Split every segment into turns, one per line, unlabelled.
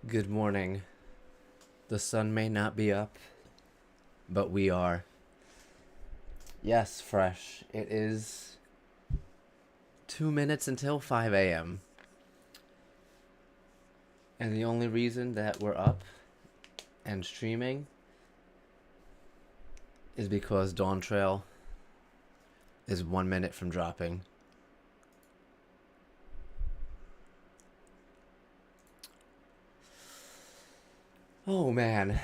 Good morning. The sun may not be up, but we are. Yes, fresh. It is 2 minutes until 5 a.m. And the only reason that we're up and streaming is because Dawntrail is 1 minute from dropping. Oh man,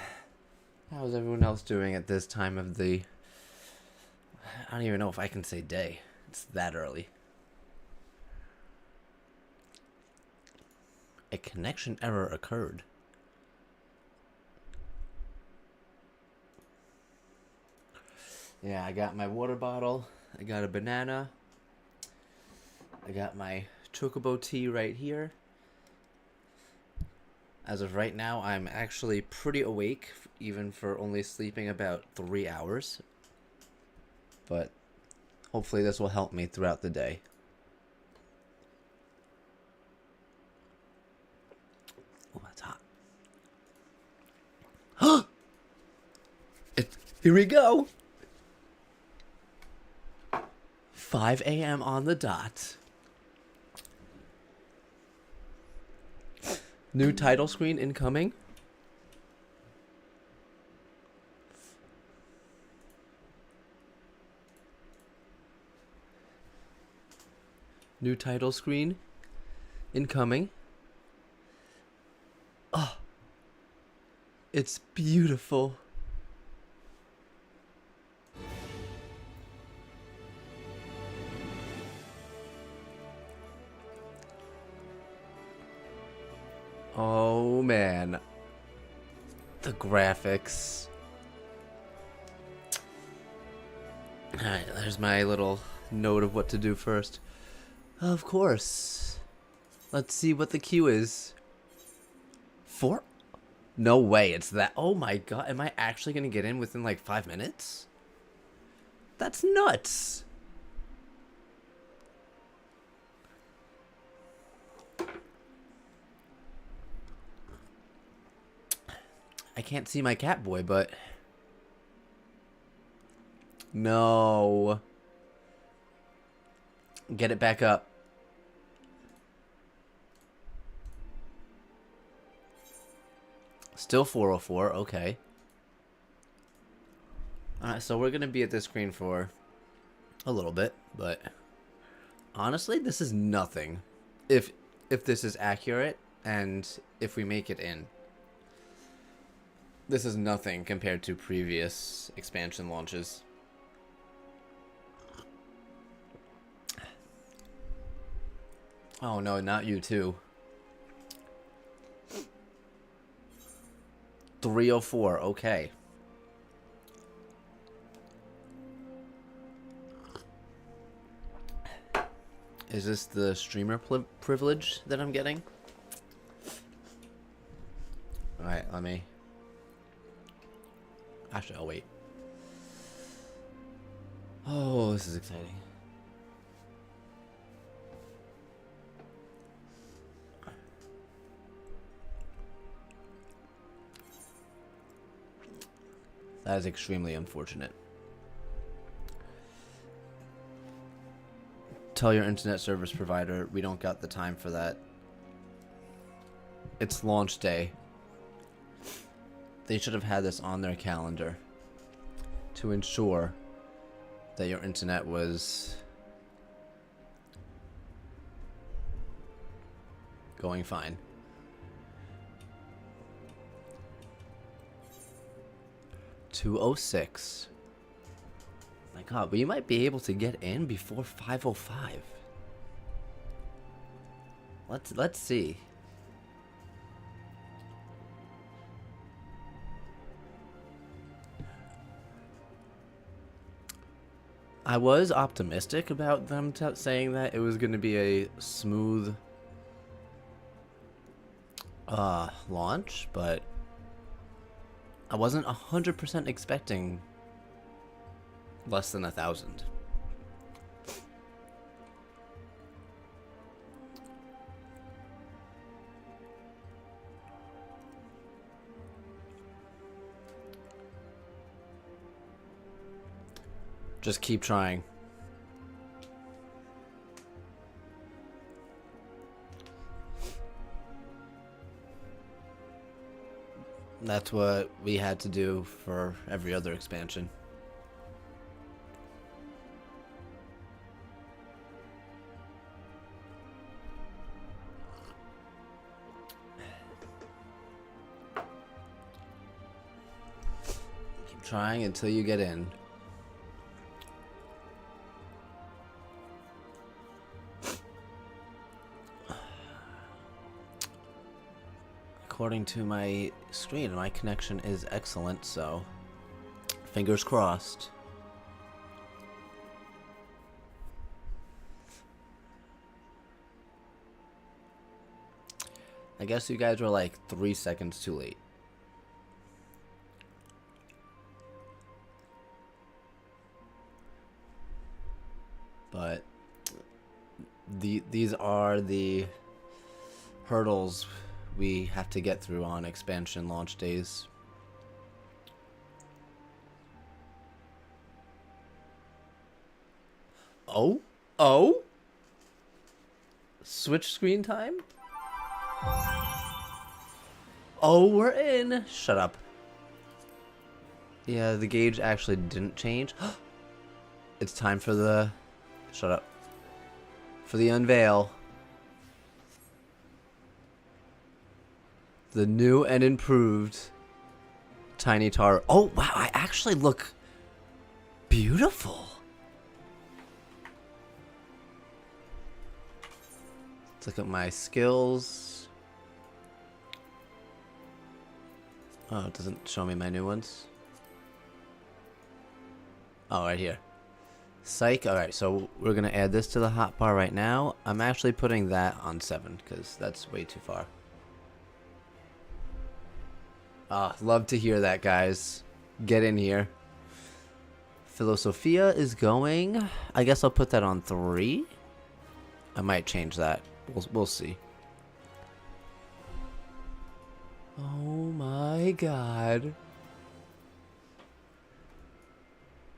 how's everyone else doing at this time of the... I don't even know if I can say day. It's that early. A connection error occurred. Yeah, I got my water bottle. I got a banana. I got my chocobo tea right here. As of right now, I'm actually pretty awake, even for only sleeping about 3 hours. But hopefully this will help me throughout the day. Oh, that's hot. Here we go. 5 a.m. on the dot. New title screen incoming. New title screen incoming. Oh, it's beautiful. Oh man, the graphics. Alright, there's my little note of what to do first. Of course. Let's see what the queue is. 4? No way, it's that. Oh my god, am I actually gonna get in within like 5 minutes? That's nuts. I can't see my cat boy, but... No. Get it back up. Still 404, okay. Alright, so we're gonna be at this screen for a little bit, but... honestly, this is nothing. If this is accurate, and if we make it in. This is nothing compared to previous expansion launches. Oh no, not you too. 304, okay. Is this the streamer privilege that I'm getting? Alright, let me... actually, I'll wait. Oh, this is exciting. That is extremely unfortunate. Tell your internet service provider we don't got the time for that. It's launch day. They should have had this on their calendar to ensure that your internet was going fine. 206. My god, we might be able to get in before 505. Let's see. I was optimistic about them saying that it was going to be a smooth launch, but I wasn't 100% expecting less than 1,000. Just keep trying. That's what we had to do for every other expansion. Keep trying until you get in. According to my screen, my connection is excellent, so fingers crossed. I guess you guys were like 3 seconds too late. But these are the hurdles we have to get through on expansion launch days. Oh? Switch screen time? Oh, we're in. Shut up. Yeah, the gauge actually didn't change. It's time for the... Shut up. For the unveil. The new and improved Tiny Tar. Oh, wow, I actually look beautiful. Let's look at my skills. Oh, it doesn't show me my new ones. Oh, right here. Psych. Alright, so we're going to add this to the hotbar right now. I'm actually putting that on 7 because that's way too far. Ah, love to hear that, guys. Get in here. Philosophia is going. I guess I'll put that on 3. I might change that. We'll see. Oh my god.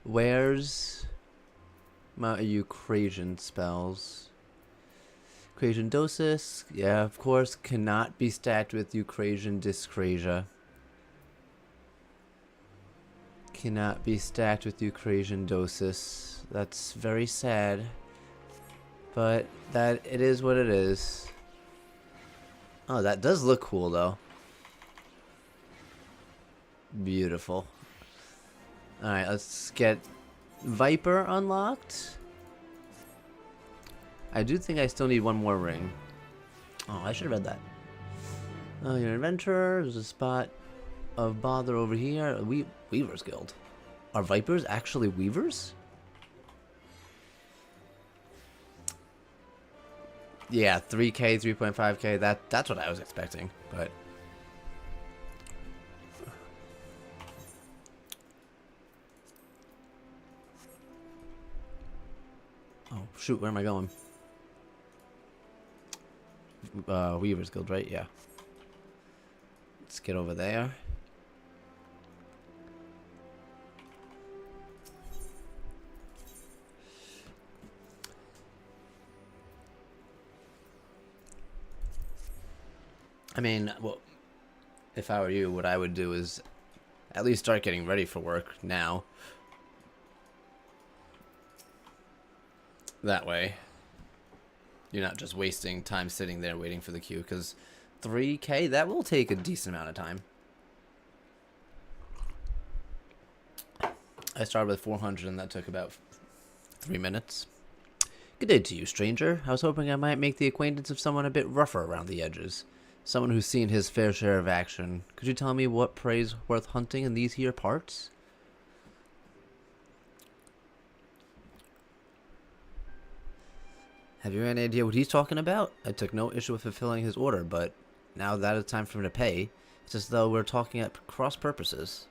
Where's my Eucrasian spells? Eucrasian dosis. Yeah, of course. Cannot be stacked with Eucrasian dyscrasia. Cannot be stacked with Eucrasian dosis. That's very sad. But that it is what it is. Oh, that does look cool though. Beautiful. Alright, let's get Viper unlocked. I do think I still need one more ring. Oh, I should have read that. Oh, you're an adventurer. There's a spot of bother over here. Weaver's Guild. Are Vipers actually Weavers? Yeah, 3K, 3.5K. That's what I was expecting, but oh shoot, where am I going? Weaver's Guild, right? Yeah. Let's get over there. I mean, well, if I were you, what I would do is at least start getting ready for work now. That way, you're not just wasting time sitting there waiting for the queue, because 3K, that will take a decent amount of time. I started with 400 and that took about 3 minutes. Good day to you, stranger. I was hoping I might make the acquaintance of someone a bit rougher around the edges. Someone who's seen his fair share of action. Could you tell me what prey's worth hunting in these here parts? Have you any idea what he's talking about? I took no issue with fulfilling his order, but now that it's time for him to pay, it's as though we're talking at cross purposes.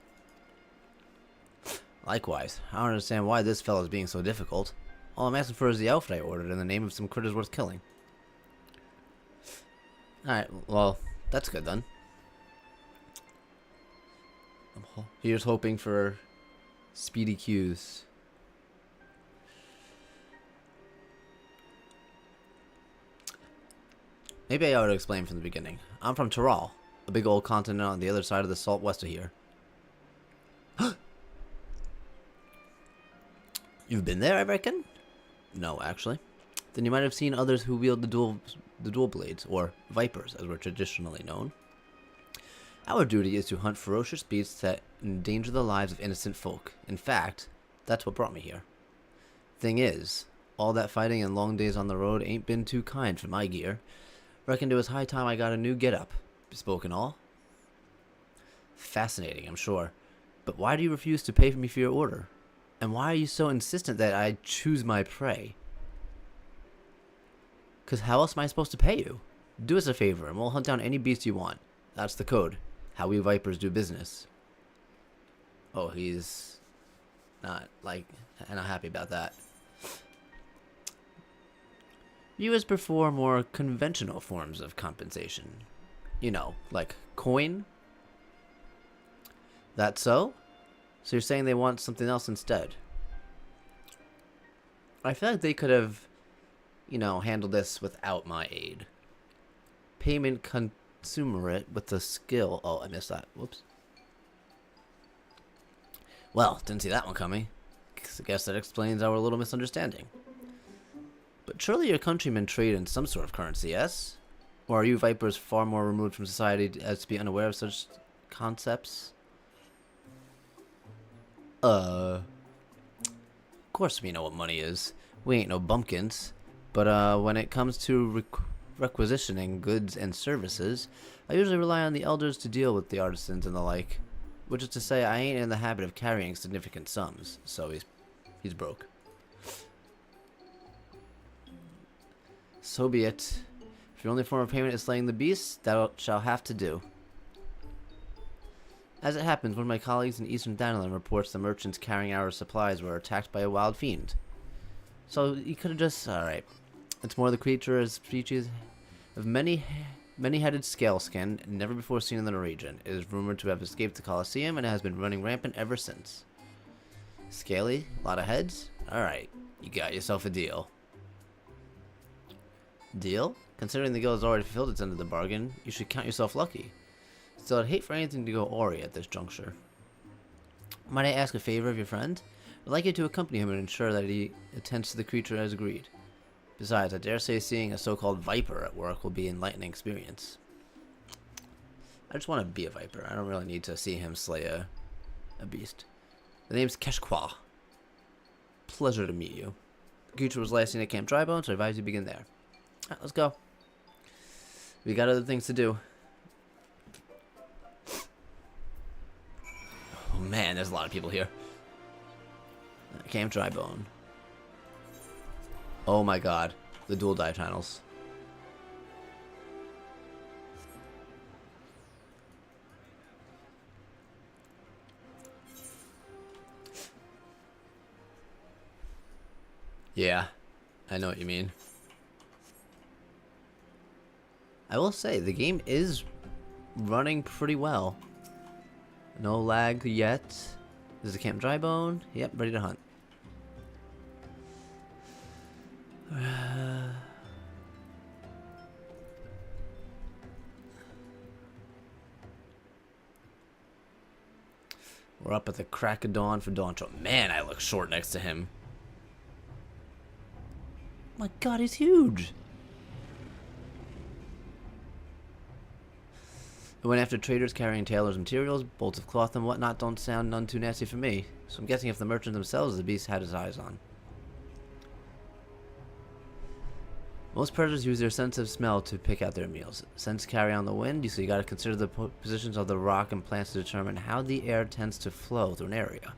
Likewise, I don't understand why this fellow's being so difficult. All I'm asking for is the outfit I ordered in the name of some critters worth killing. Alright, well, that's good then. Here's hoping for speedy queues. Maybe I ought to explain from the beginning. I'm from Tyrol, a big old continent on the other side of the salt west of here. You've been there, I reckon? No, actually. Then you might have seen others who wield the dual blades, or vipers, as we're traditionally known. Our duty is to hunt ferocious beasts that endanger the lives of innocent folk. In fact, that's what brought me here. Thing is, all that fighting and long days on the road ain't been too kind for my gear. Reckoned it was high time I got a new get-up, bespoke and all. Fascinating, I'm sure. But why do you refuse to pay me for your order? And why are you so insistent that I choose my prey? 'Cause how else am I supposed to pay you? Do us a favor and we'll hunt down any beast you want. That's the code. How we vipers do business. Oh, he's not happy about that. Viewers prefer more conventional forms of compensation. You know, like coin? That so? So you're saying they want something else instead? I feel like they could have, handled this without my aid. Payment consumerate with the skill. Oh, I missed that. Whoops. Well, didn't see that one coming. I guess that explains our little misunderstanding. But surely your countrymen trade in some sort of currency, yes? Or are you vipers far more removed from society as to be unaware of such concepts? Of course we know what money is. We ain't no bumpkins. But when it comes to requisitioning goods and services, I usually rely on the elders to deal with the artisans and the like. Which is to say, I ain't in the habit of carrying significant sums, so he's broke. So be it. If your only form of payment is slaying the beast, that shall have to do. As it happens, one of my colleagues in Eastern Dawntrail reports the merchants carrying our supplies were attacked by a wild fiend. So you could have just... Alright. It's more the creature is species of many-headed scale skin, never before seen in the region. It is rumored to have escaped the Colosseum and has been running rampant ever since. Scaly? A lot of heads? Alright. You got yourself a deal. Deal? Considering the guild has already fulfilled its end of the bargain, you should count yourself lucky. Still, I'd hate for anything to go awry at this juncture. Might I ask a favor of your friend? I'd like you to accompany him and ensure that he attends to the creature as agreed. Besides, I dare say seeing a so-called viper at work will be an enlightening experience. I just want to be a viper. I don't really need to see him slay a beast. The name's Keshqua. Pleasure to meet you. The creature was last seen at Camp Drybone, so I advise you begin there. Alright, let's go. We got other things to do. Oh man, there's a lot of people here. Camp Drybone. Oh my god, the dual dive channels. Yeah, I know what you mean. I will say, the game is running pretty well. No lag yet. This is a Camp Drybone. Yep, ready to hunt. We're up at the crack of dawn for Dawntrail. Man, I look short next to him. My god, he's huge. I went after traders carrying tailors' materials, bolts of cloth and whatnot don't sound none too nasty for me. So I'm guessing if the merchant themselves the beast had his eyes on. Most predators use their sense of smell to pick out their meals. Scents carry on the wind, so you gotta consider the positions of the rock and plants to determine how the air tends to flow through an area.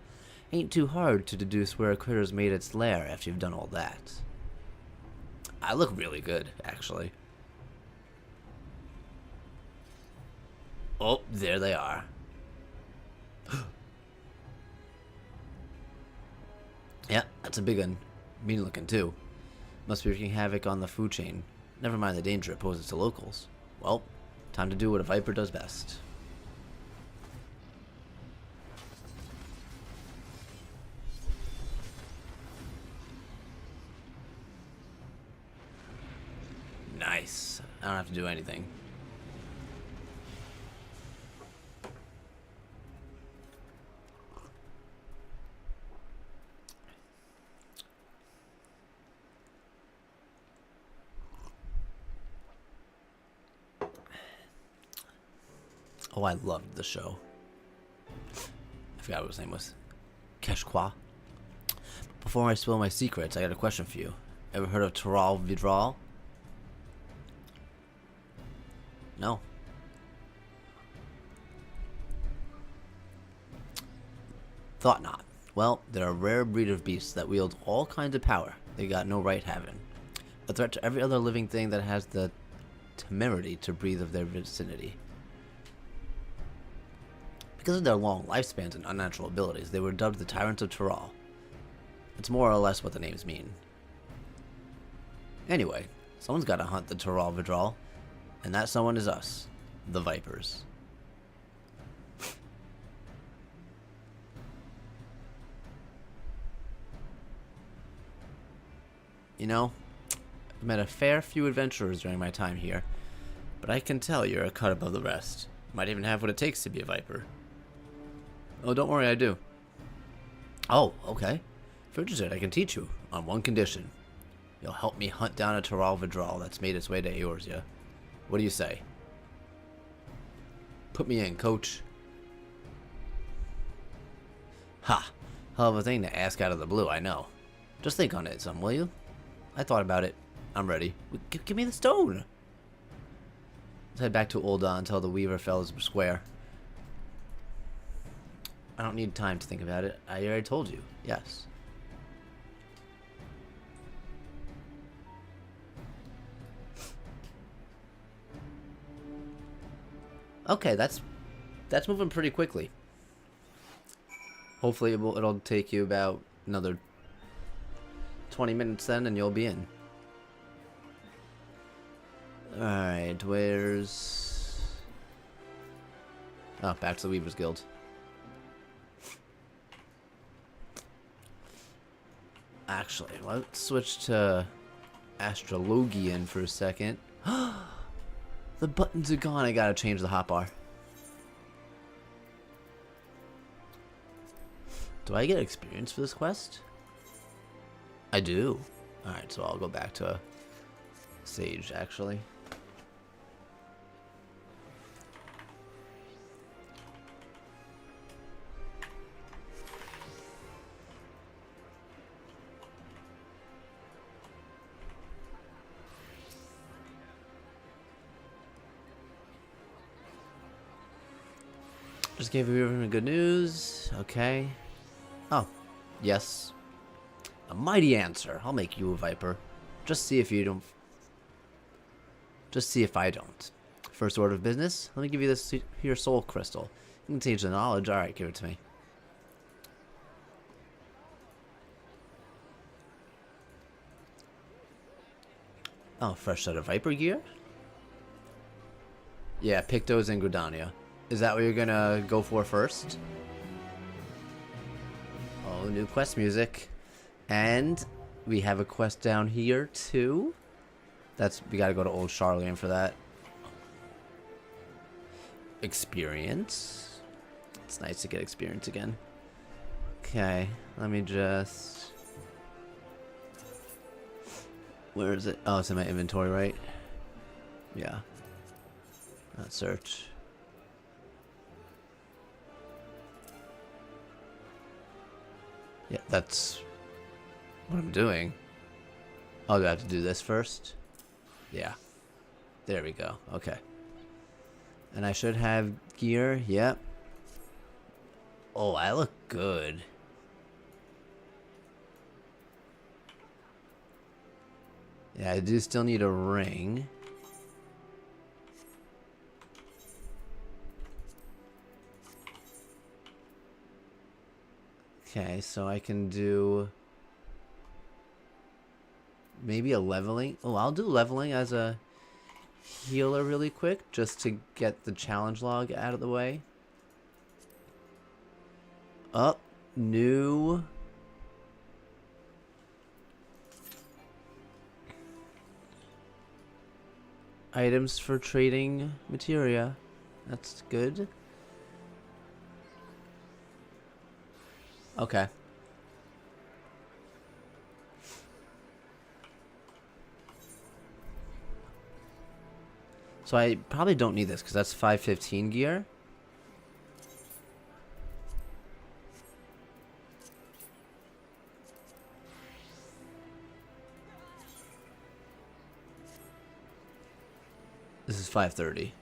Ain't too hard to deduce where a critter's made its lair after you've done all that. I look really good, actually. Oh, there they are. Yeah, that's a big one. Mean looking too. Must be wreaking havoc on the food chain. Never mind the danger it poses to locals. Well, time to do what a viper does best. Nice. I don't have to do anything. Oh, I loved the show. I forgot what his name was. Keshqua. Before I spill my secrets, I got a question for you. Ever heard of Taral Vidral? No. Thought not. Well, they're a rare breed of beasts that wield all kinds of power they got no right having. A threat to every other living thing that has the temerity to breathe of their vicinity. Because of their long lifespans and unnatural abilities, they were dubbed the Tyrants of Taral. It's more or less what the names mean. Anyway, someone's got to hunt the Taral Vidral, and that someone is us, the Vipers. You know, I've met a fair few adventurers during my time here, but I can tell you're a cut above the rest. Might even have what it takes to be a Viper. Oh, don't worry, I do. Oh, okay. If you're interested, I can teach you, on one condition. You'll help me hunt down a Taral Vidral that's made its way to Eorzea. What do you say? Put me in, coach. Ha! Hell of a thing to ask out of the blue, I know. Just think on it some, will you? I thought about it. I'm ready. Give me the stone! Let's head back to Ul'dah and tell the Weaver fellows square. I don't need time to think about it. I already told you. Yes. Okay, that's moving pretty quickly. Hopefully it'll take you about another 20 minutes then, and you'll be in. Alright, where's... Oh, back to the Weaver's Guild. Actually, let's switch to Astrologian for a second. The buttons are gone. I gotta change the hotbar. Do I get experience for this quest? I do. Alright, so I'll go back to Sage, actually. Just gave everyone good news. Okay. Oh, yes. A mighty answer. I'll make you a Viper. Just see if you don't. Just see if I don't. First order of business. Let me give you this here soul crystal. You can teach the knowledge. All right, give it to me. Oh, fresh set of Viper gear. Yeah, Pictos and Gridania. Is that what you're gonna go for first? Oh, new quest music. And we have a quest down here too. We gotta go to Old Charlene for that. Experience. It's nice to get experience again. Okay, let me just... Where is it? Oh, it's in my inventory, right? Yeah. Not search. Yeah, that's what I'm doing. Oh, do I have to do this first? Yeah. There we go. Okay. And I should have gear. Yep. Oh, I look good. Yeah, I do still need a ring. Okay, so I can do maybe a leveling. Oh, I'll do leveling as a healer really quick just to get the challenge log out of the way. Up, new. items for trading materia. That's good. Okay. So I probably don't need this because that's 515 gear. This is 530.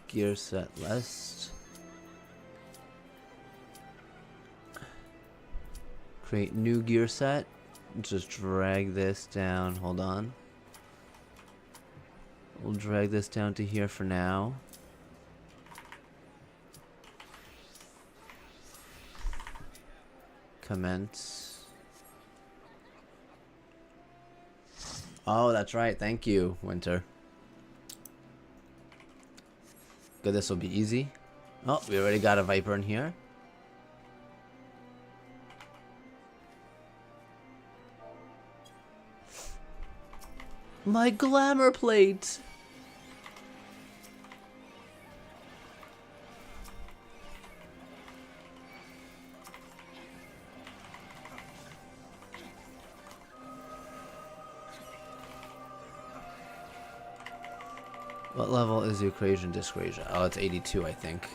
Gear set list. Create new gear set. Just drag this down. Hold on. We'll drag this down to here for now. Commence. Oh, that's right. Thank you, Winter. Good, this will be easy. Oh, we already got a Viper in here. My glamour plate! What level is the equation dyscrasia? Oh, it's 82, I think.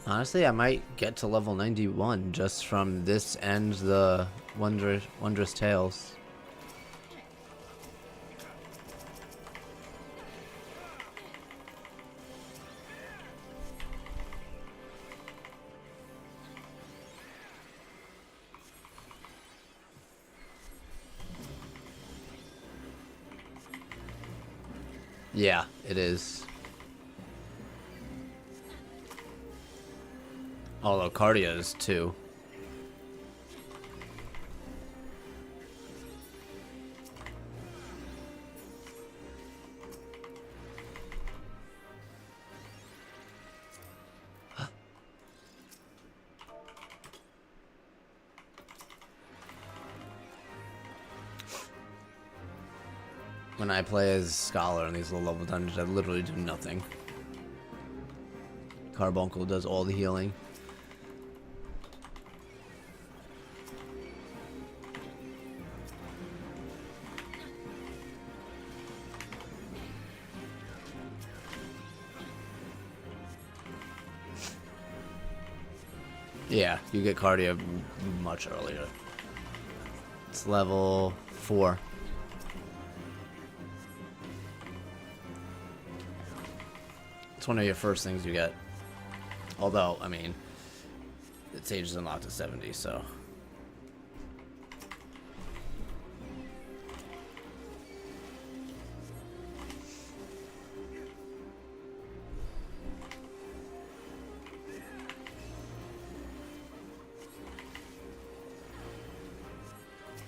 Honestly, I might get to level 91 just from this and the Wondrous Tales. Yeah, it is. Although Cardia is too. When I play as Scholar in these low-level dungeons, I literally do nothing. Carbuncle does all the healing. Yeah, you get Cardia much earlier. It's level 4. It's one of your first things you get. Although, I mean, its age is unlocked at 70, so.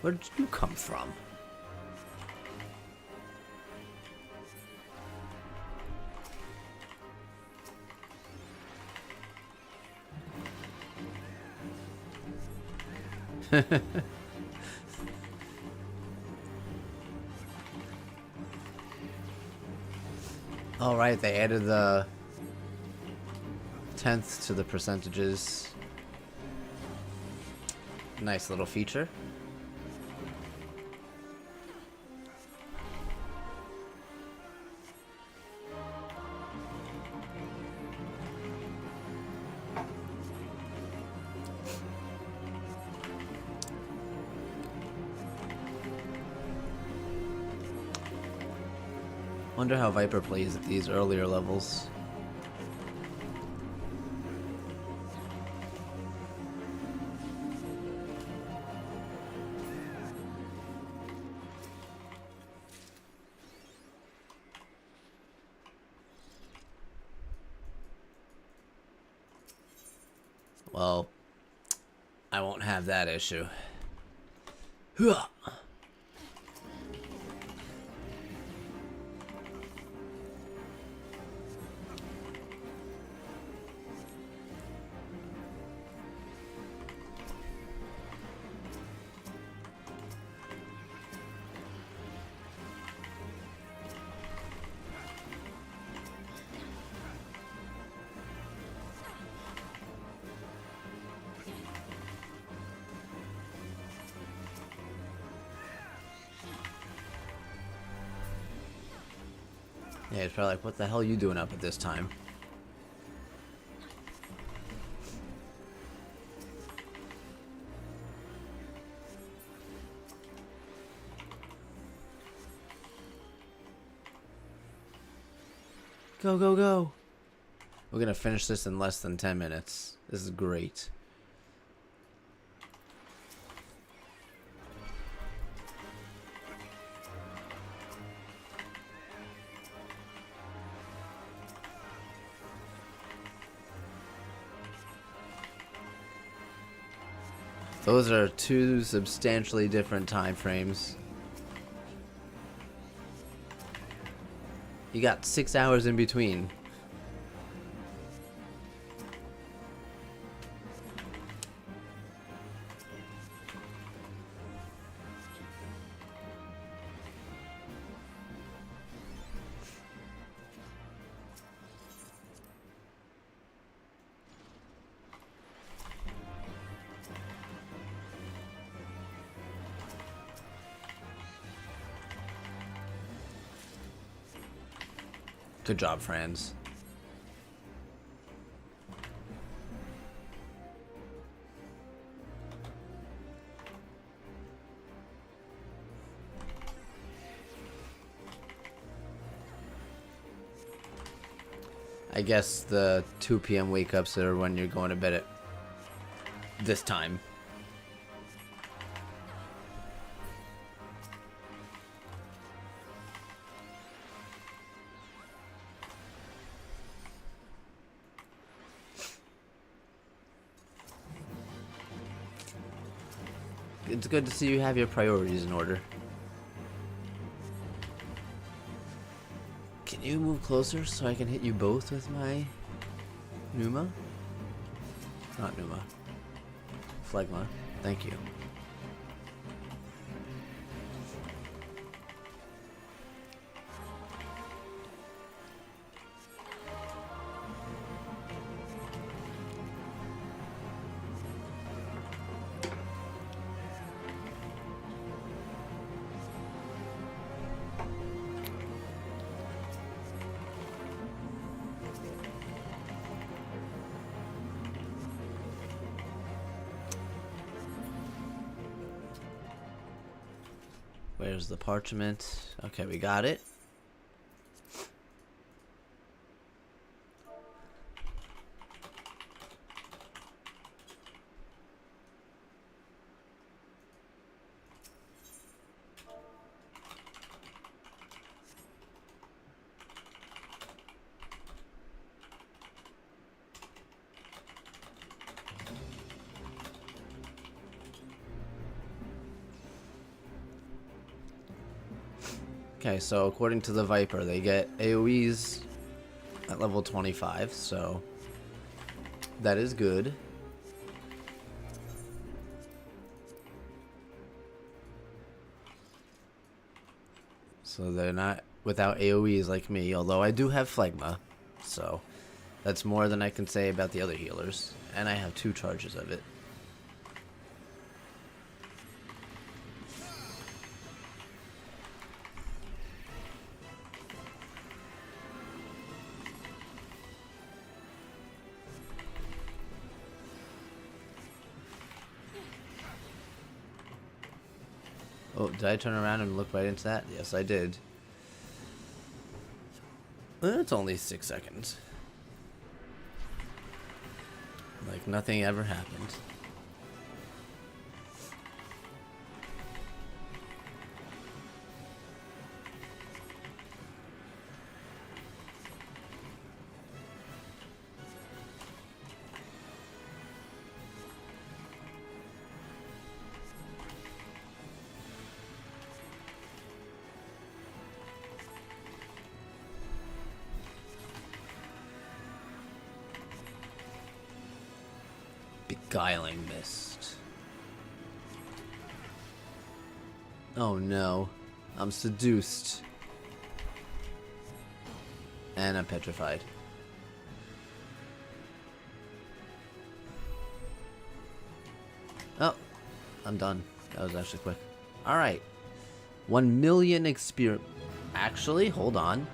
Where did you come from? All right, they added the 10th to the percentages. Nice little feature. Wonder how Viper plays at these earlier levels. Well, I won't have that issue. Huh. Yeah, it's probably like, what the hell are you doing up at this time? Go, go, go. We're gonna finish this in less than 10 minutes. This is great. Those are two substantially different time frames. You got 6 hours in between. Good job, friends. I guess the 2 p.m. wake-ups are when you're going to bed at this time. It's good to see you have your priorities in order. Can you move closer so I can hit you both with my Numa? Not Numa. Phlegma. Thank you. Where's the parchment? Okay, we got it. Okay, so according to the Viper, they get AoEs at level 25, so that is good. So they're not without AoEs like me, although I do have Phlegma, so that's more than I can say about the other healers. And I have 2 charges of it. Oh, did I turn around and look right into that? Yes, I did. It's only 6 seconds. Like nothing ever happened. Beguiling Mist. Oh no. I'm seduced. And I'm petrified. Oh, I'm done. That was actually quick. Alright. 1 million experience. Actually, hold on.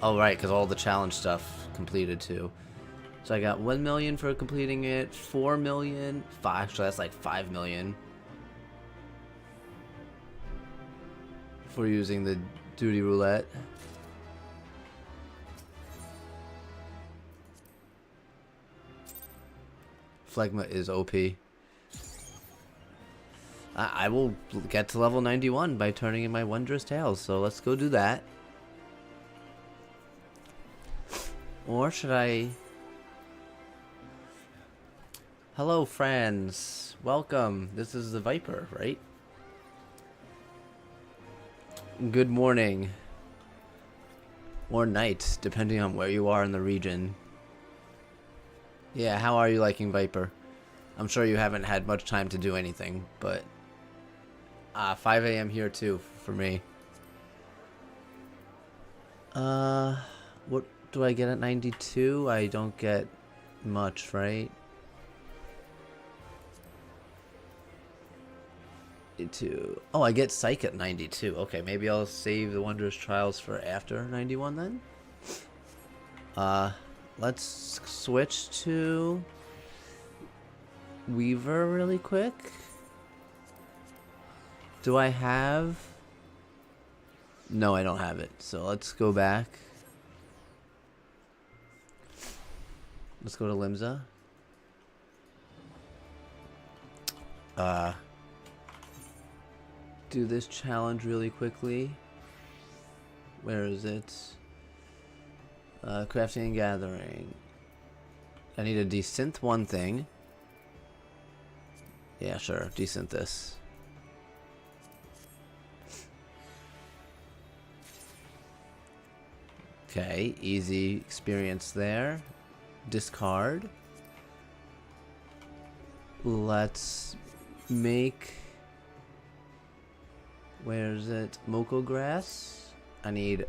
Oh, right, because all the challenge stuff completed too. So I got 1 million for completing it, 4 million. Actually, that's like 5 million for using the duty roulette. Phlegma is OP. I will get to level 91 by turning in my Wondrous Tales, so let's go do that. Or should I... Hello, friends. Welcome. This is the Viper, right? Good morning. Or night, depending on where you are in the region. Yeah, how are you liking Viper? I'm sure you haven't had much time to do anything, but... 5 a.m. here too, for me. What do I get at 92? I don't get much, right? 92. Oh, I get Psych at 92. Okay, maybe I'll save the Wondrous Trials for after 91 then? Let's switch to Weaver really quick. Do I have... No, I don't have it. So let's go back. Let's go to Limsa. Do this challenge really quickly. Where is it? Crafting and gathering. I need to desynth one thing. Yeah, sure. Desynth this. Okay, easy experience there. Discard. Let's make... Where's it? Moko Grass. I need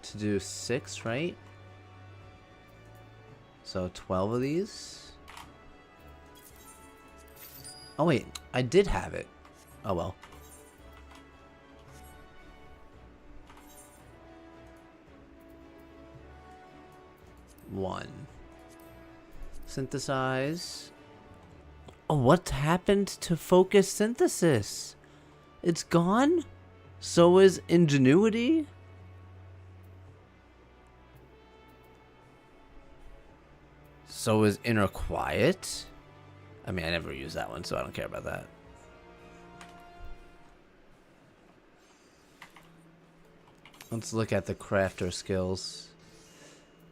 to do 6, right? So 12 of these. Oh wait, I did have it. Oh well. One. Synthesize. Oh, what happened to focus synthesis? It's gone? So is ingenuity? So is inner quiet? I mean, I never use that one, so I don't care about that. Let's look at the crafter skills.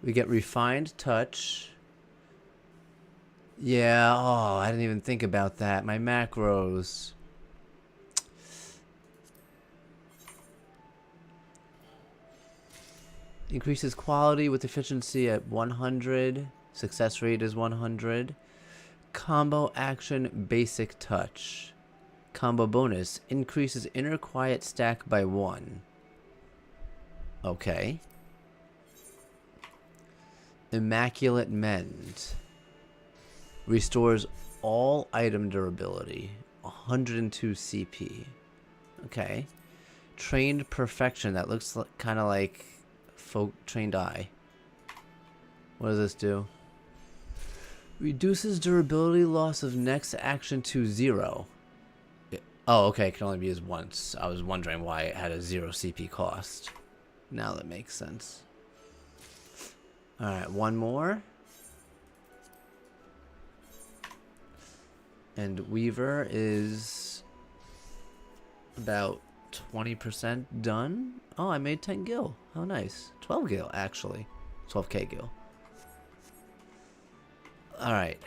We get refined touch. Yeah, oh, I didn't even think about that. My macros. Increases quality with efficiency at 100. Success rate is 100. Combo action basic touch. Combo bonus increases inner quiet stack by 1. Okay. Immaculate Mend. Restores all item durability. 102 CP. Okay. Trained Perfection. That looks kind of like Trained Eye. What does this do? Reduces durability loss of next action to 0. Oh, okay. It can only be used once. I was wondering why it had a 0 CP cost. Now that makes sense. Alright, one more. And Weaver is about 20% done. Oh, I made 10 gil. How nice. 12 gil, actually. 12k gil. Alright.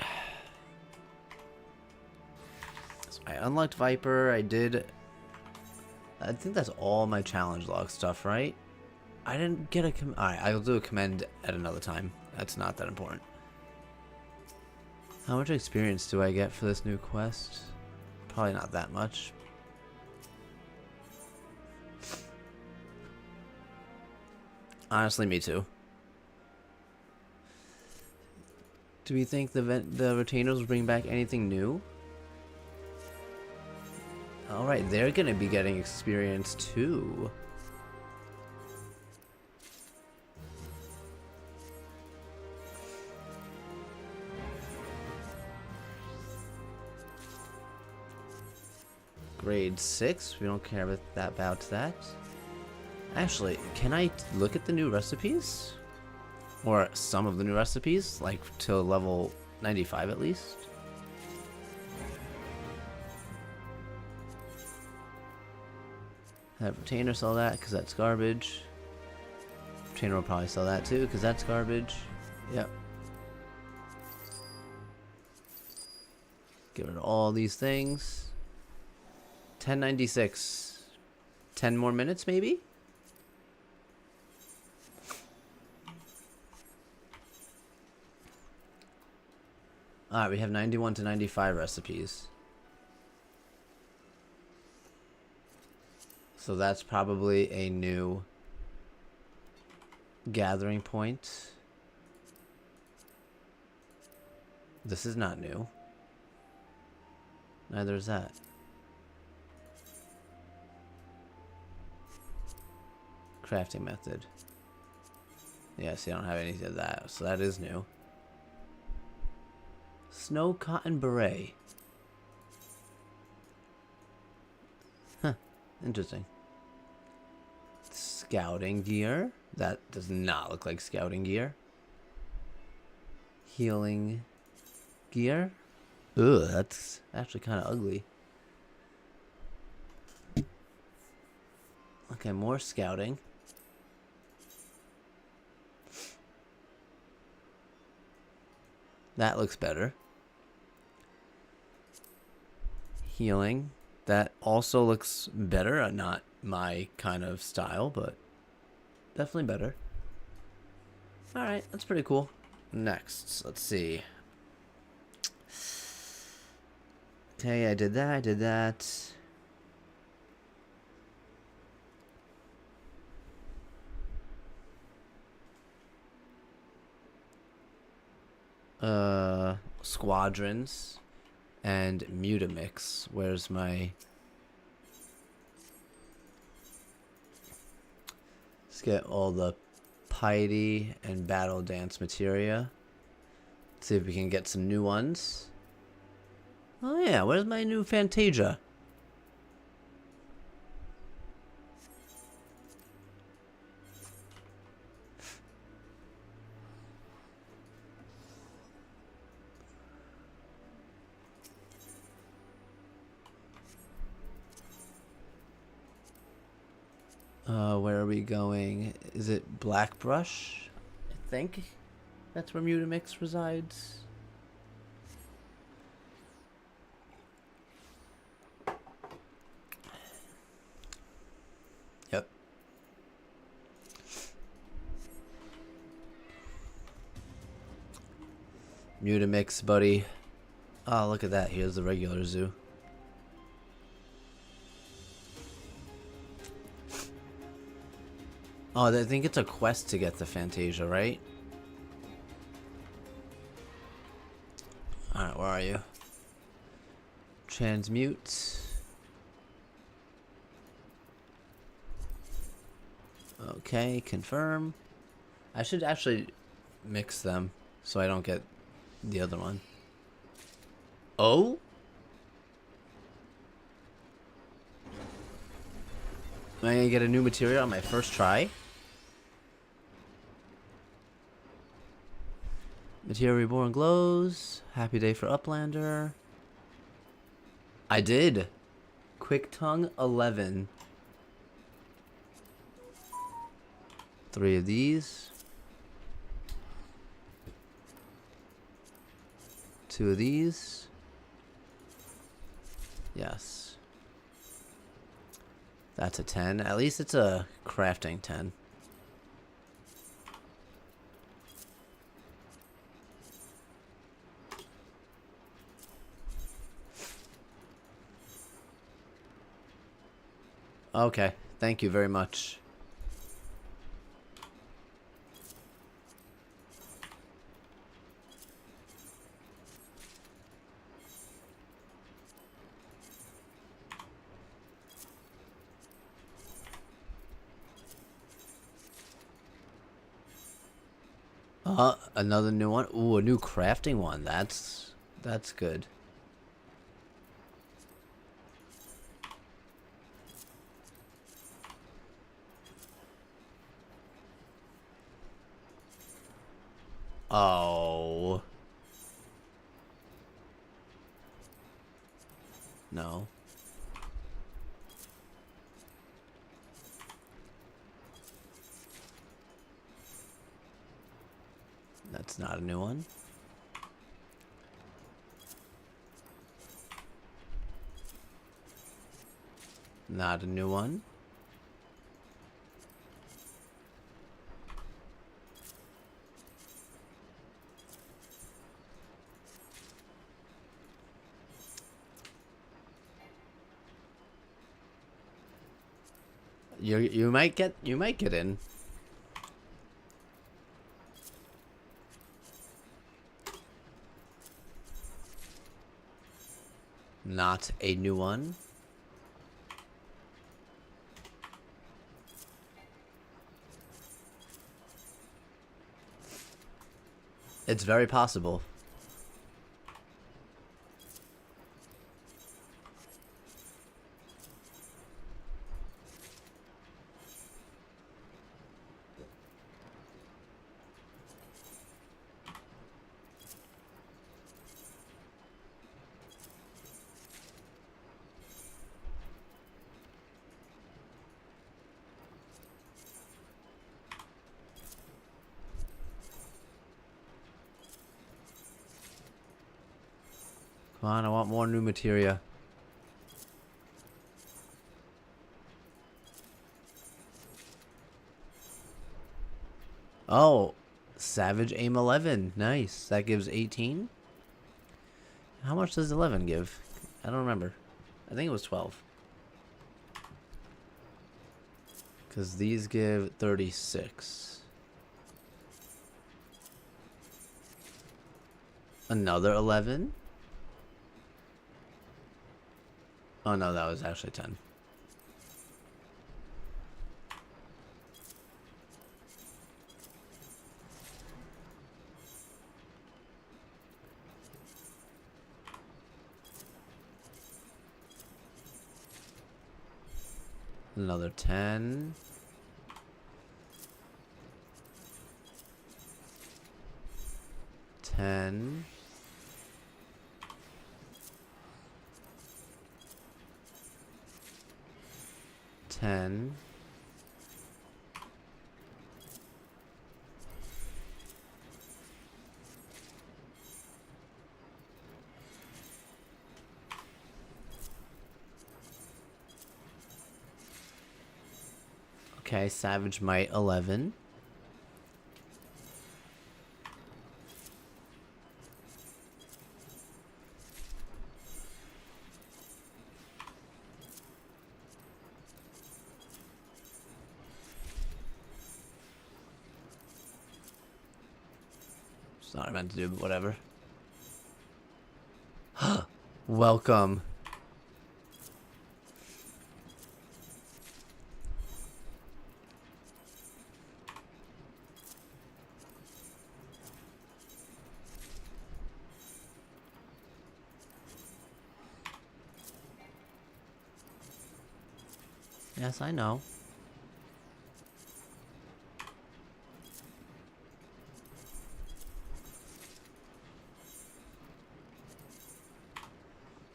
So I unlocked Viper. I think that's all my challenge log stuff, right? I didn't get a Alright, I'll do a commend at another time. That's not that important. How much experience do I get for this new quest? Probably not that much. Honestly, me too. Do we think the retainers will bring back anything new? Alright, they're gonna be getting experience too. Grade 6, we don't care about that. Actually, can I look at the new recipes? Or some of the new recipes? Like, till level 95 at least? Have retainer sell that, because that's garbage. Retainer will probably sell that too, because that's garbage. Yep. Get rid of all these things. 1096. 10 more minutes, maybe? Alright, we have 91 to 95 recipes. So that's probably a new gathering point. This is not new. Neither is that. Crafting method. Yes, you don't have any of that, so that is new. Snow cotton beret. Huh, interesting. Scouting gear. That does not look like scouting gear. Healing gear. Ugh, that's actually kind of ugly. Okay, more scouting. That looks better. Healing. That also looks better. Not my kind of style, but definitely better. Alright, that's pretty cool. Next, let's see. Okay, I did that. Squadrons and Mutamix. Where's my... Let's get all the piety and battle dance materia. See if we can get some new ones. Oh yeah, where's my new Fantasia? Where are we going? Is it Blackbrush? I think that's where Mutamix resides. Yep. Mutamix, buddy. Oh, look at that. Here's the regular zoo. Oh, I think it's a quest to get the Fantasia, right? Alright, where are you? Transmute. Okay, confirm. I should actually mix them so I don't get the other one. Oh? Am I gonna get a new material on my first try? Material Reborn glows. Happy day for Uplander. I did. Quick Tongue 11. 3 of these. 2 of these. Yes. That's a 10. At least it's a crafting 10. Okay, thank you very much. Another new one. Ooh, a new crafting one. That's good. Oh. No. That's not a new one. Not a new one. You might get in. Not a new one. It's very possible. Come on, I want more new materia. Oh, Savage Aim 11. Nice. That gives 18. How much does 11 give? I don't remember. I think it was 12. Because these give 36. Another 11? Oh no, that was actually 10. Another 10. Ten. 10. Okay, Savage Might 11. It's not what I meant to do, but whatever. Welcome. Yes, I know.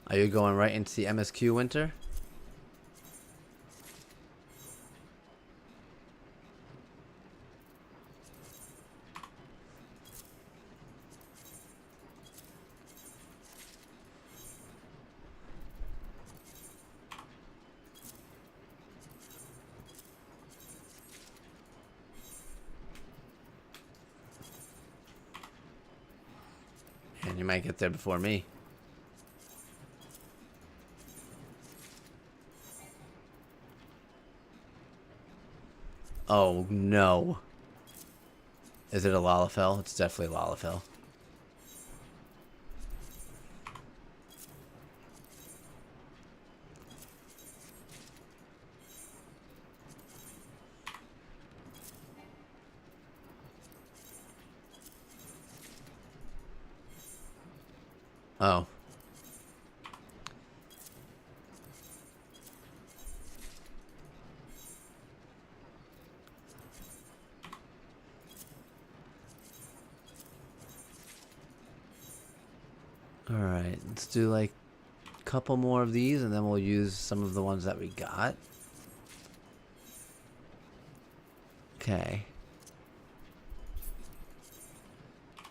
Are you going right into the MSQ winter? And you might get there before me. Oh, no. Is it a Lalafell? It's definitely a Lalafell. Oh. Alright, let's do like a couple more of these and then we'll use some of the ones that we got. Okay.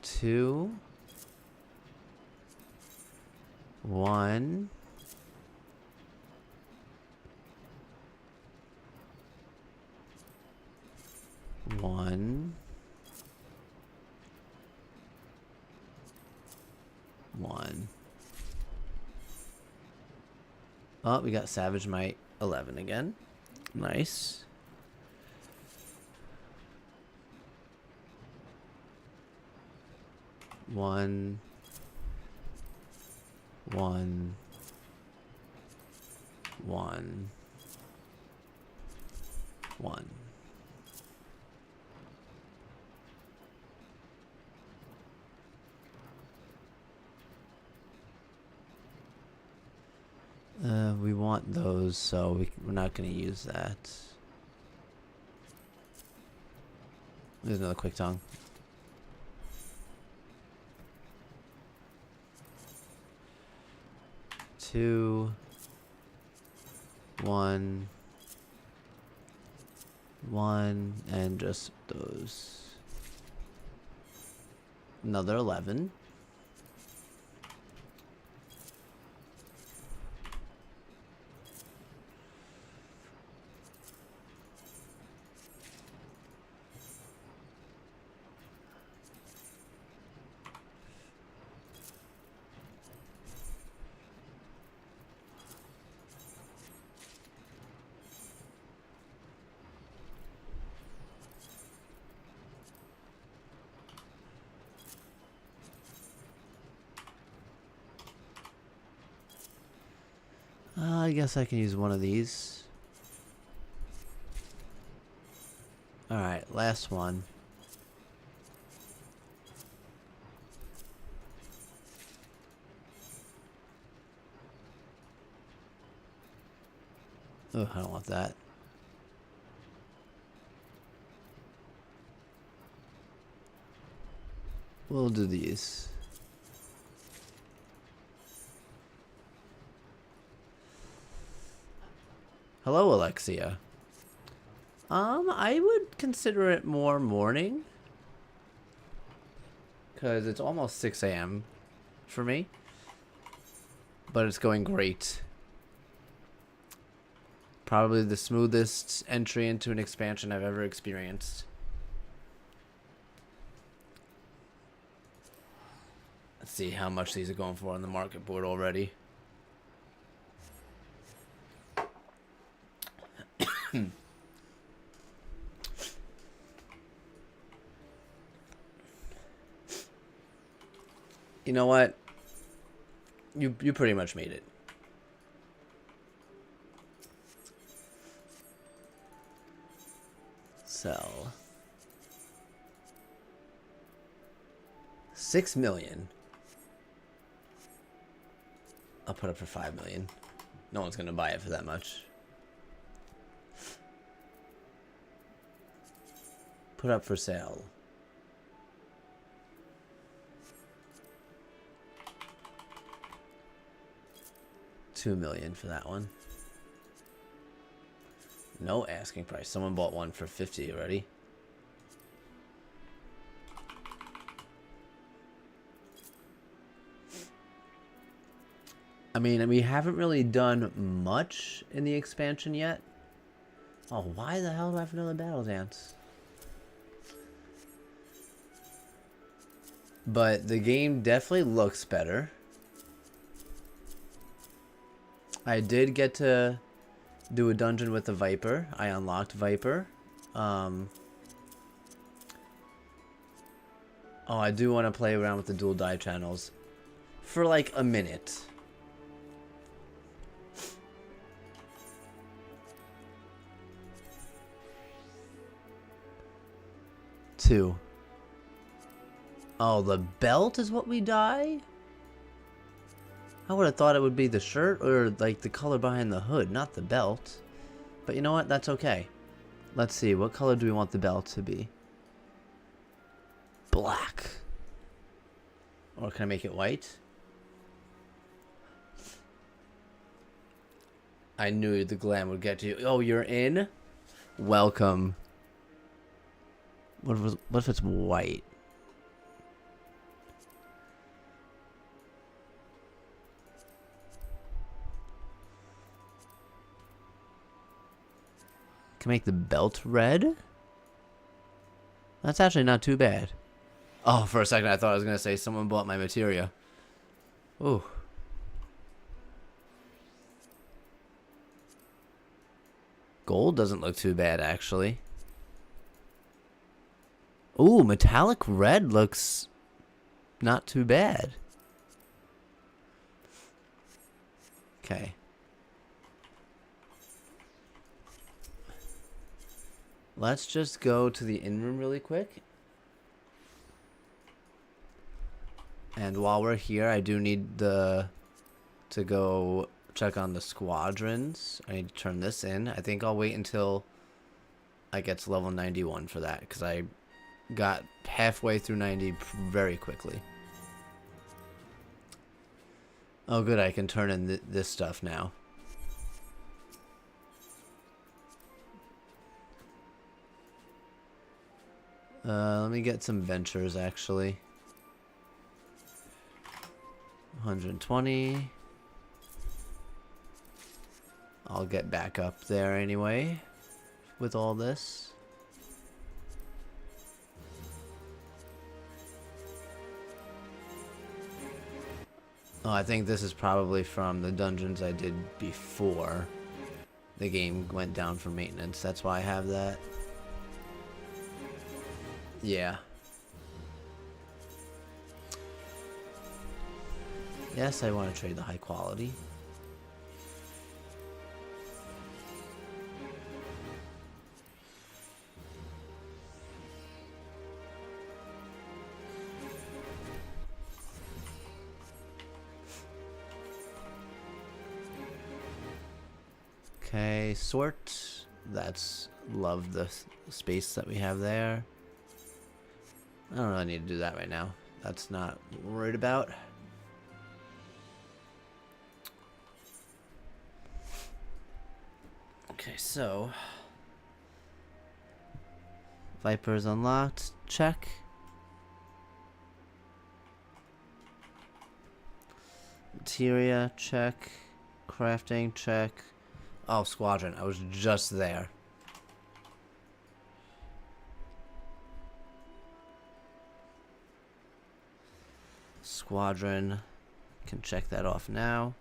2. 1. 1. 1. Oh, we got Savage Might 11 again. Nice. One. 1. 1. 1. We want those, so we're not going to use that. There's another quick tongue. Two. 1. 1, and just those. Another 11. I guess I can use one of these. Alright, last one. Oh, I don't want that. We'll do these. Hello, Alexia. I would consider it more morning. Because it's almost 6 a.m. for me. But it's going great. Probably the smoothest entry into an expansion I've ever experienced. Let's see how much these are going for on the market board already. You know what? You pretty much made it. Sell. 6 million. I'll put up for 5 million. No one's gonna buy it for that much. Put up for sale. $2 million for that one. No asking price. Someone bought one for 50 already. I mean, we haven't really done much in the expansion yet. Oh, why the hell do I have another battle dance? But the game definitely looks better. I did get to do a dungeon with the Viper. I unlocked Viper. Oh, I do want to play around with the dual dye channels for like a minute. Two. Oh, the belt is what we dye? I would have thought it would be the shirt or like the color behind the hood, not the belt. But you know what? That's okay. Let's see. What color do we want the belt to be? Black. Or can I make it white? I knew the glam would get to you. Oh, you're in? Welcome. What if it's white? Can make the belt red? That's actually not too bad. Oh, for a second I thought I was going to say someone bought my materia. Ooh. Gold doesn't look too bad, actually. Ooh, metallic red looks not too bad. Okay. Let's just go to the inn room really quick. And while we're here, I do need to go check on the squadrons. I need to turn this in. I think I'll wait until I get to level 91 for that, because I got halfway through 90 very quickly. Oh good, I can turn in this stuff now. Let me get some ventures actually. 120. I'll get back up there anyway with all this. Oh, I think this is probably from the dungeons I did before the game went down for maintenance. That's why I have that. Yeah. Yes, I want to trade the high quality. Okay, sort. That's love the space that we have there. I don't really need to do that right now. That's not what we're worried about. Okay, so Viper is unlocked. Check. Materia, check. Crafting, check. Oh, squadron. I was just there. Squadron. Can check that off now.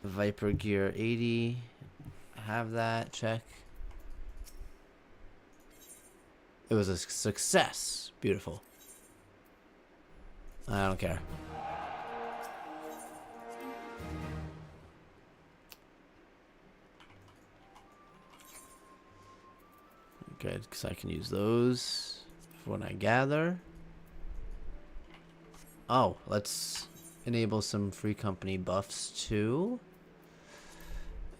Viper gear 80. Have that. Check. It was a success. Beautiful. I don't care. Good, because I can use those for when I gather. Oh, let's enable some free company buffs too.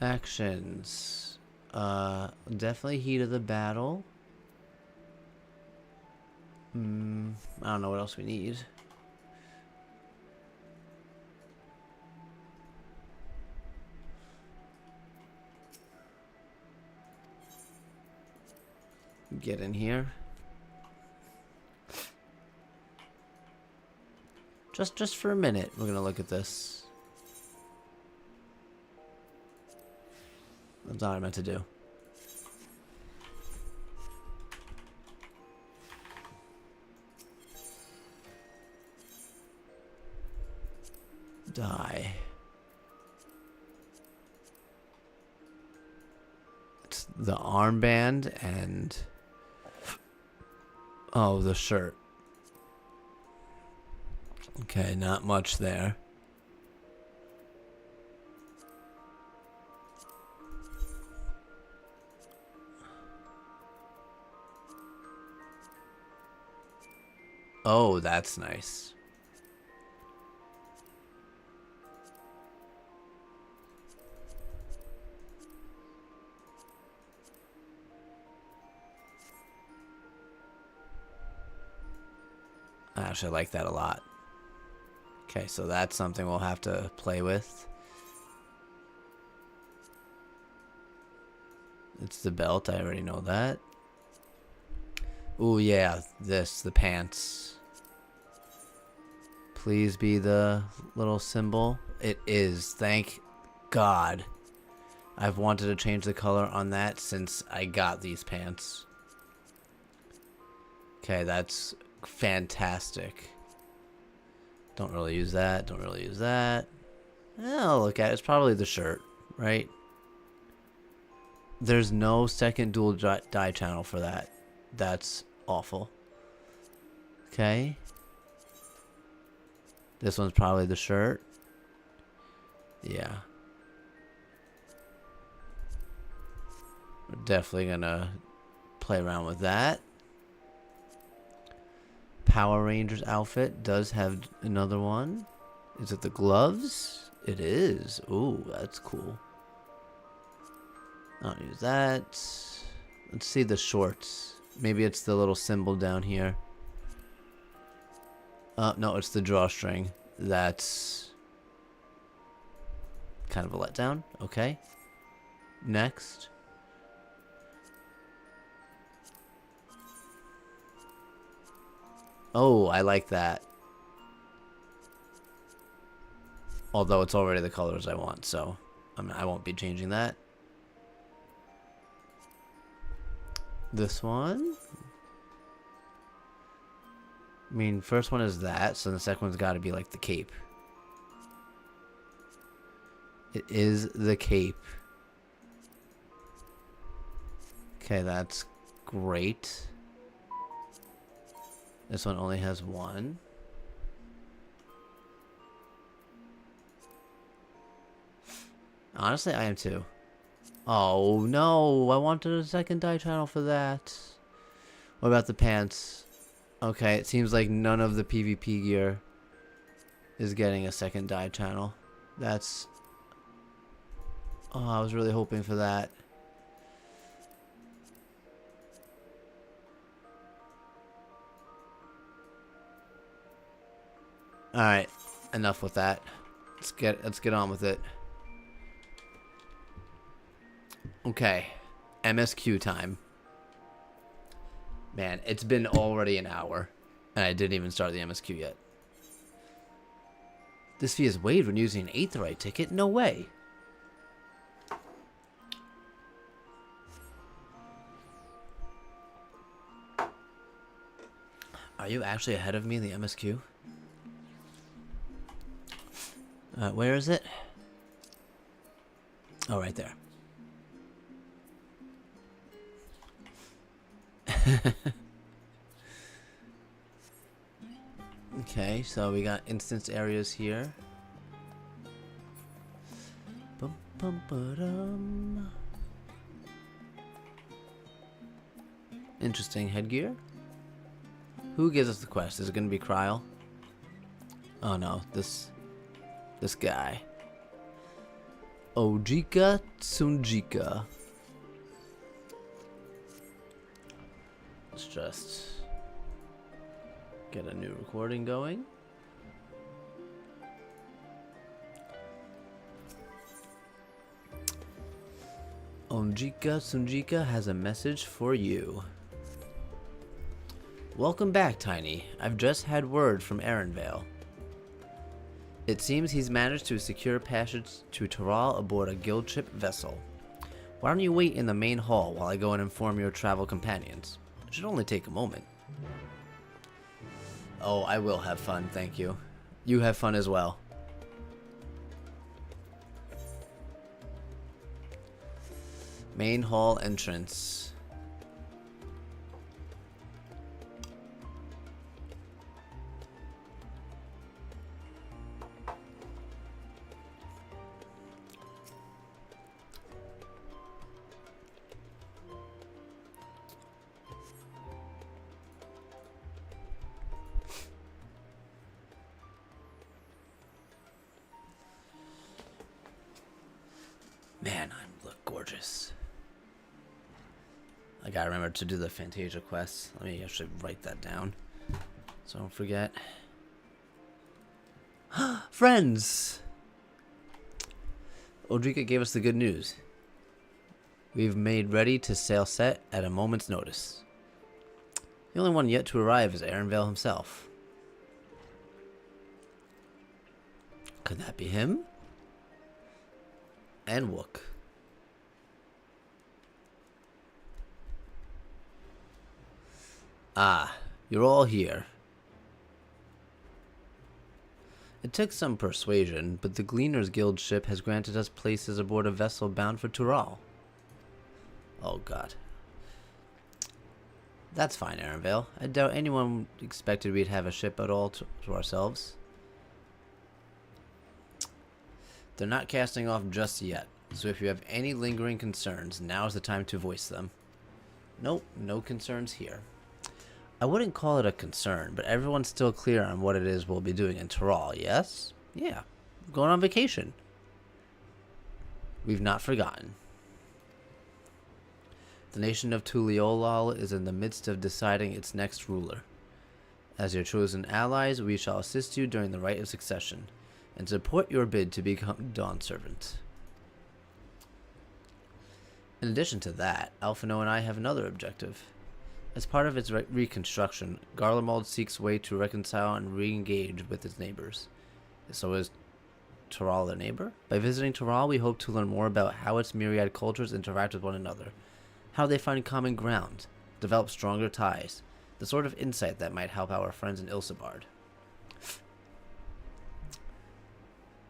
Actions. Definitely heat of the battle. I don't know what else we need. Get in here. Just for a minute, we're gonna look at this. That's all I meant to do. dye. It's the armband and... oh, the shirt. Okay, not much there. Oh, that's nice. I actually like that a lot. Okay, so that's something we'll have to play with. It's the belt, I already know that. Ooh, yeah, the pants. Please be the little symbol. It is, thank God. I've wanted to change the color on that since I got these pants. Okay, that's fantastic. Don't really use that, don't really use that. Oh, look at it, it's probably the shirt, right? There's no second dual dye channel for that. That's awful. Okay. This one's probably the shirt. Yeah. We're definitely gonna play around with that. Power Rangers outfit does have another one. Is it the gloves? It is. Ooh, that's cool. I don't use that. Let's see the shorts. Maybe it's the little symbol down here. No, it's the drawstring. That's kind of a letdown. Okay. Next. Oh, I like that. Although it's already the colors I want, so I won't be changing that. This one. I mean, first one is that, so the second one's got to be like the cape. It is the cape. Okay, that's great. This one only has one. Honestly, I am too. Oh no, I wanted a second dye channel for that. What about the pants? Okay, it seems like none of the PvP gear is getting a second dye channel. That's... oh, I was really hoping for that. Alright, enough with that. Let's get on with it. Okay, MSQ time. Man, it's been already an hour, and I didn't even start the MSQ yet. This fee is waived when using an Aetheryte ticket? No way. Are you actually ahead of me in the MSQ? Where is it? Oh, right there. Okay, so we got instance areas here. Bum, bum, ba-dum. Interesting headgear. Who gives us the quest? Is it going to be Kryl? Oh no, this guy. Ojika Tsunjika. Let's just get a new recording going. Ojika Tsunjika has a message for you. Welcome back, Tiny. I've just had word from Erenvale. It seems he's managed to secure passage to Taral aboard a guild ship vessel. Why don't you wait in the main hall while I go and inform your travel companions? It should only take a moment. Oh, I will have fun, thank you. You have fun as well. Main hall entrance. Man, I look gorgeous. I gotta remember to do the Fantasia quest. Let me actually write that down so I don't forget. Friends! Odrika gave us the good news. We've made ready to sail set at a moment's notice. The only one yet to arrive is Vale himself. Could that be him? And Wook. Ah, you're all here. It took some persuasion, but the Gleaners Guild ship has granted us places aboard a vessel bound for Tural. Oh god. That's fine, Vale. I doubt anyone expected we'd have a ship at all to ourselves. They're not casting off just yet, so if you have any lingering concerns, now's the time to voice them. Nope, no concerns here. I wouldn't call it a concern, but everyone's still clear on what it is we'll be doing in Tural, yes? Yeah, going on vacation. We've not forgotten. The nation of Tuliolal is in the midst of deciding its next ruler. As your chosen allies, we shall assist you during the rite of succession, and support your bid to become Dawn Servant. In addition to that, Alphino and I have another objective. As part of its reconstruction, Garlemald seeks a way to reconcile and re-engage with its neighbors. So is Tural their neighbor? By visiting Tural, we hope to learn more about how its myriad cultures interact with one another, how they find common ground, develop stronger ties, the sort of insight that might help our friends in Ilsabard.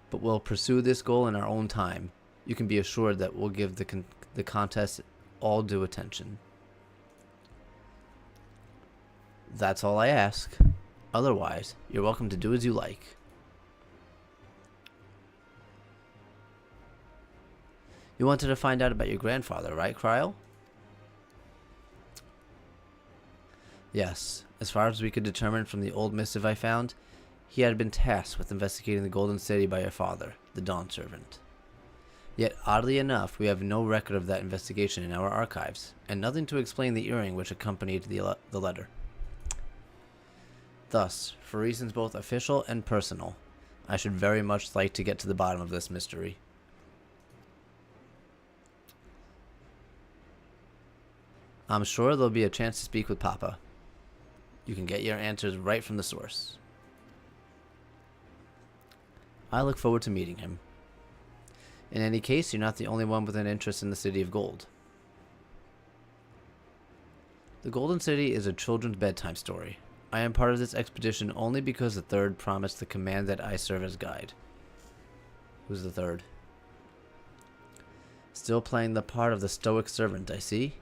But we'll pursue this goal in our own time. You can be assured that we'll give the contest all due attention. That's all I ask. Otherwise, you're welcome to do as you like. You wanted to find out about your grandfather, right, Cryle? Yes. As far as we could determine from the old missive I found, he had been tasked with investigating the Golden City by your father, the Dawn Servant. Yet, oddly enough, we have no record of that investigation in our archives, and nothing to explain the earring which accompanied the letter. Thus, for reasons both official and personal, I should very much like to get to the bottom of this mystery. I'm sure there'll be a chance to speak with Papa. You can get your answers right from the source. I look forward to meeting him. In any case, you're not the only one with an interest in the City of Gold. The Golden City is a children's bedtime story. I am part of this expedition only because the Third promised the command that I serve as guide. Who's the Third? Still playing the part of the stoic servant, I see.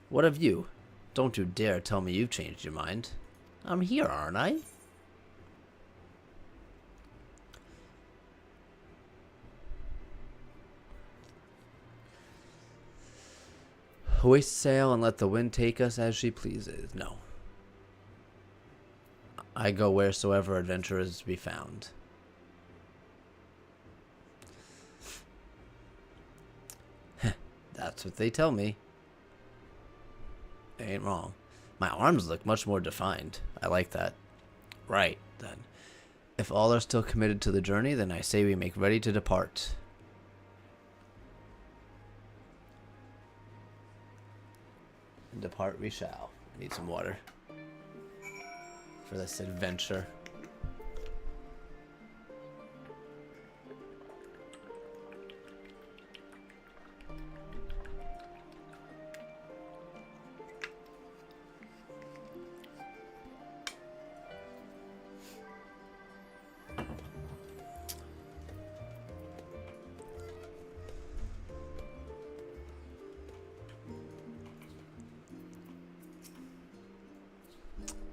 What of you? Don't you dare tell me you've changed your mind. I'm here, aren't I? Hoist sail and let the wind take us as she pleases. No. I go wheresoever adventure is to be found. That's what they tell me. They ain't wrong. My arms look much more defined. I like that. Right, then. If all are still committed to the journey, then I say we make ready to depart. And depart we shall. I need some water for this adventure.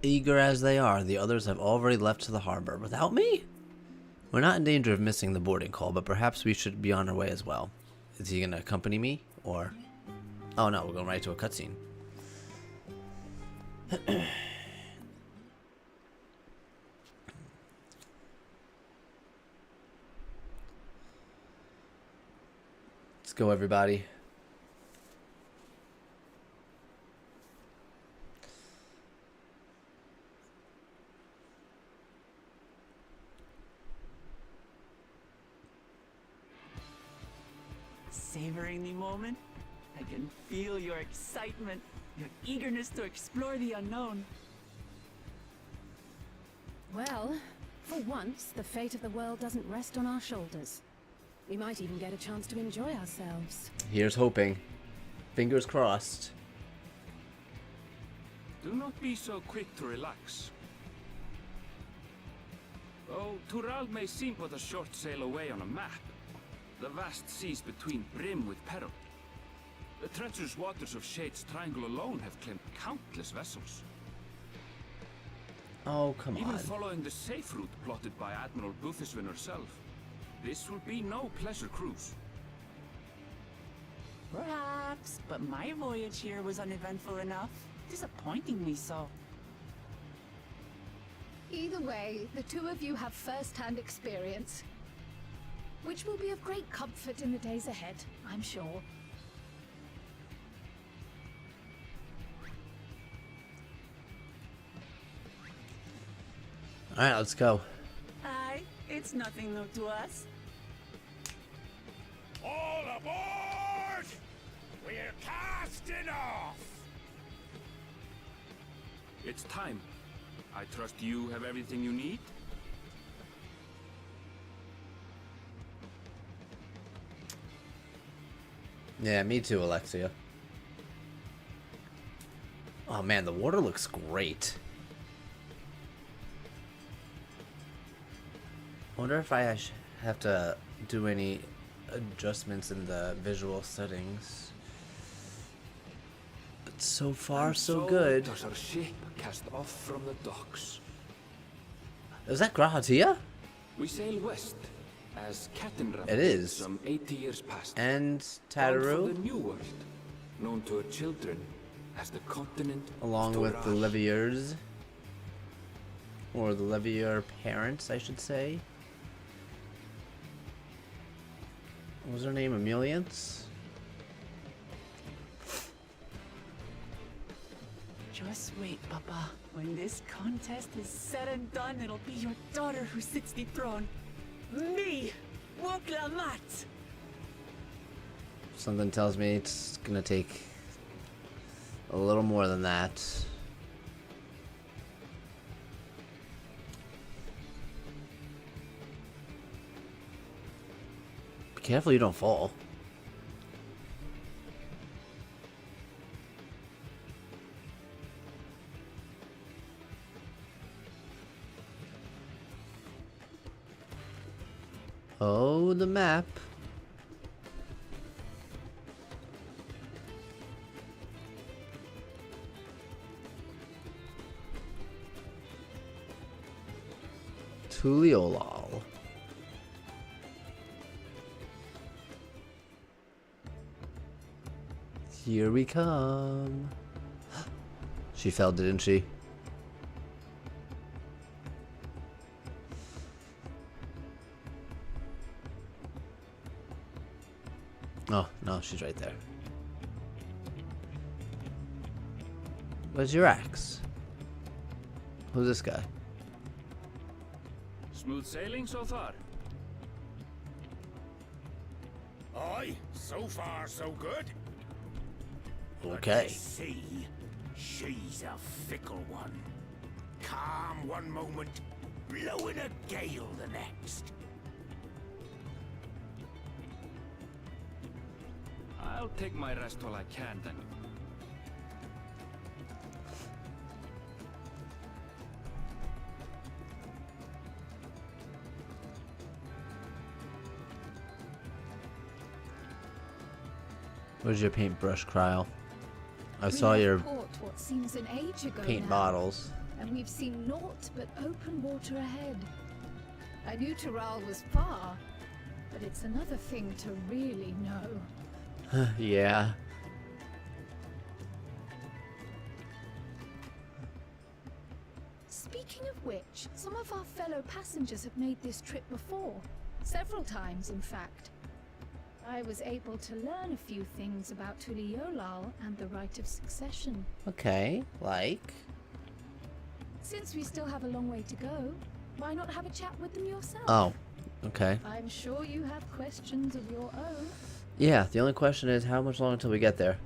Eager as they are, the others have already left to the harbor. Without me? We're not in danger of missing the boarding call, but perhaps we should be on our way as well. Is he going to accompany me? Or... Oh no, we're going right to a cutscene. Let's go, everybody.
Savoring the moment? I can feel your excitement, your eagerness to explore the unknown.
Well, for once, the fate of the world doesn't rest on our shoulders. We might even get a chance to enjoy ourselves.
Here's hoping. Fingers crossed.
Do not be so quick to relax. Though Tural may seem but a short sail away on a map, the vast seas between brim with peril. The treacherous waters of Shade's Triangle alone have claimed countless vessels.
Oh, come
Even
on.
following the safe route plotted by Admiral Buthiswin herself, this will be no pleasure cruise.
Perhaps, but my voyage here was uneventful enough. Disappointingly so.
Either way, the two of you have first-hand experience, which will be of great comfort in the days ahead, I'm sure.
Alright, let's go.
Aye, it's nothing new to us.
All aboard! We're casting off!
It's time. I trust you have everything you need?
Yeah, me too, Alexia. Oh man, the water looks great. I wonder if I have to do any adjustments in the visual settings. But so far, so good.
Does our ship cast off from the docks.
Is that Grahatia?
We sail west, as Cattenram
It is.
some 80 years past.
And
Bound
Tataru,
for the New World, known to her children as the continent
along
of
with the
Doraj.
Leviers. Or the Levier parents, I should say. What was her name? Emilience?
Just wait, Papa. When this contest is said and done, it'll be your daughter who sits the throne. Me! Wuklamat!
Something tells me it's gonna take a little more than that. Be careful you don't fall. Oh, the map. Tuliolal. Here we come. She fell, didn't she? Oh, no, she's right there. Where's your axe? Who's this guy?
Smooth sailing so far?
Aye, so far so good.
Okay.
But you see, she's a fickle one. Calm one moment, blowing a gale the next.
I'll take my rest while I can then.
Where's your paintbrush, Kryl? I
We
saw
left
your
port what seems an age ago
paint
now.
bottles.
and we've seen naught but open water ahead. I knew Tural was far, but it's another thing to really know.
Yeah.
Speaking of which, some of our fellow passengers have made this trip before. Several times, in fact. I was able to learn a few things about Tuliolal and the right of succession.
Okay, like?
Since we still have a long way to go, why not have a chat with them yourself?
Oh, okay.
I'm sure you have questions of your own.
Yeah, the only question is how much longer until we get there?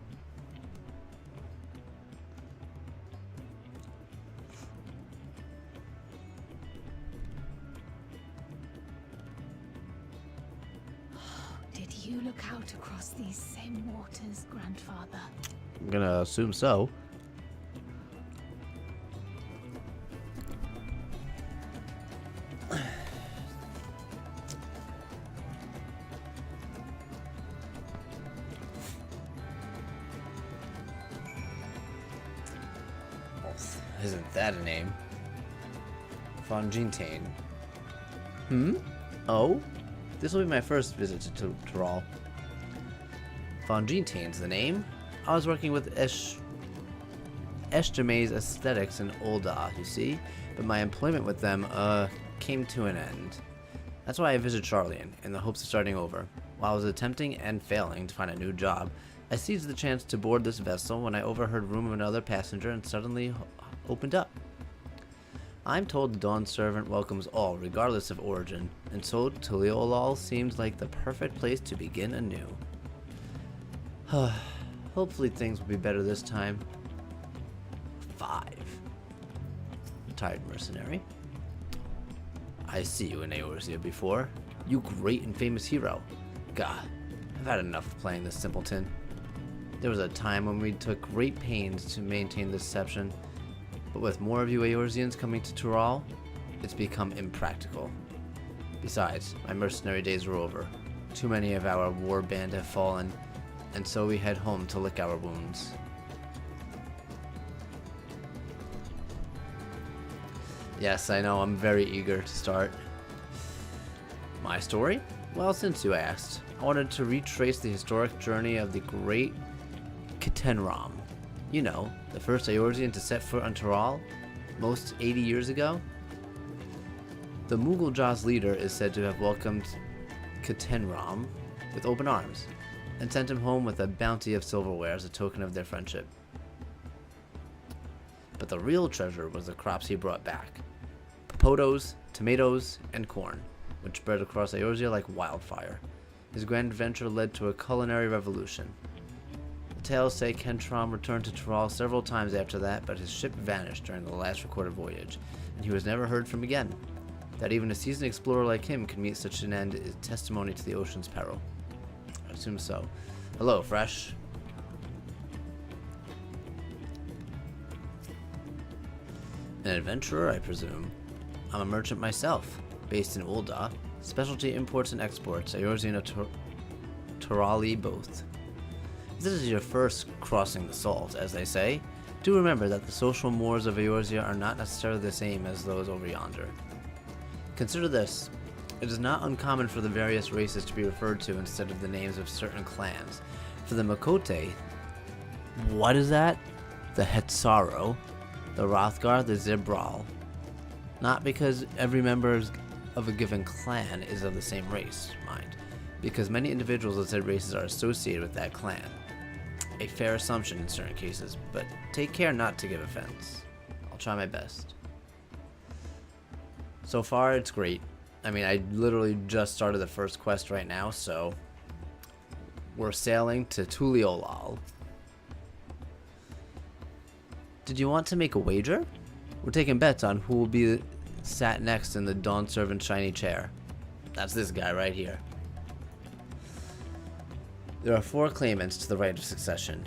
Did you look out across these same waters, Grandfather?
I'm gonna assume so. Isn't that a name? Fongintain. Oh? This will be my first visit to Tural. Fongintain's the name. I was working with Eshtermay's aesthetics in Ul'dah, you see? But my employment with them, came to an end. That's why I visited Charlian, in the hopes of starting over. While I was attempting and failing to find a new job, I seized the chance to board this vessel when I overheard room of another passenger and suddenly opened up. I'm told the Dawn Servant welcomes all, regardless of origin, and so Tuliolal seems like the perfect place to begin anew. Hopefully things will be better this time. 5. Retired mercenary. I see you in Eorzea before. You great and famous hero. God, I've had enough of playing this simpleton. There was a time when we took great pains to maintain this deception, but with more of you Eorzeans coming to Tural, it's become impractical. Besides, my mercenary days are over. Too many of our war band have fallen, and so we head home to lick our wounds. Yes, I know, I'm very eager to start. My story? Well, since you asked, I wanted to retrace the historic journey of the great Ketenram. You know, the first Eorzean to set foot on Tural, most 80 years ago. The Mughal Jaw's leader is said to have welcomed Ketenram with open arms, and sent him home with a bounty of silverware as a token of their friendship. But the real treasure was the crops he brought back. Potatoes, tomatoes, and corn, which spread across Eorzea like wildfire. His grand adventure led to a culinary revolution. The tales say Kentram returned to Tural several times after that, but his ship vanished during the last recorded voyage, and he was never heard from again. That even a seasoned explorer like him could meet such an end is testimony to the ocean's peril. I assume so. Hello, Fresh. An adventurer, I presume. I'm a merchant myself, based in Ul'dah. Specialty imports and exports, Eorzean and Turali both. If this is your first crossing the salt, as they say, do remember that the social mores of Eorzea are not necessarily the same as those over yonder. Consider this. It is not uncommon for the various races to be referred to instead of the names of certain clans. For the Makote, what is that? The Hetsaro, the Rothgar, the Zibral. Not because every member of a given clan is of the same race, mind, because many individuals of said races are associated with that clan. A fair assumption in certain cases, but take care not to give offense. I'll try my best. So far, it's great. I mean, I literally just started the first quest right now, so we're sailing to Tuliolal. Did you want to make a wager? We're taking bets on who will be sat next in the Dawn Servant's shiny chair. That's this guy right here. There are 4 claimants to the right of succession.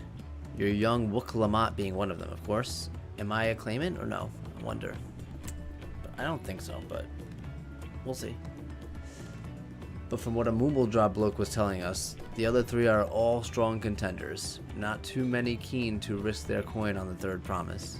Your young Wook Lamont being one of them, of course. Am I a claimant or no? I wonder. I don't think so, but we'll see. But from what a Mumbledrop bloke was telling us, the other 3 are all strong contenders. Not too many keen to risk their coin on the third promise.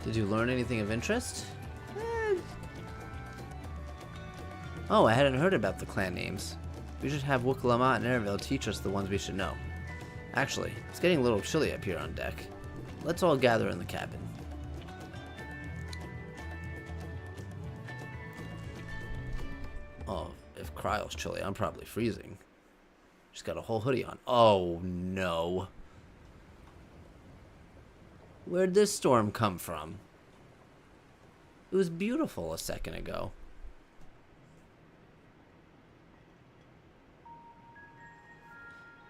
Did you learn anything of interest? Oh, I hadn't heard about the clan names. We should have Wukalamat and Airville teach us the ones we should know. Actually, it's getting a little chilly up here on deck. Let's all gather in the cabin. Oh, if cryo's chilly, I'm probably freezing. Just got a whole hoodie on. Oh, no. Where'd this storm come from? It was beautiful a second ago.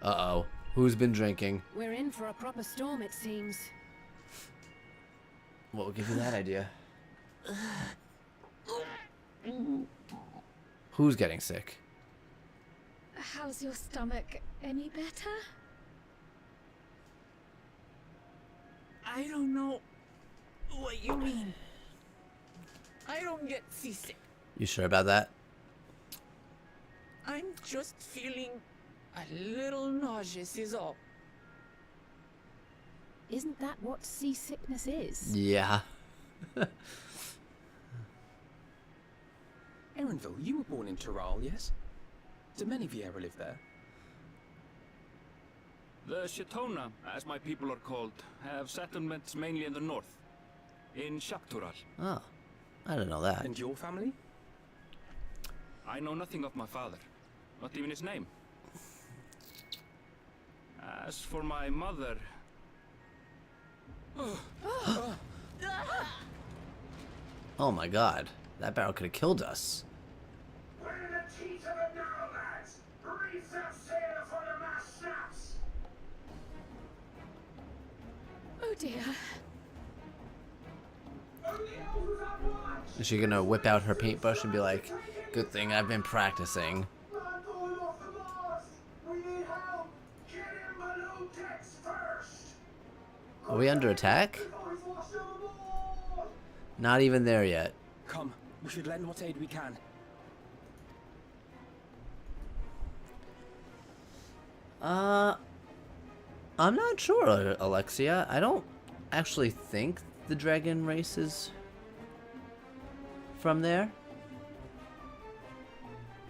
Uh-oh. Who's been drinking?
We're in for a proper storm, it seems.
What would give you that idea? Who's getting sick?
How's your stomach? Any better?
I don't know what you mean. I don't get seasick.
You sure about that?
I'm just feeling a little nauseous is all.
Isn't that what seasickness is?
Yeah.
Erinville, you were born in Tyrol, yes? Do many of you ever live there?
The Shatona, as my people are called, have settlements mainly in the north, in Shaktural.
Oh, I didn't know that.
And your family?
I know nothing of my father, not even his name. As for my mother,
Oh my god. That barrel could have killed us.
When the teeth of the narrow lads, reef that sail for the mast snaps.
Oh dear.
Is she gonna whip out her paintbrush and be like, good thing I've been practicing?
Man going off the mast. We need help. Get him below decks first.
Are we under attack?
Before he's washed overboard.
Not even there yet.
Come, we should lend what aid we can.
I'm not sure, Alexia. I don't actually think the dragon race is from there.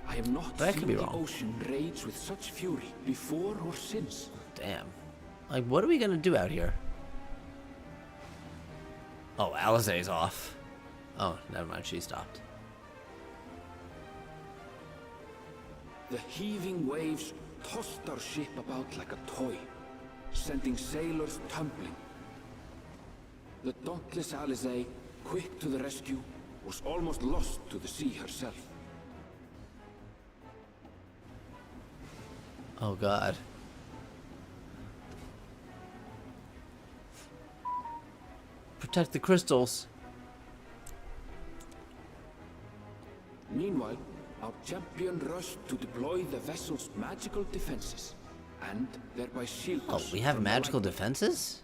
I have not
But I could
seen
be
the
wrong.
ocean rage with such fury before or since.
Damn. Like, what are we gonna do out here? Oh, Alizé's off. Oh, never mind. She stopped.
The heaving waves tossed our ship about like a toy, sending sailors tumbling. The dauntless Alizé, quick to the rescue, was almost lost to the sea herself.
Oh, God. Protect the crystals.
Meanwhile, our champion rushed to deploy the vessel's magical defenses, and thereby shield
Oh,
us
we have
from the
magical
lightning.
defenses?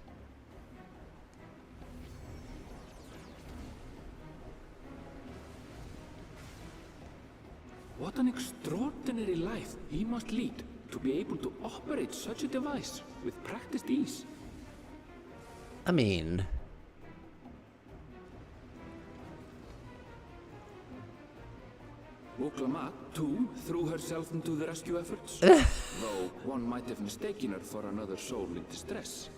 What an extraordinary life he must lead to be able to operate such a device with practiced ease.
I mean,
Wukalamat, too, threw herself into the rescue efforts, though one might have mistaken her for another soul in distress.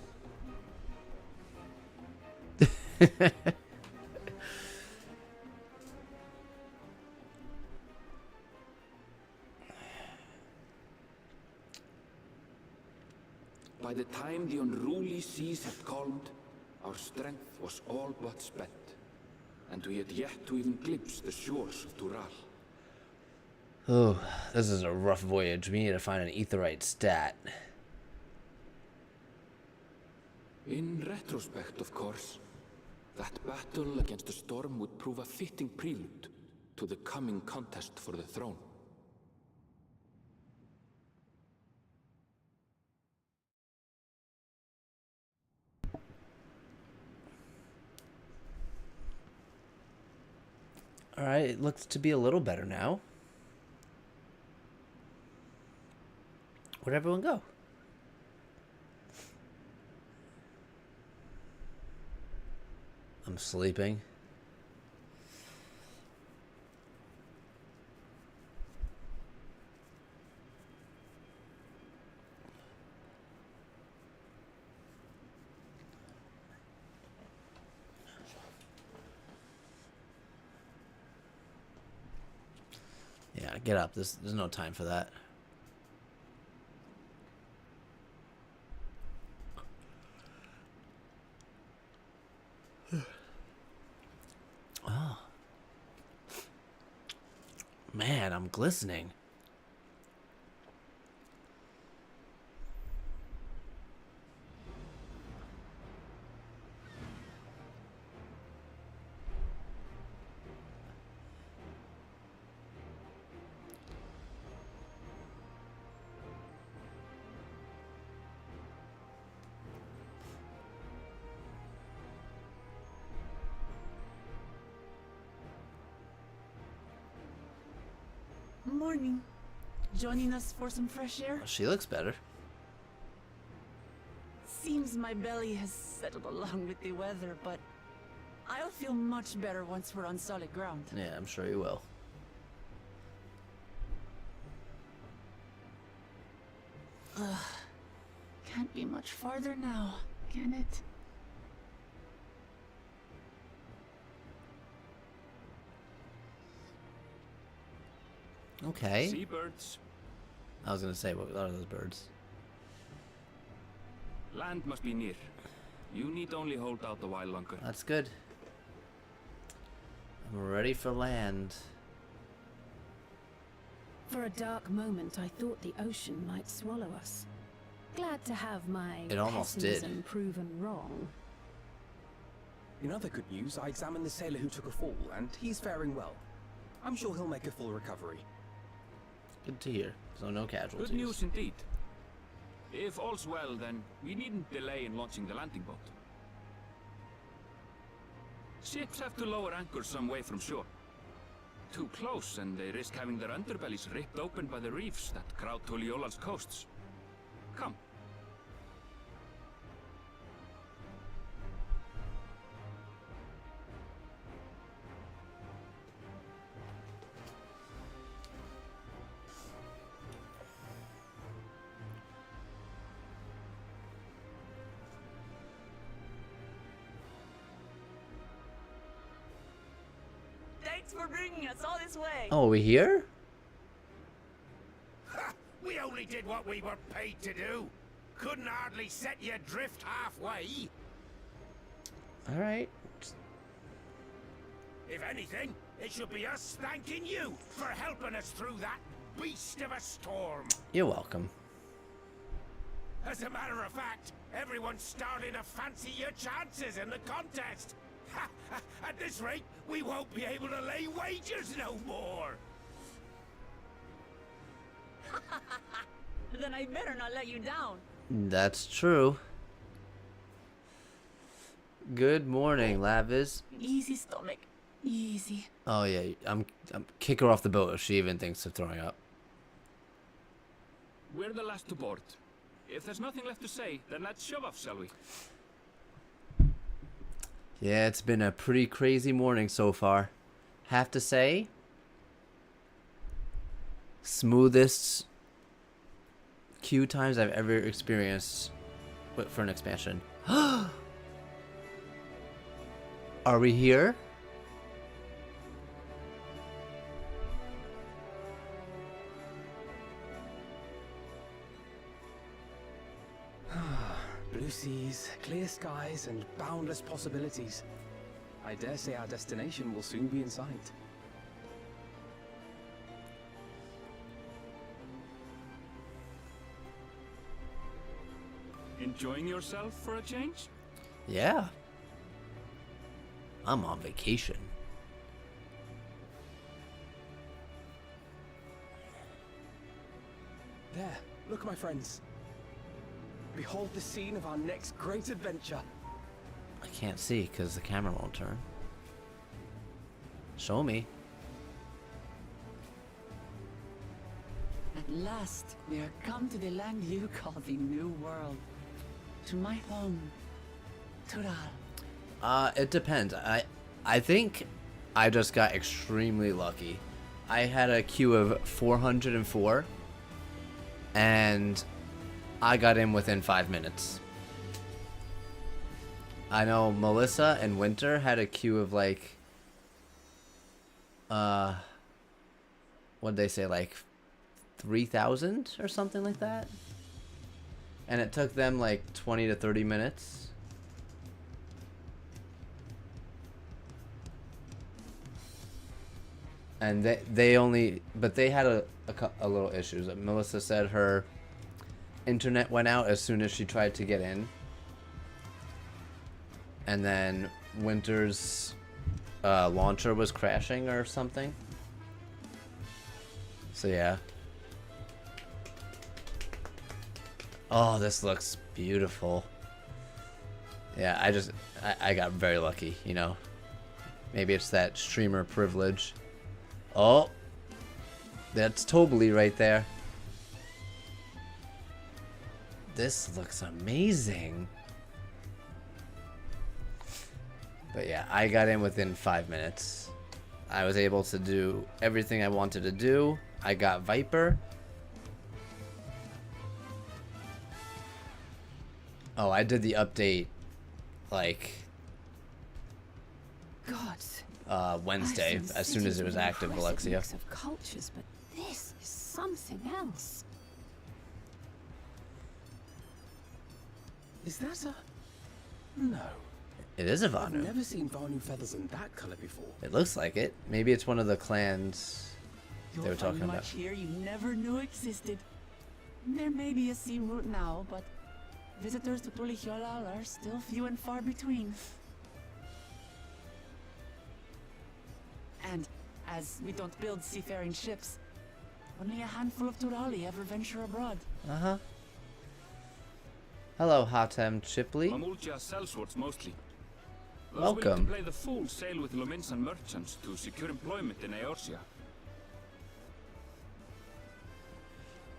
By the time the unruly seas had calmed, our strength was all but spent, and we had yet to even glimpse the shores of Dural.
oh, this is a rough voyage. We need to find an etherite stat.
In retrospect, of course, that battle against the storm would prove a fitting prelude to the coming contest for the throne.
Alright, it looks to be a little better now. Where'd everyone go? I'm sleeping. Yeah, get up. There's no time for that. Oh. Man, I'm glistening.
Morning. Joining us for some fresh air?
She looks better.
Seems my belly has settled along with the weather, but I'll feel much better once we're on solid ground.
Yeah, I'm sure you will.
Can't be much farther now, can it?
Okay.
Seabirds.
I was gonna say, what are those birds?
Land must be near. You need only hold out a while longer.
That's good. I'm ready for land.
For a dark moment, I thought the ocean might swallow us. Glad to have my
It almost did.
pessimism proven wrong.
In other good news, I examined the sailor who took a fall, and he's faring well. I'm sure he'll make a full recovery.
Good to hear. So no casualties.
Good news indeed. If all's well, then we needn't delay in launching the landing boat. Ships have to lower anchors some way from shore. Too close, and they risk having their underbellies ripped open by the reefs that crowd Tuliola's coasts. Come.
Thanks for bringing us all this way.
Oh, are we here?
Ha! We only did what we were paid to do. Couldn't hardly set you adrift halfway.
Alright.
If anything, it should be us thanking you for helping us through that beast of a storm.
You're welcome.
As a matter of fact, everyone's starting to fancy your chances in the contest. Ha! At this rate, we won't be able to lay wagers no more.
Then I better not let you down.
That's true. Good morning, Lavis.
Easy, stomach. Easy.
Oh yeah, I'm kick her off the boat if she even thinks of throwing up.
We're the last to board. If there's nothing left to say, then let's shove off, shall we?
Yeah, it's been a pretty crazy morning so far. Have to say, smoothest queue times I've ever experienced for an expansion. Are we here?
Blue seas, clear skies, and boundless possibilities. I dare say our destination will soon be in sight.
Enjoying yourself for a change?
Yeah. I'm on vacation.
There, look, my friends. Behold the scene of our next great adventure.
I can't see because the camera won't turn. Show me.
At last, we are come to the land you call the New World. To my home, Tural.
It depends. I think I just got extremely lucky. I had a queue of 404, and I got in within 5 minutes. I know Melissa and Winter had a queue of like, what'd they say, like 3,000 or something like that? And it took them like 20 to 30 minutes. And they only, but they had a little issues. Melissa said her internet went out as soon as she tried to get in. And then Winter's launcher was crashing or something. So yeah. Oh, this looks beautiful. Yeah, I got very lucky, you know. Maybe it's that streamer privilege. Oh, that's totally right there. This looks amazing. But yeah, I got in within 5 minutes. I was able to do everything I wanted to do. I got Viper. Oh, I did the update like
God.
Wednesday, as soon as it was active, Alexia.
Mix of cultures, but this is something else.
Is that a... No.
It is a
I've
Vanu.
never seen Vanu feathers in that color before.
It looks like it. Maybe it's one of the clans
You'll
they were talking
find
about.
much here you never knew existed. There may be a sea route now, but visitors to Tulihyolal are still few and far between. And as we don't build seafaring ships, only a handful of Turali ever venture abroad.
Uh-huh. Hello, Hatem Chipley.
Mamulja sellswords mostly. Those willing
Welcome.
to play the fool sail with Lominsan merchants to secure employment in Eorzea.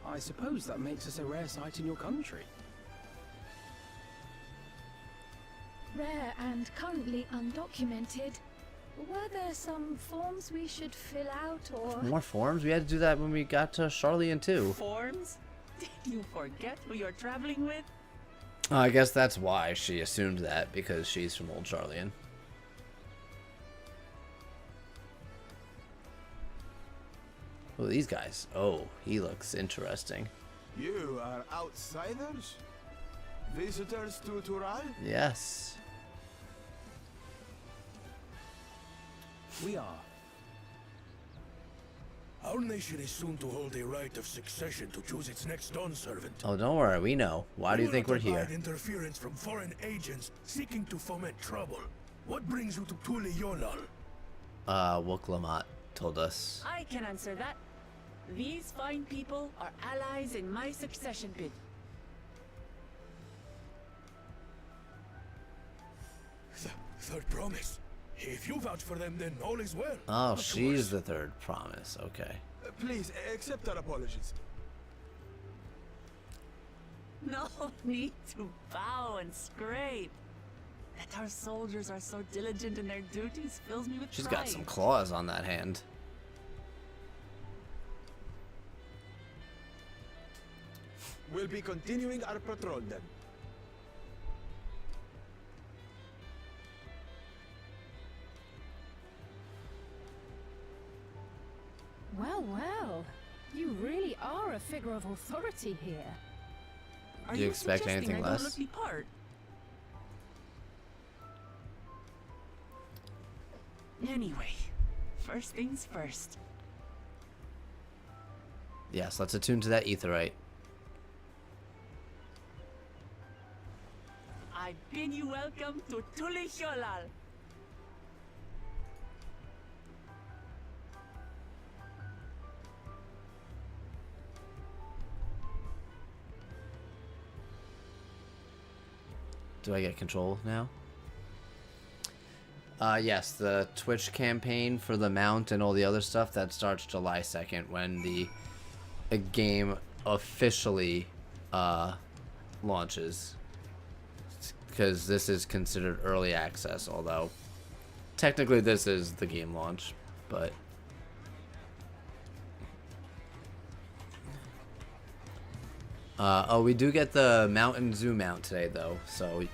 I suppose that makes us a rare sight in your country.
Rare and currently undocumented. Were there some forms we should fill out or...
More forms? We had to do that when we got to Charlian too.
Forms? Did you forget who you're traveling with?
Oh, I guess that's why she assumed that, because she's from Old Charlian. Oh, these guys. Oh, he looks interesting.
You are outsiders? Visitors to Tural?
Yes.
We are.
Our nation is soon to hold a right of succession to choose its next Dawn servant.
Oh, don't worry. We know. Why do you think we're here?
abide interference from foreign agents seeking to foment trouble. What brings you to Tulihyolal?
Wuklamat told us.
I can answer that. These fine people are allies in my succession bid.
Third promise. If you vouch for them, then all is well.
Oh,
Not to
she's
worse.
the third promise. Okay.
Please, accept our apologies.
No need to bow and scrape. That our soldiers are so diligent in their duties fills me with
She's
pride.
got some claws on that hand.
We'll be continuing our patrol then.
Well, well. You really are a figure of authority here.
Are
Do you expect
suggesting
anything
I
less?
Don't look the part? Anyway, first things first.
Yes, let's attune to that etherite.
I bid you welcome to Tulihyolal.
Do I get control now? Yes, the Twitch campaign for the mount and all the other stuff, that starts July 2nd when the game officially launches. because this is considered early access, although technically this is the game launch, but oh, we do get the mountain zoom out today though, so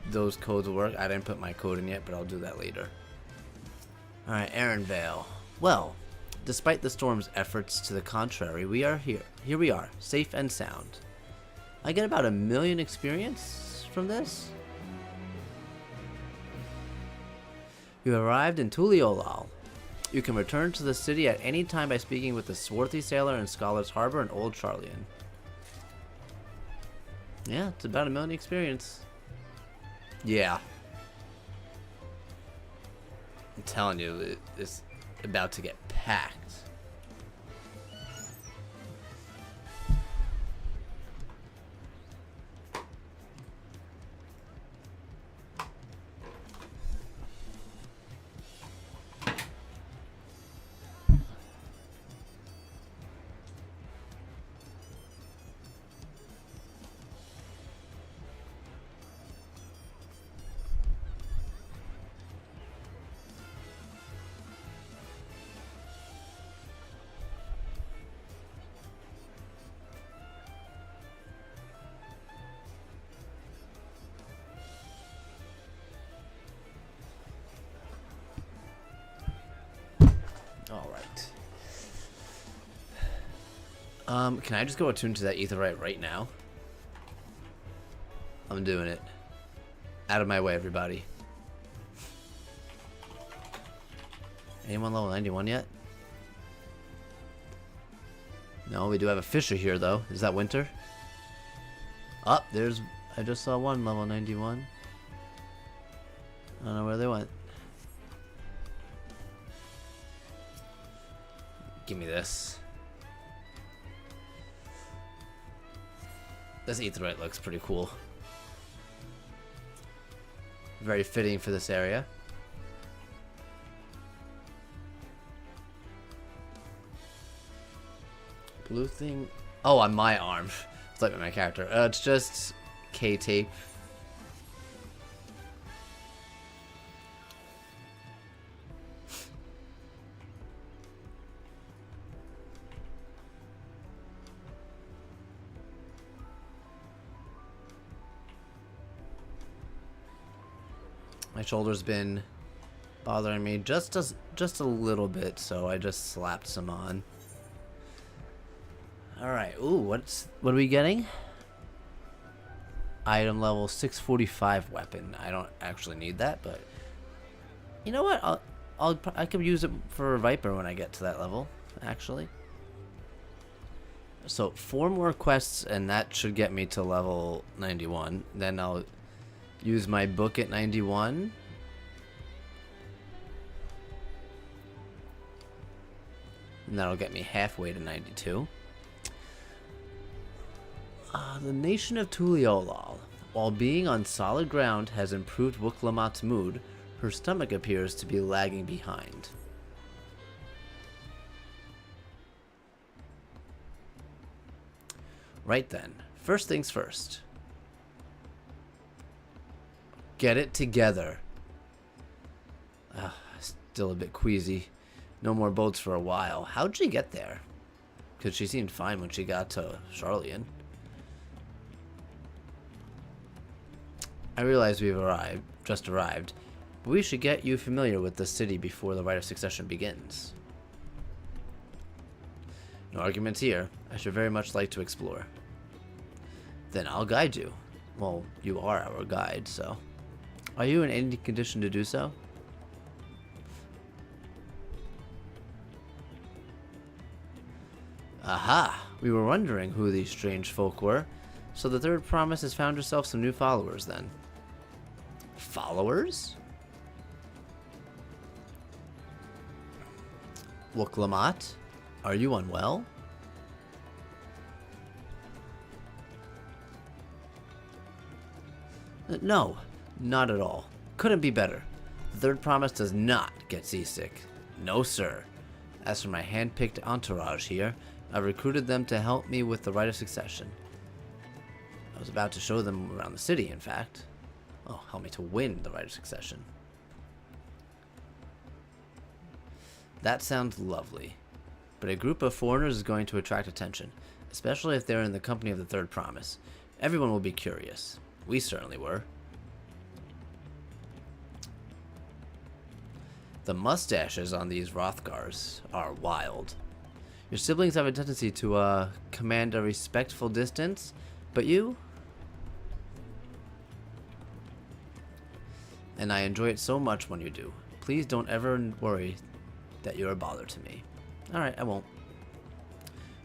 those codes will work. I didn't put my code in yet, but I'll do that later. Alright, Vale. Well, despite the storm's efforts to the contrary, we are here. Here we are, safe and sound. I get about 1 million experience from this. You have arrived in Tuliolal. You can return to the city at any time by speaking with the swarthy sailor in Scholar's Harbor and Old Charlian. Yeah, it's about 1 million experience. Yeah. I'm telling you, it's about to get packed. Alright. Can I just go attune to that aetheryte right now? I'm doing it. Out of my way, everybody. Anyone level 91 yet? No, we do have a fisher here, though. Is that Winter? Oh, there's... I just saw one level 91. I don't know where they went. Give me this. This aetheryte looks pretty cool. Very fitting for this area. Blue thing. Oh, on my arm. It's like my character. It's just K-tape. My shoulder's been bothering me just a little bit, so I just slapped some on. All right. Ooh, what are we getting? Item level 645 weapon. I don't actually need that, but you know what? I could use it for Viper when I get to that level, actually. So 4 more quests, and that should get me to level 91. Then I'll use my book at 91. And that'll get me halfway to 92. The nation of Tuliolal, while being on solid ground, has improved Wuk-Lamat's mood. Her stomach appears to be lagging behind. Right then, first things first. Get it together. Still a bit queasy. No more boats for a while. How'd she get there? Because she seemed fine when she got to Charlian. I realize we've just arrived, but we should get you familiar with the city before the rite of succession begins. No arguments here. I should very much like to explore. Then I'll guide you. Well, you are our guide, so... Are you in any condition to do so? Aha! We were wondering who these strange folk were. So the third promise has found herself some new followers, then. Followers? Wuk-Lamat? Are you unwell? No, not at all. Couldn't be better. The third promise does not get seasick. No, sir. As for my hand-picked entourage here, I've recruited them to help me with the rite of succession. I was about to show them around the city, in fact. Oh, help me to win the right of succession. That sounds lovely. But a group of foreigners is going to attract attention, especially if they're in the company of the Third Promise. Everyone will be curious. We certainly were. The mustaches on these Rothgars are wild. Your siblings have a tendency to command a respectful distance, but you? And I enjoy it so much when you do. Please don't ever worry that you're a bother to me. Alright, I won't.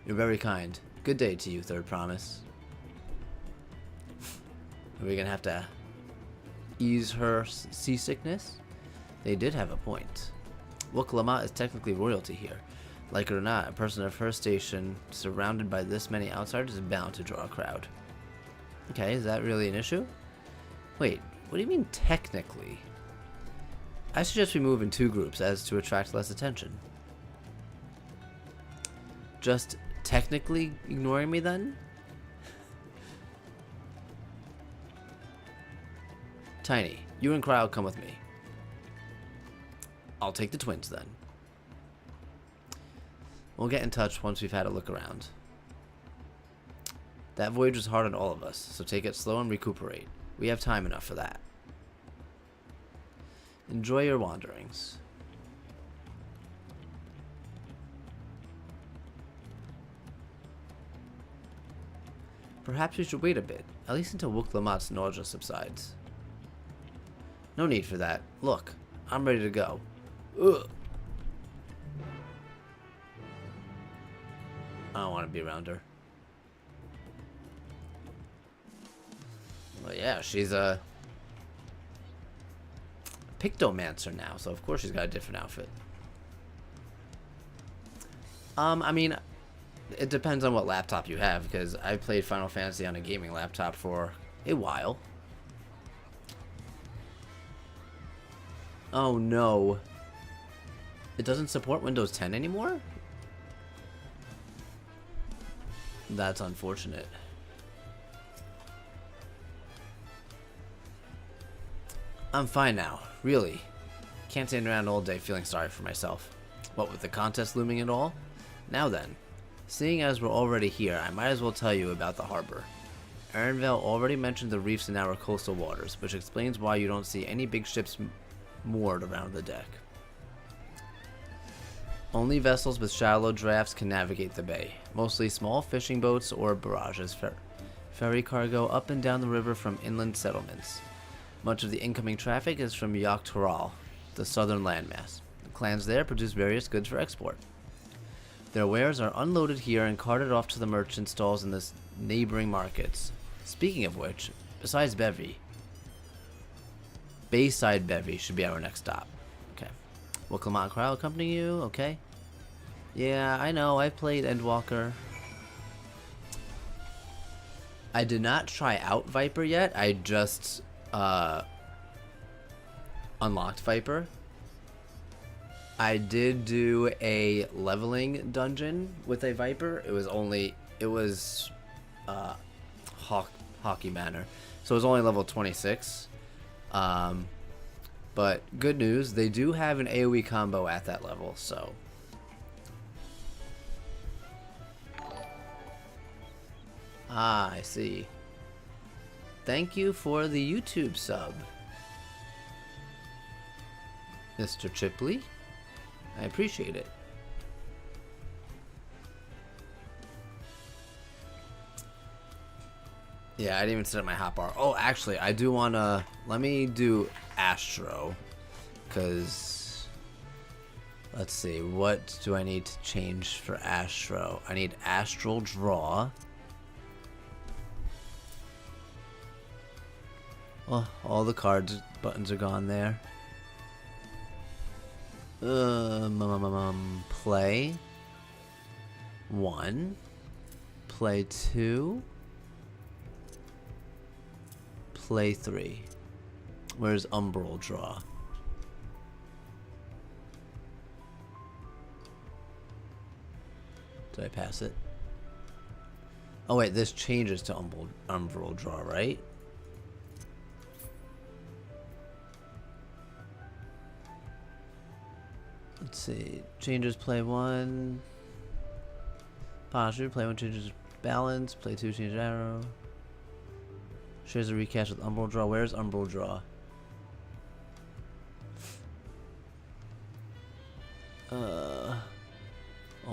You're very kind. Good day to you, Third Promise. Are we gonna have to ease her seasickness? They did have a point. Woklamat is technically royalty here. Like it or not, a person of her station, surrounded by this many outsiders, is bound to draw a crowd. Okay, is that really an issue? Wait, what do you mean technically? I suggest we move in 2 groups as to attract less attention. Just technically ignoring me then? Tiny, you and Crowd come with me. I'll take the twins then. We'll get in touch once we've had a look around. That voyage was hard on all of us, so take it slow and recuperate. We have time enough for that. Enjoy your wanderings. Perhaps we should wait a bit, at least until Woklamat's nausea subsides. No need for that. Look, I'm ready to go. Ugh. I don't want to be around her. Well, yeah, she's a Pictomancer now, so of course she's got a different outfit. I mean, it depends on what laptop you have, because I played Final Fantasy on a gaming laptop for a while. Oh no. It doesn't support Windows 10 anymore? That's unfortunate. I'm fine now, really. Can't stand around all day feeling sorry for myself. What with the contest looming and all? Now then, seeing as we're already here, I might as well tell you about the harbor. Erenvale already mentioned the reefs in our coastal waters, which explains why you don't see any big ships moored around the deck. Only vessels with shallow drafts can navigate the bay, mostly small fishing boats or barrages ferry cargo up and down the river from inland settlements. Much of the incoming traffic is from Dawntrail, the southern landmass. The clans there produce various goods for export. Their wares are unloaded here and carted off to the merchant stalls in the neighboring markets. Speaking of which, besides Bevy, Bayside Bevy should be our next stop. Okay. Will Clement Crowd accompany you? Okay. Yeah, I know. I played Endwalker. I did not try out Viper yet. I just unlocked Viper. I did do a leveling dungeon with a Viper. It was Hockey Manor, so it was only level 26. But good news, they do have an AoE combo at that level, so. Ah, I see. Thank you for the YouTube sub, Mr. Chipley. I appreciate it. Yeah, I didn't even set up my hotbar. Oh, actually, I do want to... Let me do Astro. Because... Let's see. What do I need to change for Astro? I need Astral Draw. Oh, all the cards buttons are gone there. Play 1, play 2, play 3. Where's Umbral Draw? Did I pass it? Oh wait, this changes to Umbral Draw, right? Let's see. Changes play 1. Posture. Play 1 changes balance. Play 2 changes arrow. Shares a recast with Umbral Draw. Where's Umbral Draw? Well,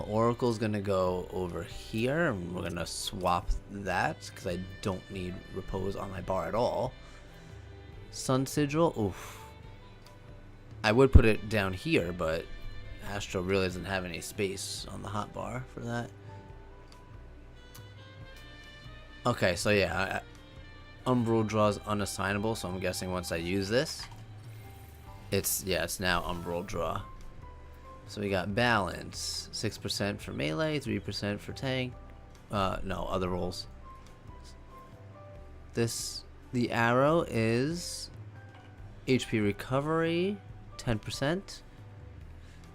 Oracle's gonna go over here, and we're gonna swap that because I don't need repose on my bar at all. Sun Sigil, oof. I would put it down here, but Astro really doesn't have any space on the hotbar for that. Okay, so yeah, Umbral Draw is unassignable, so I'm guessing once I use this, it's now Umbral Draw. So we got balance, 6% for melee, 3% for tank. No, other rolls. The arrow is HP recovery, 10%.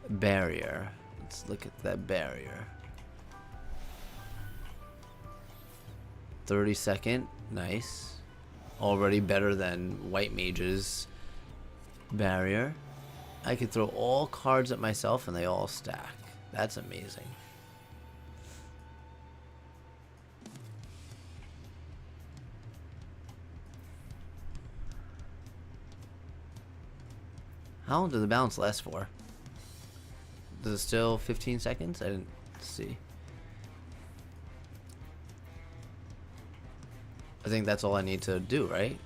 Barrier. Let's look at that barrier. 30-second, nice. Already better than White Mage's barrier. I could throw all cards at myself and they all stack. That's amazing. How long does the balance last for? Does it still 15 seconds? I didn't see. I think that's all I need to do, right?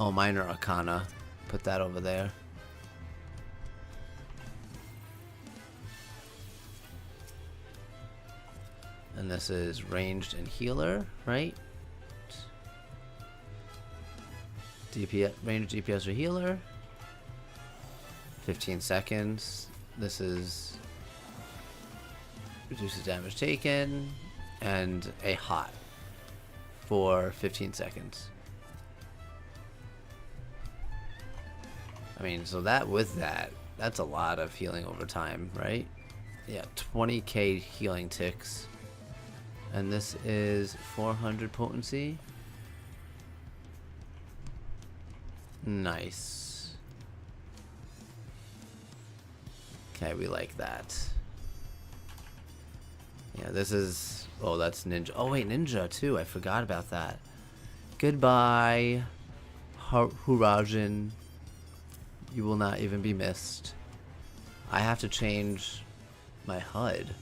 Oh, Minor Arcana. Put that over there. And this is ranged and healer, right? DPS, ranged DPS or healer. 15 seconds. This is reduces damage taken and a hot for 15 seconds. I mean, so that with that, that's a lot of healing over time, right? Yeah, 20k healing ticks. And this is 400 potency. Nice. Okay, we like that. Yeah, this is... Oh, that's Ninja. Oh, wait, Ninja, too. I forgot about that. Goodbye, Hurajin. You will not even be missed. I have to change my HUD.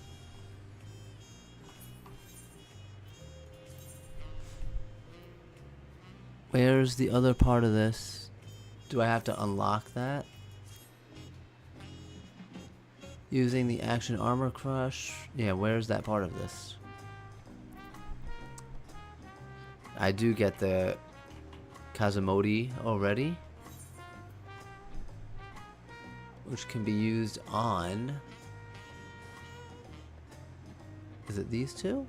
Where's the other part of this? Do I have to unlock that? Using the action armor crush? Yeah, where's that part of this? I do get the Kazumodi already, which can be used on... Is it these two?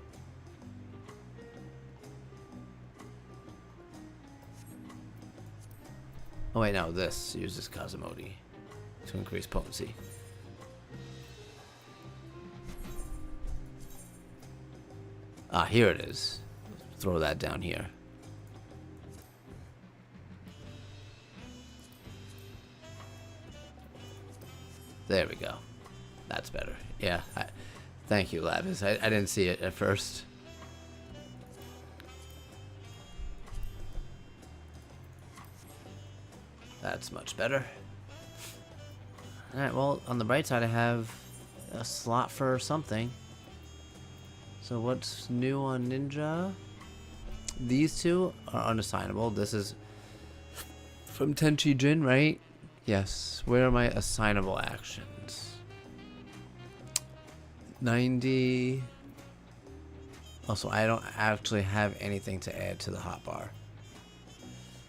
Oh wait, no, this uses Kazumodi to increase potency. Ah, here it is. Throw that down here. There we go. That's better. Yeah. Thank you, Lavis. I didn't see it at first. That's much better. Alright, well, on the bright side, I have a slot for something. So what's new on Ninja? These two are unassignable. This is from Tenchi Jin, right? Yes. Where are my assignable actions? 90. Also, I don't actually have anything to add to the hotbar.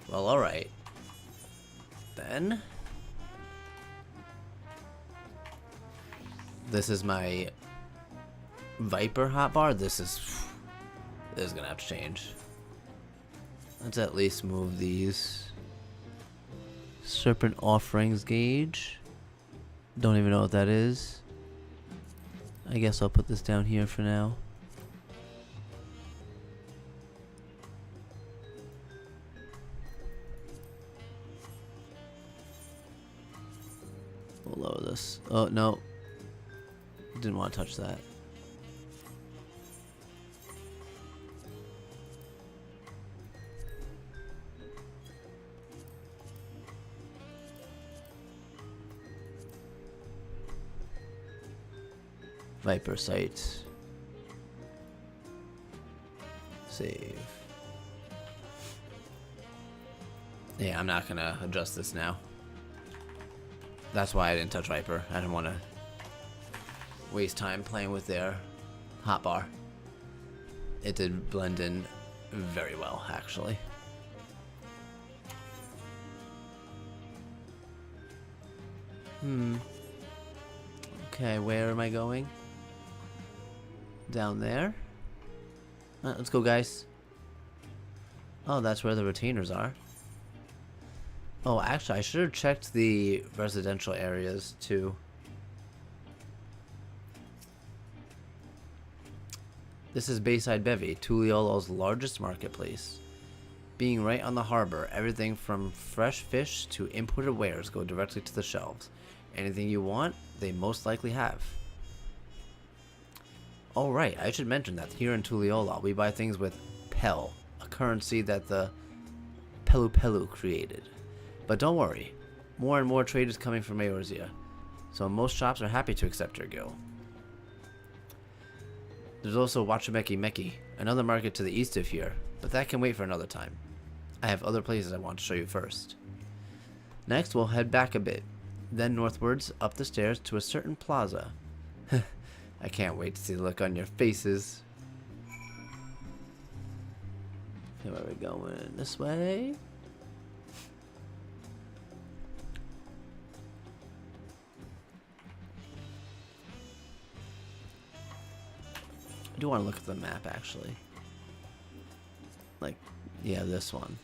Well, alright. Then this is my Viper hotbar. This is gonna have to change. Let's at least move these. Serpent Offerings gauge. Don't even know what that is. I guess I'll put this down here for now. We'll lower this. Oh, no. Didn't want to touch that. Viper sight. Save. Yeah, I'm not gonna adjust this now. That's why I didn't touch Viper. I didn't want to waste time playing with their hotbar. It did blend in very well, actually. Okay, where am I going? Down there. Let's go, guys. Oh, that's where the retainers are. Oh, actually, I should have checked the residential areas, too. This is Bayside Bevy, Tuliolo's largest marketplace. Being right on the harbor, everything from fresh fish to imported wares go directly to the shelves. Anything you want, they most likely have. Oh right, I should mention that here in Tuliolo, we buy things with Pel, a currency that the Pelu Pelu created. But don't worry, more and more trade is coming from Eorzea, so most shops are happy to accept your gil. There's also Wachimeki Meki, another market to the east of here, but that can wait for another time. I have other places I want to show you first. Next, we'll head back a bit, then northwards up the stairs to a certain plaza. I can't wait to see the look on your faces. Okay, where are we going? This way? I do want to look at the map, actually. Like, yeah, this one.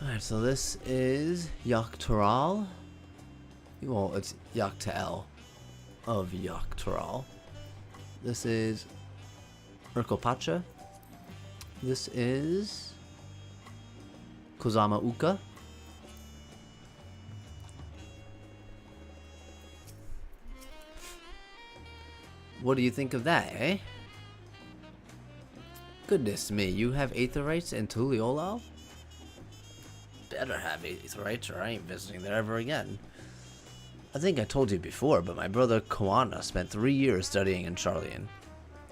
Alright, so this is Yaktaral. Well, it's Yaktael of Yaktaral. This is Urkopacha. This is Kozama Uka. What do you think of that, eh? Goodness me, you have Aetherites in Tuliolo? Better have Aetherites or I ain't visiting there ever again. I think I told you before, but my brother Koana spent 3 years studying in Charlian.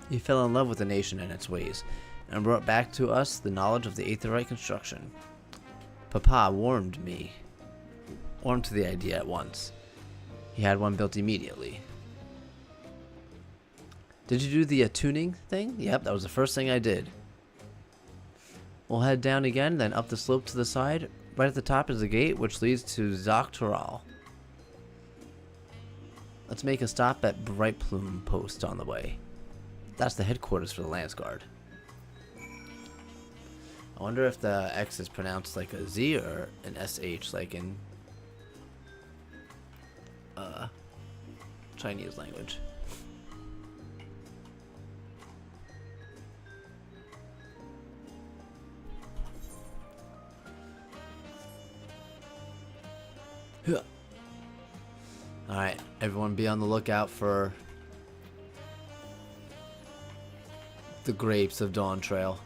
He fell in love with the nation and its ways, and brought back to us the knowledge of the Aetherite construction. Papa warmed to the idea at once. He had one built immediately. Did you do the tuning thing? Yep, that was the first thing I did. We'll head down again, then up the slope to the side. Right at the top is the gate, which leads to Zaktoral. Let's make a stop at Bright Plume Post on the way. That's the headquarters for the Lance Guard. I wonder if the X is pronounced like a Z or an SH, like in Chinese language. Alright, everyone be on the lookout for the grapes of Dawntrail.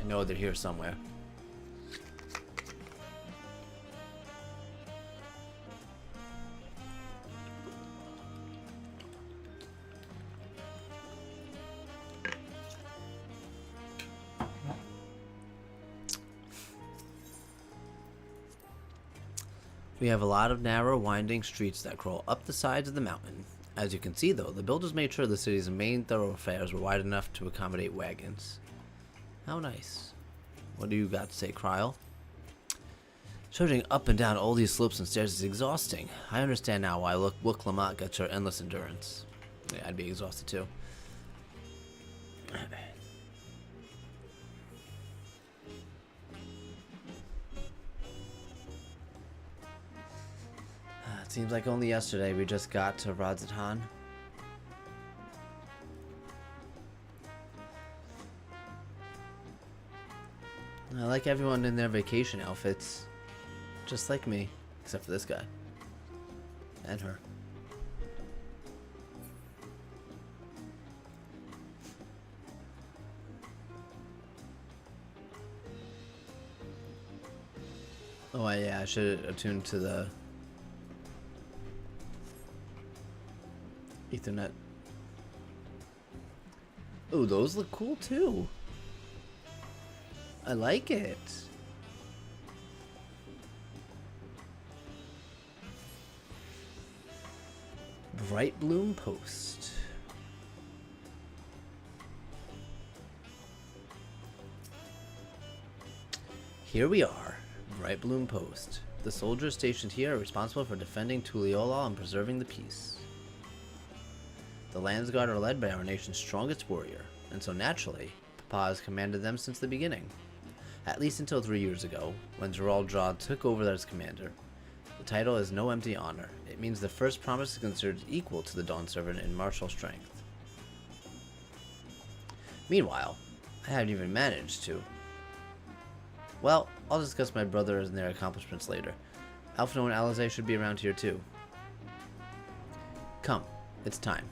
I know they're here somewhere. We have a lot of narrow, winding streets that crawl up the sides of the mountain. As you can see, though, the builders made sure the city's main thoroughfares were wide enough to accommodate wagons. How nice. What do you got to say, Kryl? Trudging up and down all these slopes and stairs is exhausting. I understand now why Wook Lamont gets her endless endurance. Yeah, I'd be exhausted too. It seems like only yesterday we just got to Radzatan. I like everyone in their vacation outfits. Just like me. Except for this guy. And her. Oh, yeah, I should attune to the Ethernet. Oh, those look cool too. I like it. Bright Bloom Post. Here we are, Bright Bloom Post. The soldiers stationed here are responsible for defending Tuliolal and preserving the peace. The Landsguard are led by our nation's strongest warrior, and so naturally, Papa has commanded them since the beginning. At least until 3 years ago, when Gerald Draw took over as commander. The title is no empty honor. It means the first promise is considered equal to the Dawn Servant in martial strength. Meanwhile, I haven't even managed to. Well, I'll discuss my brothers and their accomplishments later. Alphino and Alize should be around here too. Come, it's time.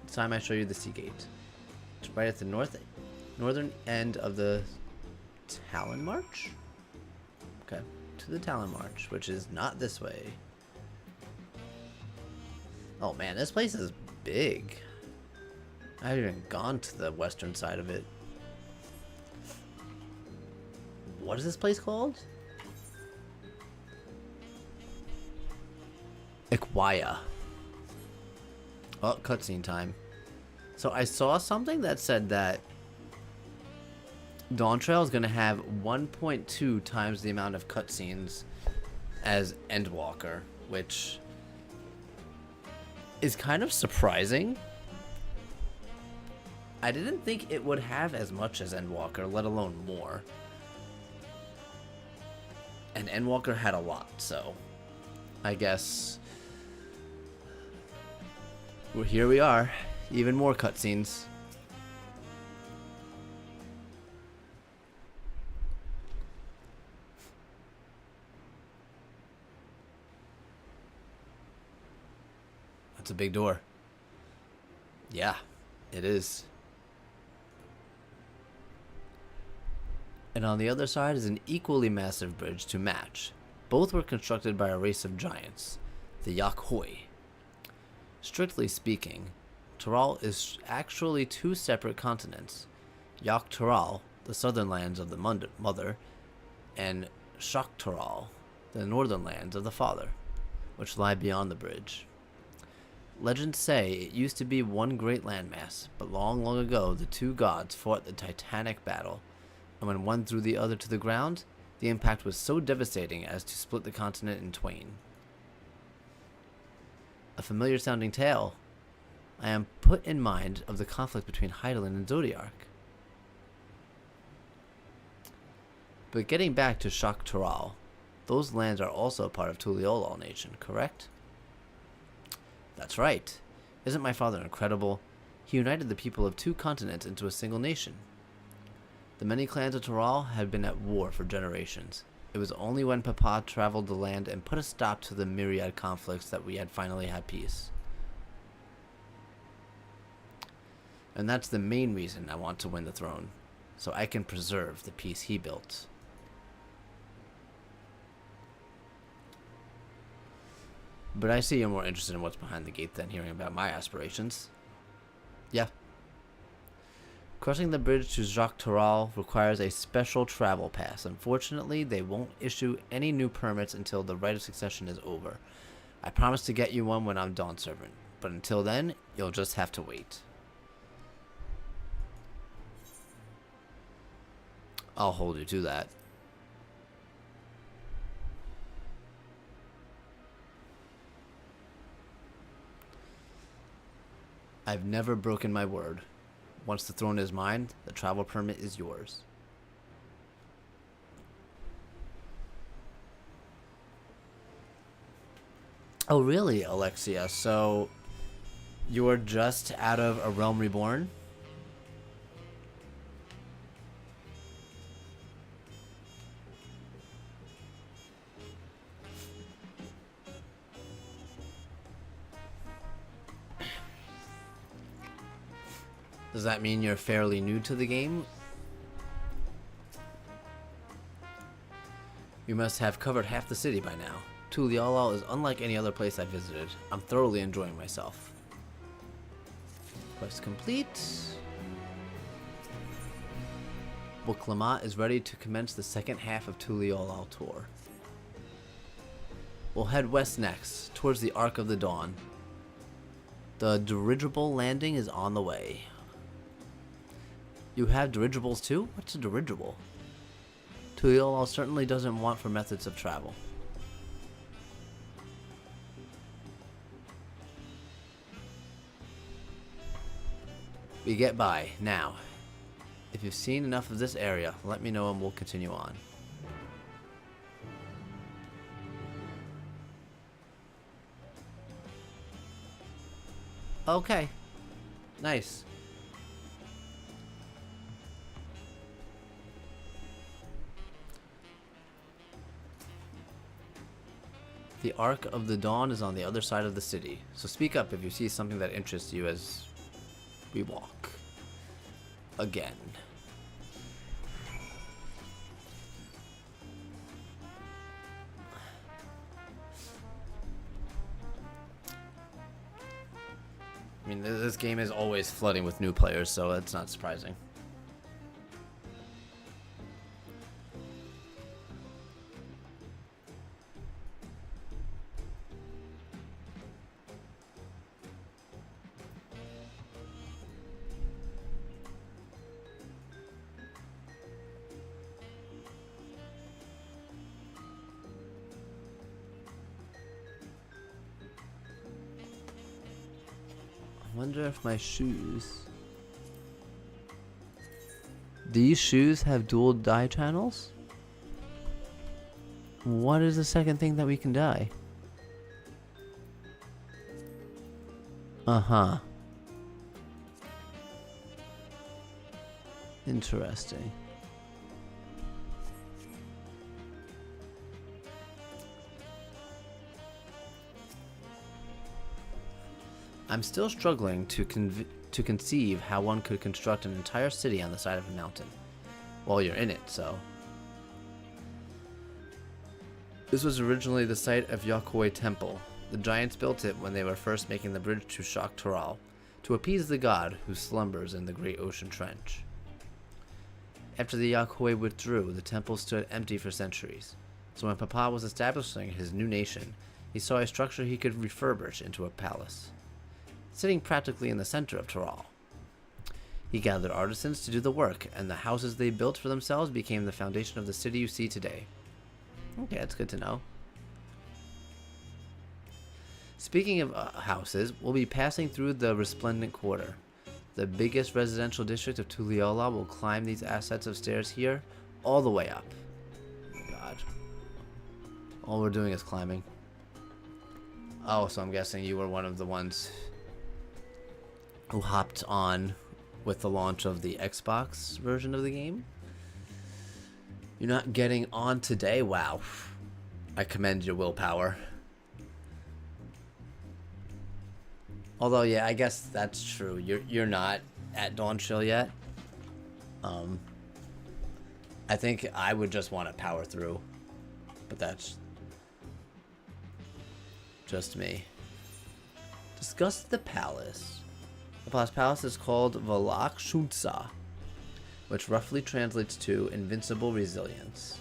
It's time I show you the Sea Gate. It's right at the northern end of the Talon March? Okay, to the Talon March, which is not this way. Oh man, this place is big. I haven't even gone to the western side of it. What is this place called? Ikwaya. Oh, cutscene time. So I saw something that said that Dawntrail is going to have 1.2 times the amount of cutscenes as Endwalker, which is kind of surprising. I didn't think it would have as much as Endwalker, let alone more. And Endwalker had a lot, so I guess here we are, even more cutscenes. That's a big door. Yeah, it is. And on the other side is an equally massive bridge to match. Both were constructed by a race of giants, the Yakhoi. Strictly speaking, Tural is actually two separate continents. Yak Tural, the southern lands of the mother, and Shak Tural, the northern lands of the father, which lie beyond the bridge. Legends say it used to be one great landmass, but long, long ago the two gods fought the titanic battle, and when one threw the other to the ground, the impact was so devastating as to split the continent in twain. A familiar sounding tale. I am put in mind of the conflict between Hydaelyn and Zodiark. But getting back to Shak Tural, those lands are also part of Tuliolal Nation, correct? That's right. Isn't my father incredible? He united the people of two continents into a single nation. The many clans of Tural had been at war for generations. It was only when Papa traveled the land and put a stop to the myriad conflicts that we had finally had peace. And that's the main reason I want to win the throne, so I can preserve the peace he built. But I see you're more interested in what's behind the gate than hearing about my aspirations. Yeah. Crossing the bridge to Jacques Tural requires a special travel pass. Unfortunately, they won't issue any new permits until the rite of succession is over. I promise to get you one when I'm Dawn Servant, but until then, you'll just have to wait. I'll hold you to that. I've never broken my word. Once the throne is mine, the travel permit is yours. Oh, really, Alexia? So, you're just out of A Realm Reborn? Does that mean you're fairly new to the game? You must have covered half the city by now. Tuliolal is unlike any other place I visited. I'm thoroughly enjoying myself. Quest complete. Book Lamont is ready to commence the second half of Tuliolal tour. We'll head west next, towards the Arc of the Dawn. The dirigible landing is on the way. You have dirigibles too? What's a dirigible? Tuliolal certainly doesn't want for methods of travel. We get by, now. If you've seen enough of this area, let me know and we'll continue on. Okay. Nice. The Arc of the Dawn is on the other side of the city, so speak up if you see something that interests you as we walk. Again. I mean, this game is always flooding with new players, so it's not surprising. I wonder if my shoes... These shoes have dual dye channels? What is the second thing that we can dye? Uh-huh. Interesting. I'm still struggling to conceive how one could construct an entire city on the side of a mountain. While you're in it, so. This was originally the site of Yokoi Temple. The giants built it when they were first making the bridge to Shok Toral, to appease the god who slumbers in the great ocean trench. After the Yokoi withdrew, the temple stood empty for centuries. So when Papa was establishing his new nation, he saw a structure he could refurbish into a palace, sitting practically in the center of Toral. He gathered artisans to do the work, and the houses they built for themselves became the foundation of the city you see today. Okay, that's good to know. Speaking of houses, we'll be passing through the Resplendent Quarter. The biggest residential district of Tuliolal will climb these assets of stairs here, all the way up. Oh god. All we're doing is climbing. Oh, so I'm guessing you were one of the ones who hopped on with the launch of the Xbox version of the game. You're not getting on today? Wow. I commend your willpower. Although, yeah, I guess that's true. You're not at Dawntrail yet. I think I would just want to power through. But that's just me. Discuss the palace. The palace is called Valak Shunsa, which roughly translates to Invincible Resilience.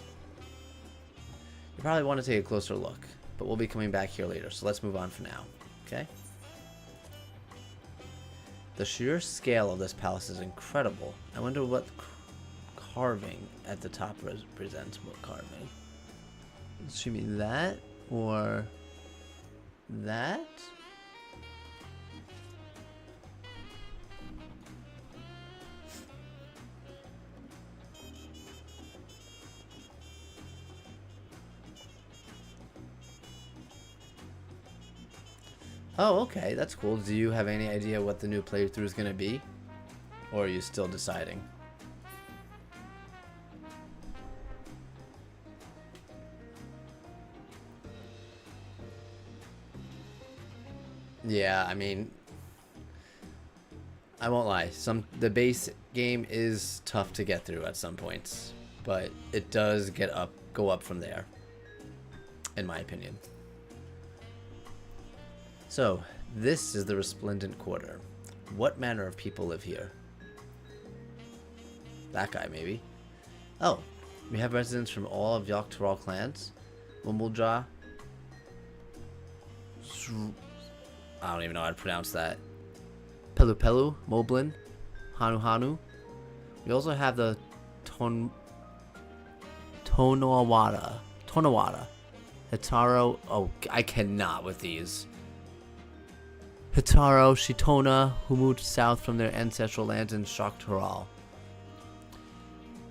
You probably want to take a closer look, but we'll be coming back here later, so let's move on for now, okay? The sheer scale of this palace is incredible. I wonder what carving at the top represents what carving. Does she mean that, or that? Oh, okay, that's cool. Do you have any idea what the new playthrough is going to be? Or are you still deciding? Yeah, I mean, I won't lie. The base game is tough to get through at some points, but it does go up from there, in my opinion. So, this is the Resplendent Quarter. What manner of people live here? That guy, maybe. Oh, we have residents from all of Yogg-Toro clans. Mumblejaw. I don't even know how to pronounce that. Pelu Pelu, Moblin, Hanu Hanu. We also have the Tonawada, Hitaro. Oh, I cannot with these. Hitaro, Shitona, who moved south from their ancestral lands in Shok-Toral.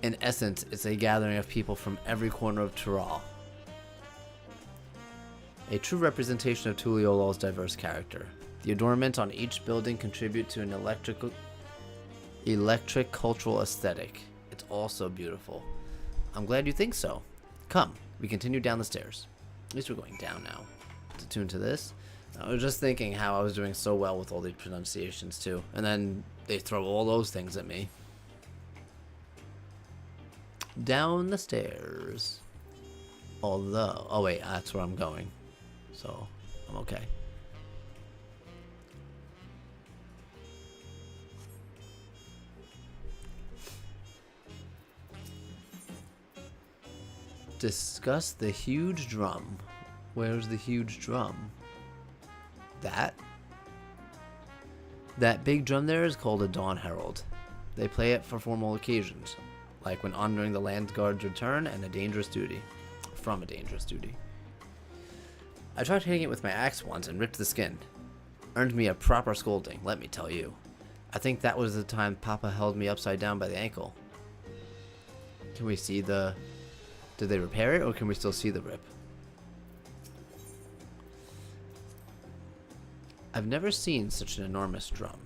In essence, it's a gathering of people from every corner of Toral. A true representation of Tuliyolal's diverse character. The adornments on each building contribute to an electric cultural aesthetic. It's also beautiful. I'm glad you think so. Come, we continue down the stairs. At least we're going down now. To tune to this. I was just thinking how I was doing so well with all these pronunciations too. And then they throw all those things at me. Down the stairs. Although, oh wait, that's where I'm going. So, I'm okay. Discuss the huge drum. Where's the huge drum? That big drum there is called a Dawn Herald. They play it for formal occasions, like when honoring the Land Guard's return and a dangerous duty. From a dangerous duty. I tried hitting it with my axe once and ripped the skin. Earned me a proper scolding, let me tell you. I think that was the time Papa held me upside down by the ankle. Can we see the... Did they repair it, or can we still see the rip? I've never seen such an enormous drum.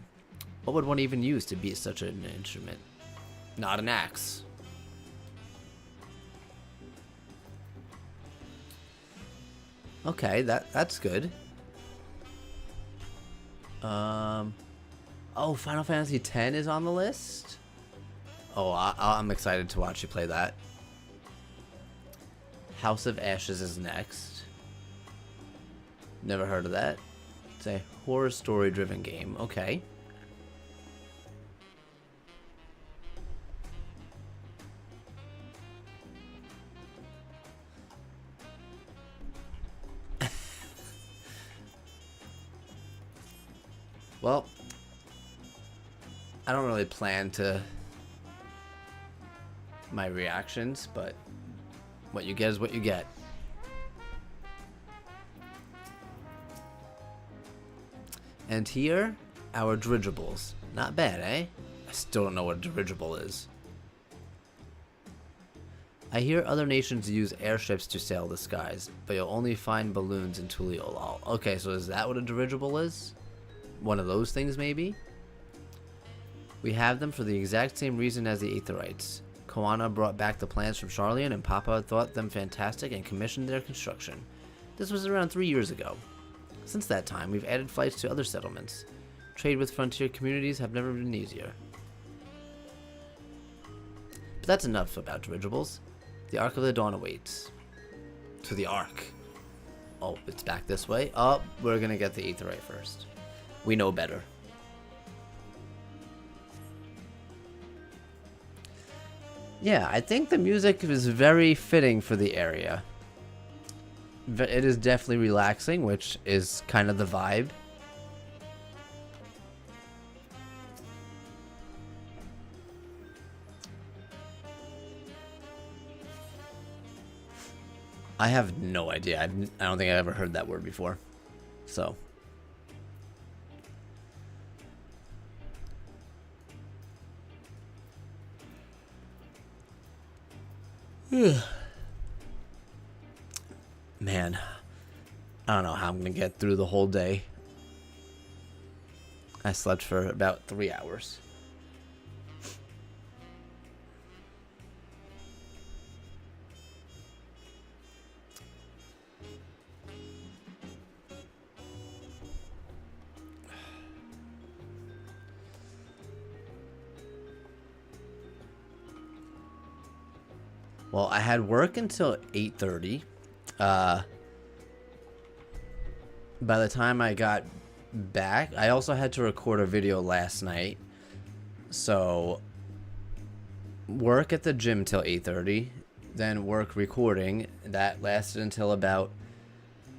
What would one even use to beat such an instrument? Not an axe. Okay, that's good. Oh, Final Fantasy X is on the list? Oh, I'm excited to watch you play that. House of Ashes is next. Never heard of that. It's a horror story-driven game. Okay. Well, I don't really plan to my reactions, but what you get is what you get. And here, our dirigibles. Not bad, eh? I still don't know what a dirigible is. I hear other nations use airships to sail the skies, but you'll only find balloons in Tuliyollal. Okay, so is that what a dirigible is? One of those things, maybe? We have them for the exact same reason as the Aetherites. Koana brought back the plans from Sharlayan, and Papa thought them fantastic and commissioned their construction. This was around 3 years ago. Since that time, we've added flights to other settlements. Trade with frontier communities have never been easier. But that's enough about dirigibles. The Ark of the Dawn awaits. To the Ark. Oh, it's back this way. Oh, we're gonna get the Aetherite first. We know better. Yeah, I think the music is very fitting for the area. It is definitely relaxing, which is kind of the vibe. I have no idea. I don't think I've ever heard that word before. So. Man, I don't know how I'm gonna get through the whole day. I slept for about 3 hours. Well, I had work until 8:30. By the time I got back, I also had to record a video last night. So, work at the gym till 8:30, then work recording. That lasted until about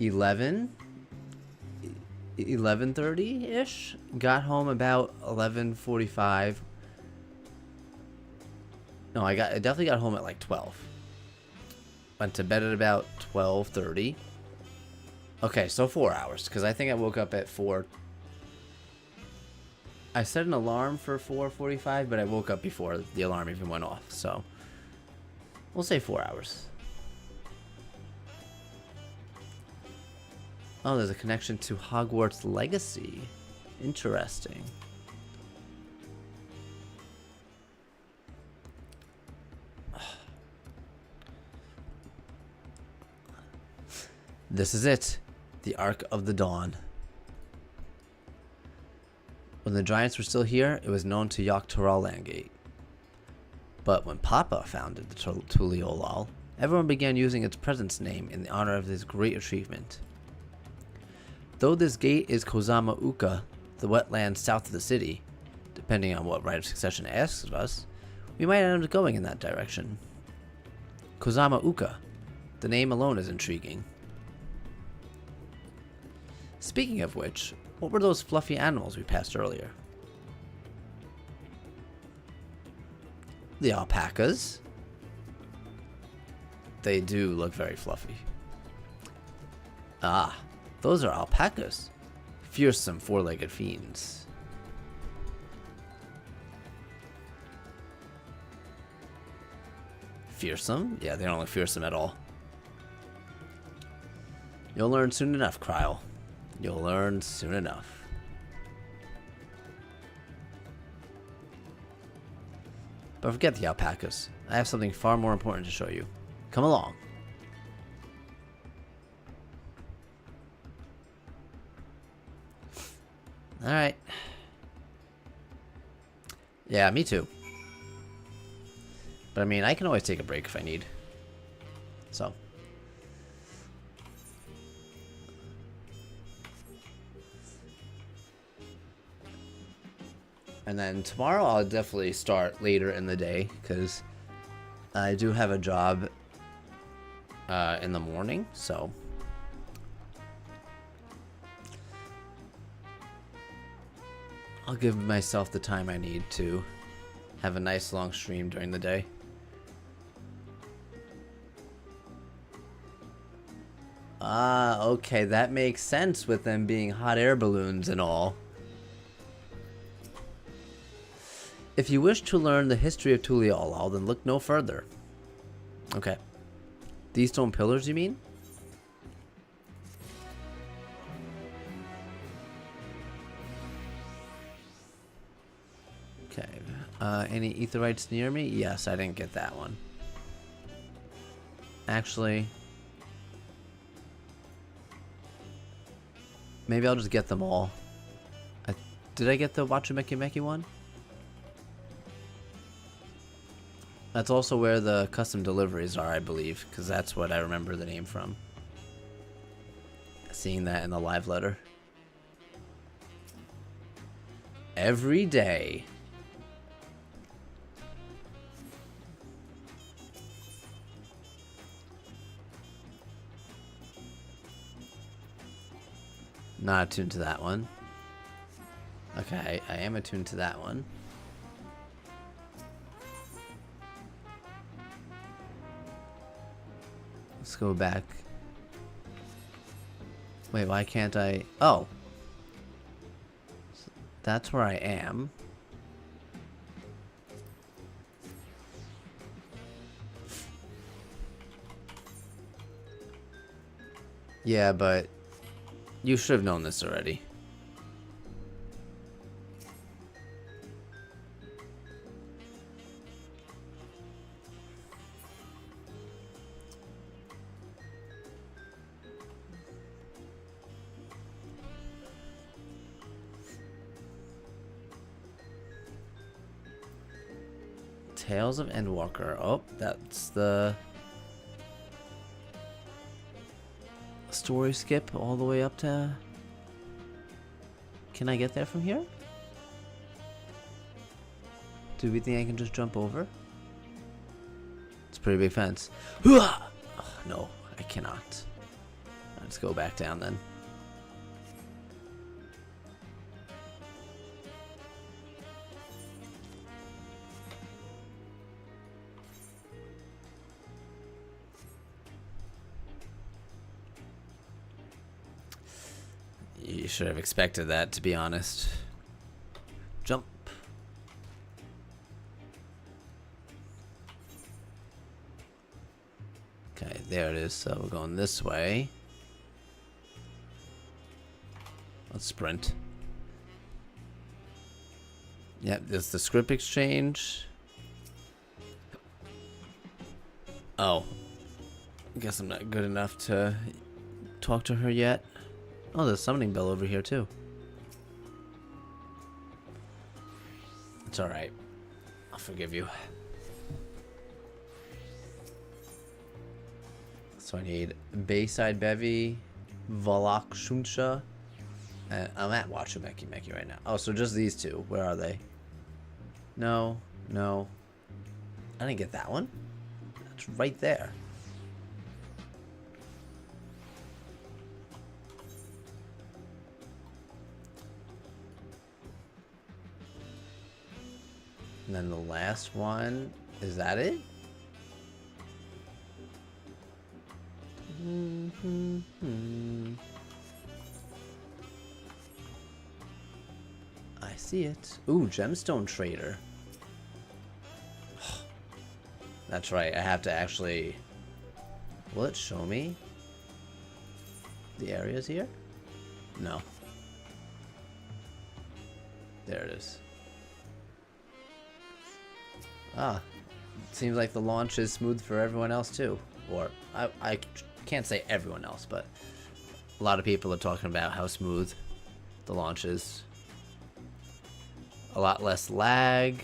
11:30-ish. Got home about 11:45. No, I definitely got home at like 12. Went to bed at about 12:30. Okay, so 4 hours, because I think I woke up at 4. I set an alarm for 4:45, but I woke up before the alarm even went off, so we'll say 4 hours. Oh, there's a connection to Hogwarts Legacy. Interesting. This is it. The Ark of the Dawn. When the Giants were still here, it was known to Yogg-Toroil Landgate. But when Papa founded the Tuliolal, everyone began using its presence name in the honor of this great achievement. Though this gate is Kozama Uka, the wetland south of the city, depending on what right of succession asks of us, we might end up going in that direction. Kozama Uka. The name alone is intriguing. Speaking of which, what were those fluffy animals we passed earlier? The alpacas. They do look very fluffy. Ah, those are alpacas. Fearsome four-legged fiends. Fearsome? Yeah, they don't look fearsome at all. You'll learn soon enough, Kryle. You'll learn soon enough. But forget the alpacas. I have something far more important to show you. Come along. Alright. Yeah, me too. But I mean, I can always take a break if I need. So. And then tomorrow I'll definitely start later in the day, because I do have a job in the morning, so. I'll give myself the time I need to have a nice long stream during the day. Ah, okay, that makes sense with them being hot air balloons and all. If you wish to learn the history of Tuliolal, then look no further. Okay. These stone pillars, you mean? Okay. Any aetherites near me? Yes, I didn't get that one. Actually, maybe I'll just get them all. Did I get the Wachumeki Meki one? That's also where the custom deliveries are, I believe, because that's what I remember the name from. Seeing that in the live letter. Every day. Not attuned to that one. Okay, I am attuned to that one. Let's go back. Wait, why can't I? Oh. That's where I am. Yeah, but you should have known this already. Tales of Endwalker. Oh, that's the story skip all the way up to... Can I get there from here? Do we think I can just jump over? It's a pretty big fence. Oh, no, I cannot. Let's go back down then. You should have expected that, to be honest. Jump. Okay, there it is. So we're going this way. Let's sprint. Yep, there's the script exchange. Oh. I guess I'm not good enough to talk to her yet. Oh, there's a summoning bell over here too. It's alright. I'll forgive you. So I need Bayside Bevy, Volok Shunsha, and I'm at Wachumeki Meki right now. Oh, so just these two. Where are they? No, no. I didn't get that one. That's right there. And then the last one, is that it? I see it. Ooh, gemstone trader. That's right, I have to actually... Will it show me the areas here? No. There it is. Ah, seems like the launch is smooth for everyone else too. Or, I can't say everyone else, but a lot of people are talking about how smooth the launch is. A lot less lag.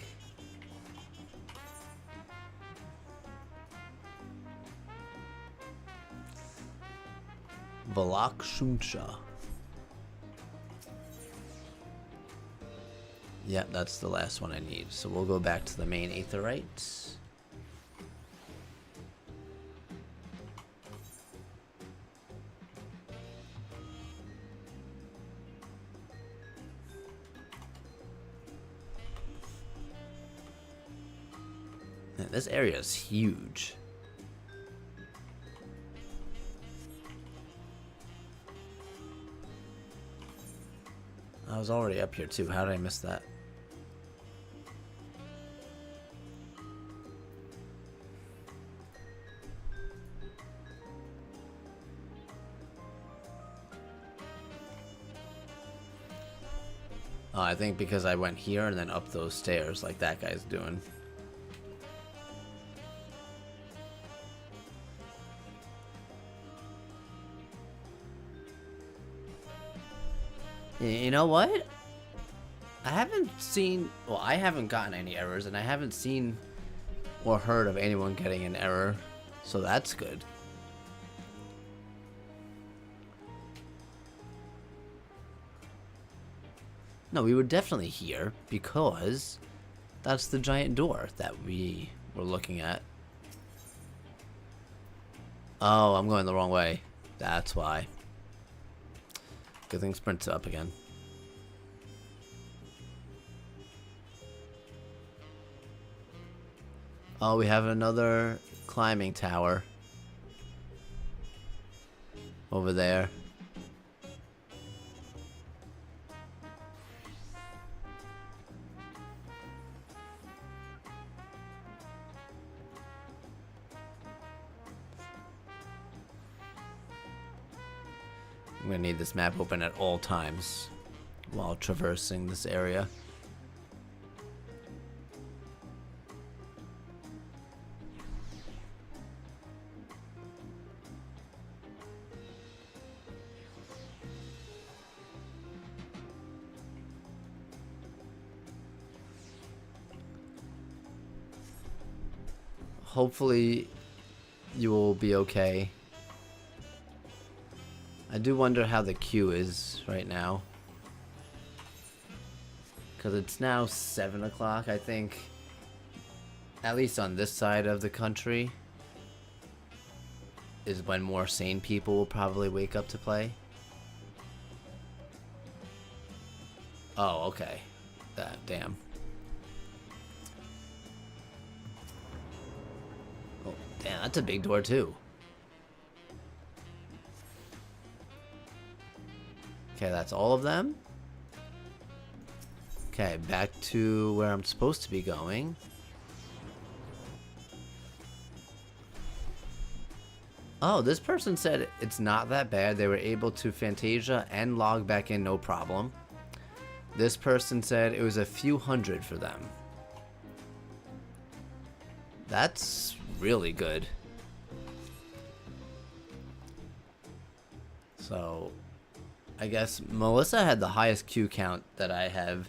Volok Shunsha. Yep, that's the last one I need. So we'll go back to the main aetherite. Man, this area is huge. I was already up here too. How did I miss that? Oh, I think because I went here and then up those stairs like that guy's doing. You know what? I haven't seen... Well, I haven't gotten any errors, and I haven't seen or heard of anyone getting an error. So that's good. No, we were definitely here because that's the giant door that we were looking at. Oh, I'm going the wrong way. That's why. Good thing sprint's up again. Oh, we have another climbing tower over there. I'm gonna need this map open at all times while traversing this area. hopefully you will be okay. I do wonder how the queue is right now. Because it's now 7 o'clock, I think. At least on this side of the country. Is when more sane people will probably wake up to play. Oh, okay. Damn. Oh, damn, that's a big door too. Okay, that's all of them. Okay, back to where I'm supposed to be going. Oh, this person said it's not that bad. They were able to Fantasia and log back in no problem. This person said it was a few hundred for them. That's really good. So, I guess Melissa had the highest queue count that I have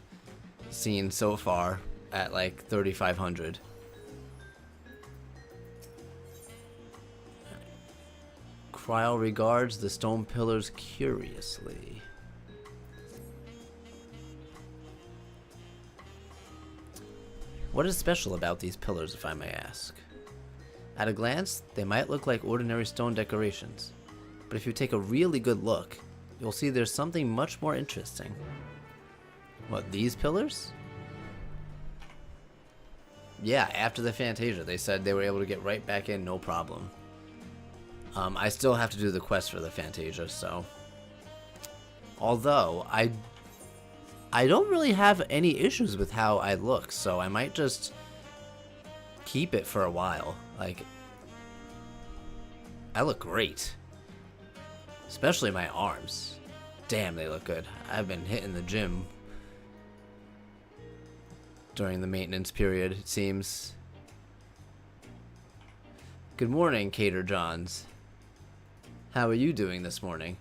seen so far at like 3,500. Cryle regards the stone pillars curiously. What is special about these pillars, if I may ask? At a glance, they might look like ordinary stone decorations, but if you take a really good look, you'll see there's something much more interesting. What, these pillars? Yeah, after the Fantasia, they said they were able to get right back in, no problem. I still have to do the quest for the Fantasia, so... Although, I don't really have any issues with how I look, so I might just keep it for a while. Like, I look great. Especially my arms. Damn, they look good. I've been hitting the gym during the maintenance period, it seems. Good morning, Cater Johns. How are you doing this morning?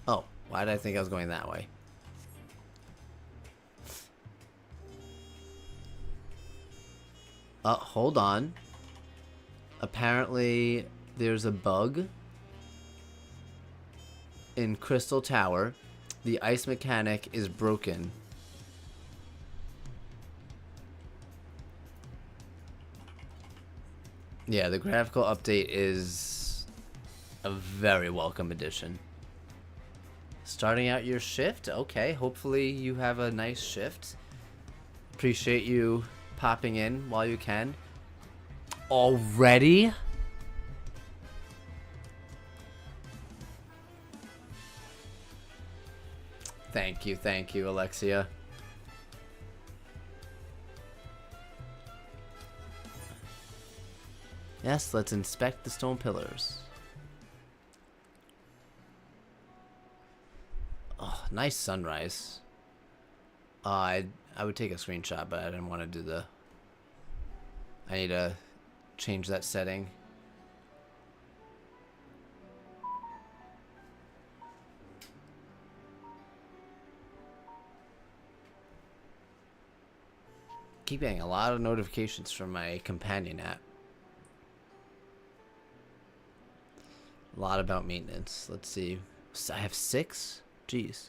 Oh, why did I think I was going that way? Hold on. Apparently, there's a bug in Crystal Tower. The ice mechanic is broken. Yeah, the graphical update is a very welcome addition. Starting out your shift? Okay, hopefully you have a nice shift. Appreciate you popping in while you can. Already? Thank you, Alexia. Yes, let's inspect the stone pillars. Oh, nice sunrise. I would take a screenshot, but I didn't want to do the... I need to change that setting. Keep getting a lot of notifications from my companion app. A lot about maintenance. Let's see. I have 6? Jeez.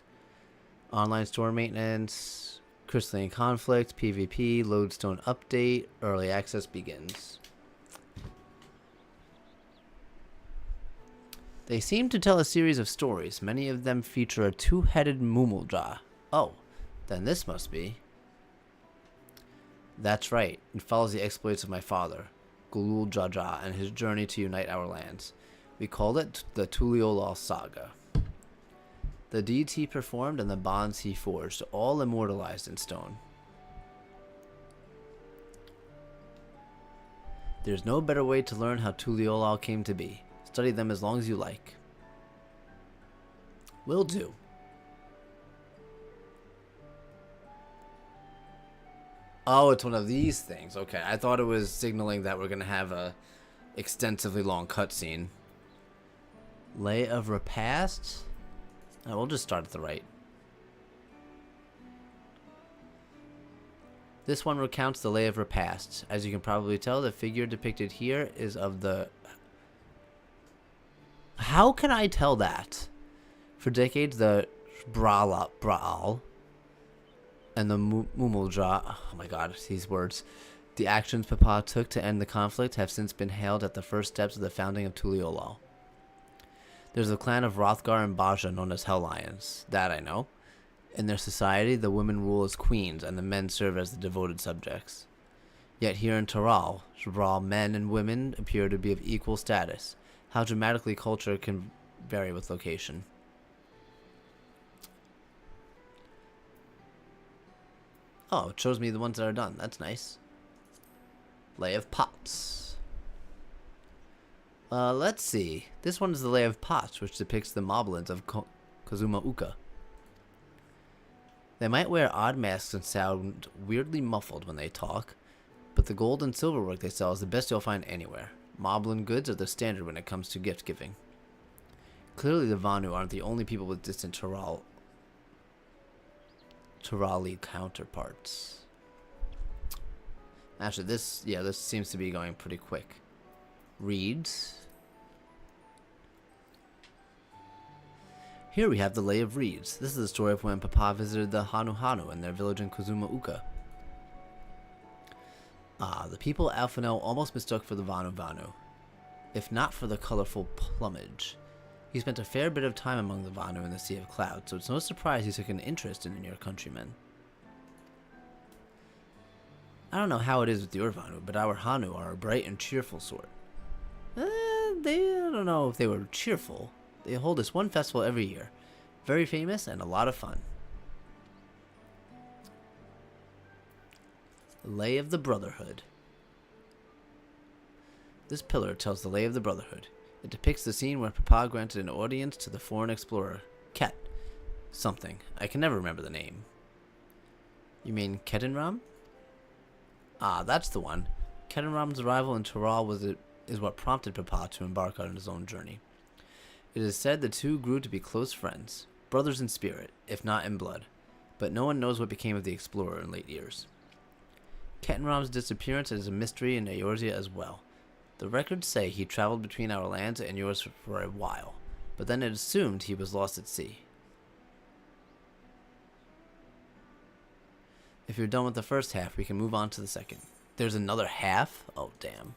Online store maintenance, crystalline conflict, PvP, lodestone update, early access begins. They seem to tell a series of stories. Many of them feature a two-headed Mumulja. Oh, then this must be. That's right. It follows the exploits of my father, Gulul Jaja, and his journey to unite our lands. We called it the Tuliolal Saga. The deeds he performed and the bonds he forged, all immortalized in stone. There's no better way to learn how Tuliolal came to be. Study them as long as you like. Will do. Oh, it's one of these things. Okay, I thought it was signaling that we're going to have a extensively long cutscene. Lay of Repast? Oh, we'll just start at the right. This one recounts the lay of her past. As you can probably tell, the figure depicted here is of the... How can I tell that? For decades, the Braal and the Mumuldra, oh my god, these words, the actions Papa took to end the conflict have since been hailed at the first steps of the founding of Tuliolal. There's a clan of Hrothgar and Baja known as Hell Lions. That I know. In their society, the women rule as queens and the men serve as the devoted subjects. Yet here in Taral, men and women appear to be of equal status. How dramatically culture can vary with location. Oh, it shows me the ones that are done. That's nice. Lay of Pots. Let's see. This one is the Lay of Pots, which depicts the moblins of Kazuma Uka. They might wear odd masks and sound weirdly muffled when they talk, but the gold and silver work they sell is the best you'll find anywhere. Moblin goods are the standard when it comes to gift giving. Clearly the Vanu aren't the only people with distant Turali counterparts. Actually, this seems to be going pretty quick. Reeds. Here we have the Lay of Reeds. This is the story of when Papa visited the Hanu Hanu in their village in Kazuma Uka. The people Alphino almost mistook for the Vanu, if not for the colorful plumage. He spent a fair bit of time among the Vanu in the Sea of Clouds, so it's no surprise he took an interest in your countrymen. I don't know how it is with your Vanu, but our Hanu are a bright and cheerful sort. I don't know if they were cheerful. They hold this one festival every year. Very famous and a lot of fun. Lay of the Brotherhood. This pillar tells the Lay of the Brotherhood. It depicts the scene where Papa granted an audience to the foreign explorer, Ket. Something. I can never remember the name. You mean Ketenram? Ah, that's the one. Ketenram's arrival in Taral is what prompted Papa to embark on his own journey. It is said the two grew to be close friends, brothers in spirit, if not in blood, but no one knows what became of the explorer in late years. Ketenram's disappearance is a mystery in Eorzea as well. The records say he traveled between our lands and yours for a while, but then it assumed he was lost at sea. If you're done with the first half, we can move on to the second. There's another half? Oh, damn.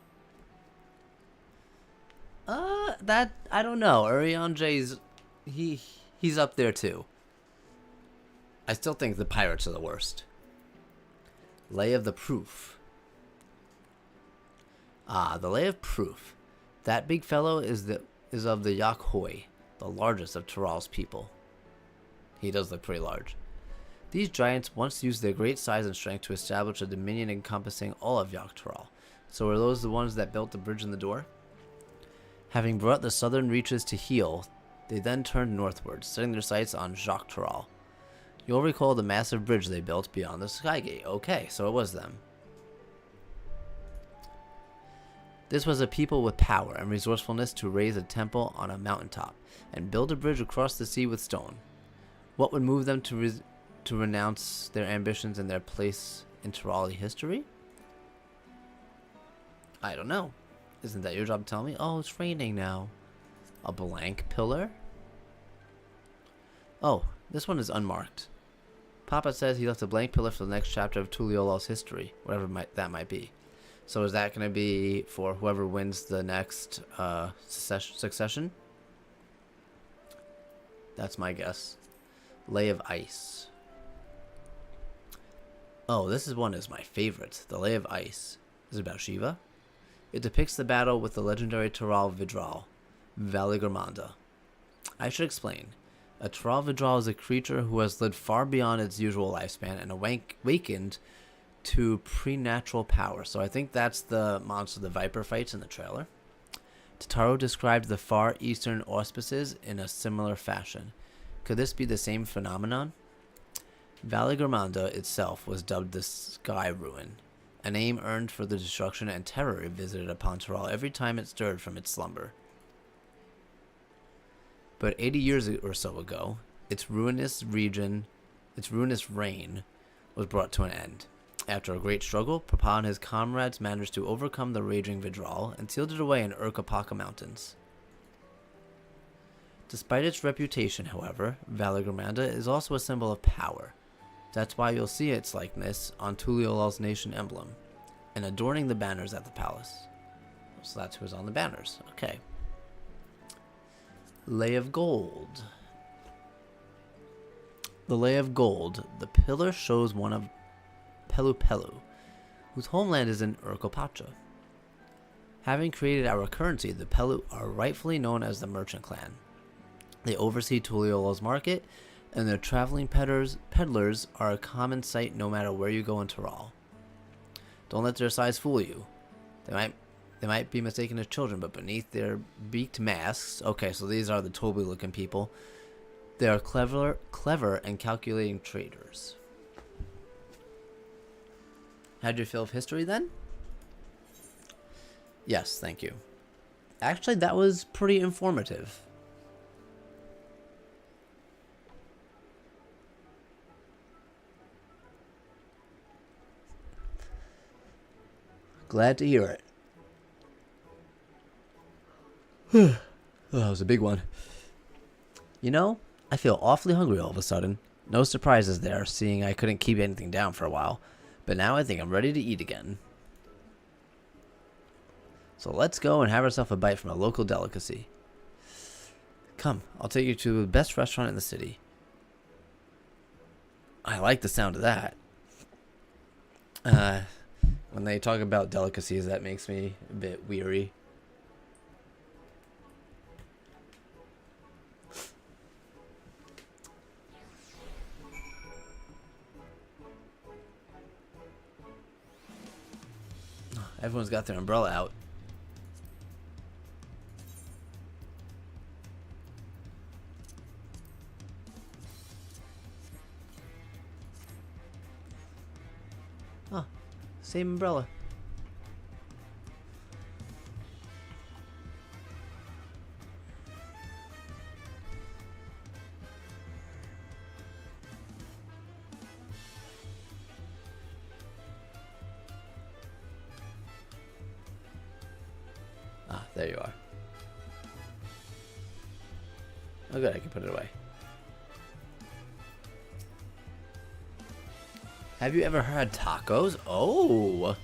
I don't know. Urianjay's, he's up there too. I still think the pirates are the worst. Lay of the Proof. Ah, the Lay of Proof. That big fellow is of the Yakhoi, the largest of Taral's people. He does look pretty large. These giants once used their great size and strength to establish a dominion encompassing all of Yak Taral. So are those the ones that built the bridge in the door? Having brought the southern reaches to heel, they then turned northward, setting their sights on Jacques Taral. You'll recall the massive bridge they built beyond the Skygate. Okay, so it was them. This was a people with power and resourcefulness to raise a temple on a mountaintop and build a bridge across the sea with stone. What would move them to renounce their ambitions and their place in Tarali history? I don't know. Isn't that your job to tell me? Oh, it's raining now. A blank pillar? Oh, this one is unmarked. Papa says he left a blank pillar for the next chapter of Tuliolal's history, whatever that might be. So is that going to be for whoever wins the next succession? That's my guess. Lay of Ice. Oh, this one is my favorite. The Lay of Ice. Is it about Shiva? It depicts the battle with the legendary Taral Vidral, Valigormanda. I should explain. A Taral Vidral is a creature who has lived far beyond its usual lifespan and awakened to preternatural power. So I think that's the monster the Viper fights in the trailer. Totaro described the far eastern auspices in a similar fashion. Could this be the same phenomenon? Valigormanda itself was dubbed the Sky Ruin, a name earned for the destruction and terror it visited upon Taral every time it stirred from its slumber. But 80 years or so ago, its ruinous reign was brought to an end. After a great struggle, Papa and his comrades managed to overcome the raging Vidral and sealed it away in Urkapaka Mountains. Despite its reputation, however, Valagramanda is also a symbol of power. That's why you'll see its likeness on Tuliyolal's nation emblem, and adorning the banners at the palace. So that's who's on the banners. Okay. Lay of Gold. The Lay of Gold. The pillar shows one of Pelu Pelu, whose homeland is in Urkopacha. Having created our currency, the Pelu are rightfully known as the Merchant Clan. They oversee Tuliyolal's market, and their traveling peddlers are a common sight no matter where you go in Taral. Don't let their size fool you. They might be mistaken as children, but beneath their beaked masks, okay, so these are the Toby-looking people, they are clever and calculating traders. How'd you feel of history then? Yes, thank you. Actually, that was pretty informative. Glad to hear it. Oh, that was a big one. You know, I feel awfully hungry all of a sudden. No surprises there, seeing I couldn't keep anything down for a while. But now I think I'm ready to eat again. So let's go and have ourselves a bite from a local delicacy. Come, I'll take you to the best restaurant in the city. I like the sound of that. When they talk about delicacies, that makes me a bit weary. Everyone's got their umbrella out. Oh, same umbrella. Ah, there you are. Oh good, I can put it away. Have you ever had tacos? Oh!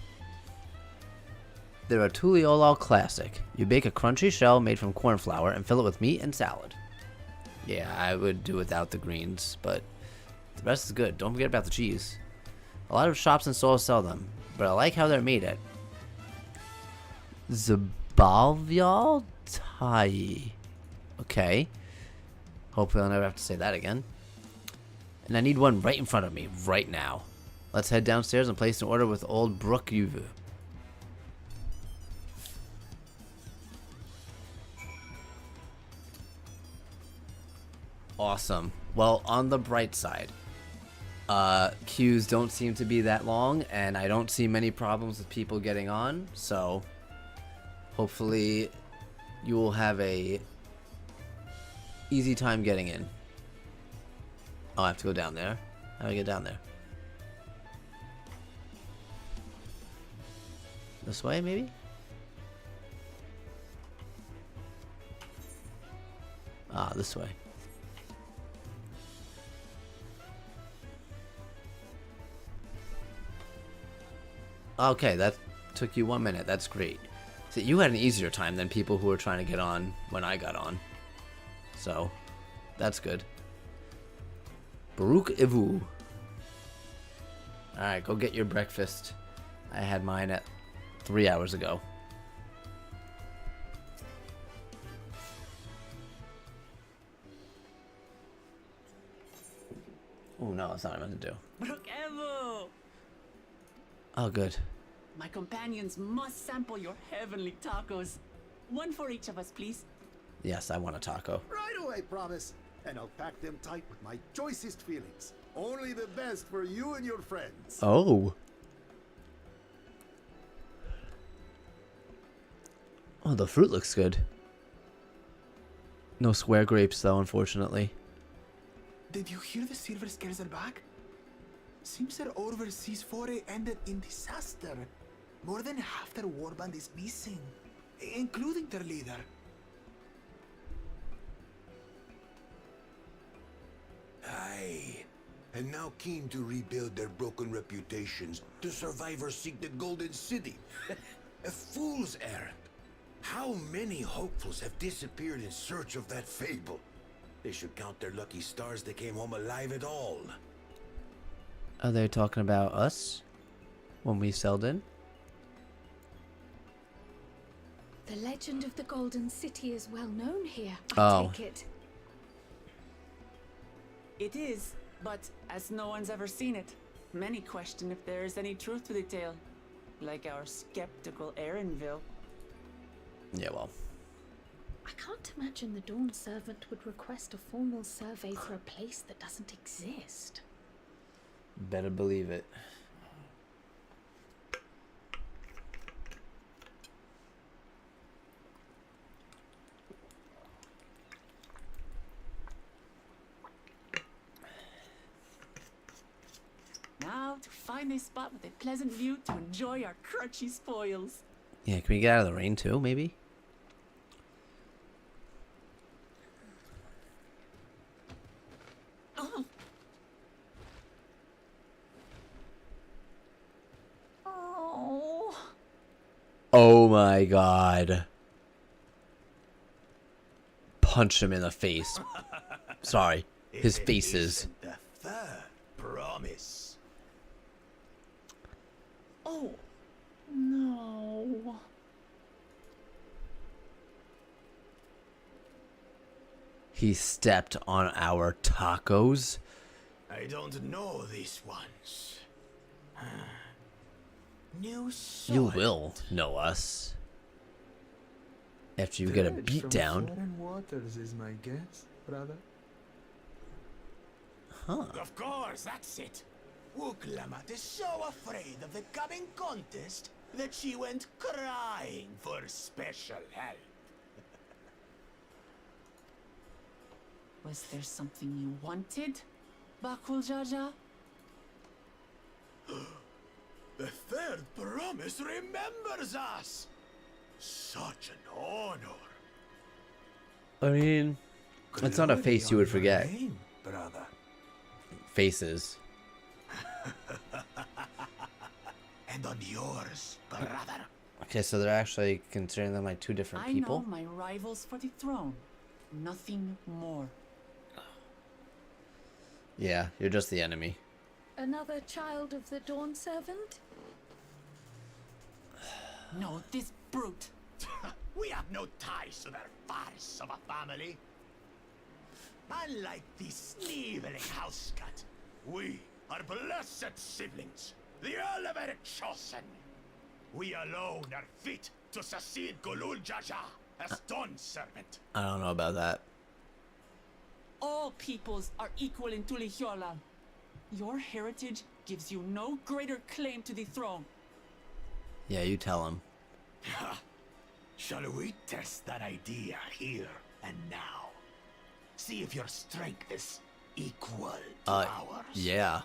They're a Tuliolal classic. You bake a crunchy shell made from corn flour and fill it with meat and salad. Yeah, I would do without the greens, but the rest is good. Don't forget about the cheese. A lot of shops and stores sell them, but I like how they're made at Zabalvyal Tai. Okay. Hopefully I'll never have to say that again. And I need one right in front of me, right now. Let's head downstairs and place an order with old Brook Yuvu. Awesome. Well, on the bright side, queues don't seem to be that long, and I don't see many problems with people getting on, so hopefully you will have a easy time getting in. Oh, I have to go down there. How do I get down there? This way, maybe? Ah, this way. Okay, that took you 1 minute. That's great. So you had an easier time than people who were trying to get on when I got on. So, that's good. Baruch Ivu. Alright, go get your breakfast. I had mine at 3 hours ago. Oh no, that's not what I meant to do.
Brook Evo!
Oh, good.
My companions must sample your heavenly tacos. One for each of us, please.
Yes, I want a taco.
Right away, promise. And I'll pack them tight with my choicest feelings. Only the best for you and your friends.
Oh. Oh, the fruit looks good. No square grapes, though, unfortunately.
Did you hear the silver scares are back?
Seems their overseas foray ended in disaster. More than half their warband is missing, including their leader.
Aye. And now keen to rebuild their broken reputations, the survivors seek the Golden City. A fool's errand. How many hopefuls have disappeared in search of that fable? They should count their lucky stars they came home alive at all.
Are they talking about us when we sailed in?
The legend of the Golden City is well known here,
Oh.
I take it.
It is, but as no one's ever seen it, many question if there is any truth to the tale. Like our skeptical Erinville.
Yeah, well.
I can't imagine the Dawn Servant would request a formal survey for a place that doesn't exist.
Better believe it.
Now to find a spot with a pleasant view to enjoy our crunchy spoils.
Yeah, can we get out of the rain too, maybe?
Oh. Oh.
Oh my god. Punch him in the face. Sorry. His faces.
The third promise.
Oh. No.
He stepped on our tacos.
I don't know these ones. New soil.
You will know us. After you get a beat down.
Foreign waters is my guess, brother.
Huh.
Of course, that's it. Wuklamat is so afraid of the coming contest that she went crying for special help.
Was there something you wanted, Bakul Jaja?
The third promise remembers us. Such an honor.
I mean, it's not a face you would forget.
Name, brother.
Faces.
And on yours, brother.
Okay, so they're actually considering them like two different
I
people.
know my rivals for the throne. Nothing more.
Yeah, you're just the enemy.
Another child of the Dawn Servant?
No, this brute.
We have no ties to their farce of a family. Unlike the sneevling house cat, we are blessed siblings, the elevated chosen. We alone are fit to succeed Golul Jaja as Dawn Servant.
I don't know about that.
All peoples are equal in Tulihiola. Your heritage gives you no greater claim to the throne.
Yeah, you tell him.
Shall we test that idea here and now? See if your strength is equal to ours.
Yeah.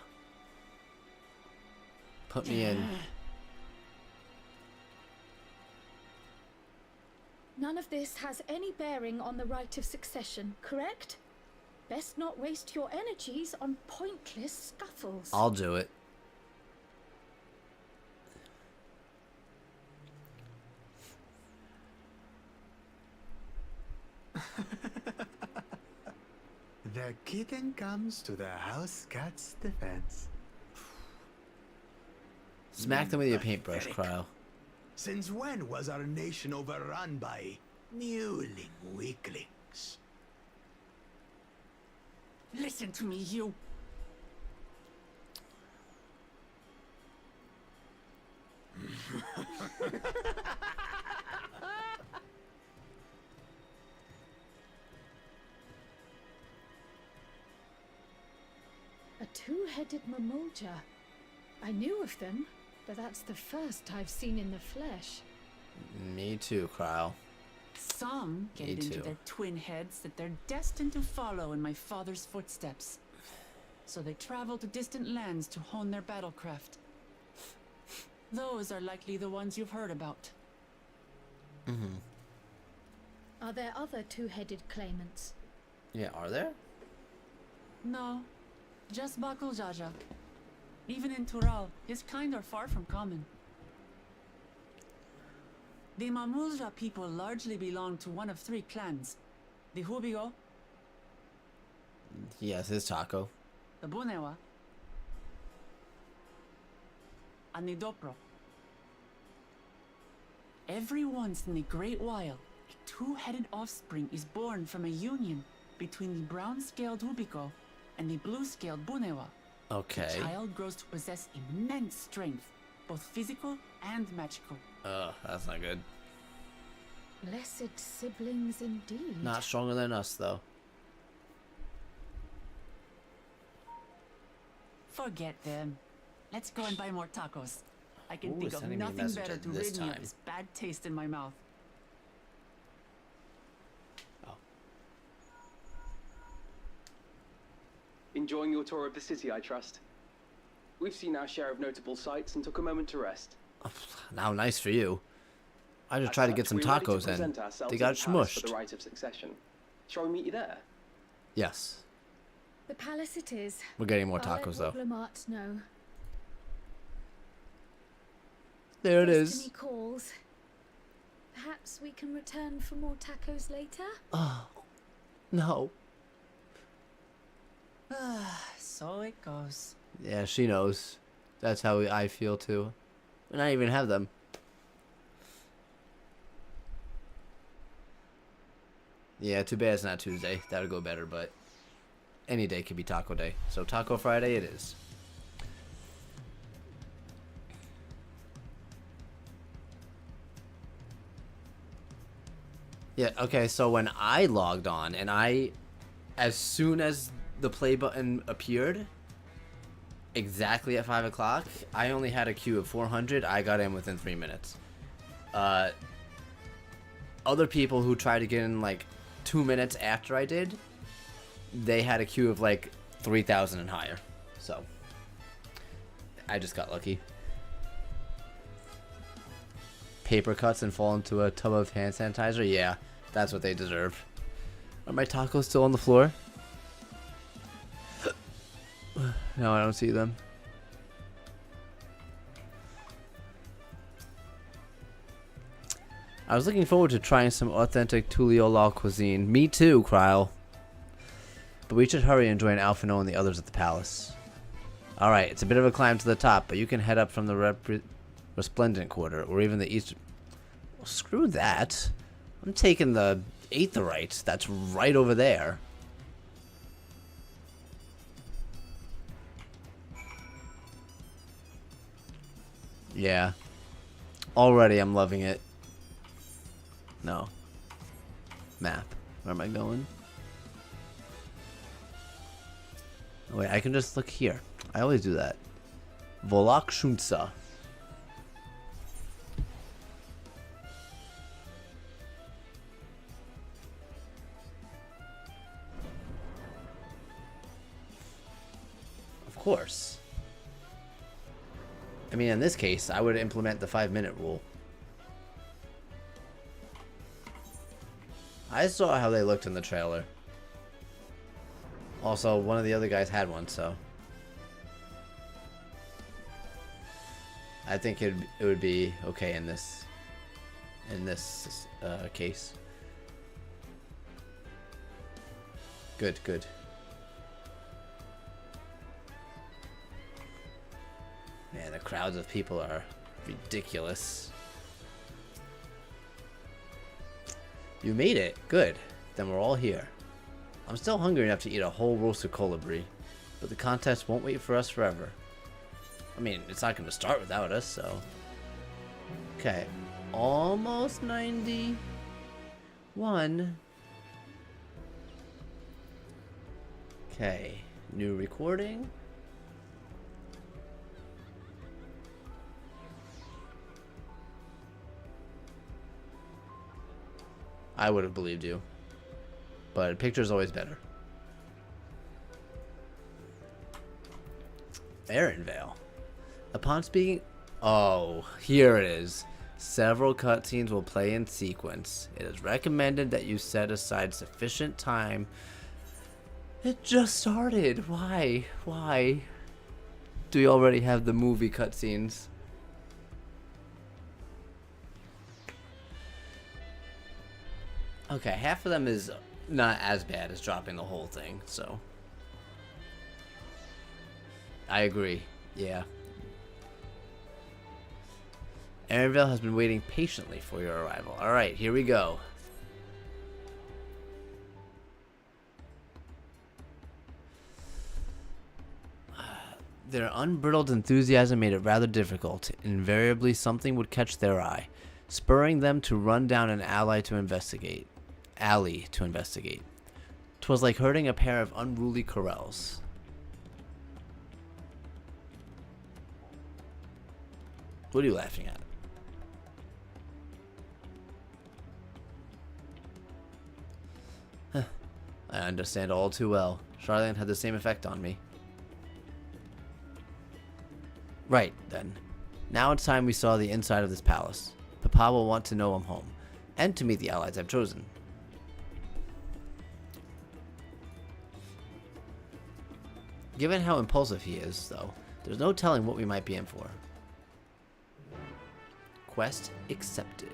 Put me in.
None of this has any bearing on the right of succession, correct? Best not waste your energies on pointless scuffles.
I'll do it.
The kitten comes to the house cat's defense.
Smack them with your paintbrush, Cryo.
Since when was our nation overrun by mewling weaklings?
Listen to me, you.
A two-headed Mamulja. I knew of them, but that's the first I've seen in the flesh.
Me too, Cryo.
Some get
Me
it into
too.
their twin heads that they're destined to follow in my father's footsteps. so they travel to distant lands to hone their battlecraft. Those are likely the ones you've heard about.
Are there other two-headed claimants?
Yeah, are there?
No, just Bakul Jaja. Even in Tural, his kind are far from common. The Mamulja people largely belong to one of three clans. The Hubigo,
Yes, it's Taco.
the Bunewa, and the Dopro. Every once in a great while, a two-headed offspring is born from a union between the brown-scaled Hubigo and the blue-scaled Bunewa.
Okay.
The child grows to possess immense strength, both physical and magical.
Ugh, that's not good.
Blessed siblings indeed.
Not stronger than us, though.
Forget them. Let's go and buy more tacos. I can
Ooh,
think of
sending me a
nothing
message
better
at
to
this
rid me of
time.
this bad taste in my mouth.
Enjoying your tour of the city, I trust. We've seen our share of notable sights and took a moment to rest.
Now, nice for you. I just
As
tried to
such,
get some
we're ready to
tacos in.
present ourselves
They
at
got
the palace for
smushed.
the rite of succession. Shall we meet you there?
Yes.
The palace it is.
We're getting more
I'll
tacos,
let
though.
Woglamart know.
There it
Destiny
is.
calls. Perhaps we can return for more tacos later?
Oh, no.
So it goes.
Yeah, she knows. That's how I feel, too. And I even have them. Yeah, too bad it's not Tuesday. That would go better, but any day could be Taco Day. So Taco Friday it is. Yeah, okay, so when I logged on and as soon as the play button appeared, exactly at 5 o'clock, I only had a queue of 400. I got in within 3 minutes. Other people who tried to get in like 2 minutes after I did, they had a queue of like 3,000 and higher. So I just got lucky. Paper cuts and fall into a tub of hand sanitizer. Yeah, that's what they deserve. Are my tacos still on the floor? No, I don't see them. I was looking forward to trying some authentic Tuliolal cuisine. Me too, Kryle. But we should hurry and join Alphino and the others at the palace. Alright, it's a bit of a climb to the top, but you can head up from the Resplendent Quarter, or even the east... Well, screw that. I'm taking the Aetherite. That's right over there. Yeah. Already I'm loving it. No. Map. Where am I going? Oh, wait, I can just look here. I always do that. Volak Shunsa. Of course. I mean, in this case, I would implement the 5-minute rule. I saw how they looked in the trailer. Also, one of the other guys had one, so I think it would be okay in this case. Good, good. Man, the crowds of people are ridiculous. You made it. Good. Then we're all here. I'm still hungry enough to eat a whole roasted colibri, but the contest won't wait for us forever. I mean, it's not going to start without us, so... Okay. Almost 91. Okay. New recording. I would have believed you. But a picture's always better. Vale. Upon speaking... Oh, here it is. Several cutscenes will play in sequence. It is recommended that you set aside sufficient time. It just started. Why? Why? Do you already have the movie cutscenes? Okay, half of them is not as bad as dropping the whole thing, so... I agree. Yeah. Erenvale has been waiting patiently for your arrival. Alright, here we go. Their unbridled enthusiasm made it rather difficult. Invariably, something would catch their eye, spurring them to run down an alley to investigate. 'Twas like herding a pair of unruly corrals. What are you laughing at? I understand all too well. Charlene had the same effect on me. Right, then. Now it's time we saw the inside of this palace. Papa will want to know I'm home, and to meet the allies I've chosen. Given how impulsive he is, though, there's no telling what we might be in for. Quest accepted.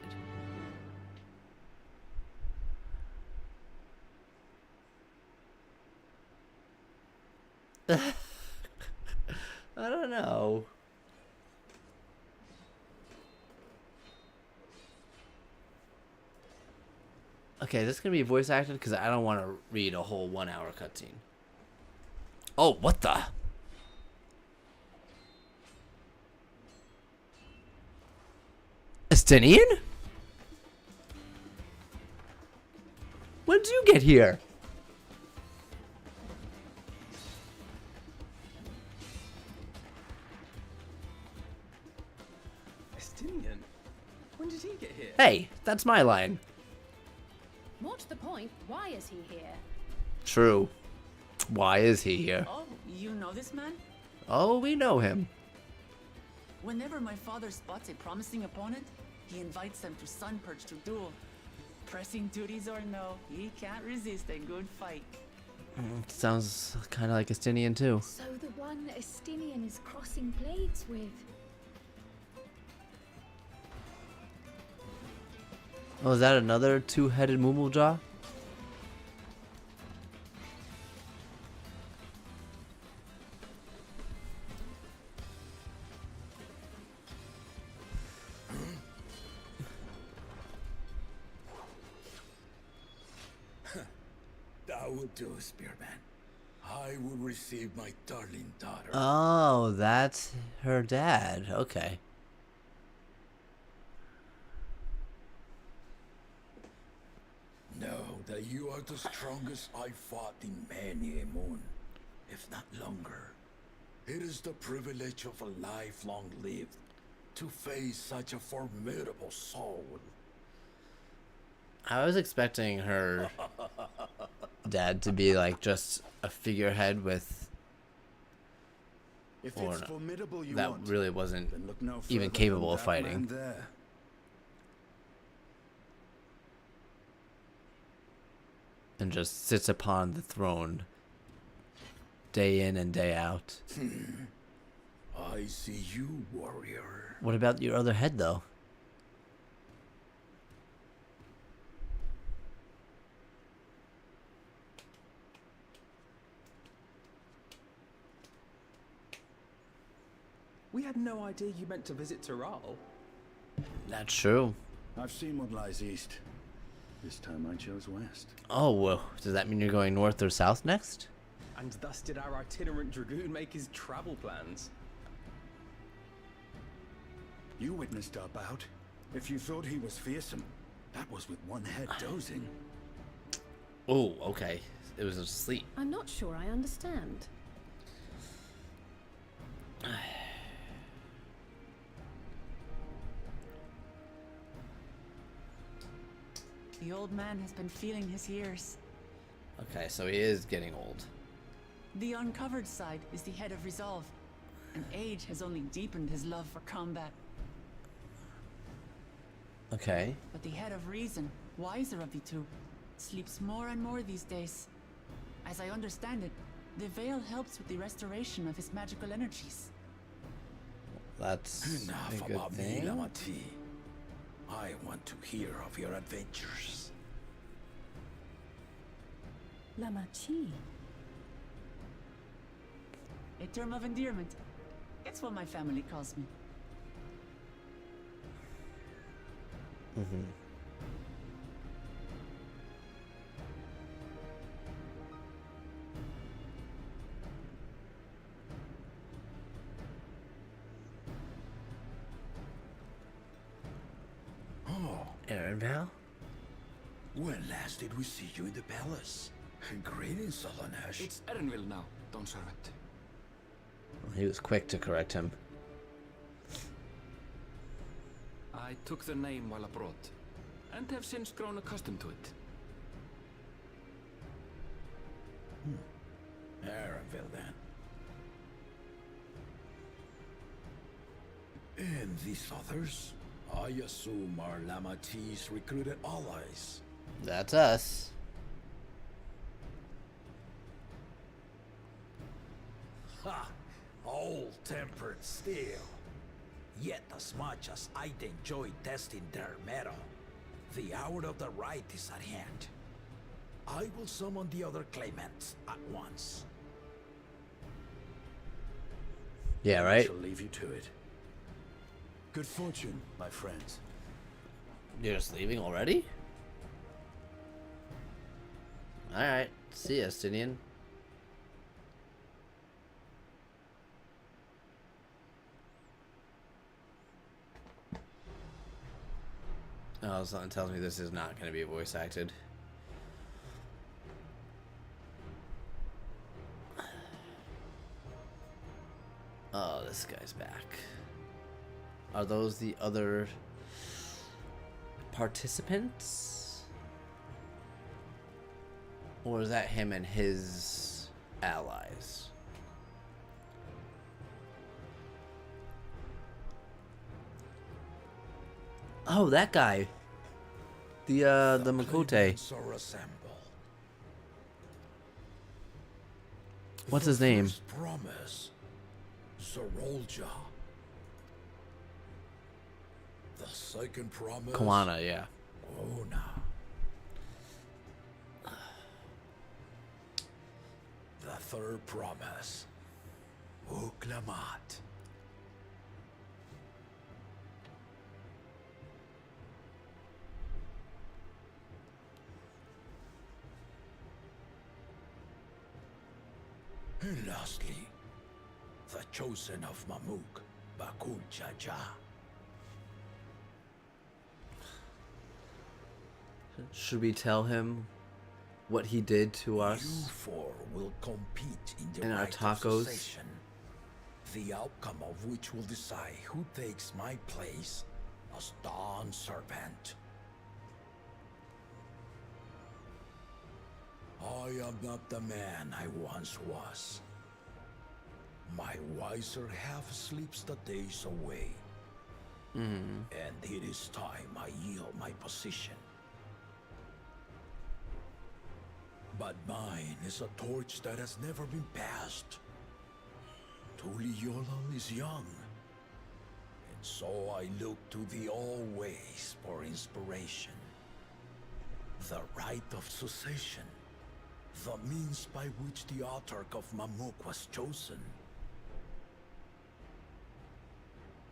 I don't know. Okay, this is gonna be voice acted because I don't want to read a whole 1 hour cutscene. Oh, what the? Estinian? When did you get here?
Estinian? When did he get here?
Hey, that's my line.
More to the point, why is he here?
True. Why is he here?
Oh, you know this man?
Oh, we know him.
Whenever my father spots a promising opponent, he invites them to Sunperch to duel. Pressing duties or no, he can't resist a good fight.
Sounds kind of like Estinian too.
So the one Estinian is crossing blades with.
Oh, is that another two-headed Mumulja?
That will do, Spearman. I will receive my darling daughter.
Oh, that's her dad. Okay.
Know that you are the strongest I fought in many a moon, if not longer. It is the privilege of a life long lived to face such a formidable soul.
I was expecting her dad to be like just a figurehead with,
If
or
it's formidable you
that
want,
really wasn't
then look no
even
further
capable
than
of
that man
fighting.
there.
And just sits upon the throne day in and day out.
I see you, warrior.
What about your other head, though?
We had no idea you meant to visit Taral.
That's true.
I've seen what lies east. This time I chose west.
Oh, well, does that mean you're going north or south next?
And thus did our itinerant dragoon make his travel plans.
You witnessed our bout. If you thought he was fearsome, that was with one head dozing.
Oh, okay. It was asleep.
I'm not sure I understand.
The old man has been feeling his years.
Okay, so he is getting old.
The uncovered side is the head of resolve. and age has only deepened his love for combat.
Okay.
But the head of reason, wiser of the two, sleeps more and more these days. As I understand it, the veil helps with the restoration of his magical energies.
That's
Enough
a good
about me,
thing.
Lamati. I want to hear of your adventures.
Lamachi.
A term of endearment. It's what my family calls me.
Mm-hmm.
Oh,
Aaron Val?
when last did we see you in the palace? Greetings, Solonesh.
It's Erenville now, Don Servant.
He was quick to correct him.
I took the name while abroad, and have since grown accustomed to it.
Arenville, then. And these others, I assume, are Lamati's recruited allies.
That's us.
Ha! Old-tempered still. Yet as much as I'd enjoy testing their metal, the hour of the right is at hand. I will summon the other claimants at once.
Yeah,
I
right?
shall leave you to it. Good fortune, my friends.
You're just leaving already? Alright. See ya, Stinian. Oh, something tells me this is not going to be voice acted. Oh, this guy's back. Are those the other participants? Or is that him and his allies? Oh, that guy. The Makote.
claimants are assemble.
What's
The
his name?
first promise, Zorolja. The second promise,
Kawana, yeah.
Ona. The third promise, Uklamat. And lastly, the chosen of Mamuk, Bakul Jaja.
Should we tell him what he did to
You
us?
four will compete in the
And our
right
tacos.
of succession, the outcome of which will decide who takes my place as Dawn Servant. I am not the man I once was. My wiser half sleeps the days away. And it is time I yield my position. But mine is a torch that has never been passed. Tuliyola is young. And so I look to thee always for inspiration. The rite of succession. The means by which the autarch of Mamuk was chosen.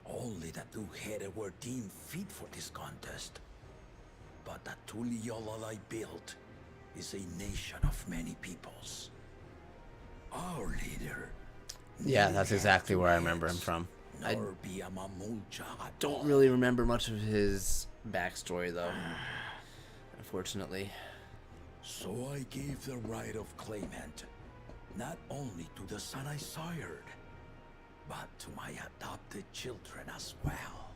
Only the two-headed were deemed fit for this contest. But the Tuliyola I built is a nation of many peoples. Our leader.
Yeah, that's exactly where I remember him from. I
Nor be a Mamulja at
don't
all.
really remember much of his backstory, though. Unfortunately.
So I gave the right of claimant, not only to the son I sired, but to my adopted children as well.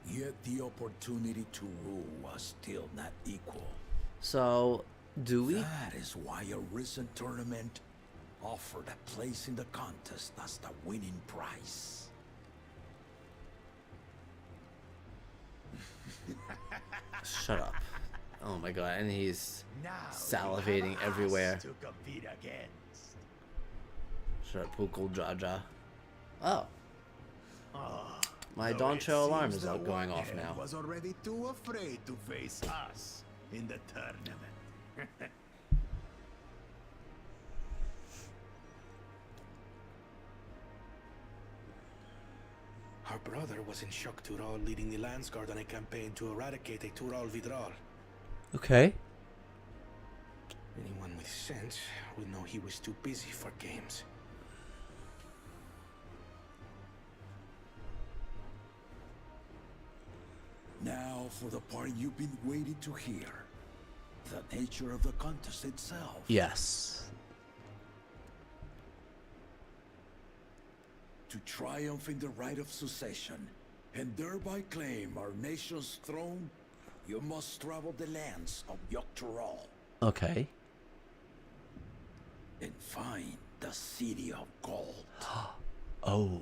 Yet the opportunity to rule was still not equal.
So, do we?
That is why a recent tournament offered a place in the contest as the winning prize.
Shut up. Oh my god, and he's
Now
salivating everywhere.
to compete against.
Shut up, Pukul Jaja. Oh. My
Though
Dawntrail
it
alarm
seems
is
the
going off
Warhead
now.
was already too afraid to face us in the tournament.
Our brother was in Shock Tural leading the Lance Guard on a campaign to eradicate a Tural Vidral.
Okay.
Anyone with sense would know he was too busy for games.
Now for the part you've been waiting to hear. The nature of the contest itself.
Yes.
To triumph in the right of succession, and thereby claim our nation's throne, you must travel the lands of Yoctoral
Okay.
and find the City of Gold.
Oh.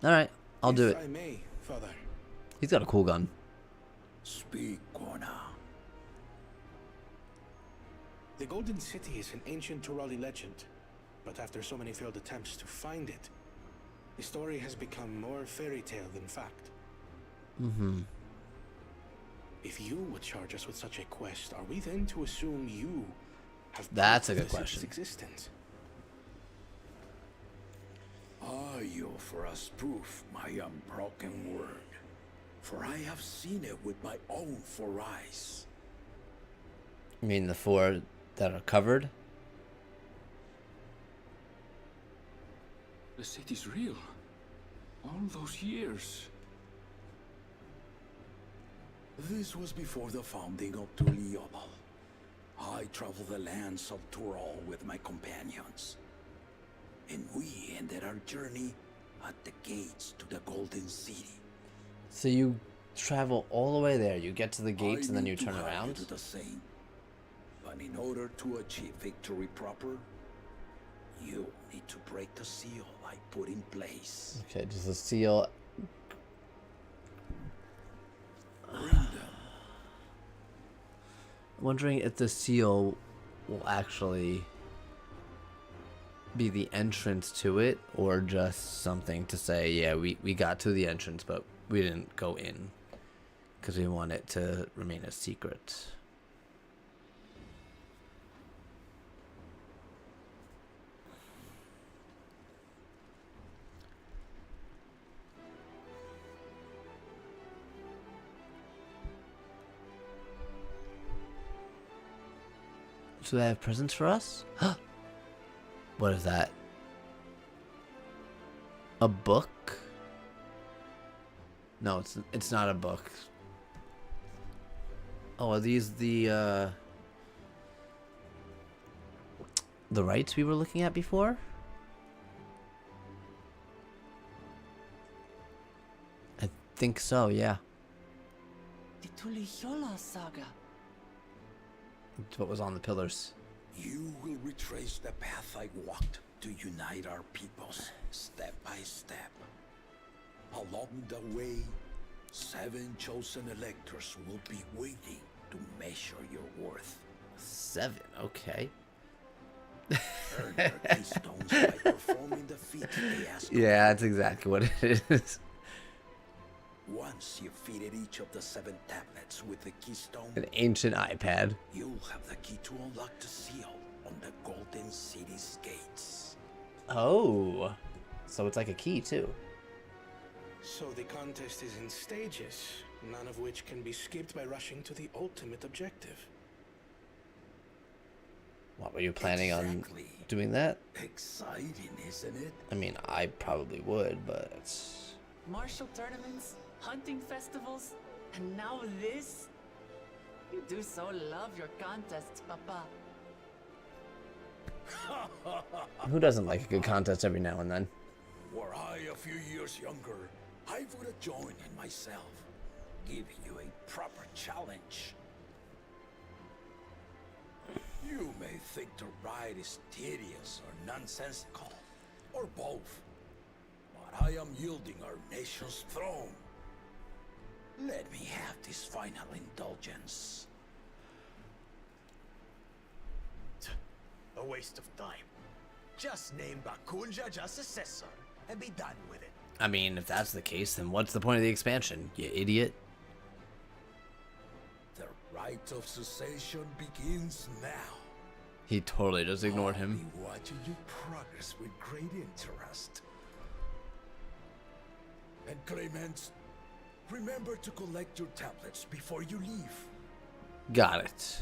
Alright, I'll do
If
it.
I may, Father.
He's got a cool gun.
Speak, Kona.
The Golden City is an ancient Turali legend, but after so many failed attempts to find it, the story has become more fairy tale than fact.
Mm-hmm.
If you would charge us with such a quest, are we then to assume you have
That's
proof
a
of
good
the city's
question.
existence?
Are you for us proof my unbroken word? For I have seen it with my own 4 eyes.
You mean the 4 that are covered?
The city's real. All those years.
This was before the founding of Tuliyola. I traveled the lands of Tural with my companions. And we ended our journey at the gates to the Golden City.
So you travel all the way there, you get to the gates, and then
I
you
need to
turn
have
around?
do the same. But in order to achieve victory proper, you need to break the seal I put in place.
Okay, does the seal...
Bring them.
I'm wondering if the seal will actually be the entrance to it, or just something to say, yeah, we got to the entrance, but we didn't go in because we want it to remain a secret. Do they have presents for us? What is that? A book? No, it's not a book. Oh, are these the rights we were looking at before? I think so, yeah.
The Tuliyola saga.
It's what was on the pillars.
You will retrace the path I walked to unite our peoples, step by step. Along the way, 7 chosen electors will be waiting to measure your worth.
7, okay.
Earn their keystones by performing the feat they ask of
Yeah, that's exactly what it is.
Once you've fitted each of the 7 tablets with the keystone,
An ancient iPad.
you'll have the key to unlock the seal on the Golden City's gates.
Oh, so it's like a key too.
So the contest is in stages, none of which can be skipped by rushing to the ultimate objective.
What were you planning
Exactly.
on doing that?
Exciting, isn't it?
I mean, I probably would, but
Martial tournaments, hunting festivals, and now this? You do so love your contests, Papa.
who doesn't like a good contest every now and then?
Were I a few years younger,
I would have joined in myself, giving you a proper challenge. You may think the ride is tedious or nonsensical, or both, but I am yielding our nation's throne. Let me have this final indulgence.
A waste of time. Just name Bakunja just successor and be done with it.
I mean, if that's the case, then what's the point of the expansion, you idiot?
The rite of cessation begins now.
He totally just ignored
I'll
him.
be watching you progress with great interest. And Clemens, remember to collect your tablets before you leave.
Got it.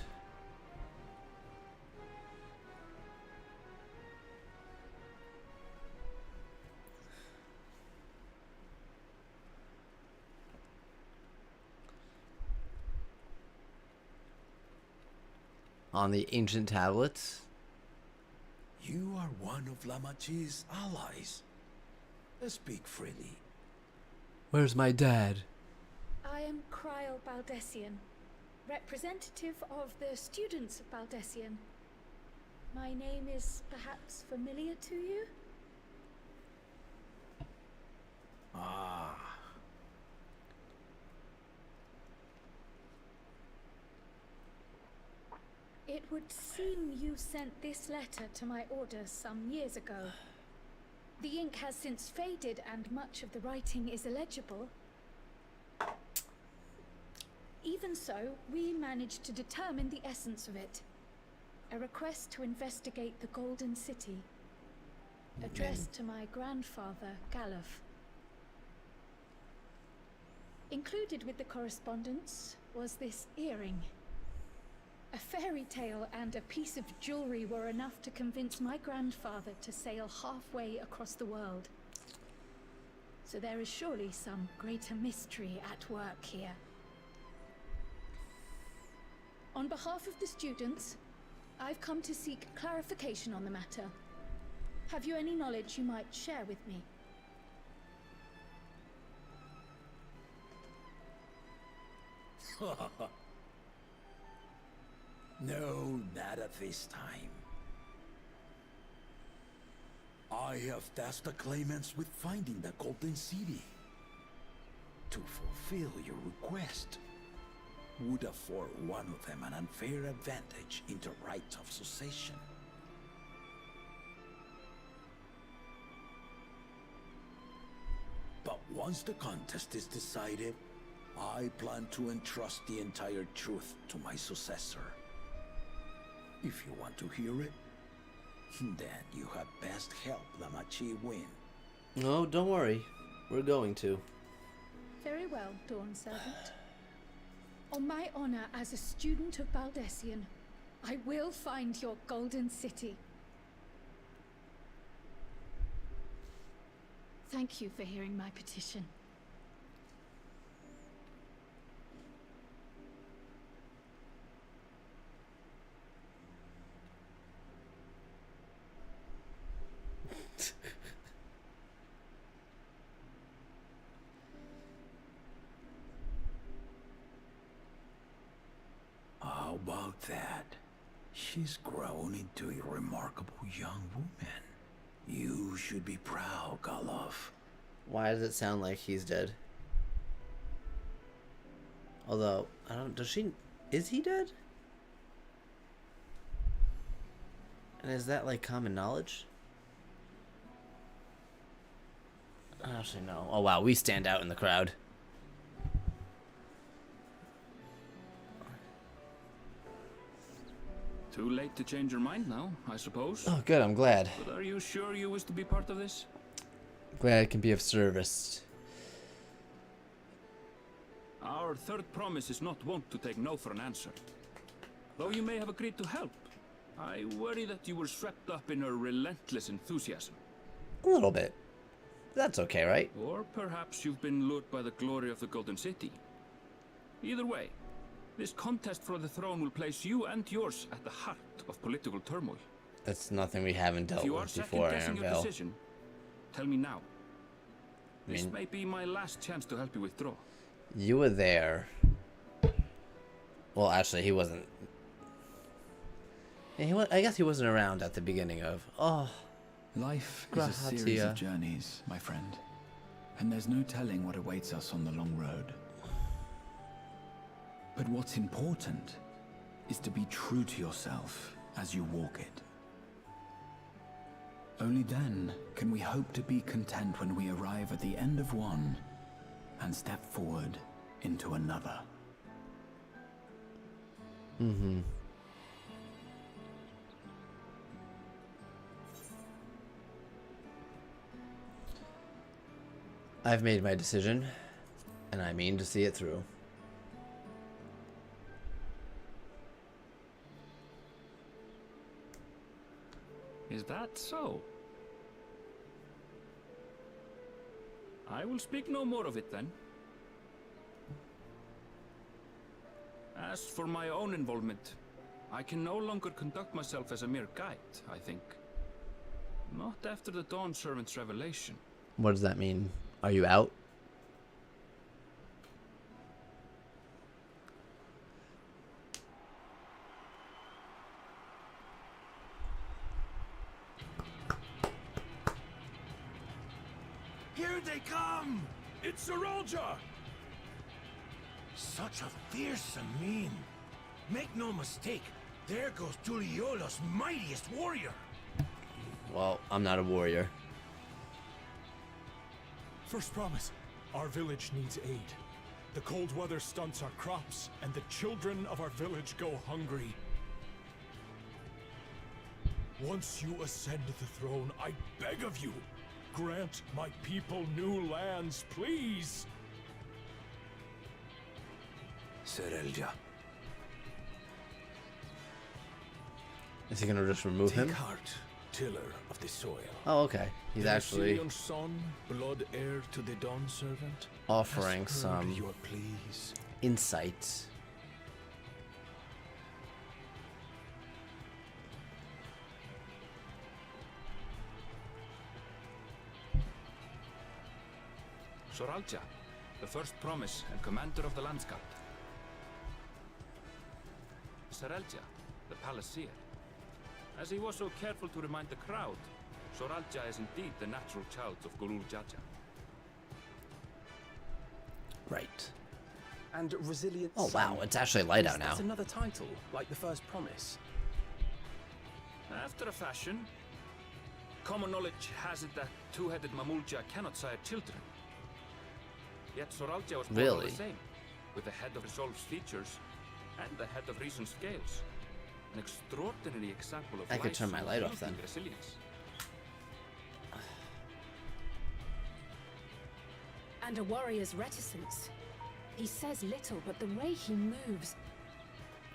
On the ancient tablets.
You are one of Lamachi's allies. Speak freely.
Where's my dad?
I am Cryle Baldessian, representative of the students of Baldessian. My name is perhaps familiar to you?
Ah.
It would seem you sent this letter to my orders some years ago. The ink has since faded and much of the writing is illegible. Even so, we managed to determine the essence of it. A request to investigate the Golden City, addressed to my grandfather, Galuf. Included with the correspondence was this earring. A fairy tale and a piece of jewelry were enough to convince my grandfather to sail halfway across the world. So there is surely some greater mystery at work here. On behalf of the students, I've come to seek clarification on the matter. Have you any knowledge you might share with me?
No, not at this time. I have tasked the claimants with finding the Golden City. To fulfill your request would afford one of them an unfair advantage in the right of succession. But once the contest is decided, I plan to entrust the entire truth to my successor. If you want to hear it, then you had best help Lamachi win.
No, don't worry. We're going to.
Very well, Dawn Servant. On my honor as a student of Baldessian, I will find your Golden City. Thank you for hearing my petition.
How about that? She's grown into a remarkable young woman. You should be proud, Galuf.
Why does it sound like he's dead? Although, I don't... Is he dead? And is that, like, common knowledge? Actually, no. Oh, wow. We stand out in the crowd.
Too late to change your mind now, I suppose.
Oh, good. I'm glad.
But are you sure you wish to be part of this?
Glad I can be of service.
Our third promise is not wont to take no for an answer. Though you may have agreed to help, I worry that you were swept up in her relentless enthusiasm.
A little bit. That's okay, right?
Or perhaps you've been lured by the glory of the Golden City. Either way, this contest for the throne will place you and yours at the heart of political turmoil.
That's nothing we haven't dealt
If you are
with before,
second-guessing your
Annabelle.
decision, tell me now. This may be my last chance to help you withdraw.
You were there. Well, actually, he wasn't. Yeah, I guess he wasn't around at the beginning of. Oh.
Life is a series of journeys, my friend. And there's no telling what awaits us on the long road. But what's important is to be true to yourself as you walk it. Only then can we hope to be content when we arrive at the end of one and step forward into another.
Mm-hmm. I've made my decision, and I mean to see it through.
Is that so? I will speak no more of it then. As for my own involvement, I can no longer conduct myself as a mere guide, I think. Not after the Dawn Servant's revelation.
What does that mean? Are you out?
Here they come!
It's Saralja!
Such a fearsome mien. Make no mistake, there goes Tuliola's mightiest warrior.
Well, I'm not a warrior.
First promise, our village needs aid. The cold weather stunts our crops, and the children of our village go hungry. Once you ascend the throne, I beg of you, grant my people new lands, please!
Serelja.
Is he gonna just remove him?
Take heart, tiller of the soil.
Oh, okay. He's actually
Your son, blood heir to the Dawn Servant,
offering
has heard
some
your pleas.
insight.
Soralja, the first promise and commander of the Landsguard. Serelja, the Palaceer. As he was so careful to remind the crowd, Soralja is indeed the natural child of Gulul Jaja.
Right.
And resilient.
Oh wow, it's actually light out now.
That's another title, like the first promise.
After a fashion, common knowledge has it that two-headed Mamulja cannot sire children. Yet Soralja was more
Really?
the same, with the head of Resolve's features and the head of Reason's scales. An extraordinary example of
I could
wise
turn my
and
light off
pleasing
then.
resilience.
And a warrior's reticence. He says little, but the way he moves...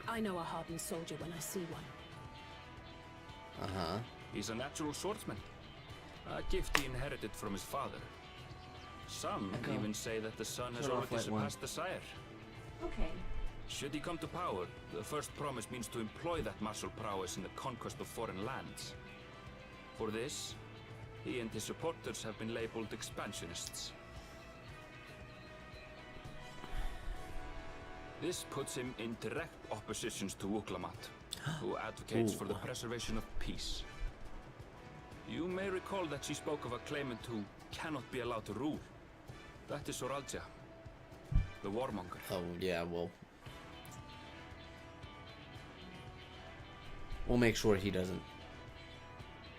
I know a hardened soldier when I see one.
Uh-huh.
He's a natural swordsman, a gift he inherited from his father. Some
Echo.
even say that the son has
Turn off
already
light one.
surpassed the sire.
Okay.
Should he come to power, the first promise means to employ that martial prowess in the conquest of foreign lands. For this, he and his supporters have been labeled expansionists. This puts him in direct opposition to Wuklamat, who advocates for the preservation of peace. You may recall that she spoke of a claimant who cannot be allowed to rule. That is Soralja, the warmonger.
Oh yeah, well, we'll make sure he doesn't.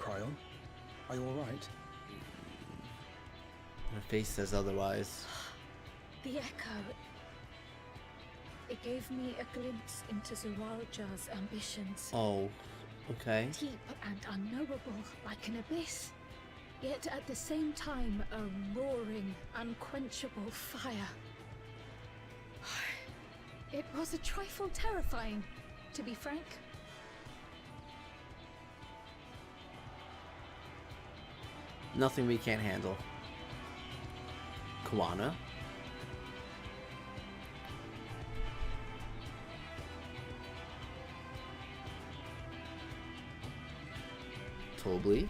Cryon, are you alright?
Her face says otherwise.
The echo. It gave me a glimpse into Zawalja's ambitions.
Oh, okay.
Deep and unknowable, like an abyss. Yet at the same time, a roaring, unquenchable fire. It was a trifle terrifying, to be frank.
Nothing we can't handle. Kuana. Tobli.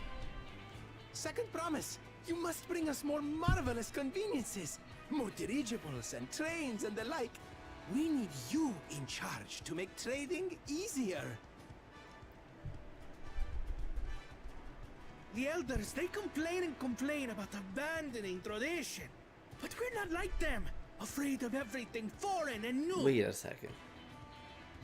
Second promise.
You must bring us more marvelous conveniences, more dirigibles and trains and the like. We need you in charge to make trading easier.
The elders, they complain and complain about abandoning tradition. But we're not like them, afraid of everything foreign and new.
Wait a second.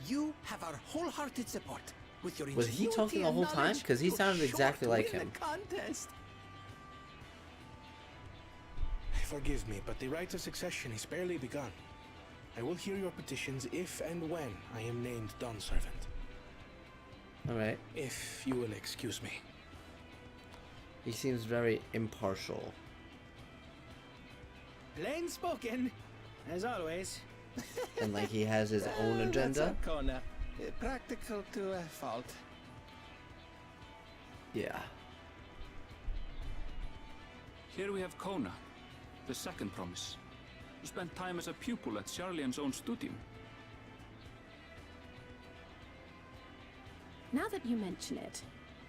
You have our wholehearted support. With your
Was he talking the whole time? Because he sounded exactly like him.
Contest.
Forgive me, but the right of succession is barely begun. I will hear your petitions if and when I am named Dawn Servant.
Alright.
If you will excuse me.
He seems very impartial.
Plain spoken, as always.
And like he has his own agenda.
That's Kona. Practical to a fault.
Yeah.
Here we have Kona, the second promise, who spent time as a pupil at Charlian's own studio.
Now that you mention it,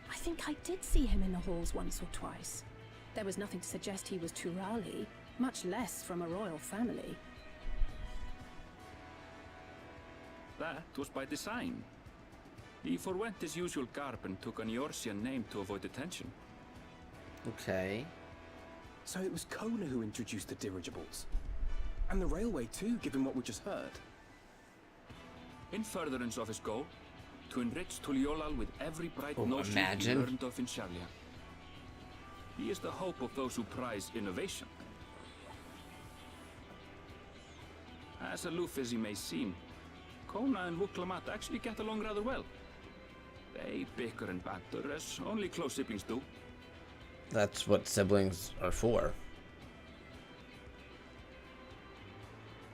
I think I did see him in the halls once or twice. There was nothing to suggest he was Turali, much less from a royal family.
That was by design. He forwent his usual garb and took an Eorzean name to avoid attention.
Okay.
So it was Kona who introduced the dirigibles. And the railway too, given what we just heard.
In furtherance of his goal, to enrich Tuliolal with every bright notion he learned of in Charlia. He is the hope of those who prize innovation. As aloof as he may seem, Kona and Wuklamat actually get along rather well. They bicker and banter as only close siblings do.
That's what siblings are for.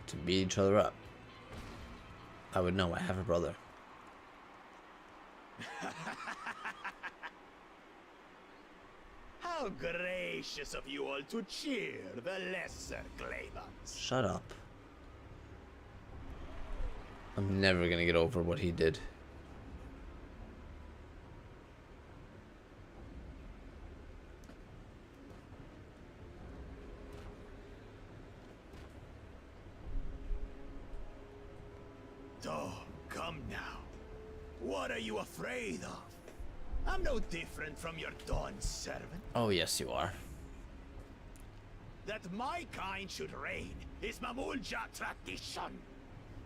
To beat each other up. I would know, I have a brother.
How gracious of you all to cheer the lesser claimants.
Shut up. I'm never gonna get over what he did.
Oh, come now. What are you afraid of? I'm no different from your Dawn servant.
Oh, yes, you are.
That my kind should reign is Mamulja tradition,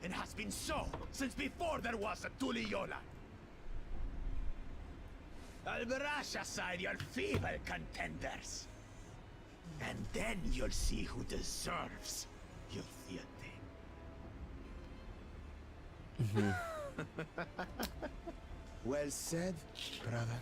and has been so since before there was a Tuliola. I'll brush aside your feeble contenders, and then you'll see who deserves your fealty.
Well said, brother.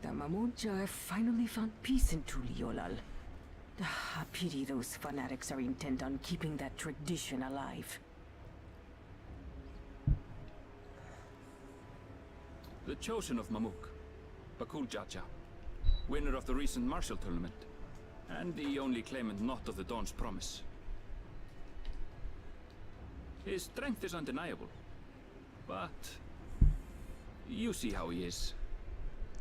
The Mamulja have finally found peace in Tuliolal. I pity those fanatics are intent on keeping that tradition alive.
The chosen of Mamuk, Bakul Jaja, winner of the recent martial tournament, and the only claimant not of the Dawn's promise. His strength is undeniable, but you see how he is.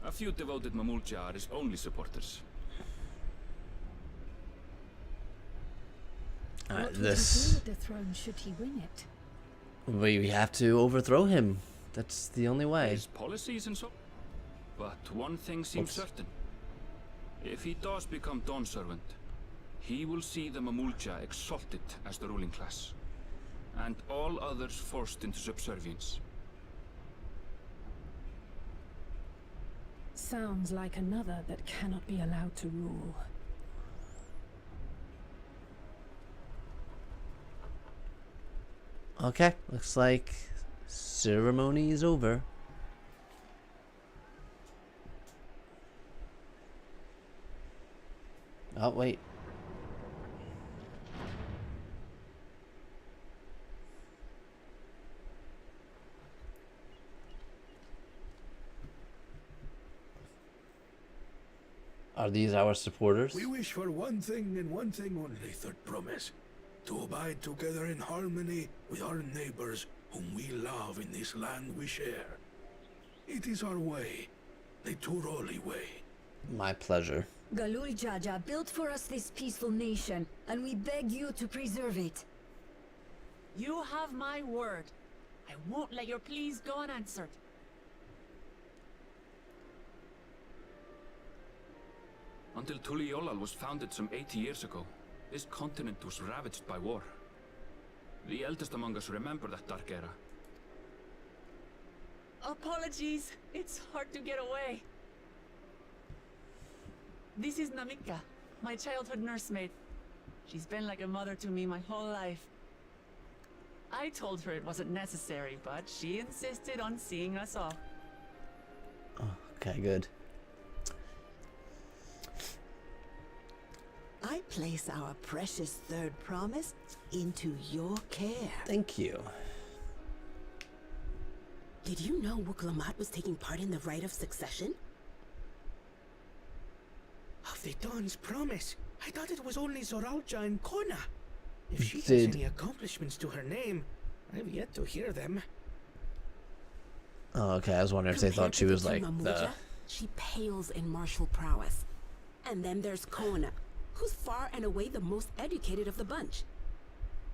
A few devoted Mamulja are his only supporters.
What would he do with the throne should he win it?
We have to overthrow him. That's the only way.
His policies and so. But one thing seems certain. If he does become Dawn Servant, he will see the Mamulja exalted as the ruling class, and all others forced into subservience.
Sounds like another that cannot be allowed to rule.
Okay, looks like ceremony is over. Oh, wait. Are these our supporters?
We wish for one thing and one thing only, third promise. to abide together in harmony with our neighbors whom we love in this land we share. It is our way, the Turoli way.
My pleasure.
Galul Jaja built for us this peaceful nation, and we beg you to preserve it.
You have my word. I won't let your pleas go unanswered.
Until Tuliolal was founded some 80 years ago, this continent was ravaged by war. The eldest among us remember that dark era.
Apologies. It's hard to get away. This is Namika, my childhood nursemaid. She's been like a mother to me my whole life. I told her it wasn't necessary, but she insisted on seeing us off.
Oh, okay, good.
I place our precious third promise into your care.
Thank you.
Did you know Wuklamat was taking part in the rite of succession?
Of the Dawn's promise. I thought it was only Zoralja and Kona. If she has any accomplishments to her name, I've yet to hear them.
Oh, okay. I was wondering if they thought she was like the...
She pales in martial prowess. And then there's Kona, who's far and away the most educated of the bunch.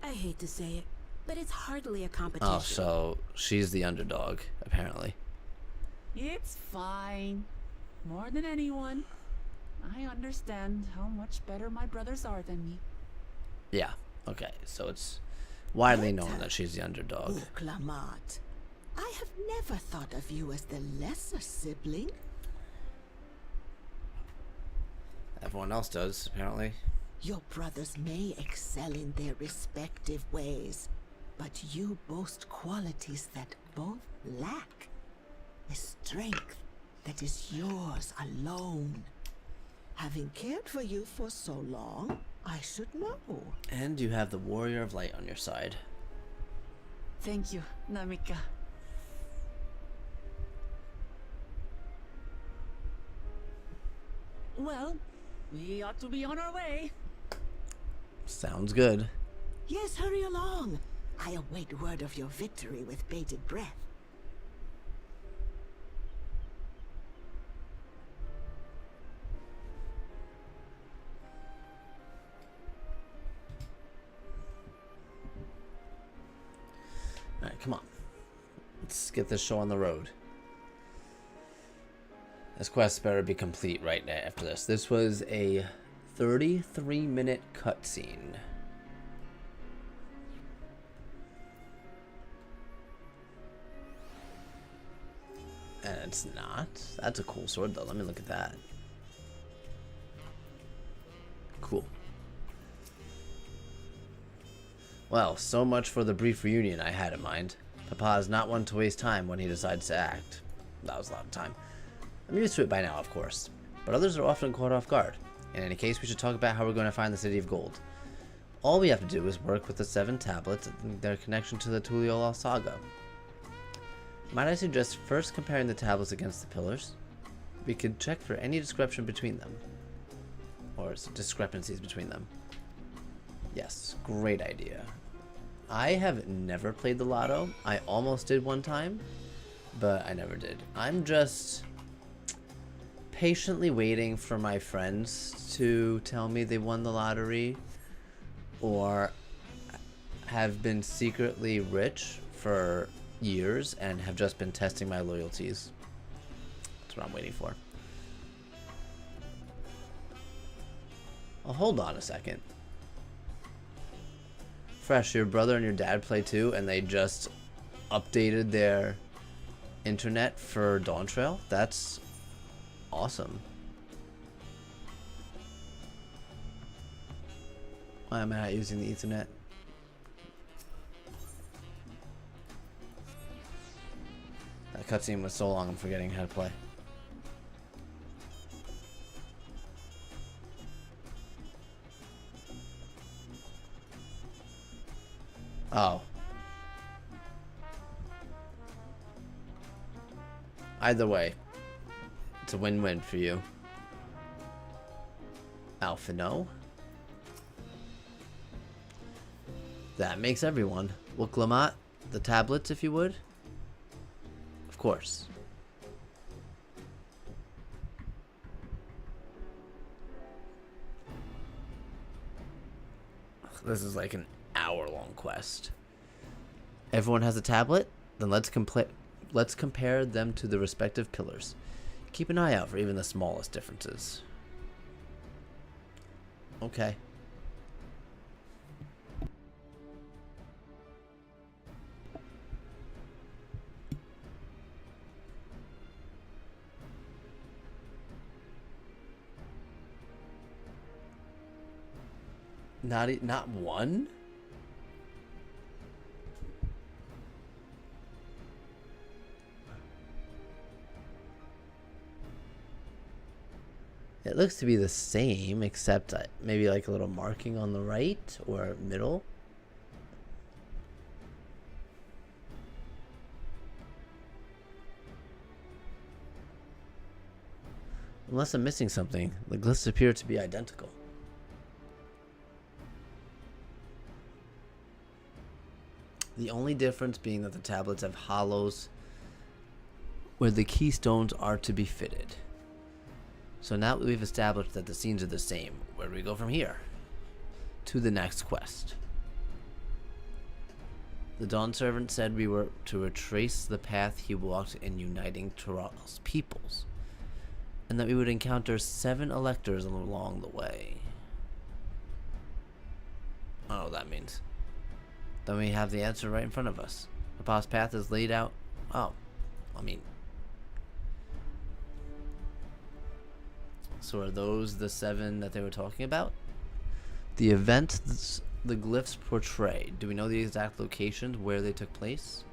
I hate to say it, but it's hardly a competition.
Oh, so she's the underdog, apparently.
It's fine. More than anyone, I understand how much better my brothers are than me.
Yeah, okay. So it's widely known that she's the underdog.
Wuklamat, I have never thought of you as the lesser sibling.
Everyone else does, apparently.
Your brothers may excel in their respective ways, but you boast qualities that both lack. A strength that is yours alone. Having cared for you for so long, I should know.
And you have the Warrior of Light on your side.
Thank you, Namika. Well, we ought to be on our way.
Sounds good.
Yes, hurry along. I await word of your victory with bated breath.
Alright, come on. Let's get this show on the road. This quest better be complete right now after this. This was a 33-minute cutscene. And it's not. That's a cool sword, though. Let me look at that. Cool. Well, so much for the brief reunion I had in mind. Papa is not one to waste time when he decides to act. That was a lot of time. I'm used to it by now, of course, but others are often caught off guard. In any case, we should talk about how we're going to find the City of Gold. All we have to do is work with the 7 tablets and their connection to the Tuliolal saga. Might I suggest first comparing the tablets against the pillars? We could check for any discrepancy between them. Or discrepancies between them. Yes, great idea. I have never played the lotto. I almost did one time, but I never did. I'm just patiently waiting for my friends to tell me they won the lottery or have been secretly rich for years and have just been testing my loyalties. That's what I'm waiting for. Oh, hold on a second. Fresh, your brother and your dad play too, and they just updated their internet for Dawntrail? That's awesome. Why am I not using the Ethernet? That cutscene was so long I'm forgetting how to play. Oh. Either way, it's a win-win for you. Alpha, no. That makes everyone. Wuklamat, the tablets, if you would. Of course. This is like an hour-long quest. Everyone has a tablet? Then let's compare them to the respective pillars. Keep an eye out for even the smallest differences. Okay. Not one? It looks to be the same, except maybe like a little marking on the right or middle. Unless I'm missing something, the glyphs appear to be identical. The only difference being that the tablets have hollows where the keystones are to be fitted. So now that we've established that the scenes are the same, where do we go from here? To the next quest. The Dawn Servant said we were to retrace the path he walked in uniting Tural's peoples, and that we would encounter 7 electors along the way. I don't know what that means. Then we have the answer right in front of us. The boss path is laid out. Oh, I mean. So are those the 7 that they were talking about? The events the glyphs portray. Do we know the exact locations where they took place?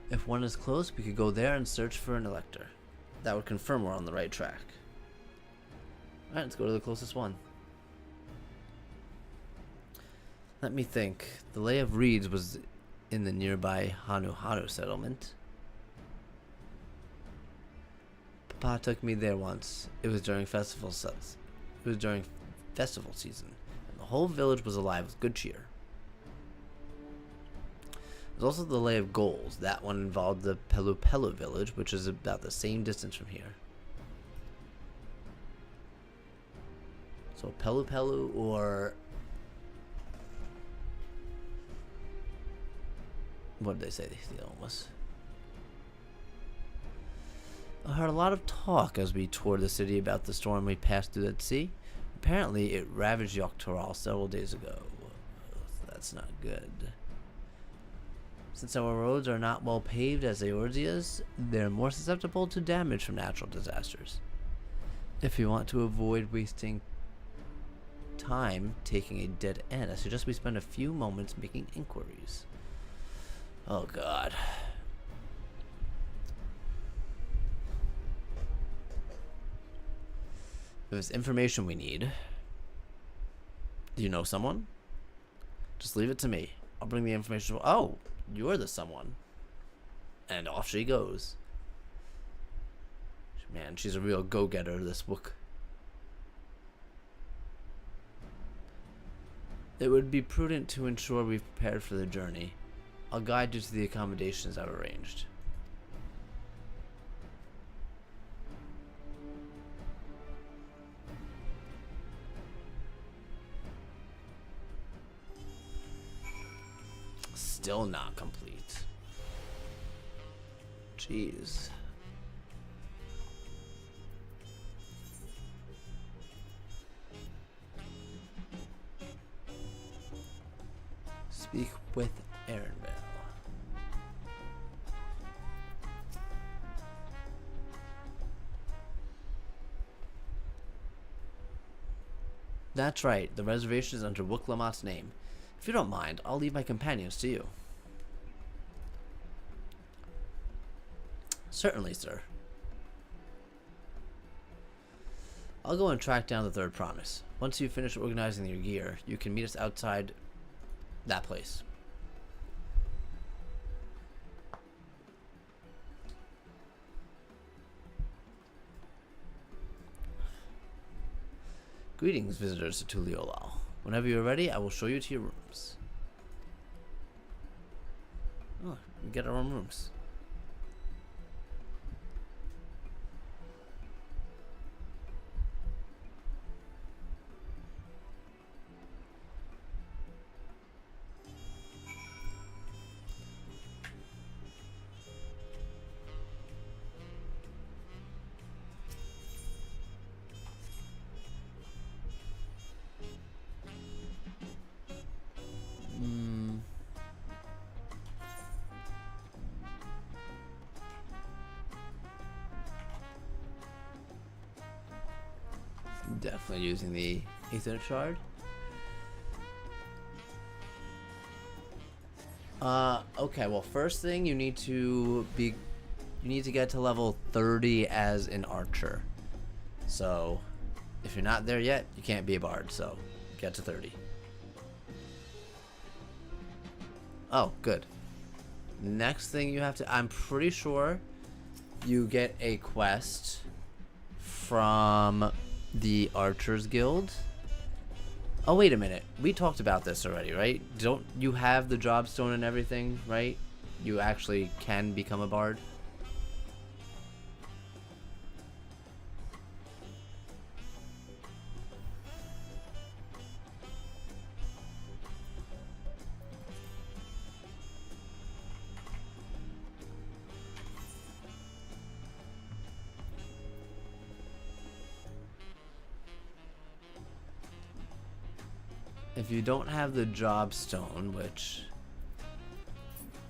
If one is close, we could go there and search for an elector. That would confirm we're on the right track. Alright, let's go to the closest one. Let me think. The Lay of Reeds was in the nearby Hanu settlement. Papa took me there once. It was during festival season, and the whole village was alive with good cheer. There's also the Lay of Goals. That one involved the Pelu village, which is about the same distance from here. So Pelu or what did they say the other one was? I heard a lot of talk as we toured the city about the storm we passed through that sea. Apparently, it ravaged Yogg-Toral several days ago. That's not good. Since our roads are not well paved as Eorzea's, they're more susceptible to damage from natural disasters. If we want to avoid wasting time taking a dead end, I suggest we spend a few moments making inquiries. Oh God. If there's information we need, do you know someone? Just leave it to me. I'll bring the information. Oh, you're the someone. And off she goes. Man, she's a real go-getter, this book. It would be prudent to ensure we've prepared for the journey. I'll guide you to the accommodations I've arranged. Still not complete. Jeez. Speak with Aaronvale. That's right, the reservation is under Wuklamat's name. If you don't mind, I'll leave my companions to you. Certainly, sir. I'll go and track down the third promise. Once you finish organizing your gear, you can meet us outside that place. Greetings, visitors to Tuliolal. Whenever you're ready, I will show you to your rooms. Oh, we get our own rooms. Definitely using the ether shard. Okay, well, first thing you need to get to level 30 as an archer. So if you're not there yet, you can't be a bard, so get to 30. Oh, good. Next thing you have to, I'm pretty sure you get a quest from the Archers Guild. Oh, wait a minute. We talked about this already, right? Don't you have the job stone and everything, right? You actually can become a bard. If you don't have the job stone, which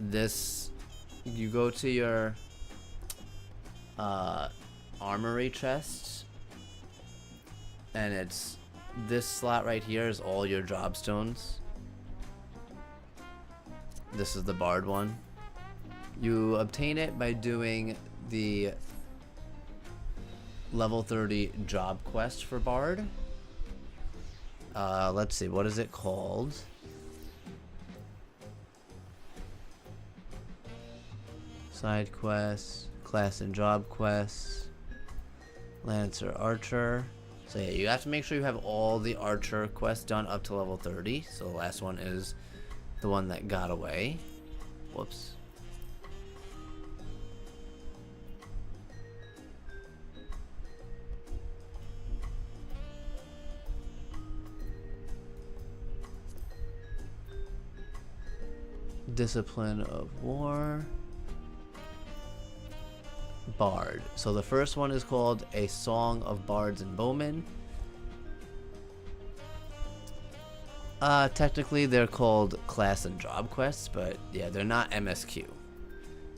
this, you go to your armory chest, and it's this slot right here is all your job stones. This is the bard one. You obtain it by doing the level 30 job quest for bard. Let's see, what is it called? Side quests, class and job quests, Lancer, Archer. So yeah, you have to make sure you have all the Archer quests done up to level 30. So the last one is the one that got away. Whoops. Discipline of War. Bard. So the first one is called A Song of Bards and Bowmen. Technically they're called class and job quests, but yeah, they're not MSQ.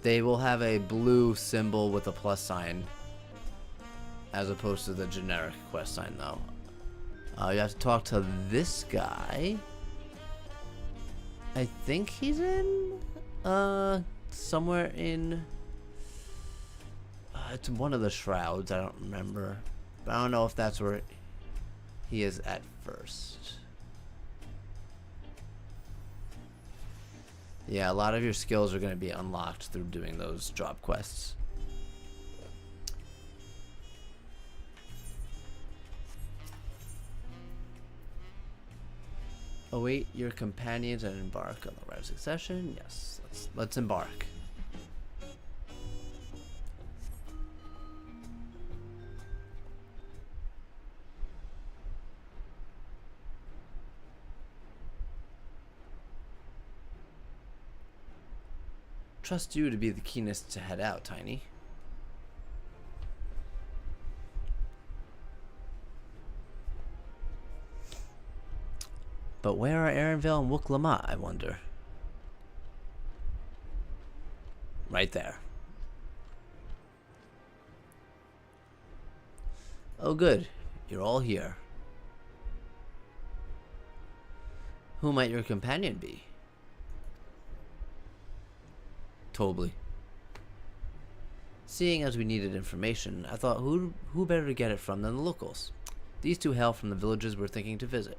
They will have a blue symbol with a plus sign as opposed to the generic quest sign though. You have to talk to this guy. I think he's in somewhere in it's one of the shrouds, I don't remember, but I don't know if that's where he is at first. Yeah, a lot of your skills are going to be unlocked through doing those job quests. Await your companions and embark on the rite of succession. Yes, let's embark. Trust you to be the keenest to head out, Tiny. But where are Aaronvale and Wook Lamont, I wonder? Right there. Oh good, you're all here. Who might your companion be? Tobly. Seeing as we needed information, I thought who better to get it from than the locals. These two hail from the villages we're thinking to visit.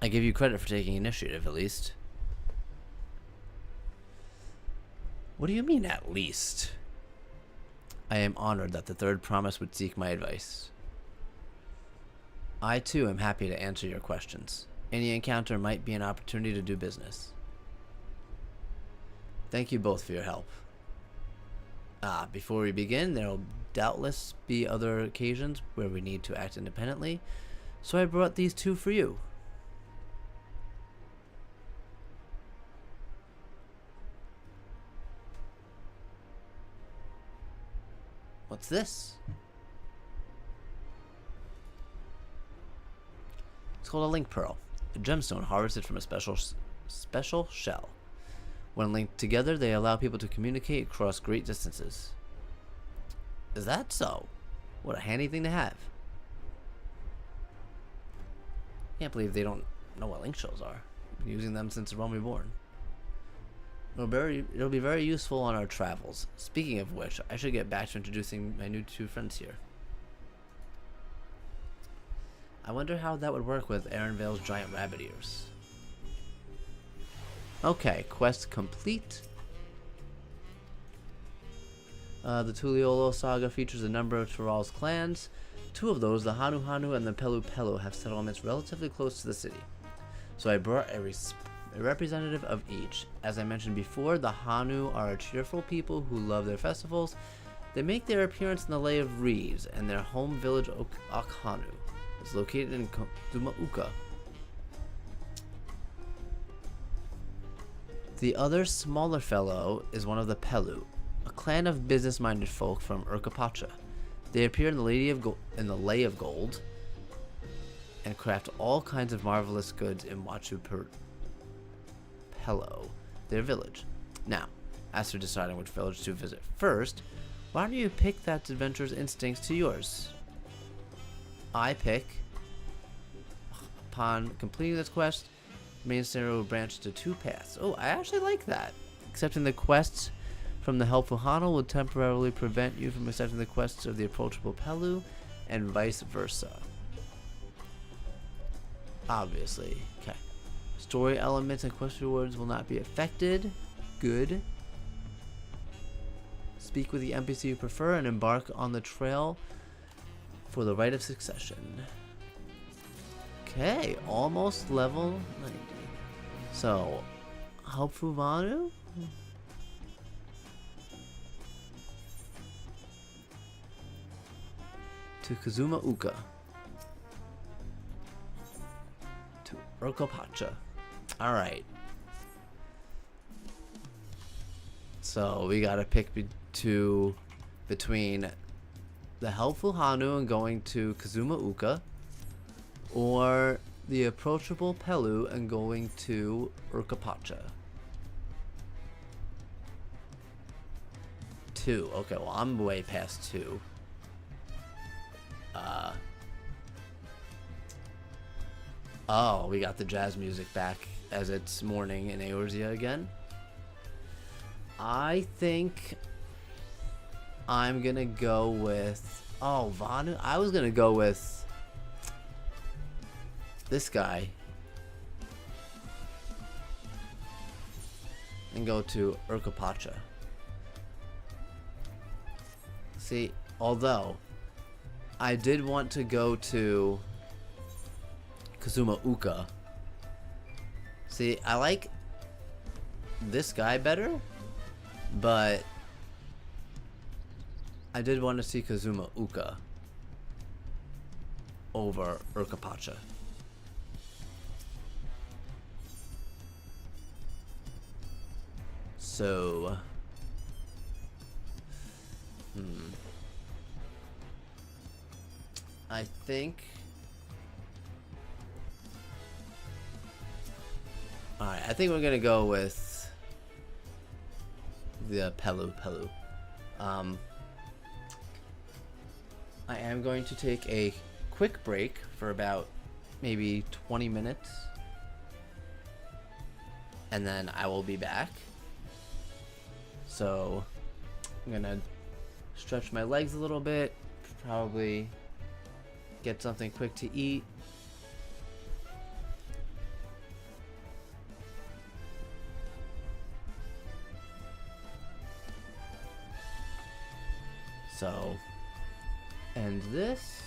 I give you credit for taking initiative, at least. What do you mean, at least? I am honored that the third promise would seek my advice. I too am happy to answer your questions. Any encounter might be an opportunity to do business. Thank you both for your help. Before we begin, there will doubtless be other occasions where we need to act independently, so I brought these two for you. What's this? It's called a link pearl, a gemstone harvested from a special shell. When linked together, they allow people to communicate across great distances. Is that so? What a handy thing to have. Can't believe they don't know what link shells are. I've been using them since the realm reborn. It'll be very useful on our travels. Speaking of which, I should get back to introducing my new two friends here. I wonder how that would work with Aaronvale's giant rabbit ears. Okay, quest complete. The Tuliolo saga features a number of Tural's clans. Two of those, the Hanu Hanu and the Pelu Pelu, have settlements relatively close to the city. So I brought a representative of each. As I mentioned before, the Hanu are a cheerful people who love their festivals. They make their appearance in the Lay of Reeds, and their home village Okhanu is located in Dumauka. The other smaller fellow is one of the Pelu, a clan of business-minded folk from Urkapacha. They appear in the Lay of Gold and craft all kinds of marvelous goods in Wachu Pelo, their village. Now, as for deciding which village to visit first, why don't you pick that adventurer's instincts to yours? I pick, upon completing this quest, the main story will branch to two paths. Oh, I actually like that. Accepting the quests from the helpful Hano will temporarily prevent you from accepting the quests of the approachable Pelu, and vice versa. Obviously. Okay. Story elements and quest rewards will not be affected. Good. Speak with the NPC you prefer and embark on the trail for the rite of succession. Okay, almost level 90. So, Helpful Vanu? To Kazuma Uka. To Urkopacha. Alright. So we gotta pick between the helpful Hanu and going to Kazuma Uka, or the approachable Pelu and going to Urkapacha. 2. Okay, well I'm way past 2. Oh, we got the jazz music back as it's morning in Eorzea again. I think I'm gonna go with... Oh, Vanu? I was gonna go with this guy and go to Urkapacha. See, although I did want to go to Kazuma Uka. See, I like this guy better, but I did want to see Kazuma Uka over Urkapacha. So, I think... Alright, I think we're gonna go with the Pelu. I am going to take a quick break for about maybe 20 minutes, and then I will be back. So I'm gonna stretch my legs a little bit, probably get something quick to eat. So And this.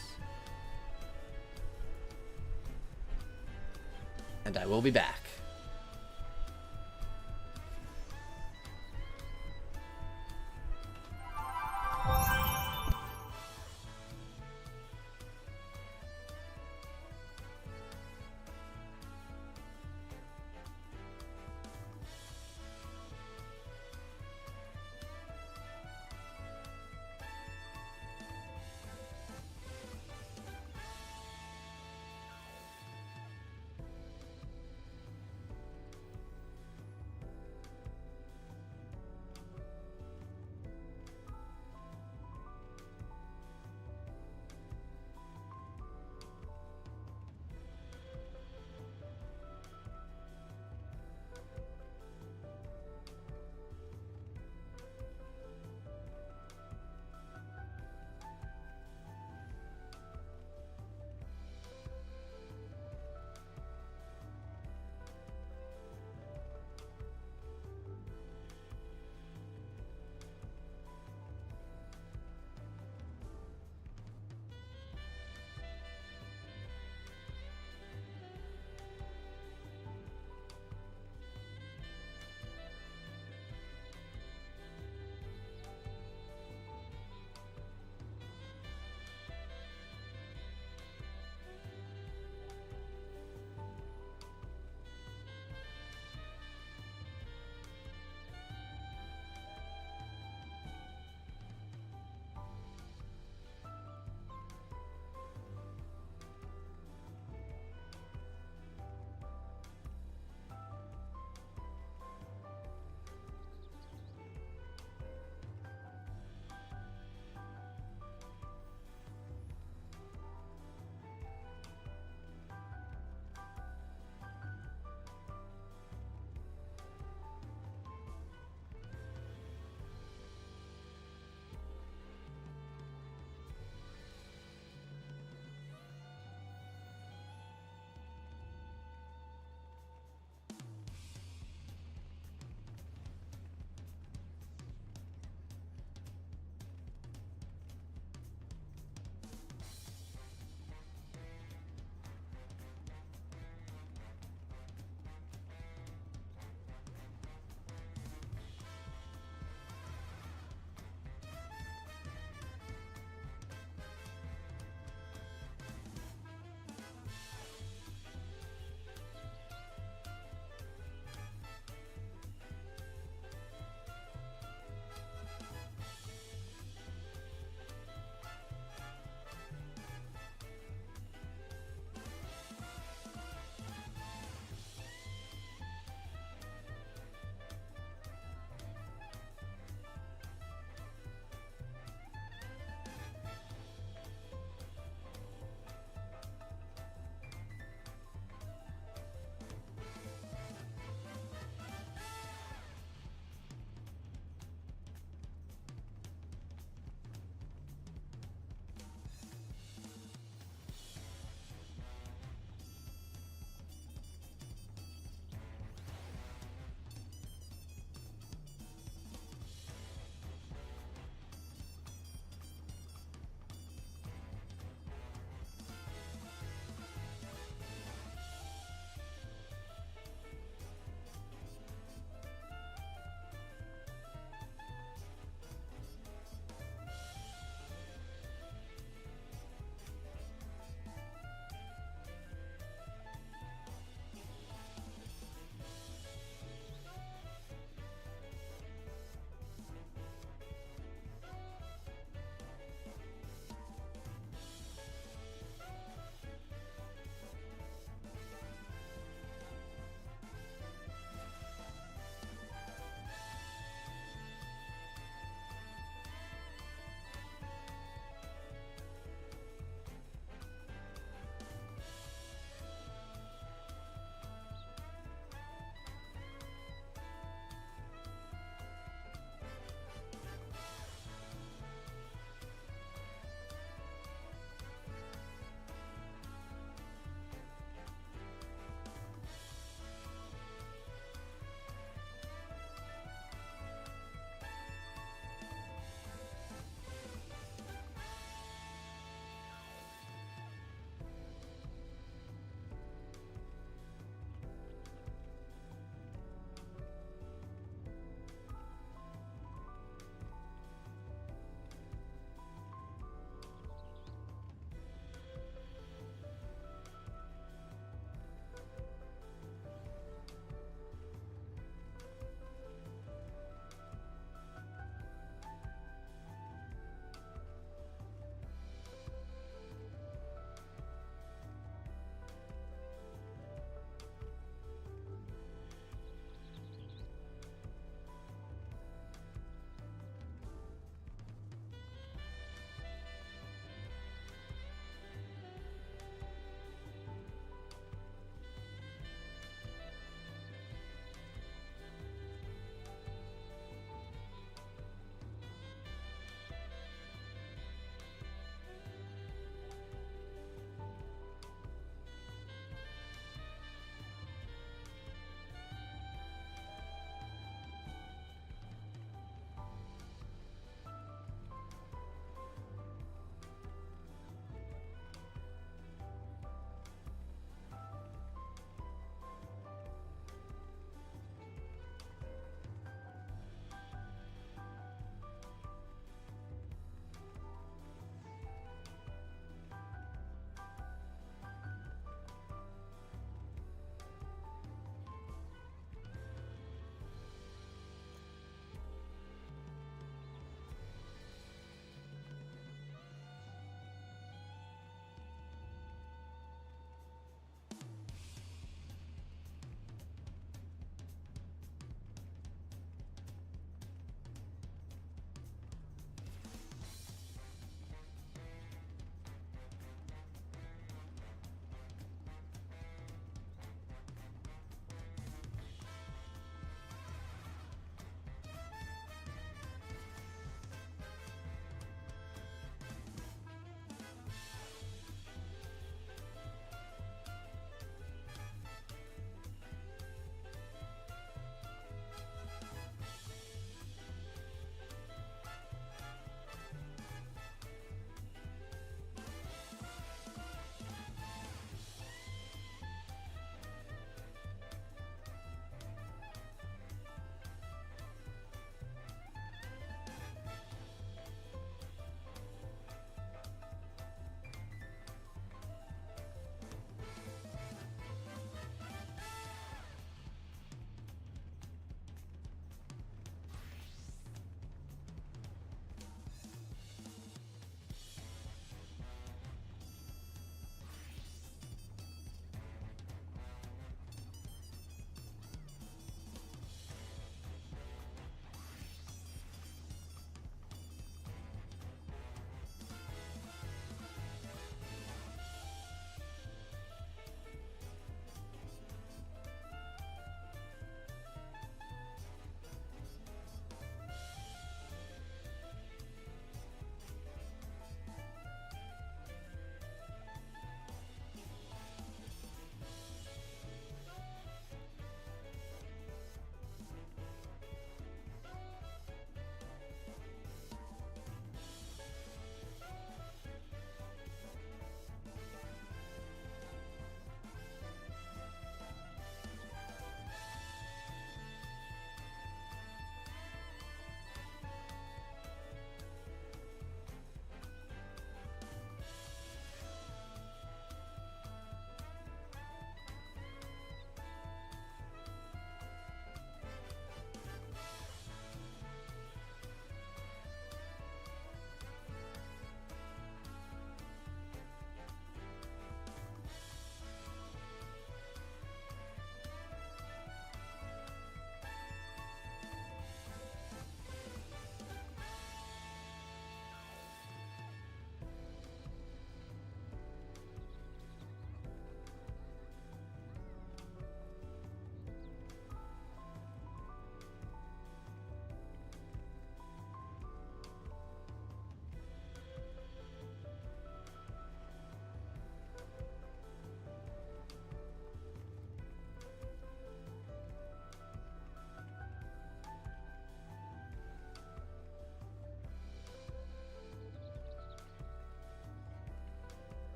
And I will be back.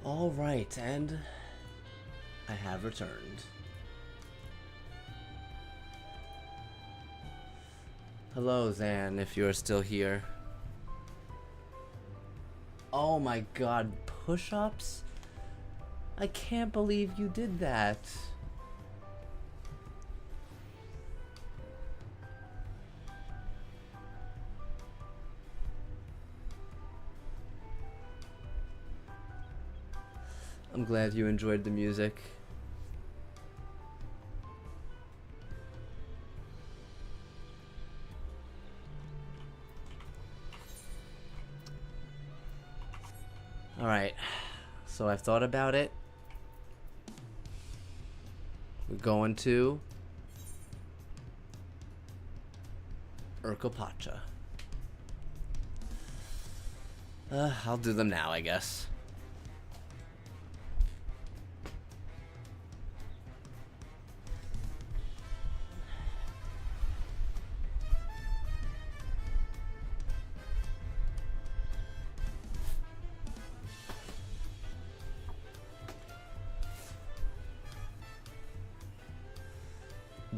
Alright, and I have returned. Hello, Zan, if you're still here. Oh my god, push-ups? I can't believe you did that. I'm glad you enjoyed the music. Alright, so I've thought about it. We're going to Urkopacha. I'll do them now, I guess.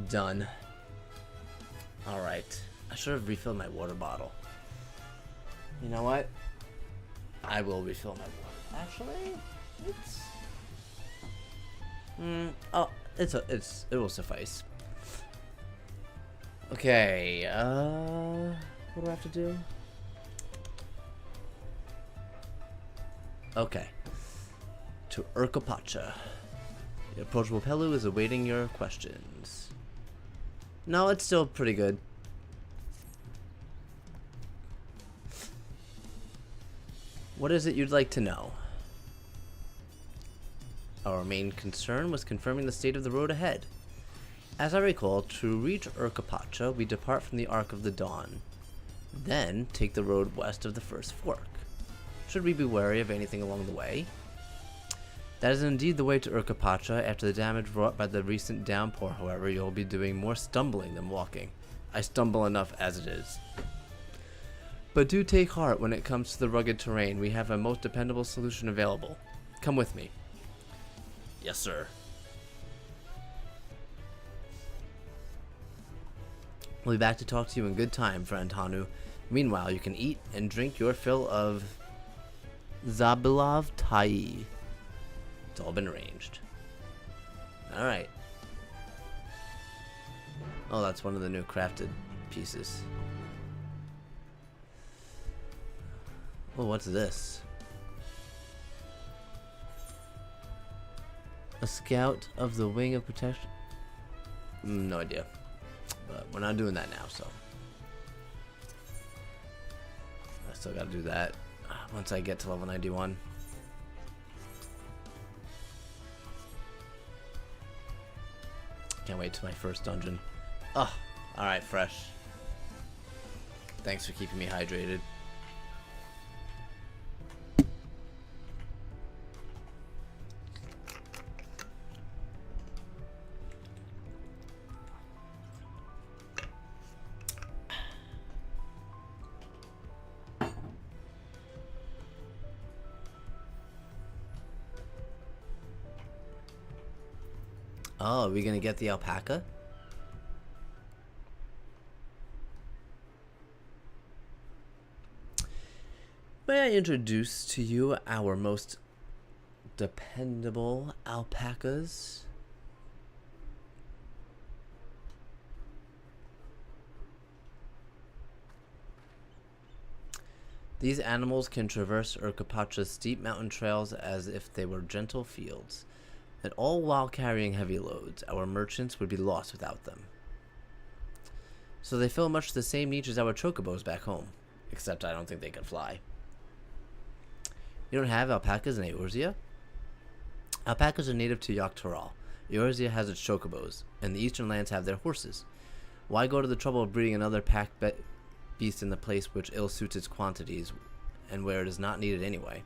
Done. Alright. I should have refilled my water bottle. You know what? I will refill my water. Actually, it will suffice. Okay, what do I have to do? Okay. To Urkopacha. The approachable Pelu is awaiting your questions. No, it's still pretty good. What is it you'd like to know? Our main concern was confirming the state of the road ahead. As I recall, to reach Urkopacha, we depart from the Arc of the Dawn, then take the road west of the First Fork. Should we be wary of anything along the way? That is indeed the way to Urkopacha. After the damage wrought by the recent downpour, however, you'll be doing more stumbling than walking. I stumble enough as it is. But do take heart when it comes to the rugged terrain. We have a most dependable solution available. Come with me. Yes, sir. We'll be back to talk to you in good time, friend Hanu. Meanwhile, you can eat and drink your fill of Zabilov Tai. It's all been arranged. Alright. Oh, that's one of the new crafted pieces. Oh, what's this? A scout of the Wing of Protection? No idea. But we're not doing that now, so. I still gotta do that once I get to level 91. Can't wait to my first dungeon. Oh, alright, fresh. Thanks for keeping me hydrated. Oh, are we gonna get the alpaca? May I introduce to you our most dependable alpacas? These animals can traverse Urkopacha's steep mountain trails as if they were gentle fields, and all while carrying heavy loads. Our merchants would be lost without them. So they fill much the same niche as our chocobos back home, except I don't think they can fly. You don't have alpacas in Eorzea? Alpacas are native to Yogg-Tothrol. Eorzea has its chocobos, and the eastern lands have their horses. Why go to the trouble of breeding another pack beast in the place which ill suits its quantities, and where it is not needed anyway?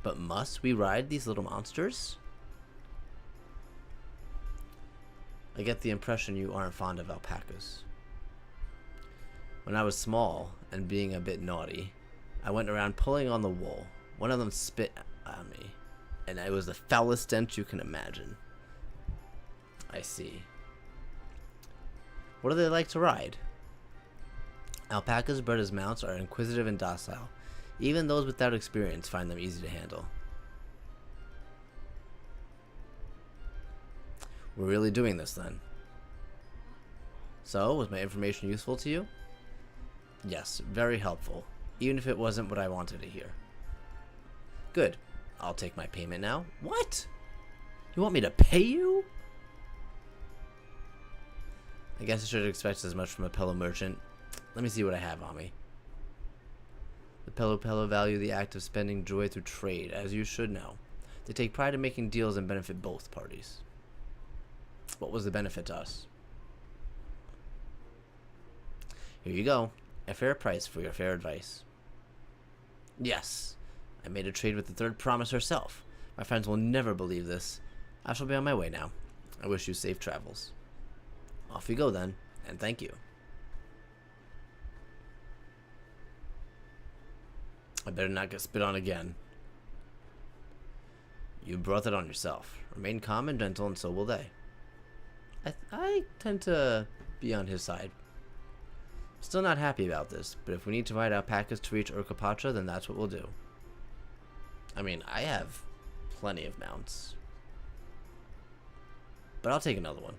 But must we ride these little monsters? I get the impression you aren't fond of alpacas. When I was small and being a bit naughty, I went around pulling on the wool. One of them spit on me, and it was the foulest stench you can imagine. I see. What do they like to ride? Alpacas bred as mounts are inquisitive and docile. Even those without experience find them easy to handle. We're really doing this then. So, was my information useful to you? Yes, very helpful. Even if it wasn't what I wanted to hear. Good. I'll take my payment now. What? You want me to pay you? I guess I should have expected as much from a Pello merchant. Let me see what I have on me. The Pello value the act of spending joy through trade, as you should know. They take pride in making deals and benefit both parties. What was the benefit to us? Here you go. A fair price for your fair advice. Yes. I made a trade with the third promise herself. My friends will never believe this. I shall be on my way now. I wish you safe travels. Off you go then, and thank you. I better not get spit on again. You brought it on yourself. Remain calm and gentle, and so will they. I tend to be on his side. Still not happy about this, but if we need to ride alpacas to reach Urkapacha, then that's what we'll do. I mean, I have plenty of mounts. But I'll take another one.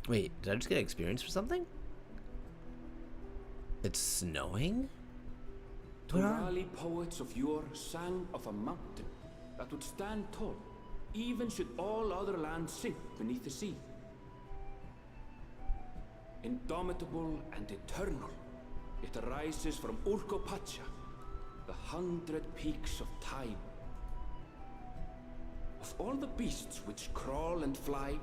Wait, did I just get experience for something? It's snowing?
Torali poets of yore sang of a mountain that would stand tall, even should all other lands sink beneath the sea. Indomitable and eternal, it arises from Urkopacha, the 100 peaks of time. Of all the beasts which crawl and fly,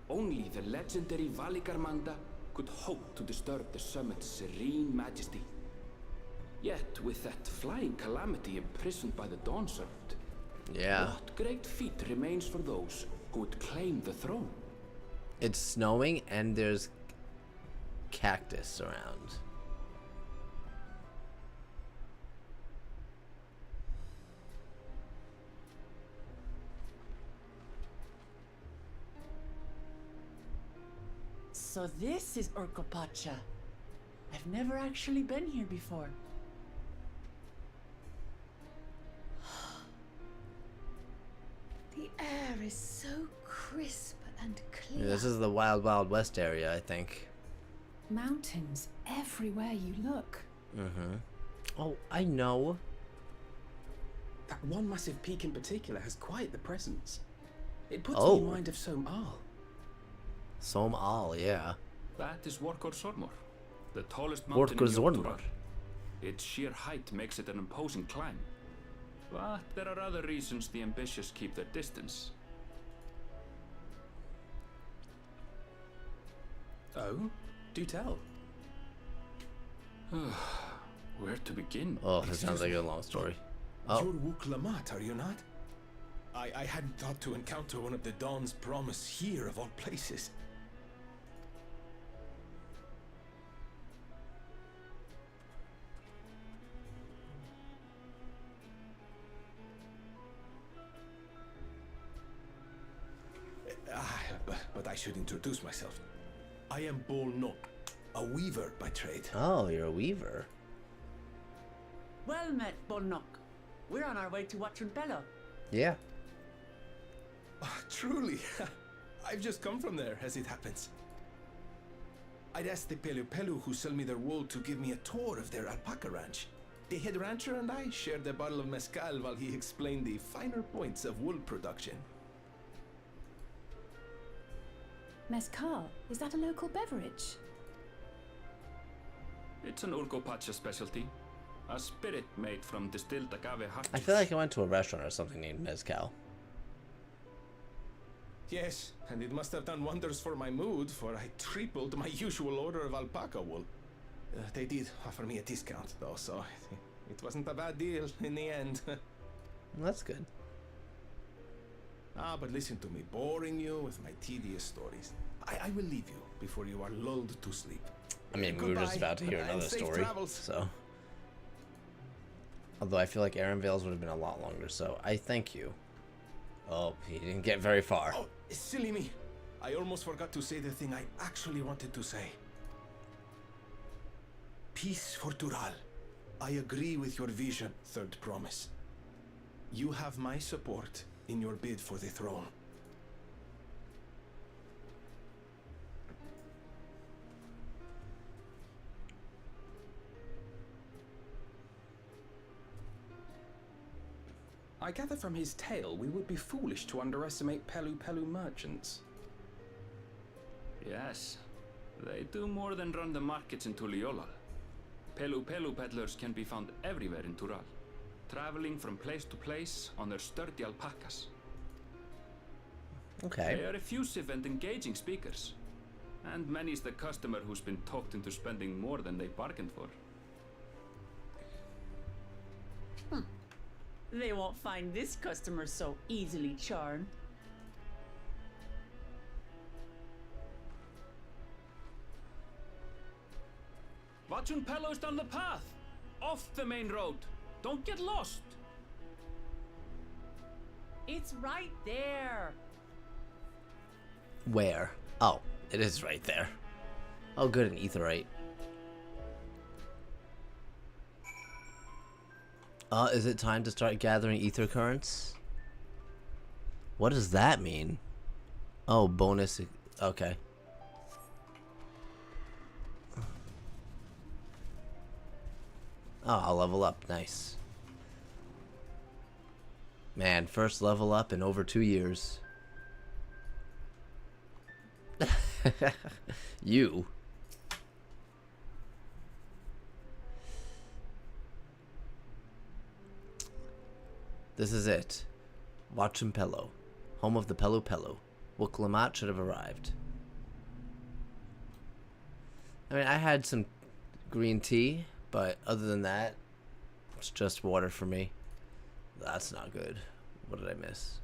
only the legendary Valigarmanda could hope to disturb the summit's serene majesty. Yet, with that flying calamity imprisoned by the Dawn Servant, what great feat remains for those who would claim the throne?
It's snowing and there's cactus around.
So this is Urkopacha. I've never actually been here before.
The air is so crisp and clear.
Yeah, this is the Wild Wild West area, I think.
Mountains everywhere you look.
Mm-hmm. Oh, I know.
That one massive peak in particular has quite the presence. It puts me in mind of Som Al.
Som Al, yeah.
That is Workor Sormor, the tallest mountain in Yorktur. Its sheer height makes it an imposing climb. But there are other reasons the ambitious keep their distance.
Oh? Do tell.
Where to begin?
Oh, that sounds like a long story. Oh.
You're Wuk Lamat, are you not? I hadn't thought to encounter one of the Dawn's promise here of all places. But I should introduce myself. I am Bol Nok, a weaver by trade.
Oh, you're a weaver.
Well met, Bolnok. We're on our way to Watranpello.
Yeah.
Truly. I've just come from there, as it happens. I'd asked the Pelu who sell me their wool to give me a tour of their alpaca ranch. The head rancher and I shared a bottle of mezcal while he explained the finer points of wool production.
Mezcal, is that a local beverage?
It's an Urkopacha specialty. A spirit made from distilled agave heart
I feel like I went to a restaurant or something named Mezcal.
Yes, and it must have done wonders for my mood, for I tripled my usual order of alpaca wool. They did offer me a discount, though, so it wasn't a bad deal in the end.
That's good.
Ah, but listen to me, boring you with my tedious stories. I will leave you before you are lulled to sleep.
I mean, we were just about to hear
and
another
safe
story,
travels.
so. Although I feel like Aaron Vale's would have been a lot longer, so I thank you. Oh, he didn't get very far.
Oh, silly me. I almost forgot to say the thing I actually wanted to say. Peace for Tural. I agree with your vision, Third Promise. You have my support in your bid for the throne.
I gather from his tale we would be foolish to underestimate Pelu Pelu merchants.
Yes, they do more than run the markets in Tuliyollal. Pelu Pelu peddlers can be found everywhere in Tural, traveling from place to place on their sturdy alpacas.
Okay.
They are effusive and engaging speakers, and many's the customer who's been talked into spending more than they bargained for.
They won't find this customer so easily charmed.
Watching Pelos down the path, off the main road. Don't get lost.
It's right there.
Where? Oh, it is right there. Oh, good, an etherite. Is it time to start gathering ether currents? What does that mean? Oh, bonus. Okay. Oh, I'll level up. Nice. Man, first level up in over 2 years. You. This is it. Wachimpelo, home of the Pelu Pelu. Wuklamat should have arrived. I mean, I had some green tea, but other than that, it's just water for me. That's not good. What did I miss?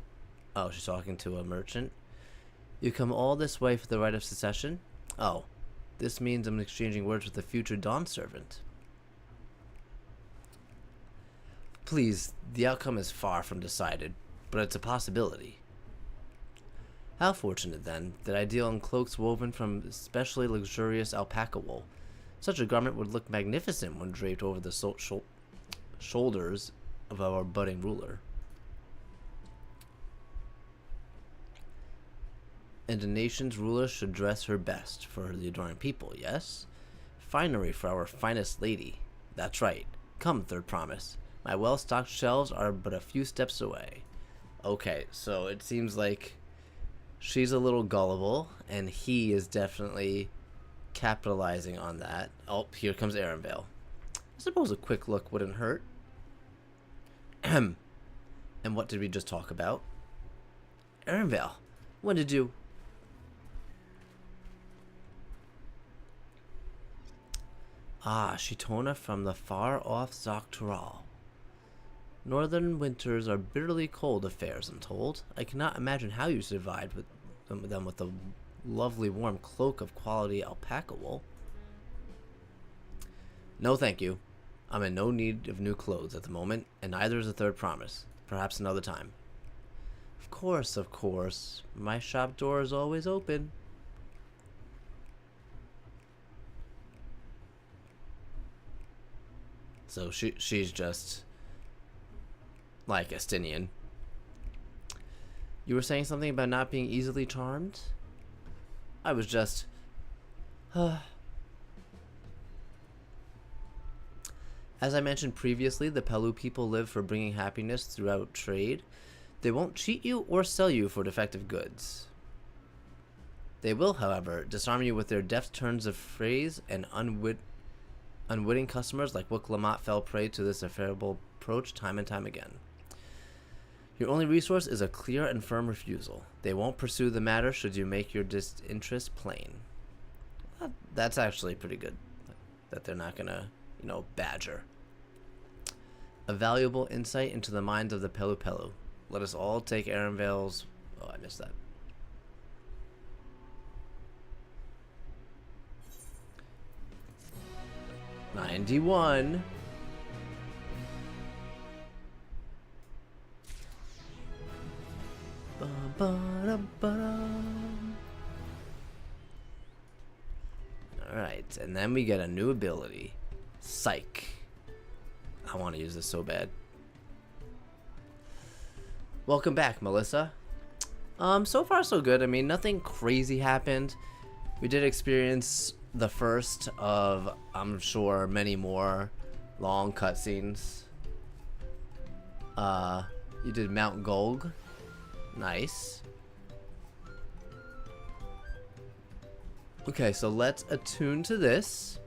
Oh, she's talking to a merchant. You come all this way for the right of secession? Oh, this means I'm exchanging words with the future Dawn servant. Please, the outcome is far from decided, but it's a possibility. How fortunate, then, that I deal in cloaks woven from especially luxurious alpaca wool. Such a garment would look magnificent when draped over the shoulders of our budding ruler. And a nation's ruler should dress her best for the adoring people, yes? Finery for our finest lady. That's right. Come, Third Promise. My well-stocked shelves are but a few steps away. Okay, so it seems like she's a little gullible, and he is definitely capitalizing on that. Oh, here comes Arenvale. I suppose a quick look wouldn't hurt. And what did we just talk about? Arenvale, when did you... Ah, Shitona from the far-off Zoctural. Northern winters are bitterly cold affairs, I'm told. I cannot imagine how you survived with them with a lovely warm cloak of quality alpaca wool. No, thank you. I'm in no need of new clothes at the moment, and neither is the Third Promise. Perhaps another time. Of course, of course. My shop door is always open. So she's just like Estinian. You were saying something about not being easily charmed? I was just... As I mentioned previously, the Pelu people live for bringing happiness throughout trade. They won't cheat you or sell you for defective goods. They will, however, disarm you with their deft turns of phrase, and unwitting customers like Wuklamat fell prey to this affairable approach time and time again. Your only resource is a clear and firm refusal. They won't pursue the matter should you make your disinterest plain. That's actually pretty good. That they're not gonna, badger. A valuable insight into the minds of the Pelu Pelu. Let us all take Arenvale's Oh, I missed that. $91. Alright, and then we get a new ability. Psych. I want to use this so bad. Welcome back, Melissa. So far so good. I mean, nothing crazy happened. We did experience the first of, I'm sure, many more long cutscenes. You did Mount Golg. Nice. Okay, so let's attune to this.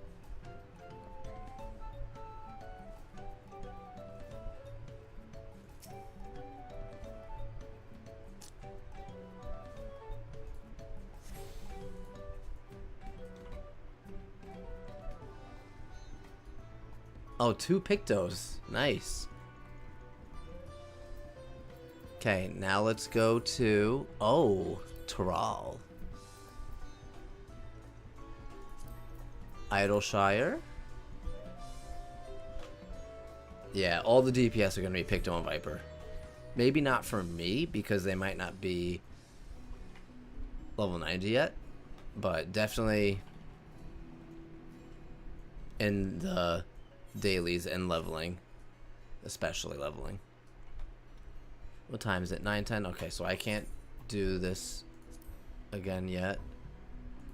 Oh, 2 Pictos. Nice. Okay, now let's go to... Oh, Thrall. Idleshire. Yeah, all the DPS are going to be Picto and Viper. Maybe not for me, because they might not be level 90 yet. But definitely in the dailies and leveling. Especially leveling. What time is it? 9:10? Okay, so I can't do this again yet.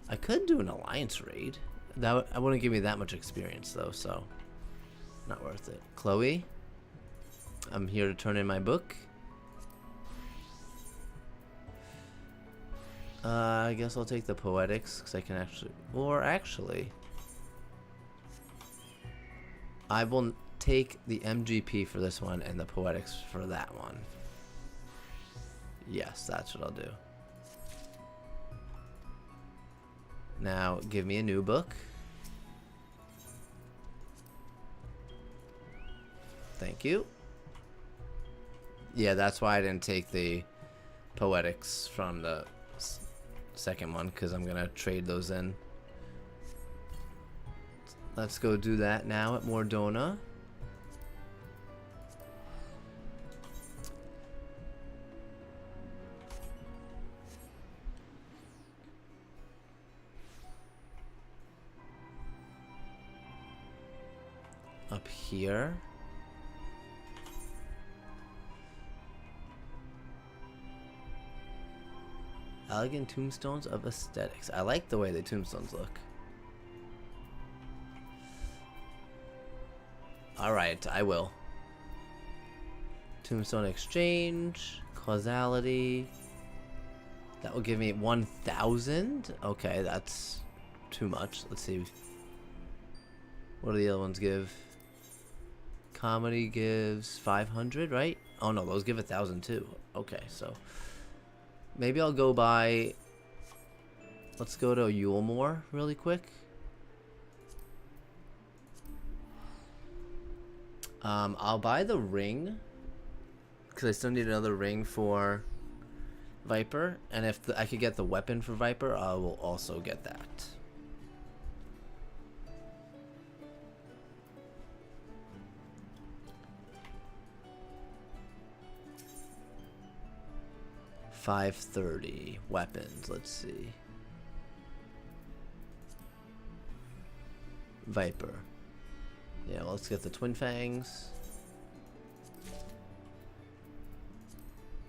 I could do an alliance raid. That wouldn't give me that much experience though, so not worth it. Chloe, I'm here to turn in my book. I guess I'll take the poetics because I can actually, or actually, I will take the MGP for this one and the poetics for that one. Yes, that's what I'll do. Now, give me a new book. Thank you. Yeah, that's why I didn't take the poetics from the second one, because I'm going to trade those in. Let's go do that now at Mordona. Up here. Elegant tombstones of aesthetics. I like the way the tombstones look. Alright, I will. Tombstone exchange. Causality. That will give me 1,000. Okay, that's too much. Let's see. What do the other ones give? Comedy gives 500, right? Oh no, those give 1,000 too. Okay, so maybe I'll go buy. Let's go to Yulemore really quick. I'll buy the ring because I still need another ring for Viper, and if I could get the weapon for Viper, I will also get that. $530 weapons. Let's see. Viper. Yeah, well, let's get the Twin Fangs.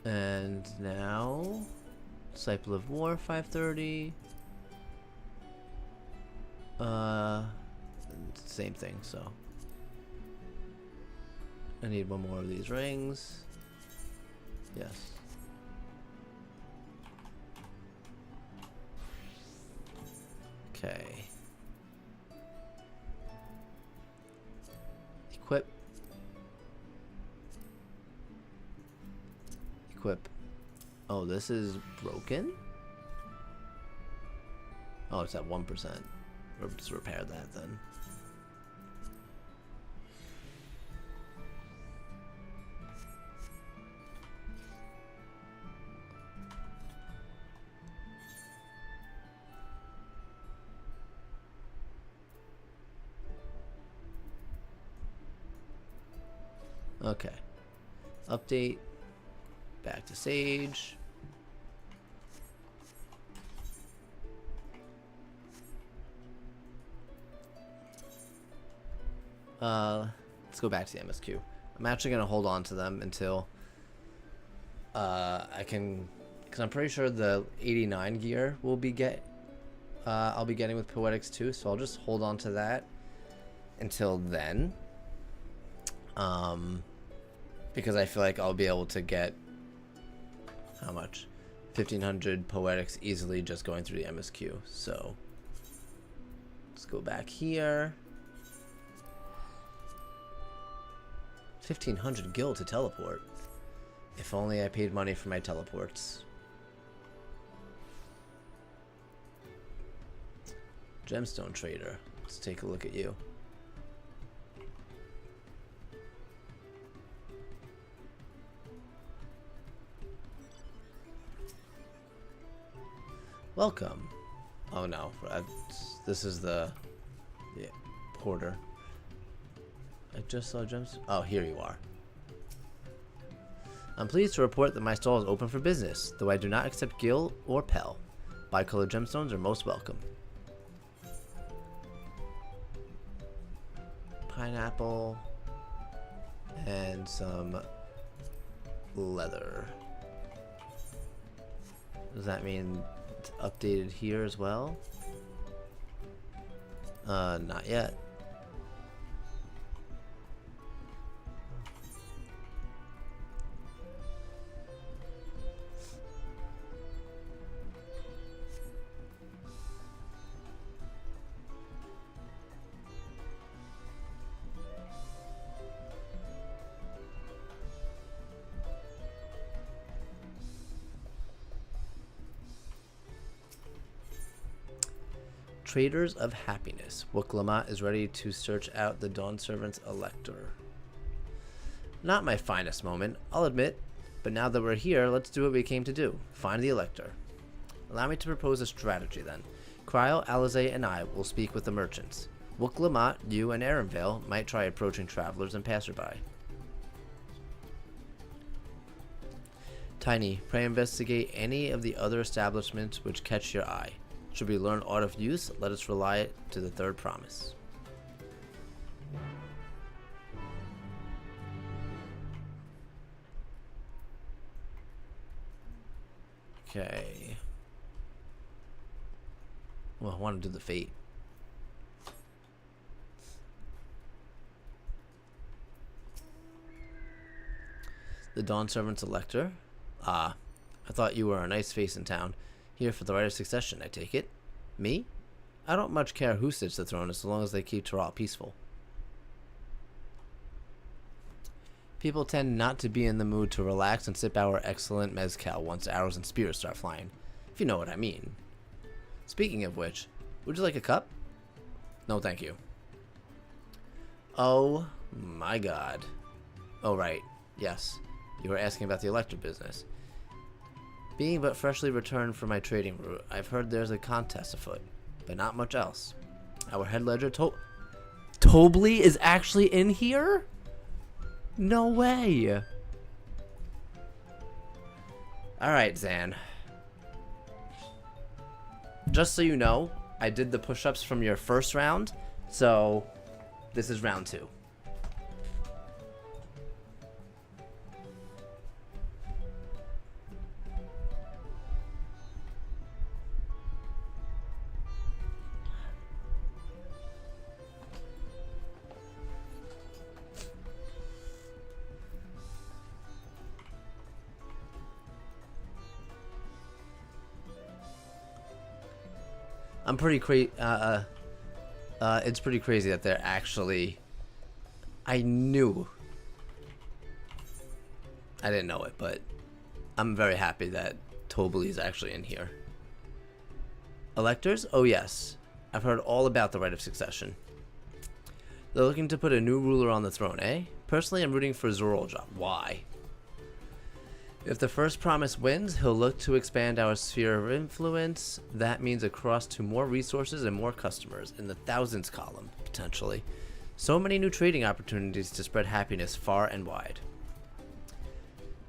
And now, Disciple of War, 530. Same thing, so. I need one more of these rings. Yes. Okay. Equip. Equip. Oh, this is broken? Oh, it's at 1%. Let's repair that then. Okay. Update. Back to Sage. Let's go back to the MSQ. I'm actually gonna hold on to them until I can, because I'm pretty sure the 89 gear will be I'll be getting with Poetics too, so I'll just hold on to that until then. Because I feel like I'll be able to get how much? 1500 Poetics easily just going through the MSQ. So let's go back here. 1500 gil to teleport. If only I paid money for my teleports. Gemstone trader. Let's take a look at you. Welcome. Oh no, this is the porter. I just saw gems. Oh, here you are. I'm pleased to report that my stall is open for business, though I do not accept gil or pel. Bicolored gemstones are most welcome. Pineapple and some leather. Does that mean it's updated here as well? Not yet. Traders of Happiness. Wook is ready to search out the Dawn Servant's Elector. Not my finest moment, I'll admit, but now that we're here, let's do what we came to do. Find the Elector. Allow me to propose a strategy then. Cryo, Alizé, and I will speak with the merchants. Wook, you, and Arenvale might try approaching travelers and passerby. Tiny, pray investigate any of the other establishments which catch your eye. Should we learn aught of use, let us rely to the third promise. Okay. Well, I want to do the fate. The Dawn Servant's Elector? Ah, I thought you were a nice face in town. Here for the right of succession, I take it. Me? I don't much care who sits the throne as long as they keep Toral peaceful. People tend not to be in the mood to relax and sip our excellent mezcal once arrows and spears start flying, if you know what I mean. Speaking of which, would you like a cup? No, thank you. Oh my god. Oh right, yes. You were asking about the Elector business. Being but freshly returned from my trading route, I've heard there's a contest afoot, but not much else. Our head ledger Tobley is actually in here? No way. Alright, Zan. Just so you know, I did the push-ups from your first round, so this is round 2. I'm pretty it's pretty crazy that they're actually. I knew. I didn't know it, but I'm very happy that Tobley's actually in here. Electors? Oh yes, I've heard all about the right of succession. They're looking to put a new ruler on the throne, eh? Personally, I'm rooting for Zorolja. Why? If the first promise wins, he'll look to expand our sphere of influence. That means across to more resources and more customers, in the thousands column, potentially. So many new trading opportunities to spread happiness far and wide.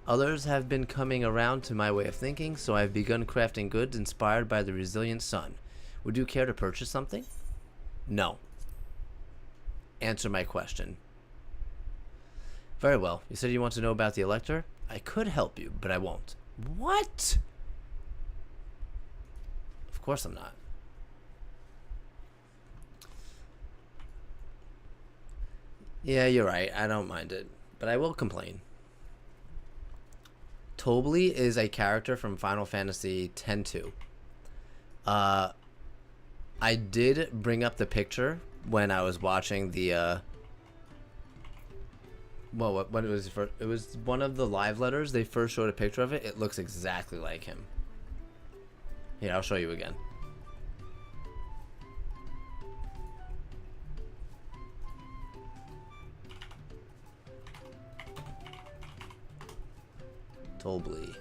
Others have been coming around to my way of thinking, so I've begun crafting goods inspired by the resilient sun. Would you care to purchase something? No. Answer my question. Very well. You said you want to know about the Elector? I could help you, but I won't. What? Of course I'm not. Yeah, you're right. I don't mind it, but I will complain. Tobli is a character from Final Fantasy X-2. I did bring up the picture when I was watching the well, when it was one of the live letters. They first showed a picture of it. It looks exactly like him. Here, I'll show you again. Tobli.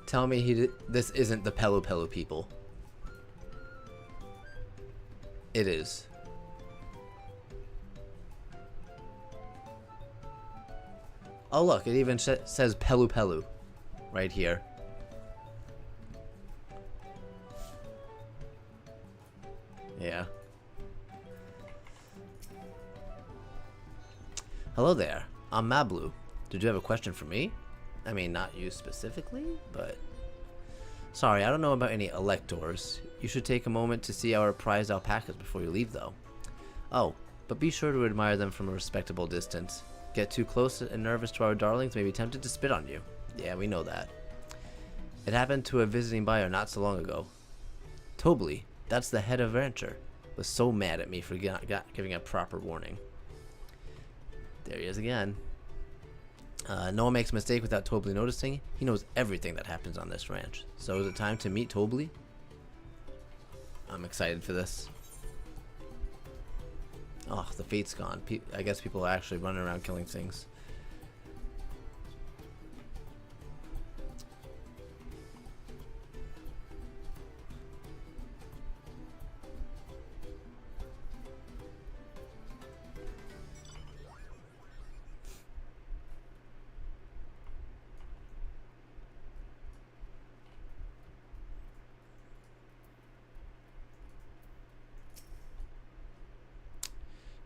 Tell me this isn't the Pelu Pelu people. It is. Oh look, it even says Pelu Pelu right here. Yeah. Hello there, I'm Mablu. Did you have a question for me? I mean, not you specifically, but... Sorry, I don't know about any electors. You should take a moment to see our prized alpacas before you leave, though. Oh, but be sure to admire them from a respectable distance. Get too close and nervous to our darlings may be tempted to spit on you. Yeah, we know that. It happened to a visiting buyer not so long ago. Tobli, that's the head of rancher, was so mad at me for giving a proper warning. There he is again. No one makes a mistake without Tobli noticing. He knows everything that happens on this ranch. So is it time to meet Tobli? I'm excited for this. Oh, the fate's gone. I guess people are actually running around killing things.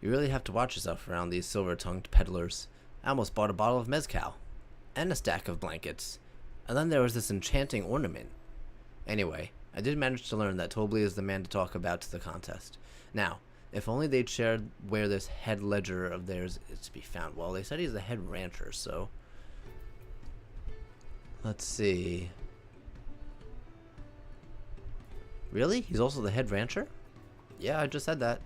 You really have to watch yourself around these silver-tongued peddlers. I almost bought a bottle of mezcal. And a stack of blankets. And then there was this enchanting ornament. Anyway, I did manage to learn that Tobli is the man to talk about to the contest. Now, if only they'd shared where this head ledger of theirs is to be found. Well, they said he's the head rancher, so... Let's see... Really? He's also the head rancher? Yeah, I just said that.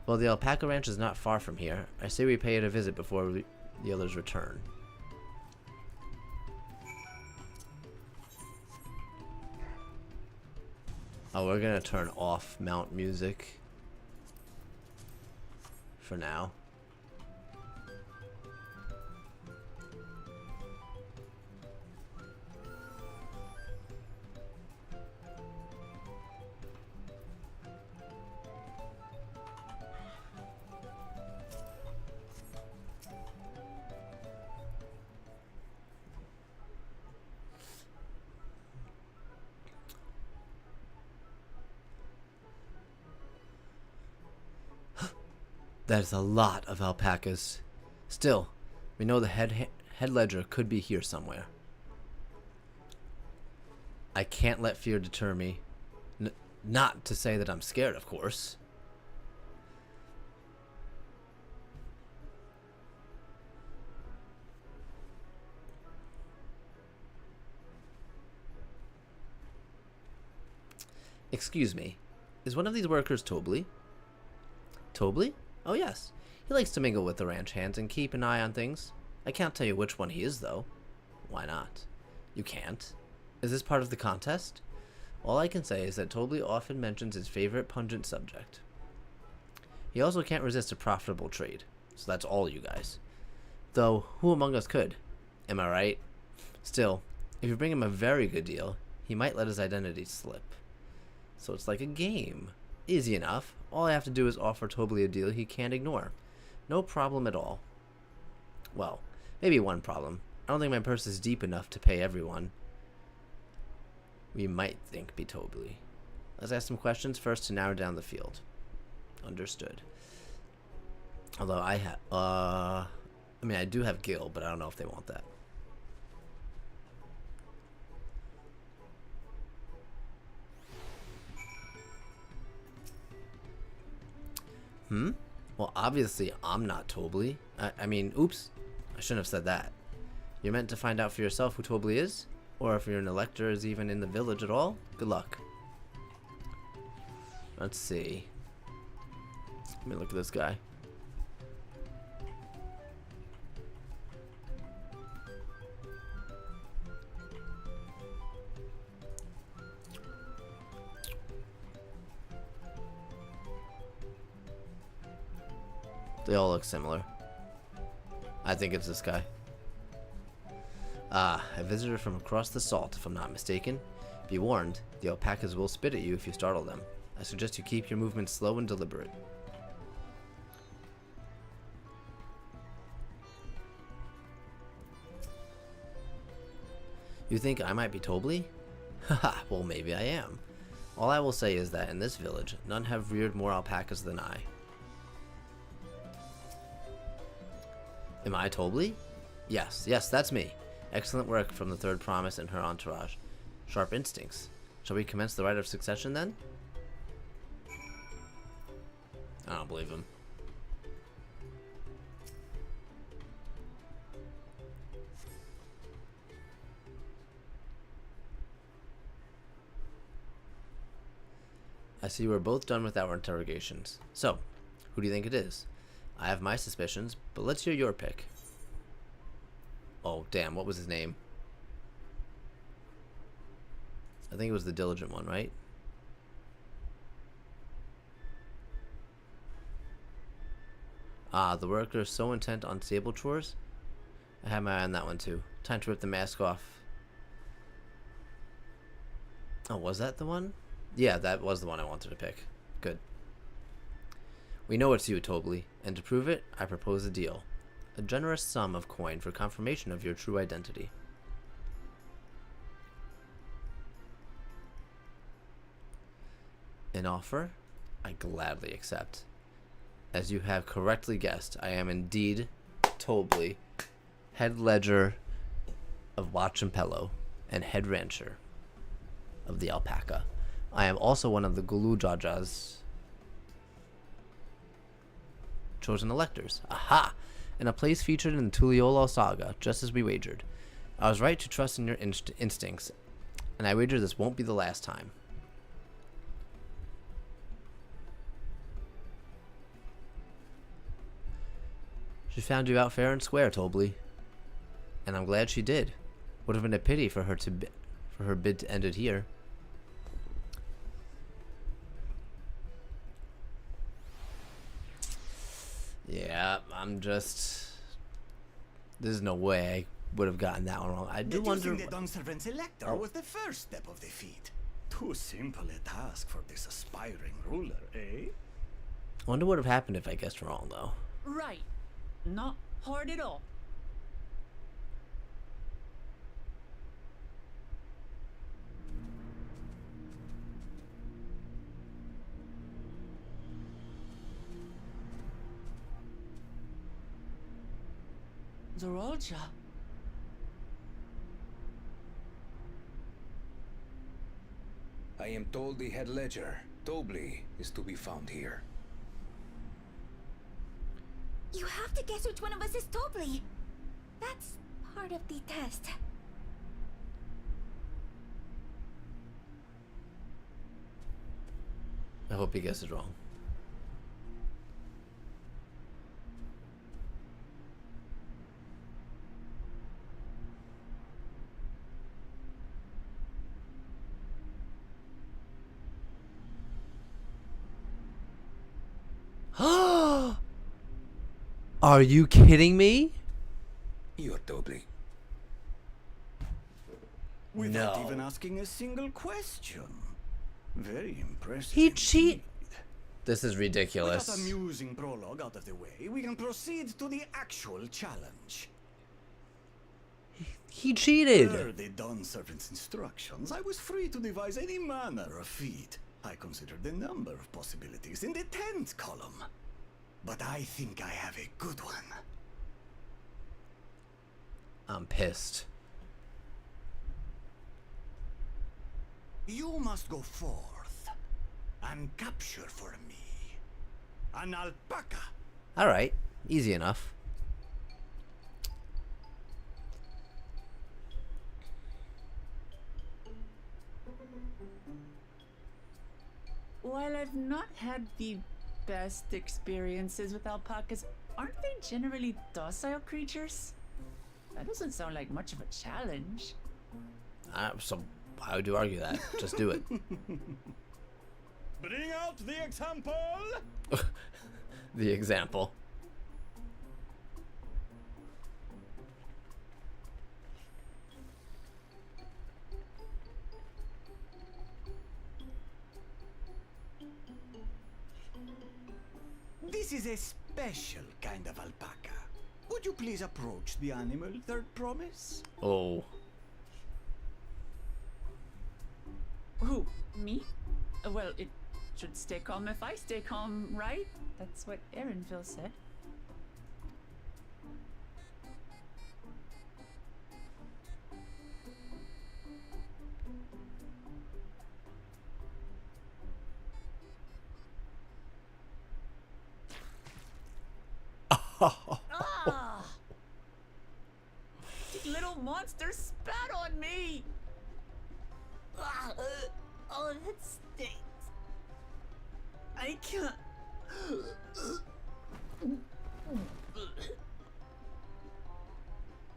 Well, the alpaca ranch is not far from here. I say we pay it a visit before the others return. Oh, we're gonna turn off mount music for now. That is a lot of alpacas. Still, we know the head ledger could be here somewhere. I can't let fear deter me. Not to say that I'm scared, of course. Excuse me. Is one of these workers Tobli? Tobli? Oh yes, he likes to mingle with the ranch hands and keep an eye on things. I can't tell you which one he is, though. Why not? You can't? Is this part of the contest? All I can say is that Tobli often mentions his favorite pungent subject. He also can't resist a profitable trade, so that's all you guys. Though, who among us could? Am I right? Still, if you bring him a very good deal, he might let his identity slip. So it's like a game. Easy enough. All I have to do is offer Tobly a deal he can't ignore. No problem at all. Well, maybe one problem. I don't think my purse is deep enough to pay everyone we might think be Tobly. Let's ask some questions first to narrow down the field. Understood. Although I have, I mean, I do have Gil, but I don't know if they want that. Well, obviously, I'm not Tobly. I mean, oops. I shouldn't have said that. You're meant to find out for yourself who Tobly is? Or if an elector is even in the village at all? Good luck. Let's see. Let me look at this guy. They all look similar. I think it's this guy. Ah, a visitor from across the salt, if I'm not mistaken. Be warned, the alpacas will spit at you if you startle them. I suggest you keep your movements slow and deliberate. You think I might be Tobly? Haha, well maybe I am. All I will say is that in this village, none have reared more alpacas than I. Am I Tobly? Yes, that's me. Excellent work from the Third Promise and her entourage. Sharp instincts. Shall we commence the rite of succession then? I don't believe him. I see we're both done with our interrogations. So, who do you think it is? I have my suspicions, but let's hear your pick. Oh, damn, what was his name? I think it was the diligent one, right? Ah, the worker is so intent on stable chores? I had my eye on that one too. Time to rip the mask off. Oh, was that the one? Yeah, that was the one I wanted to pick. Good. We know it's you, Tobly, and to prove it, I propose a deal. A generous sum of coin for confirmation of your true identity. An offer I gladly accept. As you have correctly guessed, I am indeed Tobly, head ledger of Wachimpello and head rancher of the Alpaca. I am also one of the Gulujaja's chosen electors. Aha! And a place featured in the Tuliolal saga, just as we wagered. I was right to trust in your instincts, and I wager this won't be the last time. She found you out fair and square, Tobly, and I'm glad she did. Would have been a pity for her bid to end it here. Yeah, I'm just... There's no way I would have gotten that one wrong. I do wonder...
the Dunservant's elector was the first step of defeat. Too simple a task for this aspiring ruler, eh?
I wonder what would have happened if I guessed wrong, though.
Right. Not hard at all. Zorolja.
I am told the head ledger, Tobly, is to be found here.
You have to guess which one of us is Tobly. That's part of the test.
I hope he guesses wrong. Are you kidding me?
You're Tobly.
Without even asking a single question. Very impressive.
He cheat. This is
With
ridiculous.
that amusing prologue out of the way, we can proceed to the actual challenge.
He cheated.
Per the Dawn Servant's instructions, I was free to devise any manner of feat. I considered the number of possibilities in the 10th column. But I think I have a good one.
I'm pissed.
You must go forth and capture for me an alpaca.
Alright, easy enough.
While I've not had the best experiences with alpacas, aren't they generally docile creatures? That doesn't sound like much of a challenge.
So why would you argue that? Just do it.
Bring out the example!
The example.
This is a special kind of alpaca. Would you please approach the animal, third promise?
Oh.
Who? Me? Well, it should stay calm if I stay calm, right? That's what Erinville said. Ah! The little monster spat on me! Ah, oh, that stinks. I can't.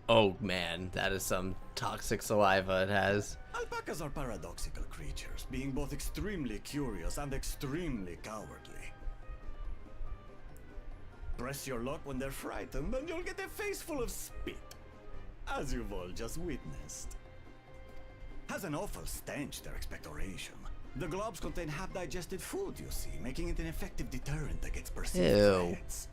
Oh man, that is some toxic saliva it has.
Alpacas are paradoxical creatures, being both extremely curious and extremely cowardly. Press your luck when they're frightened, and you'll get a face full of spit, as you've all just witnessed. Has an awful stench, their expectoration. The globs contain half-digested food, you see, making it an effective deterrent against perceived
Ew.
threats.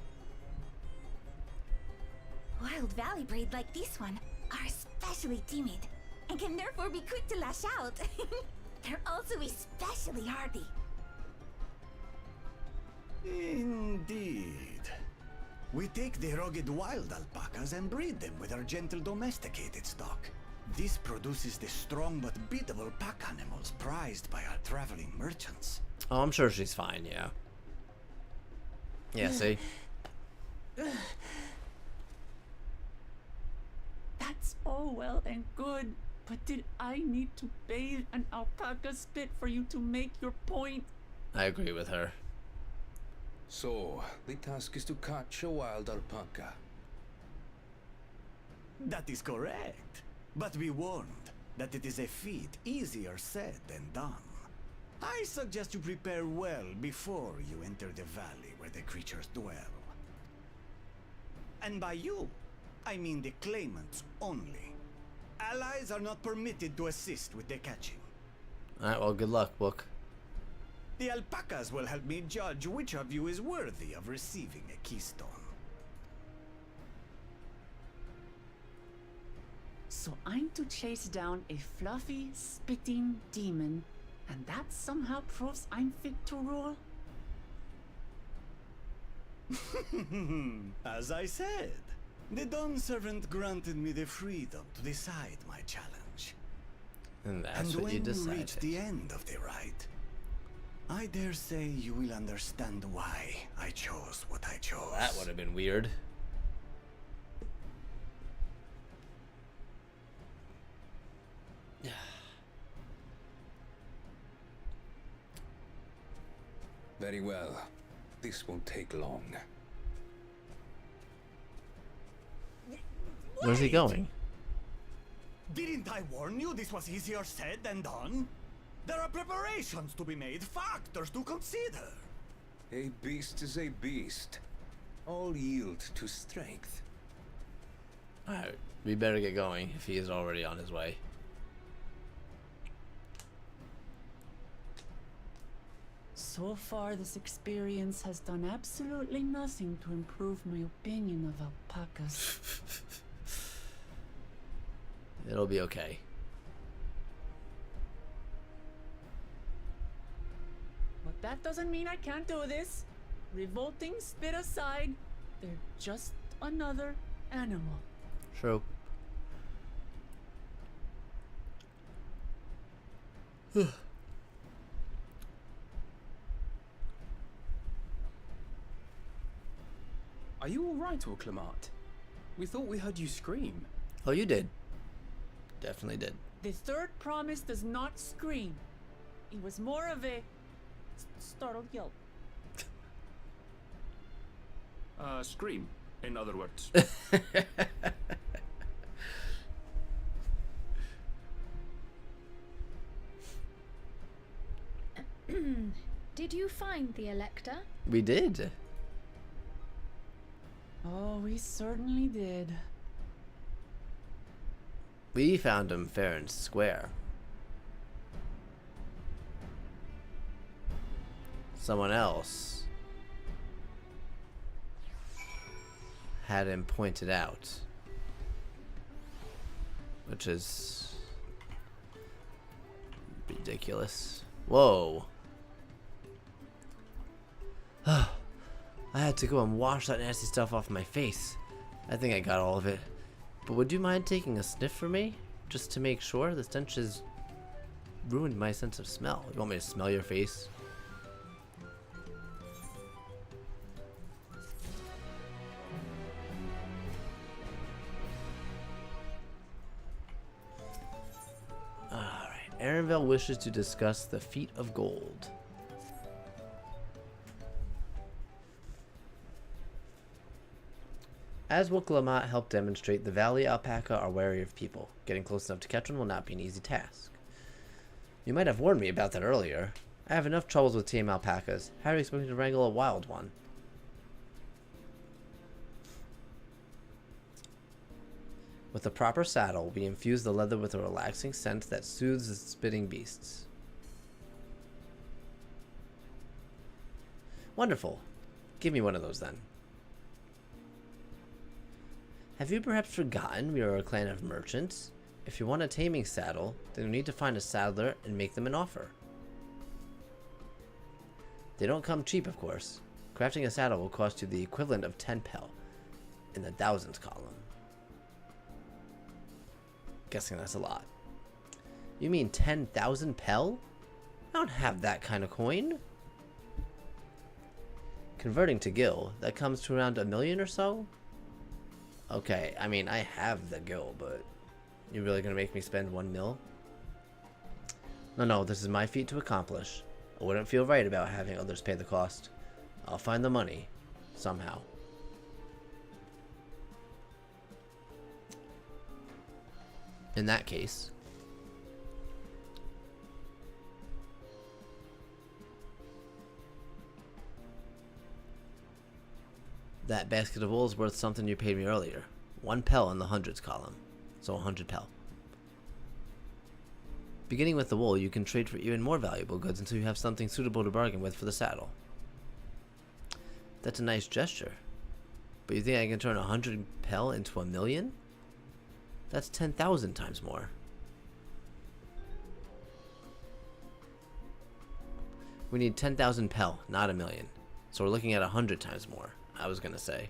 Wild valley braid like this one are especially timid and can therefore be quick to lash out. They're also especially hardy.
Indeed. We take the rugged wild alpacas and breed them with our gentle domesticated stock. This produces the strong but beatable pack animals prized by our traveling merchants.
Oh, I'm sure she's fine, yeah. Yeah, see?
That's all well and good, but did I need to bathe an alpaca spit for you to make your point?
I agree with her.
So, the task is to catch a wild alpaca.
That is correct. But be warned that it is a feat easier said than done. I suggest you prepare well before you enter the valley where the creatures dwell. And by you, I mean the claimants only. Allies are not permitted to assist with the catching.
Alright, well, good luck, book.
The alpacas will help me judge which of you is worthy of receiving a keystone.
So I'm to chase down a fluffy, spitting demon, and that somehow proves I'm fit to rule?
As I said, the Dawn Servant granted me the freedom to decide my challenge.
And that's what you
when
decided.
you reach the end of the ride, I dare say you will understand why I chose what I chose.
That would have been weird.
Very well. This won't take long.
Where's he going?
Didn't I warn you this was easier said than done? There are preparations to be made, factors to consider.
A beast is a beast. All yield to strength.
Alright, we better get going if he is already on his way.
So far, this experience has done absolutely nothing to improve my opinion of alpacas.
It'll be okay.
But that doesn't mean I can't do this. Revolting spit aside, they're just another animal.
True.
Are you alright, Orclamat? We thought we heard you scream.
Oh, you did. Definitely did.
The third promise does not scream. It was more of a startled yelp.
Scream, in other words.
Did you find the Elector?
We did.
Oh, we certainly did.
We found him fair and square. Someone else had him pointed out, which is ridiculous. Whoa. I had to go and wash that nasty stuff off my face. I think I got all of it. But would you mind taking a sniff for me? Just to make sure? The stench has ruined my sense of smell. You want me to smell your face? Alright. Arenville wishes to discuss the feet of gold. As Wooklamat helped demonstrate, the valley alpaca are wary of people. Getting close enough to catch one will not be an easy task. You might have warned me about that earlier. I have enough troubles with tame alpacas. How are you expecting to wrangle a wild one? With the proper saddle, we infuse the leather with a relaxing scent that soothes the spitting beasts. Wonderful. Give me one of those then. Have you perhaps forgotten we are a clan of merchants? If you want a taming saddle, then you need to find a saddler and make them an offer. They don't come cheap, of course. Crafting a saddle will cost you the equivalent of 10 pel in the thousands column. Guessing that's a lot. You mean 10,000 pel? I don't have that kind of coin. Converting to gil, that comes to around 1 million or so? Okay, I mean, I have the gil, but you're really gonna make me spend 1 mil? No, this is my feat to accomplish. I wouldn't feel right about having others pay the cost. I'll find the money, somehow. In that case, that basket of wool is worth something you paid me earlier. 1 pel in the hundreds column, so 100 pel. Beginning with the wool, you can trade for even more valuable goods until you have something suitable to bargain with for the saddle. That's a nice gesture. But you think I can turn 100 pel into 1 million? That's 10,000 times more. We need 10,000 pel, not 1 million. So we're looking at 100 times more, I was gonna say.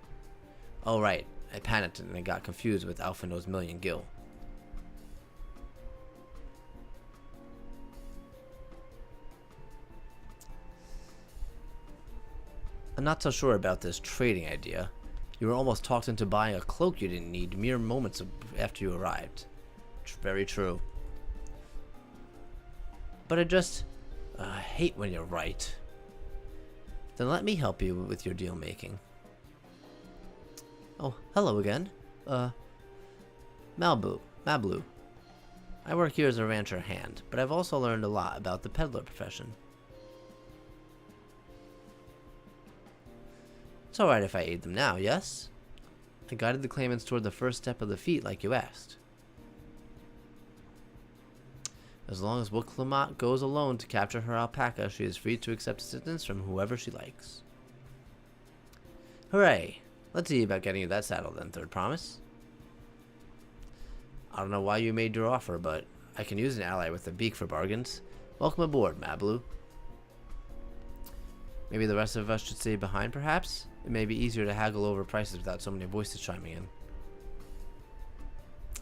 Oh right, I panicked and I got confused with Alphino's million gil. I'm not so sure about this trading idea. You were almost talked into buying a cloak you didn't need mere moments after you arrived. Very true. But I just hate when you're right. Then let me help you with your deal making. Oh, hello again. Mablu. I work here as a rancher hand, but I've also learned a lot about the peddler profession. It's alright if I aid them now, yes? I guided the claimants toward the first step of the feat like you asked. As long as Wuklamot goes alone to capture her alpaca, she is free to accept assistance from whoever she likes. Hooray! Let's see about getting you that saddle then, Third Promise. I don't know why you made your offer, but I can use an ally with a beak for bargains. Welcome aboard, Mablu. Maybe the rest of us should stay behind, perhaps? It may be easier to haggle over prices without so many voices chiming in.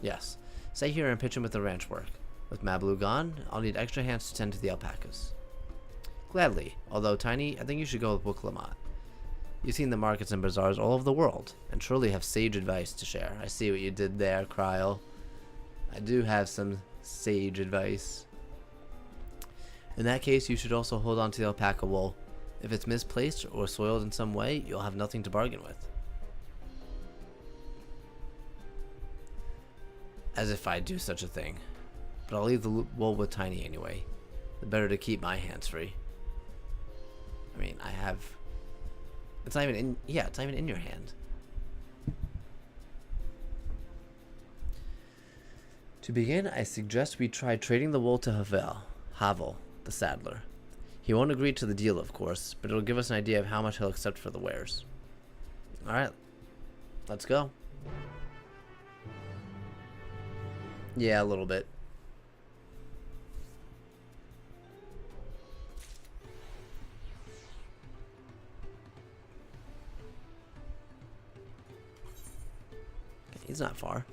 Yes. Stay here and pitch in with the ranch work. With Mablu gone, I'll need extra hands to tend to the alpacas. Gladly. Although, Tiny, I think you should go with Wuklamot. You've seen the markets and bazaars all over the world, and surely have sage advice to share. I see what you did there, Kryl. I do have some sage advice. In that case, you should also hold on to the alpaca wool. If it's misplaced or soiled in some way, you'll have nothing to bargain with. As if I'd do such a thing. But I'll leave the wool with Tiny anyway. The better to keep my hands free. I mean, I have... It's not even in... Yeah, it's not even in your hand. To begin, I suggest we try trading the wool to Havel, the saddler. He won't agree to the deal, of course, but it'll give us an idea of how much he'll accept for the wares. Alright, let's go. Yeah, a little bit. Okay, he's not far.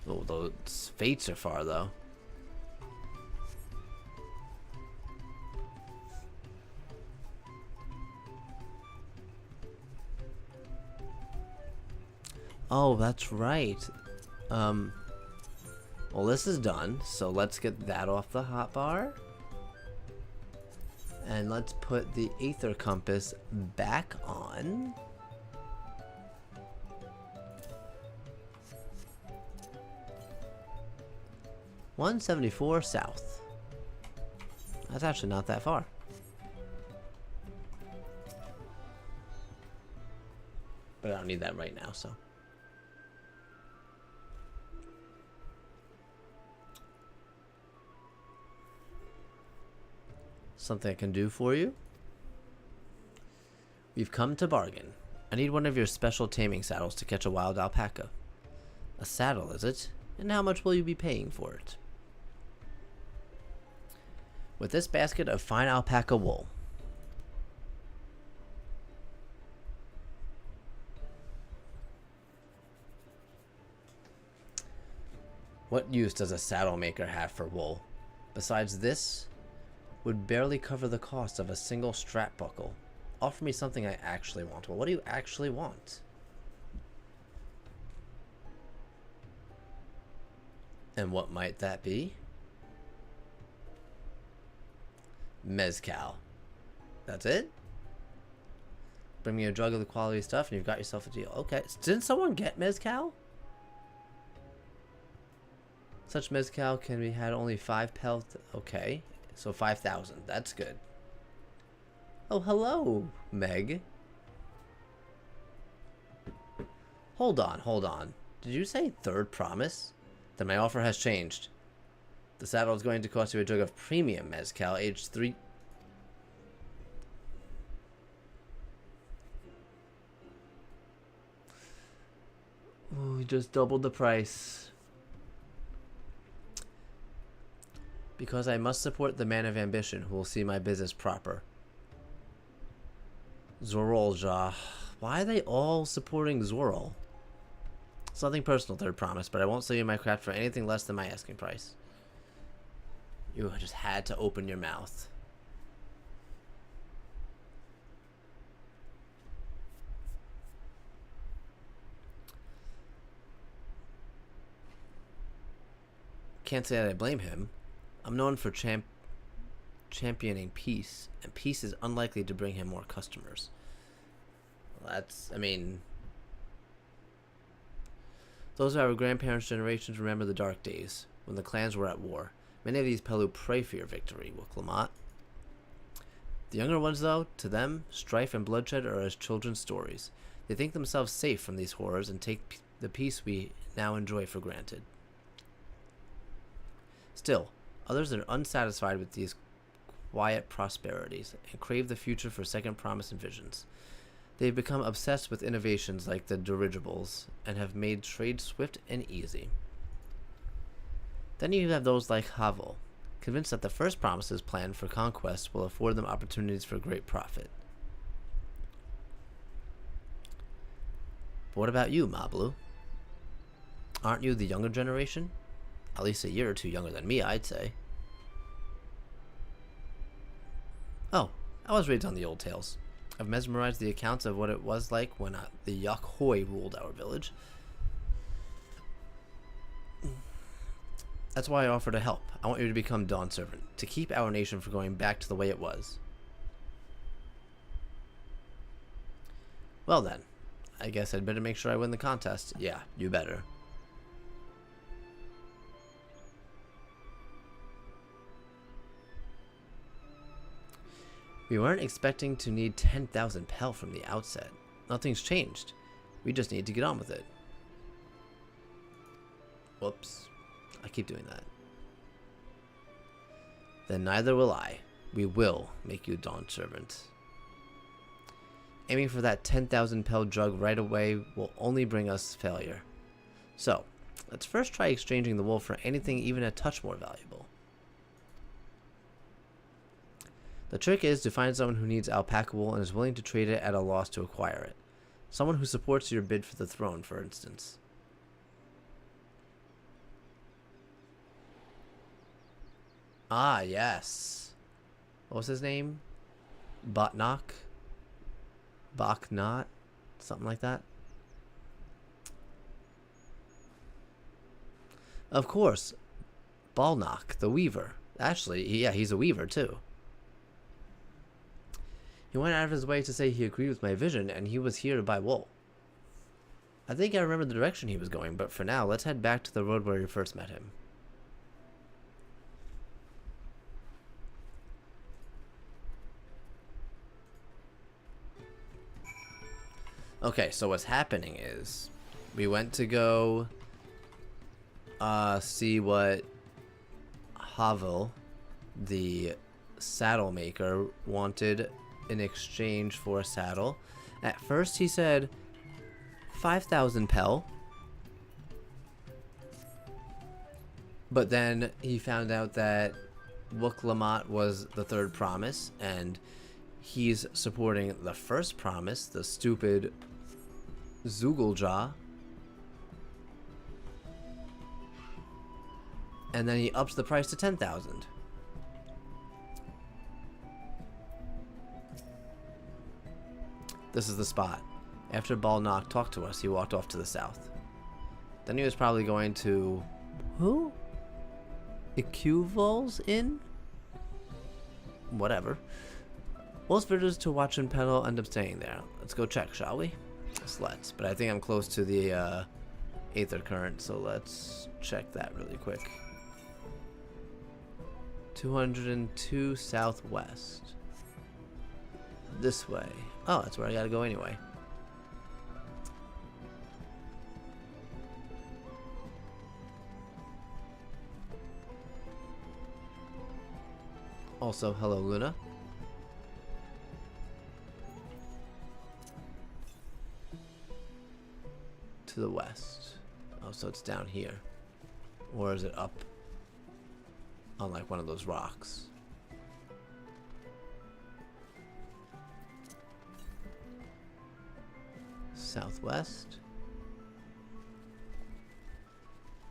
Oh, those fates are far, though. Oh, that's right. Well, this is done, so let's get that off the hotbar. And let's put the Aether Compass back on. $174 south. That's actually not that far. But I don't need that right now, so. Something I can do for you? We've come to bargain. I need one of your special taming saddles to catch a wild alpaca. A saddle, is it? And how much will you be paying for it? With this basket of fine alpaca wool. What use does a saddle maker have for wool? Besides this, would barely cover the cost of a single strap buckle. Offer me something I actually want. Well, what do you actually want? And what might that be? Mezcal. That's it? Bring me a drug of the quality stuff and you've got yourself a deal. Okay. Didn't someone get Mezcal? Such Mezcal can be had only 5 pelt. Okay. So 5,000. That's good. Oh, hello, Meg. Hold on. Did you say Third Promise? Then my offer has changed. The saddle is going to cost you a jug of premium mezcal, aged 3. Oh, we just doubled the price. Because I must support the man of ambition who will see my business proper. Zorolja. Why are they all supporting Zorol? It's nothing personal, Third Promise, but I won't sell you my craft for anything less than my asking price. You just had to open your mouth. Can't say that I blame him. I'm known for championing peace, and peace is unlikely to bring him more customers. Well, that's, I mean... Those of our grandparents' generations remember the dark days, when the clans were at war. Many of these Pelu pray for your victory, Wuklamot. The younger ones, though, to them, strife and bloodshed are as children's stories. They think themselves safe from these horrors and take the peace we now enjoy for granted. Still, others are unsatisfied with these quiet prosperities and crave the future for second promise and visions. They've become obsessed with innovations like the dirigibles and have made trade swift and easy. Then you have those like Havel, convinced that the first promise's plan for conquest will afford them opportunities for great profit. But what about you, Mablu? Aren't you the younger generation? At least a year or two younger than me, I'd say. Oh, I was raised on the old tales. I've mesmerized the accounts of what it was like when the Yakhoi ruled our village. That's why I offer to help. I want you to become Dawn Servant, to keep our nation from going back to the way it was. Well then, I guess I'd better make sure I win the contest. Yeah, you better. We weren't expecting to need 10,000 pel from the outset. Nothing's changed. We just need to get on with it. Whoops. I keep doing that. Then neither will I. We will make you Dawn Servant. Aiming for that 10,000 pel drug right away will only bring us failure. So, let's first try exchanging the wool for anything even a touch more valuable. The trick is to find someone who needs alpaca wool and is willing to trade it at a loss to acquire it. Someone who supports your bid for the throne, for instance. Ah, yes. What was his name? Botnok? Boknot? Something like that? Of course. Balnok, the weaver. Actually, yeah, he's a weaver too. He went out of his way to say he agreed with my vision, and he was here to buy wool. I think I remember the direction he was going, but for now, let's head back to the road where we first met him. Okay, so what's happening is we went to go see what Havel, the saddle maker, wanted in exchange for a saddle. At first he said 5,000 pel, but then he found out that Wuk-Lamat was the third promise, and he's supporting the first promise, the stupid Zugalja. And then he ups the price to 10,000. This is the spot. After Balnok talked to us, he walked off to the south. Then he was probably going to... Who? Ecuvol's Inn? Whatever. Most visitors to watch and pedal end up staying there. Let's go check, shall we? Let's. But I think I'm close to the Aether Current, so let's check that really quick. 202 southwest. This way. Oh, that's where I gotta go anyway. Also, hello, Luna. To the west. Oh, so it's down here. Or is it up on like one of those rocks? Southwest.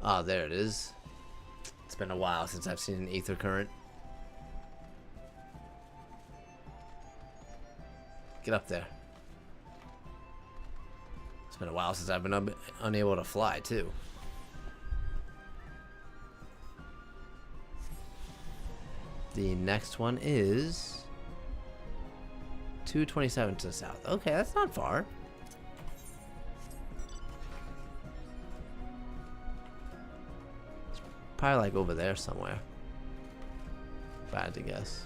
Ah, there it is. It's been a while since I've seen an Aether Current. Get up there. It's been a while since I've been unable to fly, too. The next one is 227 to the south. Okay, that's not far. It's probably like over there somewhere, if I had to guess.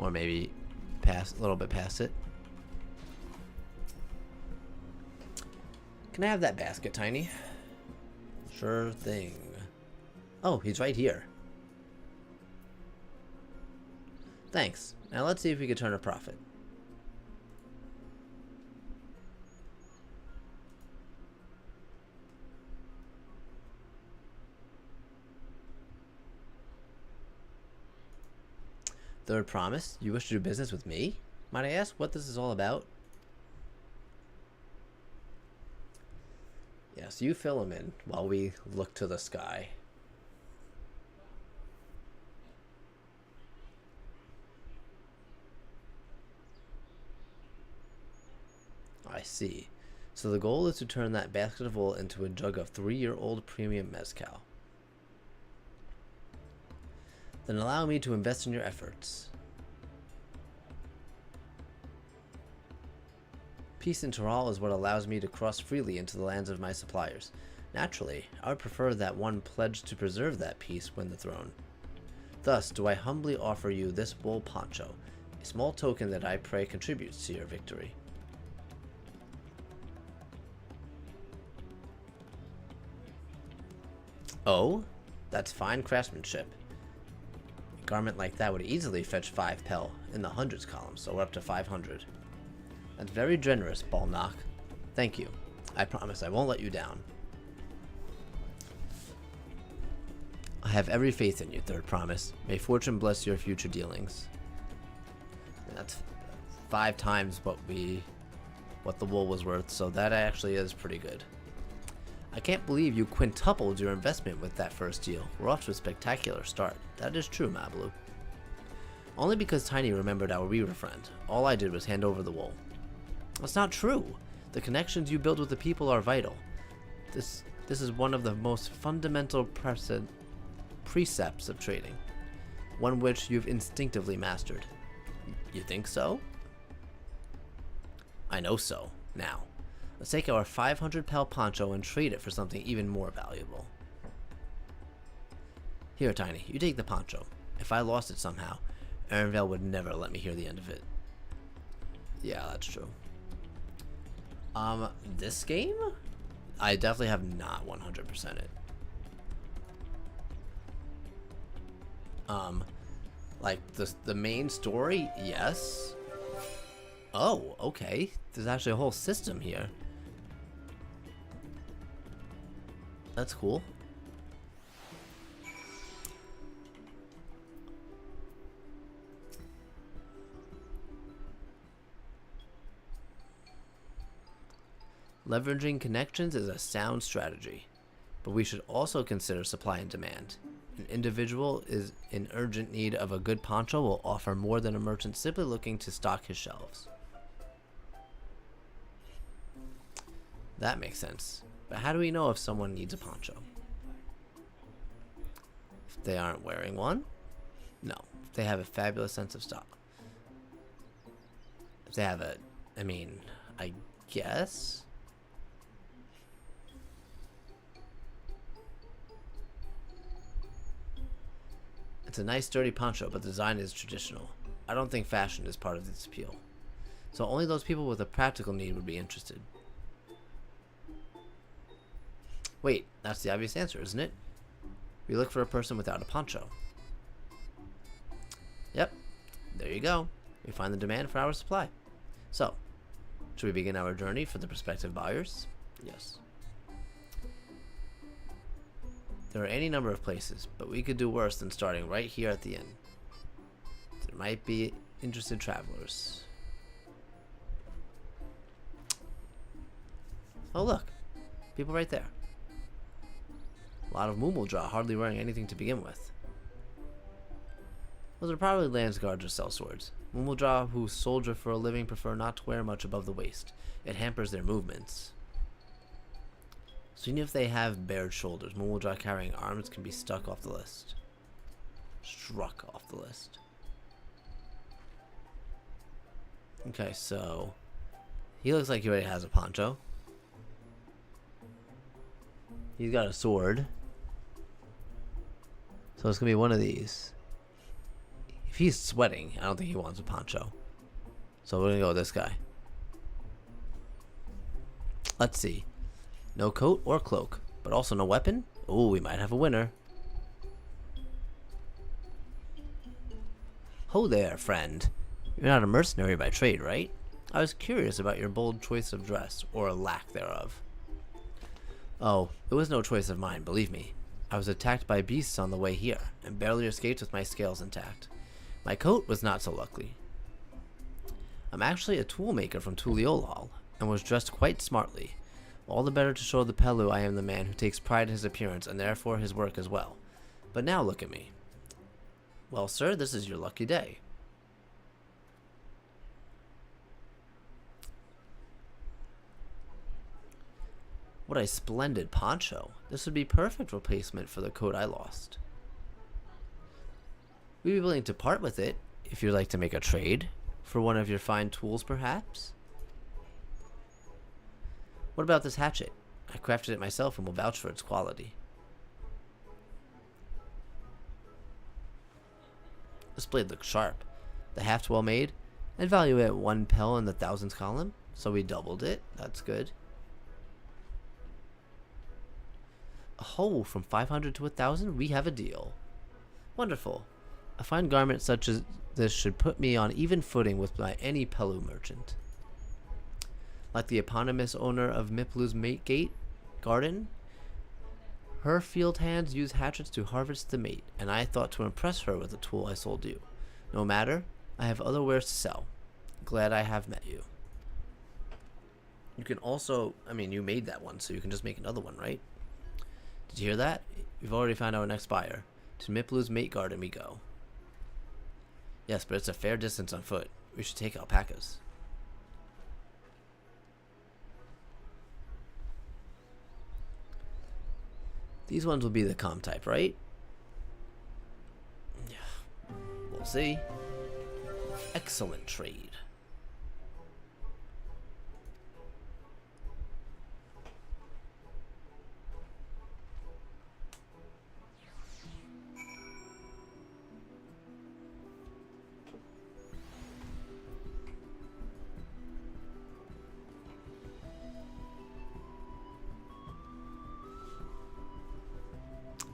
Or maybe past, a little bit past it. Can I have that basket, Tiny? Sure thing. Oh, he's right here. Thanks. Now let's see if we can turn a profit. Third promise, you wish to do business with me? Might I ask what this is all about? Yes, you fill him in while we look to the sky. I see. So the goal is to turn that basket of wool into a jug of 3-year-old premium mezcal. Then allow me to invest in your efforts. Peace in Toral is what allows me to cross freely into the lands of my suppliers. Naturally, I would prefer that one pledged to preserve that peace win the throne. Thus do I humbly offer you this wool poncho, a small token that I pray contributes to your victory. Oh, that's fine craftsmanship. A garment like that would easily fetch 5 pel in the hundreds column, so we're up to 500. That's very generous, Balnock. Thank you. I promise I won't let you down. I have every faith in you, third promise. May fortune bless your future dealings. That's 5 times what the wool was worth, so that actually is pretty good. I can't believe you quintupled your investment with that first deal. We're off to a spectacular start. That is true, Mablu. Only because Tiny remembered our weaver friend. All I did was hand over the wool. That's not true. The connections you build with the people are vital. This is one of the most fundamental precepts of trading. One which you've instinctively mastered. You think so? I know so. Now, let's take our 500 pel poncho and trade it for something even more valuable. Here, Tiny, you take the poncho. If I lost it somehow, Erenvale would never let me hear the end of it. Yeah, that's true. This game? I definitely have not 100% it. Like the main story, yes. Oh, okay. There's actually a whole system here. That's cool. Leveraging connections is a sound strategy, but we should also consider supply and demand. An individual is in urgent need of a good poncho will offer more than a merchant simply looking to stock his shelves. That makes sense. But how do we know if someone needs a poncho? If they aren't wearing one? No. If they have a fabulous sense of style. If they have I guess. It's a nice sturdy poncho, but the design is traditional. I don't think fashion is part of its appeal. So only those people with a practical need would be interested. Wait, that's the obvious answer, isn't it? We look for a person without a poncho. Yep, there you go. We find the demand for our supply. So, should we begin our journey for the prospective buyers? Yes. There are any number of places, but we could do worse than starting right here at the inn. There might be interested travelers. Oh look, people right there. A lot of Mumuldraw hardly wearing anything to begin with. Those are probably Landsguards or sellswords. Mumuldraw who soldier for a living prefer not to wear much above the waist. It hampers their movements. So even if they have bared shoulders, Mumuldraw carrying arms can be stuck off the list. Struck off the list. Okay, so he looks like he already has a poncho. He's got a sword. So it's gonna be one of these. If he's sweating, I don't think he wants a poncho. So we're gonna go with this guy. Let's see. No coat or cloak, but also no weapon? Oh, we might have a winner. Ho there, friend. You're not a mercenary by trade, right? I was curious about your bold choice of dress, or lack thereof. Oh, it was no choice of mine, believe me. I was attacked by beasts on the way here, and barely escaped with my scales intact. My coat was not so lucky. I'm actually a toolmaker from Tuliolal, and was dressed quite smartly. All the better to show the Pelu I am the man who takes pride in his appearance, and therefore his work as well. But now look at me. Well, sir, this is your lucky day. What a splendid poncho. This would be perfect replacement for the coat I lost. We'd be willing to part with it, if you'd like to make a trade, for one of your fine tools perhaps? What about this hatchet? I crafted it myself and will vouch for its quality. This blade looks sharp. The haft's well made, and value it at 1 pel in the thousands column, so we doubled it. That's good. Oh, from 500 to 1,000, we have a deal. Wonderful. A fine garment such as this should put me on even footing with any Pelu merchant. Like the eponymous owner of Miplu's Mate Gate Garden, her field hands use hatchets to harvest the mate, and I thought to impress her with the tool I sold you. No matter, I have other wares to sell. Glad I have met you. You can also, I mean, you made that one, so you can just make another one, right? Did you hear that? We've already found our next buyer. To Miplu's Mate Garden we go. Yes, but it's a fair distance on foot. We should take alpacas. These ones will be the calm type, right? Yeah. We'll see. Excellent trade.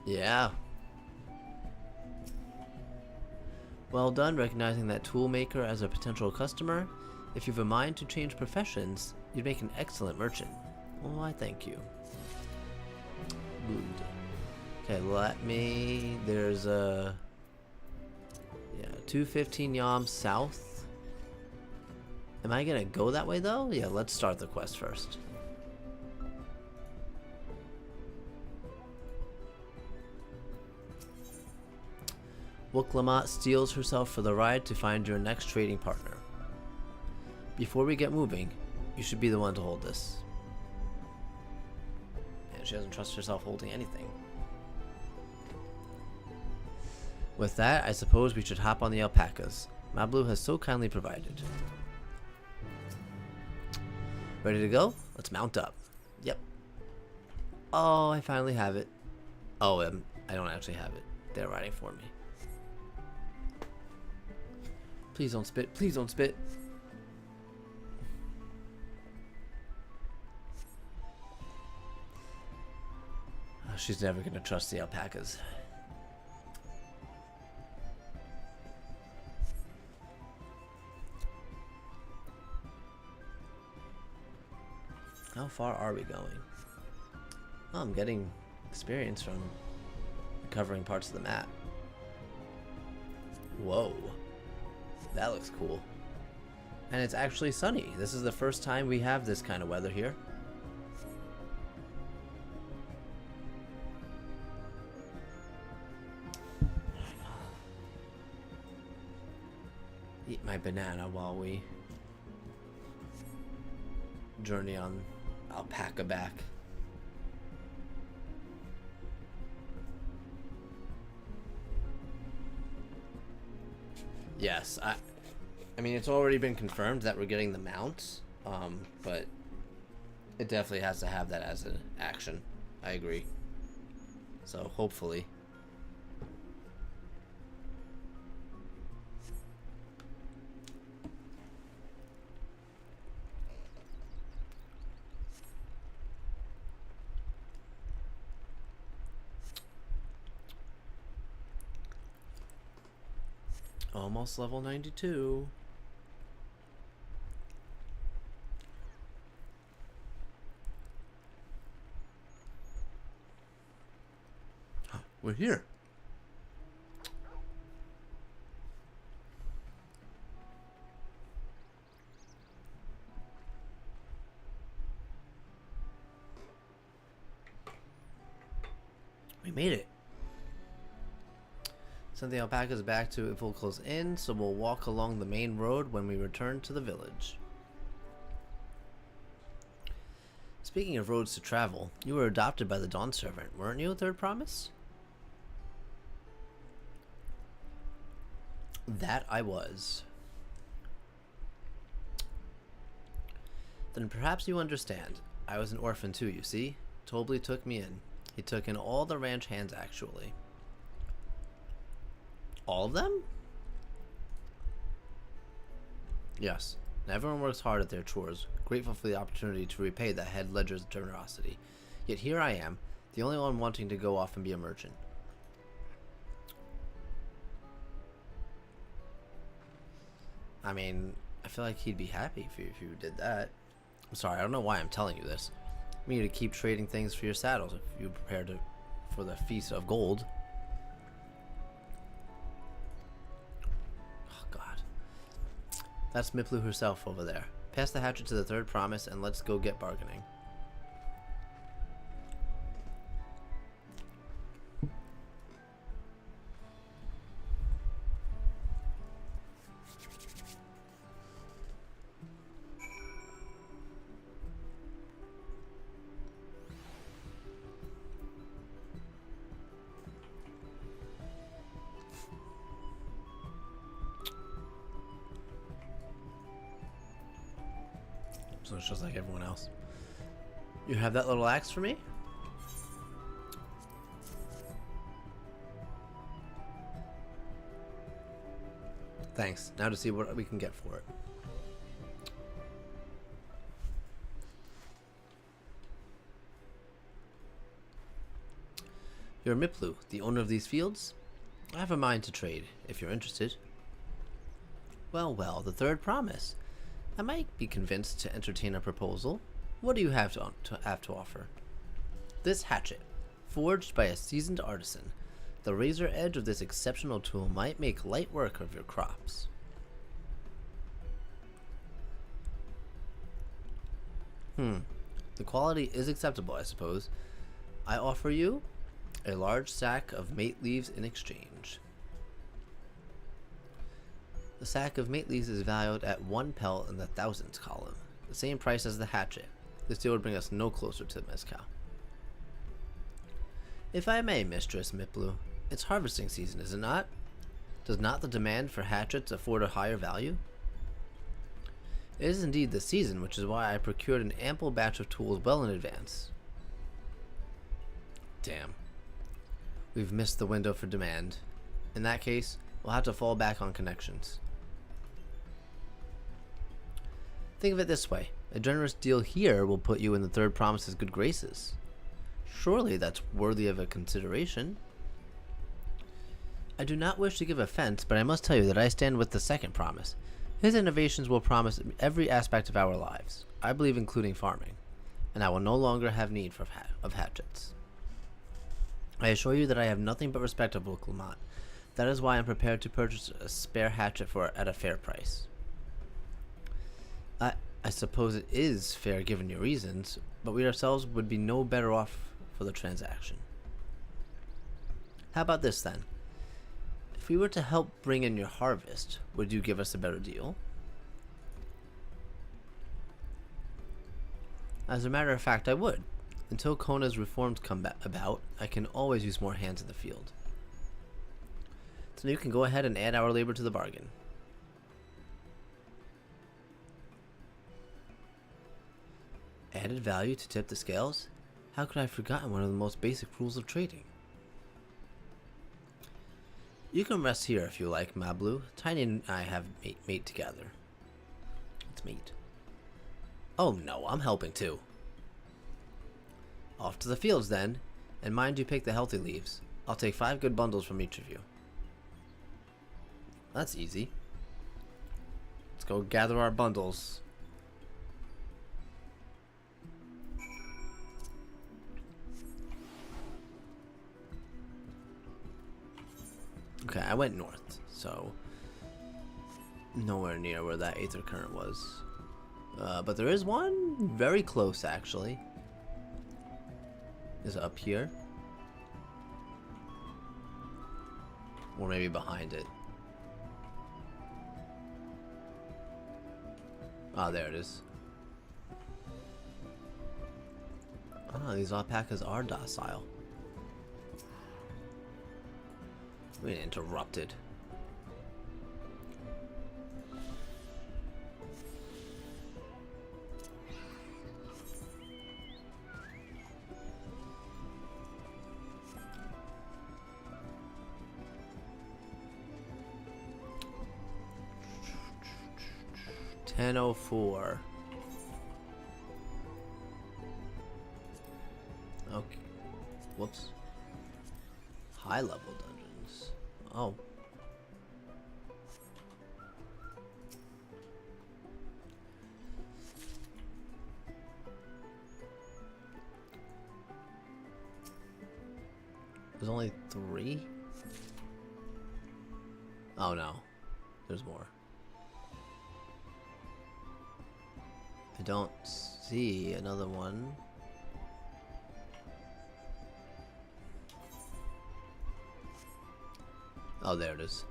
Yeah. Well done recognizing that toolmaker as a potential customer. If you've a mind to change professions, you'd make an excellent merchant. Well, I thank you. Good. Okay, let me... There's a... Yeah, 215 Yam south. Am I gonna go that way though? Yeah, let's start the quest first. Wooklamat steels herself for the ride to find your next trading partner. Before we get moving, you should be the one to hold this. And she doesn't trust herself holding anything. With that, I suppose we should hop on the alpacas. Mablu has so kindly provided. Ready to go? Let's mount up. Yep. Oh, I finally have it. Oh, I don't actually have it. They're riding for me. Please don't spit. Please don't spit. Oh, she's never going to trust the alpacas. How far are we going? Oh, I'm getting experience from covering parts of the map. Whoa. That looks cool. And it's actually sunny. This is the first time we have this kind of weather here. Eat my banana while we journey on alpaca back. Yes, I mean, it's already been confirmed that we're getting the mounts, but it definitely has to have that as an action. I agree. So, hopefully. Almost level 92. We're here. We made it. Send the alpacas back to Fulco's Inn, so we'll walk along the main road when we return to the village. Speaking of roads to travel, you were adopted by the Dawn Servant, weren't you, Third Promise? That I was. Then perhaps you understand. I was an orphan too, you see? Tobley took me in. He took in all the ranch hands, actually. All of them? Yes. And everyone works hard at their chores, grateful for the opportunity to repay the head ledger's generosity. Yet here I am, the only one wanting to go off and be a merchant. I mean, I feel like he'd be happy if you did that. I'm sorry, I don't know why I'm telling you this. I mean, to keep trading things for your saddles if you prepare for the Feast of Gold. Oh, God. That's Miplu herself over there. Pass the hatchet to the Third Promise and let's go get bargaining. So it's just like everyone else. You have that little axe for me? Thanks. Now to see what we can get for it. You're Miplu, the owner of these fields? I have a mind to trade, if you're interested. Well, well, the Third Promise. I might be convinced to entertain a proposal. What do you have to offer? This hatchet, forged by a seasoned artisan. The razor edge of this exceptional tool might make light work of your crops. The quality is acceptable, I suppose. I offer you a large sack of mate leaves in exchange. The sack of mate leaves is valued at 1 pelt in the thousands column, the same price as the hatchet. This deal would bring us no closer to Mezcal. If I may, Mistress Miplu, it's harvesting season, is it not? Does not the demand for hatchets afford a higher value? It is indeed the season, which is why I procured an ample batch of tools well in advance. Damn. We've missed the window for demand. In that case, we'll have to fall back on connections. Think of it this way. A generous deal here will put you in the Third Promise's good graces. Surely that's worthy of a consideration. I do not wish to give offense, but I must tell you that I stand with the Second Promise. His innovations will promise every aspect of our lives, I believe including farming, and I will no longer have need of hatchets. I assure you that I have nothing but respect for Clement. That is why I am prepared to purchase a spare hatchet at a fair price. I suppose it is fair given your reasons, but we ourselves would be no better off for the transaction. How about this then? If we were to help bring in your harvest, would you give us a better deal? As a matter of fact, I would. Until Kona's reforms come about, I can always use more hands in the field. So you can go ahead and add our labor to the bargain. Added value to tip the scales? How could I have forgotten one of the most basic rules of trading? You can rest here if you like, Mablu. Tiny and I have mate together. Let's meet. Oh no, I'm helping too. Off to the fields then, and mind you pick the healthy leaves. I'll take 5 good bundles from each of you. That's easy. Let's go gather our bundles. Okay, I went north, so nowhere near where that Aether Current was. But there is one very close, actually. Is it up here? Or maybe behind it. Ah, there it is. Ah, these alpacas are docile. We interrupted. $10:04. Okay. Whoops. High level dungeons. Oh. There's only 3? Oh no. There's more. I don't see another one. Oh, there it is.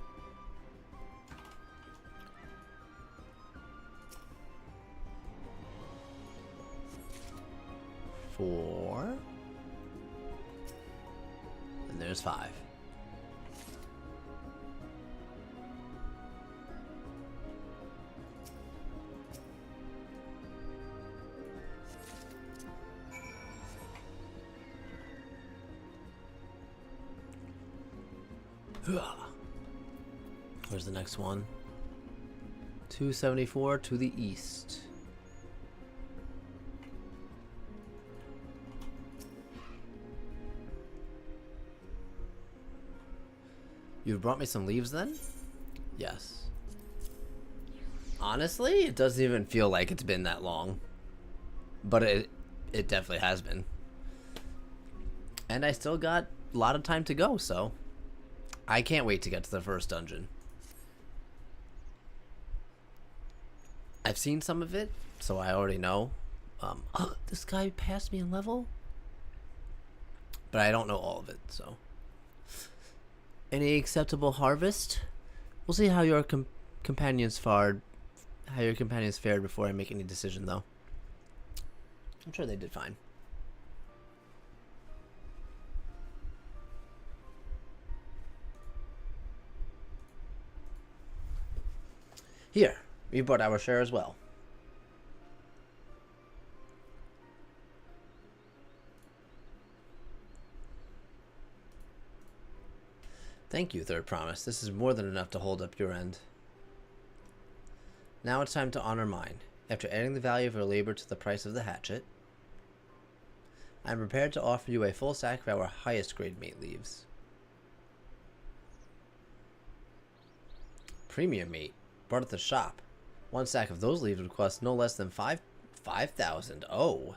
Four. And there's 5. Where's the next one? 274 to the east. You've brought me some leaves then? Yes. Honestly, it doesn't even feel like it's been that long. But it definitely has been. And I still got a lot of time to go, so I can't wait to get to the first dungeon. I've seen some of it, so I already know. Oh, this guy passed me in level? But I don't know all of it, so. Any acceptable harvest? We'll see how your companions fared. How your companions fared before I make any decision, though. I'm sure they did fine. Here, we brought our share as well. Thank you, Third Promise. This is more than enough to hold up your end. Now it's time to honor mine. After adding the value of your labor to the price of the hatchet, I am prepared to offer you a full sack of our highest grade meat leaves. Premium meat, brought at the shop. 1 sack of those leaves would cost no less than 5,000. Oh,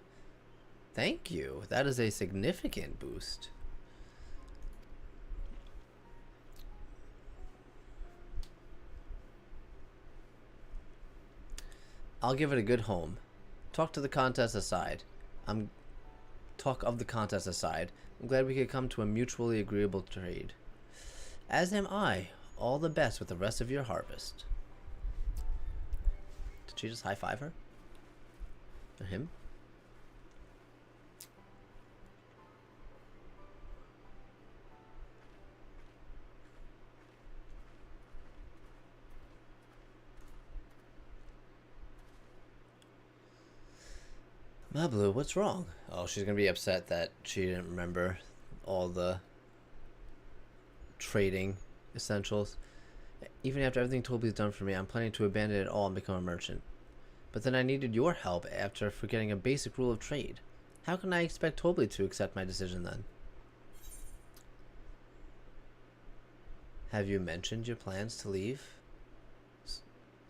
thank you. That is a significant boost. I'll give it a good home. Talk of the contest aside, I'm glad we could come to a mutually agreeable trade. As am I. All the best with the rest of your harvest. Did she just high-five her? Or him? Mablu, what's wrong? Oh, she's gonna be upset that she didn't remember all the trading essentials. Even after everything Toby's done for me, I'm planning to abandon it all and become a merchant. But then I needed your help after forgetting a basic rule of trade. How can I expect Toby to accept my decision then? Have you mentioned your plans to leave?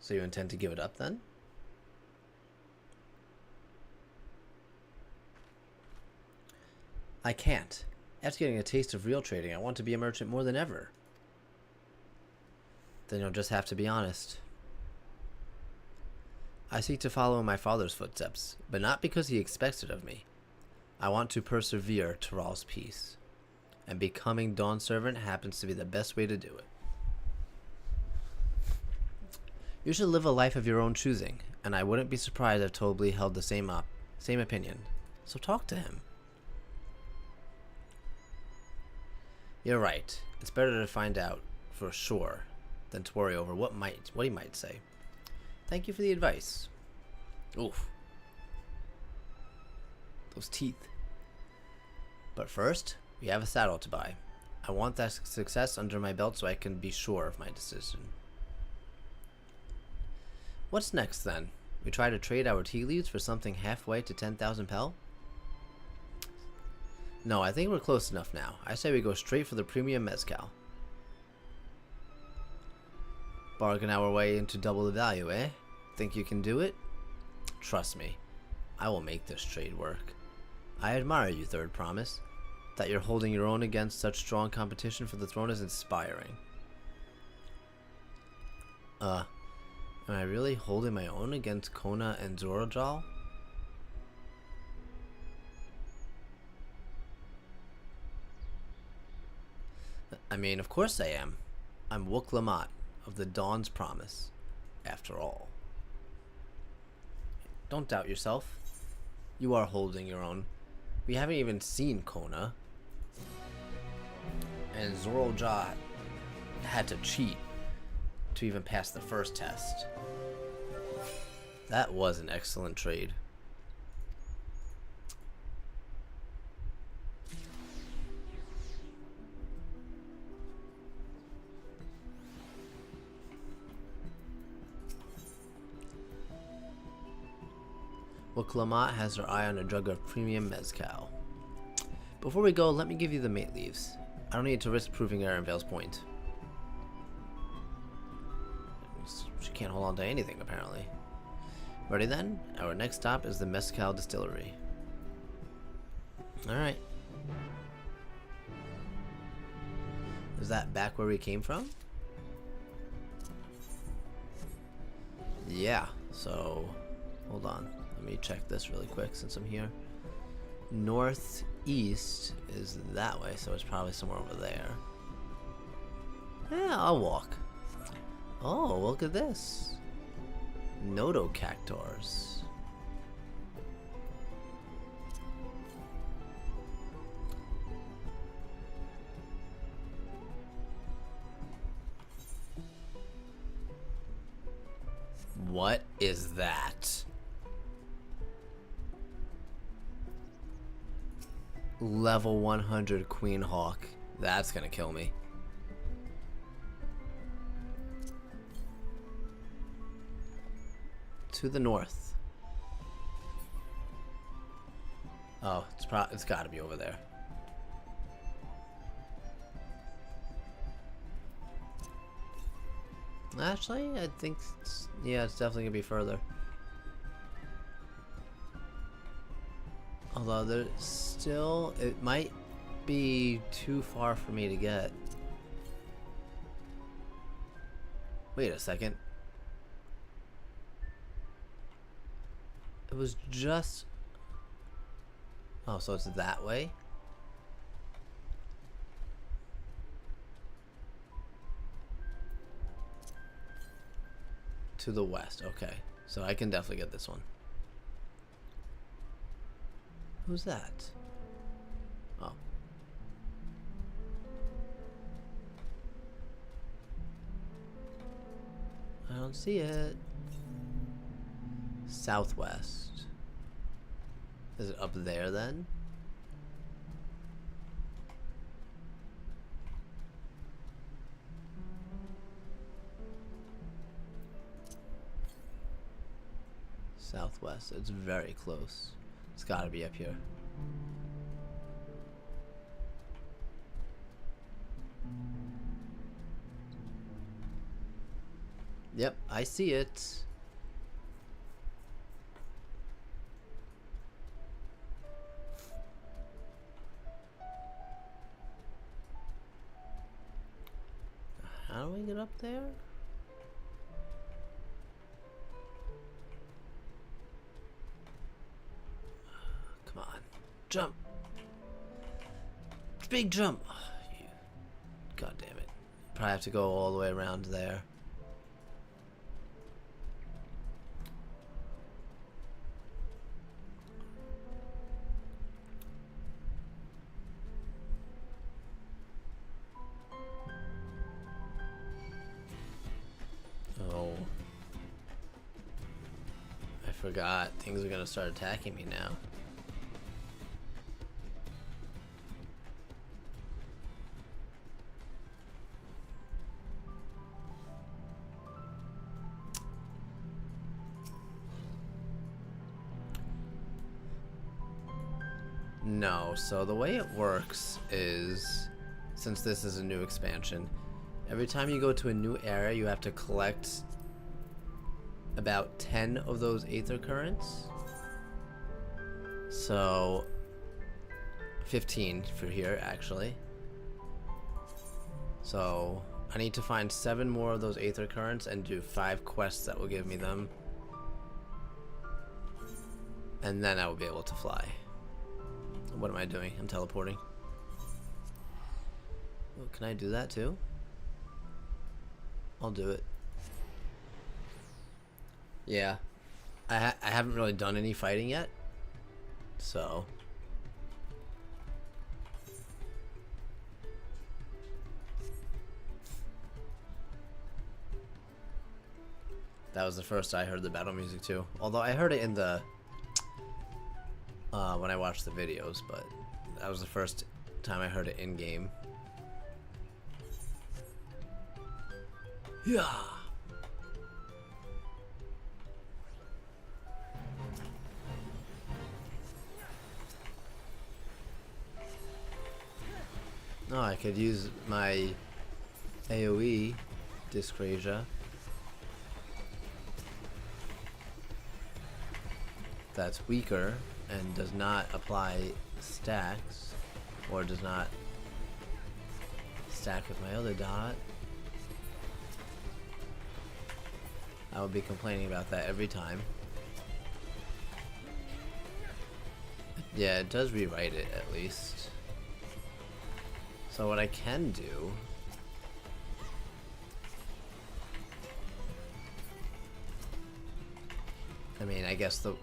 So you intend to give it up then? I can't. After getting a taste of real trading, I want to be a merchant more than ever. Then you'll just have to be honest. I seek to follow in my father's footsteps, but not because he expects it of me. I want to persevere to Ral's peace, and becoming Dawn Servant happens to be the best way to do it. You should live a life of your own choosing, and I wouldn't be surprised if Tobley held the same opinion. So talk to him. You're right. It's better to find out for sure than to worry over what he might say. Thank you for the advice. Oof. Those teeth. But first, we have a saddle to buy. I want that success under my belt so I can be sure of my decision. What's next then? We try to trade our tea leaves for something halfway to 10,000 pel? No, I think we're close enough now. I say we go straight for the premium mezcal. Bargain our way into double the value, eh? Think you can do it? Trust me, I will make this trade work. I admire you, Third Promise. That you're holding your own against such strong competition for the throne is inspiring. Am I really holding my own against Kona and Zorojal? I mean, of course I am. I'm Wook Lamont of the Dawn's Promise, after all. Don't doubt yourself. You are holding your own. We haven't even seen Kona. And Zorojal had to cheat to even pass the first test. That was an excellent trade. Well, Clamat has her eye on a jug of premium mezcal. Before we go, let me give you the mate leaves. I don't need to risk proving Erenvale's point. She can't hold on to anything, apparently. Ready then? Our next stop is the Mezcal Distillery. Alright. Is that back where we came from? Yeah, so hold on. Let me check this really quick since I'm here. Northeast is that way, so it's probably somewhere over there. Yeah, I'll walk. Oh, look at this. Nodocactors. What is that? Level 100 Queen Hawk. That's gonna kill me. To the north. Oh, it's got to be over there. Actually, I think yeah, it's definitely gonna be further. Although there's still, it might be too far for me to get. Wait a second. It was just... Oh, so it's that way? To the west, okay. So I can definitely get this one. Who's that? Oh. I don't see it. Southwest. Is it up there then? Southwest. It's very close. It's gotta be up here. Yep, I see it. How do we get up there? Come on. Jump. Big jump. God damn it. Probably have to go all the way around there. Oh. I forgot. Things are gonna start attacking me now. No, so the way it works is, since this is a new expansion, every time you go to a new area, you have to collect about 10 of those aether currents. So 15 for here, actually. So I need to find 7 more of those aether currents and do 5 quests that will give me them. And then I will be able to fly. What am I doing? I'm teleporting. Oh, can I do that too? I'll do it. Yeah. I haven't really done any fighting yet. So. That was the first I heard the battle music too. Although I heard it in the when I watched the videos, but that was the first time I heard it in game. Yeah. Oh, I could use my AoE Dyscrasia. That's weaker and does not apply stacks, or does not stack with my other dot. I would be complaining about that every time. Yeah, it does rewrite it at least. So what I can do I mean, I guess the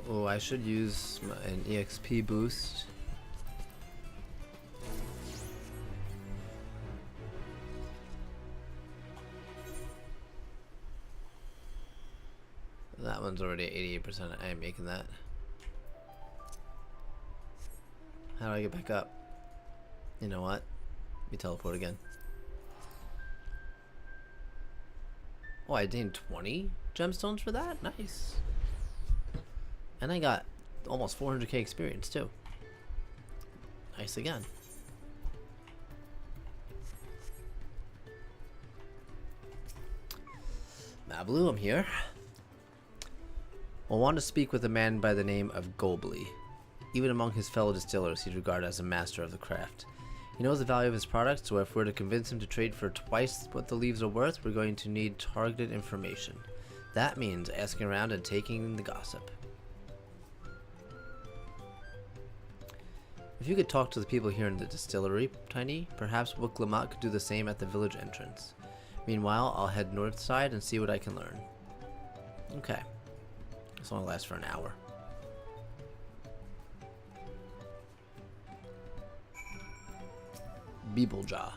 oh, I should use an EXP boost. That one's already at 88%. I am making that. How do I get back up? You know what? Let me teleport again. Oh, I gained 20 gemstones for that? Nice. And I got almost 400k experience too. Nice again. Mablu, I'm here. I want to speak with a man by the name of Gobley. Even among his fellow distillers, he's regarded as a master of the craft. He knows the value of his product, so if we're to convince him to trade for twice what the leaves are worth, we're going to need targeted information. That means asking around and taking in the gossip. If you could talk to the people here in the distillery, Tiny, perhaps Wuklamot could do the same at the village entrance. Meanwhile, I'll head north side and see what I can learn. Okay. This only lasts for an hour. Beeblejaw.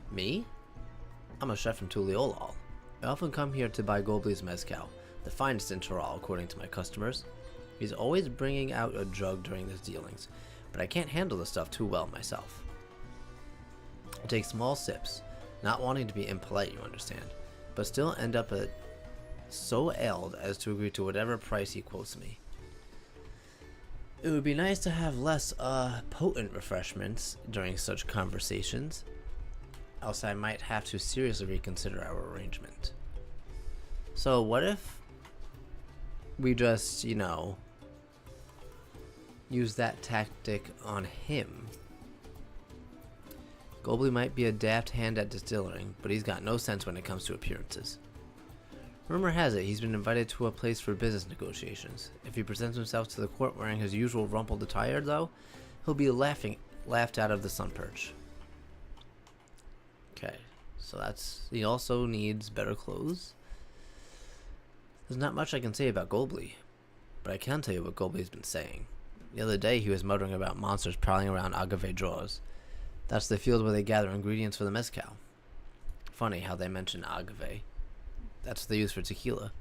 Me? I'm a chef from Tuliolal. I often come here to buy Gobley's mezcal, the finest in Toral according to my customers. He's always bringing out a jug during his dealings, but I can't handle the stuff too well myself. I take small sips, not wanting to be impolite, you understand, but still end up so ailed as to agree to whatever price he quotes me. It would be nice to have less potent refreshments during such conversations, else I might have to seriously reconsider our arrangement. So what if we just, you know, use that tactic on him? Gobley might be a daft hand at distilling, but he's got no sense when it comes to appearances. Rumor has it he's been invited to a place for business negotiations. If he presents himself to the court wearing his usual rumpled attire, though, he'll be laughed out of the sun perch. Okay, so he also needs better clothes. There's not much I can say about Gobley, but I can tell you what Gobley's been saying. The other day he was muttering about monsters prowling around agave drawers. That's the field where they gather ingredients for the mezcal. Funny how they mention agave. That's what they use for tequila.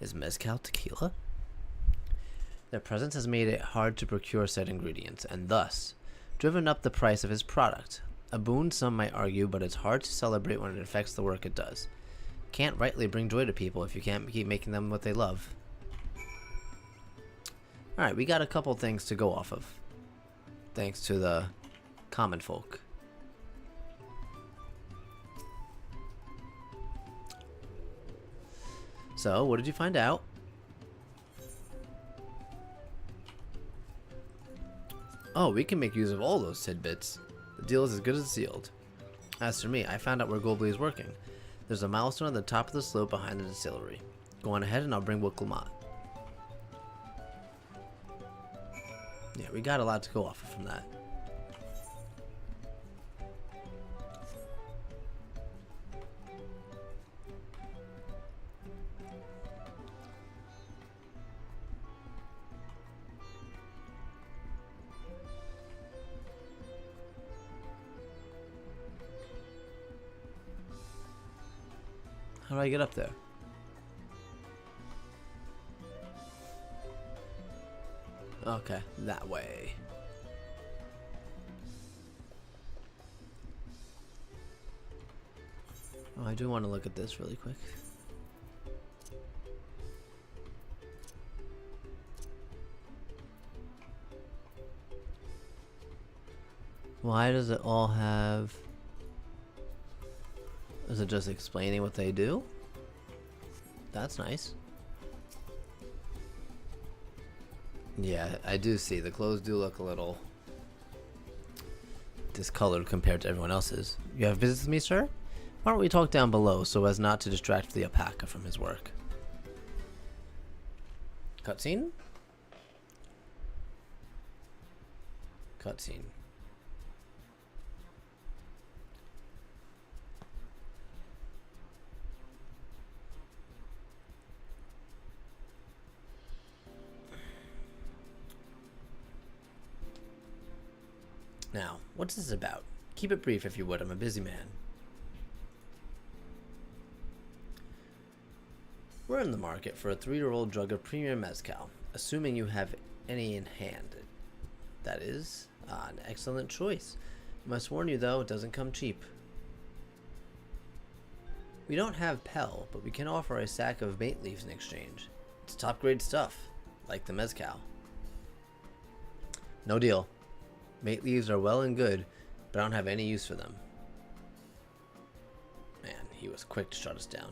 Is mezcal tequila? Their presence has made it hard to procure said ingredients, and thus driven up the price of his product. A boon, some might argue, but it's hard to celebrate when it affects the work it does. Can't rightly bring joy to people if you can't keep making them what they love. Alright, we got a couple things to go off of, thanks to the common folk. So, what did you find out? Oh, we can make use of all those tidbits. The deal is as good as sealed. As for me, I found out where Gobley is working. There's a milestone at the top of the slope behind the distillery. Go on ahead and I'll bring Wilclamot. Yeah, we got a lot to go off of from that. How do I get up there? Okay, that way. Oh, I do want to look at this really quick. Why does it all have... Is it just explaining what they do? That's nice. Yeah, I do see. The clothes do look a little discolored compared to everyone else's. You have business with me, sir? Why don't we talk down below so as not to distract the alpaca from his work? Cutscene? Cutscene. Now, what's this about? Keep it brief if you would, I'm a busy man. We're in the market for a 3-year-old jug of premium mezcal, assuming you have any in hand. That is an excellent choice. I must warn you though, it doesn't come cheap. We don't have Pell, but we can offer a sack of mate leaves in exchange. It's top grade stuff, like the mezcal. No deal. Mate leaves are well and good, but I don't have any use for them. Man, he was quick to shut us down.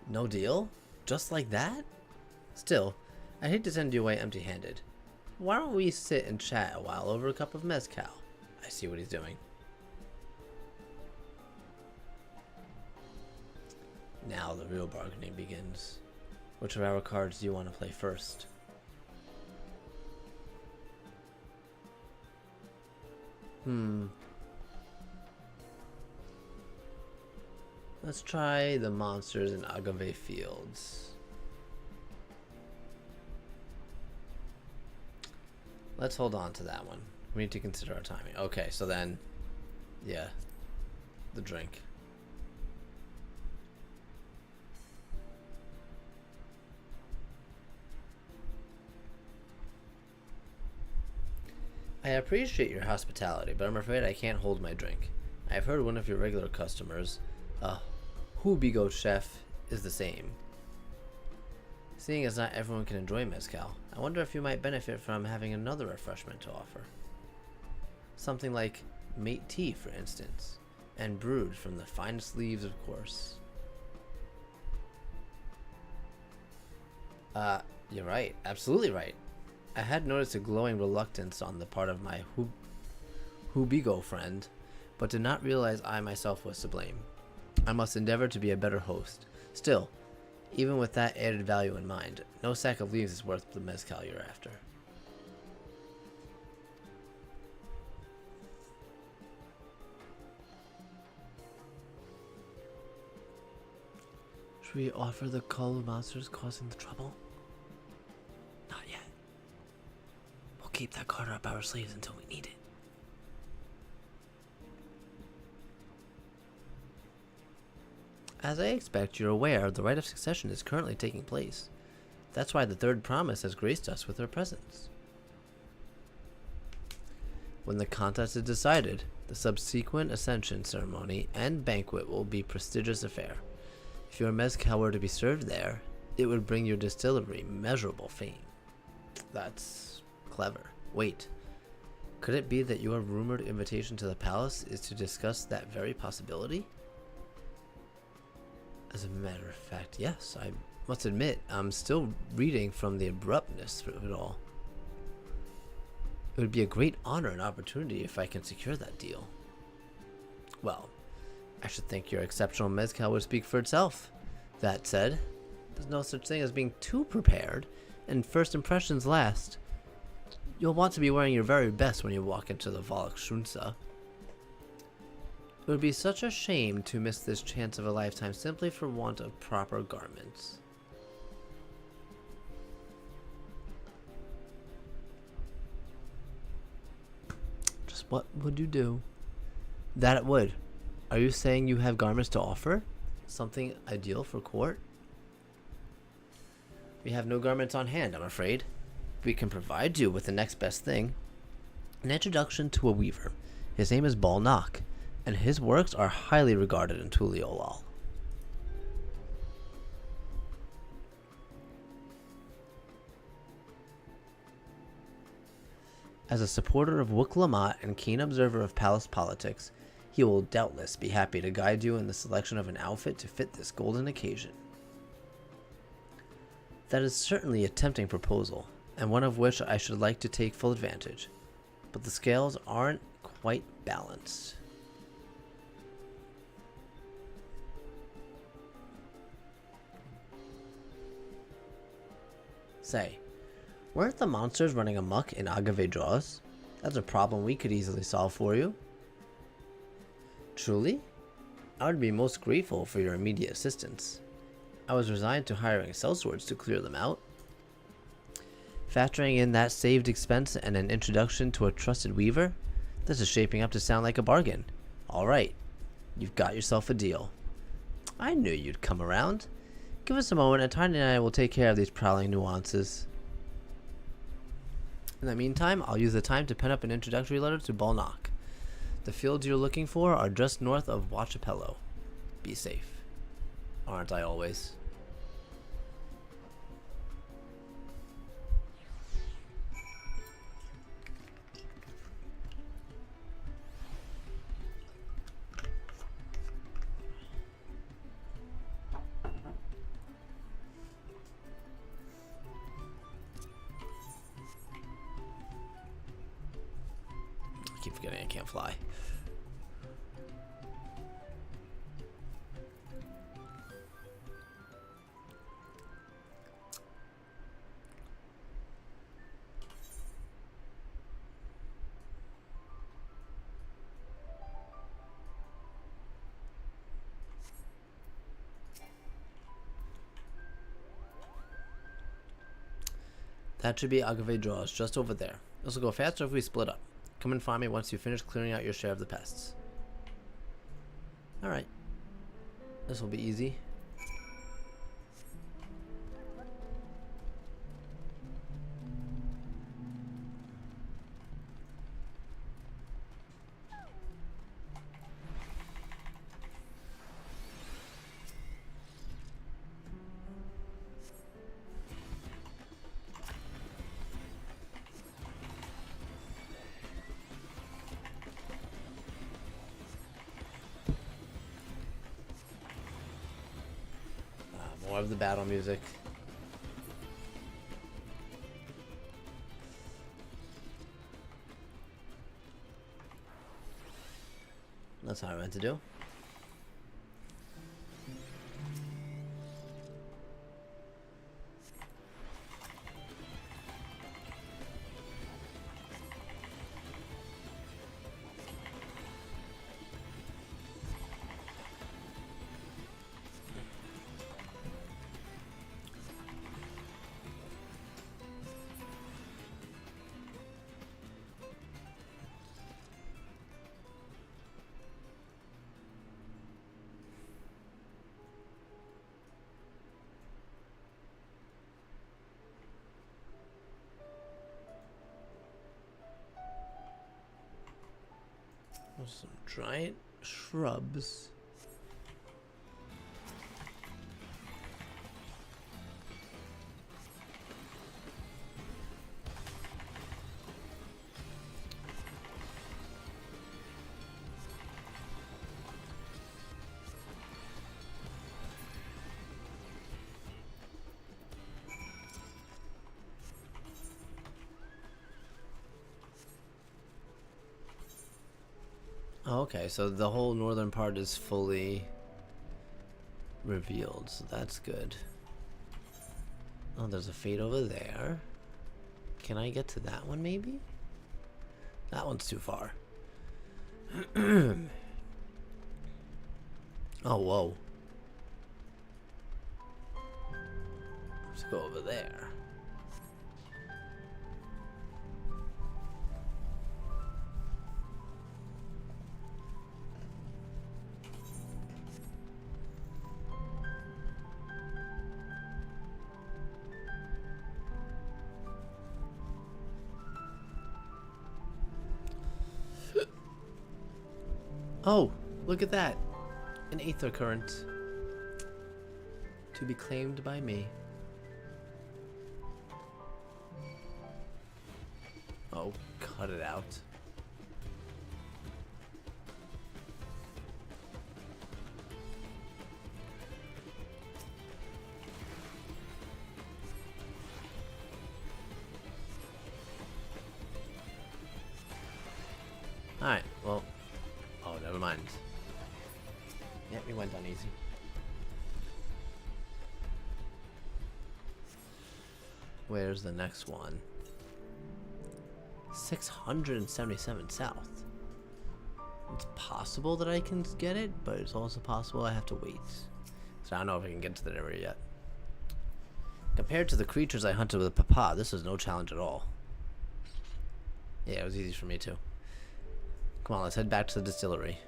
No deal? Just like that? Still, I'd hate to send you away empty-handed. Why don't we sit and chat a while over a cup of mezcal? I see what he's doing. Now the real bargaining begins. Which of our cards do you want to play first? Let's try the monsters in agave fields. Let's hold on to that one. We need to consider our timing. Okay, so then, yeah, the drink. I appreciate your hospitality, but I'm afraid I can't hold my drink. I've heard one of your regular customers, Hubigo chef, is the same. Seeing as not everyone can enjoy mezcal, I wonder if you might benefit from having another refreshment to offer. Something like mate tea, for instance. and brewed from the finest leaves, of course. You're right. Absolutely right. I had noticed a glowing reluctance on the part of my Hubigo friend, but did not realize I myself was to blame. I must endeavor to be a better host. Still, even with that added value in mind, no sack of leaves is worth the mezcal you're after. Should we offer the call of monsters causing the trouble? Not yet. We'll keep that card up our sleeves until we need it. As I expect you're aware, the rite of succession is currently taking place. That's why the third promise has graced us with her presence. When the contest is decided, the subsequent ascension ceremony and banquet will be a prestigious affair. If your mezcal were to be served there, it would bring your distillery measurable fame. That's clever. Wait, could it be that your rumored invitation to the palace is to discuss that very possibility? As a matter of fact, yes. I must admit, I'm still reading from the abruptness of it all. It would be a great honor and opportunity if I can secure that deal. Well, I should think your exceptional mezcal would speak for itself. That said, there's no such thing as being too prepared, and first impressions last. You'll want to be wearing your very best when you walk into the Volkshunsa. It would be such a shame to miss this chance of a lifetime simply for want of proper garments. Just what would you do? That it would. Are you saying you have garments to offer? Something ideal for court? We have no garments on hand, I'm afraid. We can provide you with the next best thing. An introduction to a weaver. His name is Balnak, and his works are highly regarded in Tuliolal. As a supporter of Wuk-Lamat and keen observer of palace politics, he will doubtless be happy to guide you in the selection of an outfit to fit this golden occasion. That is certainly a tempting proposal, and one of which I should like to take full advantage, but the scales aren't quite balanced. Say, weren't the monsters running amok in Agave Draws? That's a problem we could easily solve for you. Truly? I would be most grateful for your immediate assistance. I was resigned to hiring sellswords to clear them out. Factoring in that saved expense and an introduction to a trusted weaver, this is shaping up to sound like a bargain. Alright, you've got yourself a deal. I knew you'd come around. Give us a moment and Tiny and I will take care of these prowling nuances. In the meantime, I'll use the time to pen up an introductory letter to Balnak. The fields you're looking for are just north of Wachapello. Be safe. Aren't I always? I keep forgetting I can't fly. That should be Agave Draws just over there. This will go faster if we split up. Come and find me once you finish clearing out your share of the pests. Alright. This will be easy. more of the battle music. That's how I meant to do. Some giant shrubs. Okay, so the whole northern part is fully revealed, so that's good. Oh, there's a fade over there. Can I get to that one, maybe? That one's too far. Oh, whoa. Let's go over there. Oh, look at that. An aether current. To be claimed by me. Oh, cut it out. Alright, well. Oh, never mind. Yep, we went on easy. Where's the next one? 677 south. It's possible that I can get it, but it's also possible I have to wait. So I don't know if I can get to that area yet. Compared to the creatures I hunted with Papa, this is no challenge at all. Yeah, it was easy for me too. Come on, let's head back to the distillery.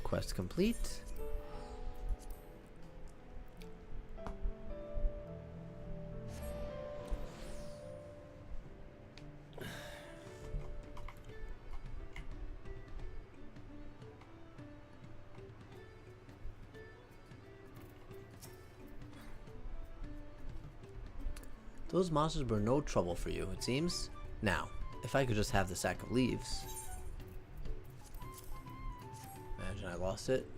Quest complete. Those monsters were no trouble for you, it seems. Now, if I could just have the sack of leaves. Imagine I lost it.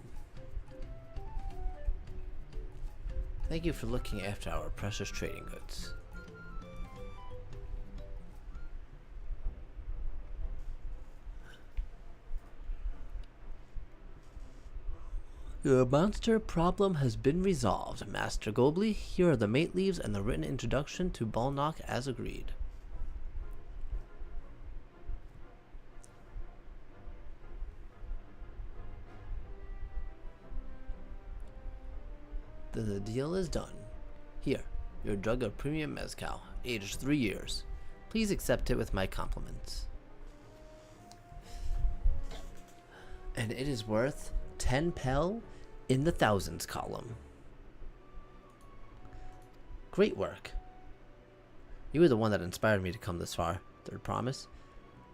Thank you for looking after our precious trading goods. The monster problem has been resolved, Master Gobley. Here are the mate leaves and the written introduction to Balnock as agreed. The deal is done. Here, your jug of premium mezcal, aged 3 years. Please accept it with my compliments. And it is worth 10 pel in the thousands column. Great work. You were the one that inspired me to come this far, third promise.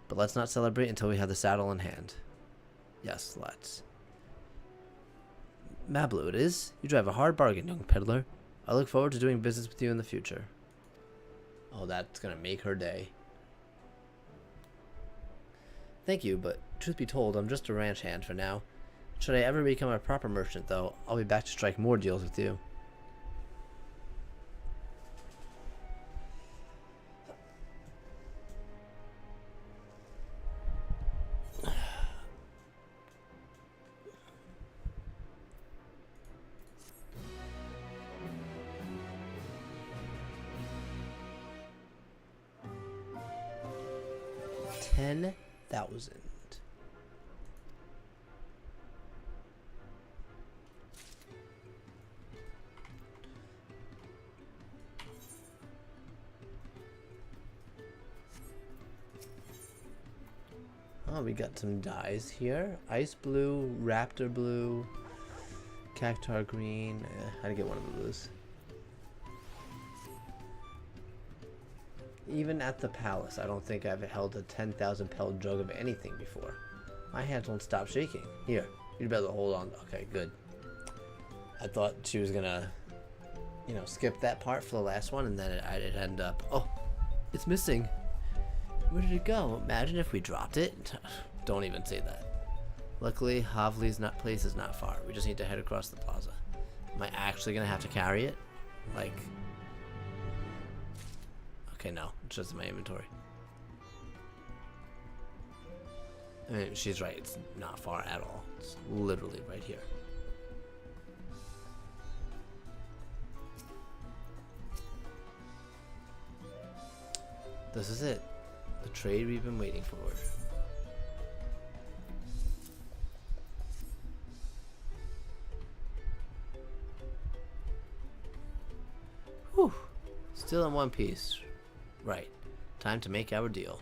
But let's not celebrate until we have the saddle in hand. Yes, let's. Mablu it is. You drive a hard bargain, young peddler. I look forward to doing business with you in the future. Oh, that's gonna make her day. Thank you, but truth be told, I'm just a ranch hand for now. Should I ever become a proper merchant, though, I'll be back to strike more deals with you. $10,000. Oh, we got some dyes here. Ice blue, raptor blue, cactar green. I had to get one of the blues. Even at the palace, I don't think I've held a 10,000 pel jug of anything before. My hands won't stop shaking. Here, you'd better hold on. Okay, good. I thought she was gonna, you know, skip that part for the last one, and then it'd end up, oh, it's missing. Where did it go? Imagine if we dropped it. Don't even say that. Luckily, Havli's place is not far. We just need to head across the plaza. Am I actually gonna have to carry it? Like... Okay, no, it's just in my inventory. I mean, she's right, it's not far at all. It's literally right here. This is it. The trade we've been waiting for. Whew. Still in one piece. Right. Time to make our deal.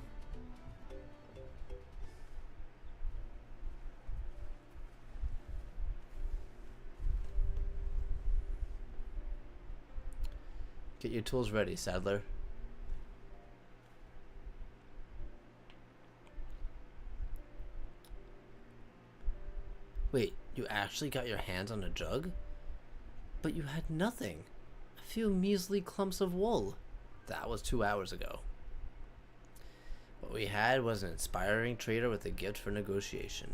Get your tools ready, Saddler. Wait, you actually got your hands on a jug? But you had nothing. A few measly clumps of wool. That was 2 hours ago. What we had was an inspiring trader with a gift for negotiation.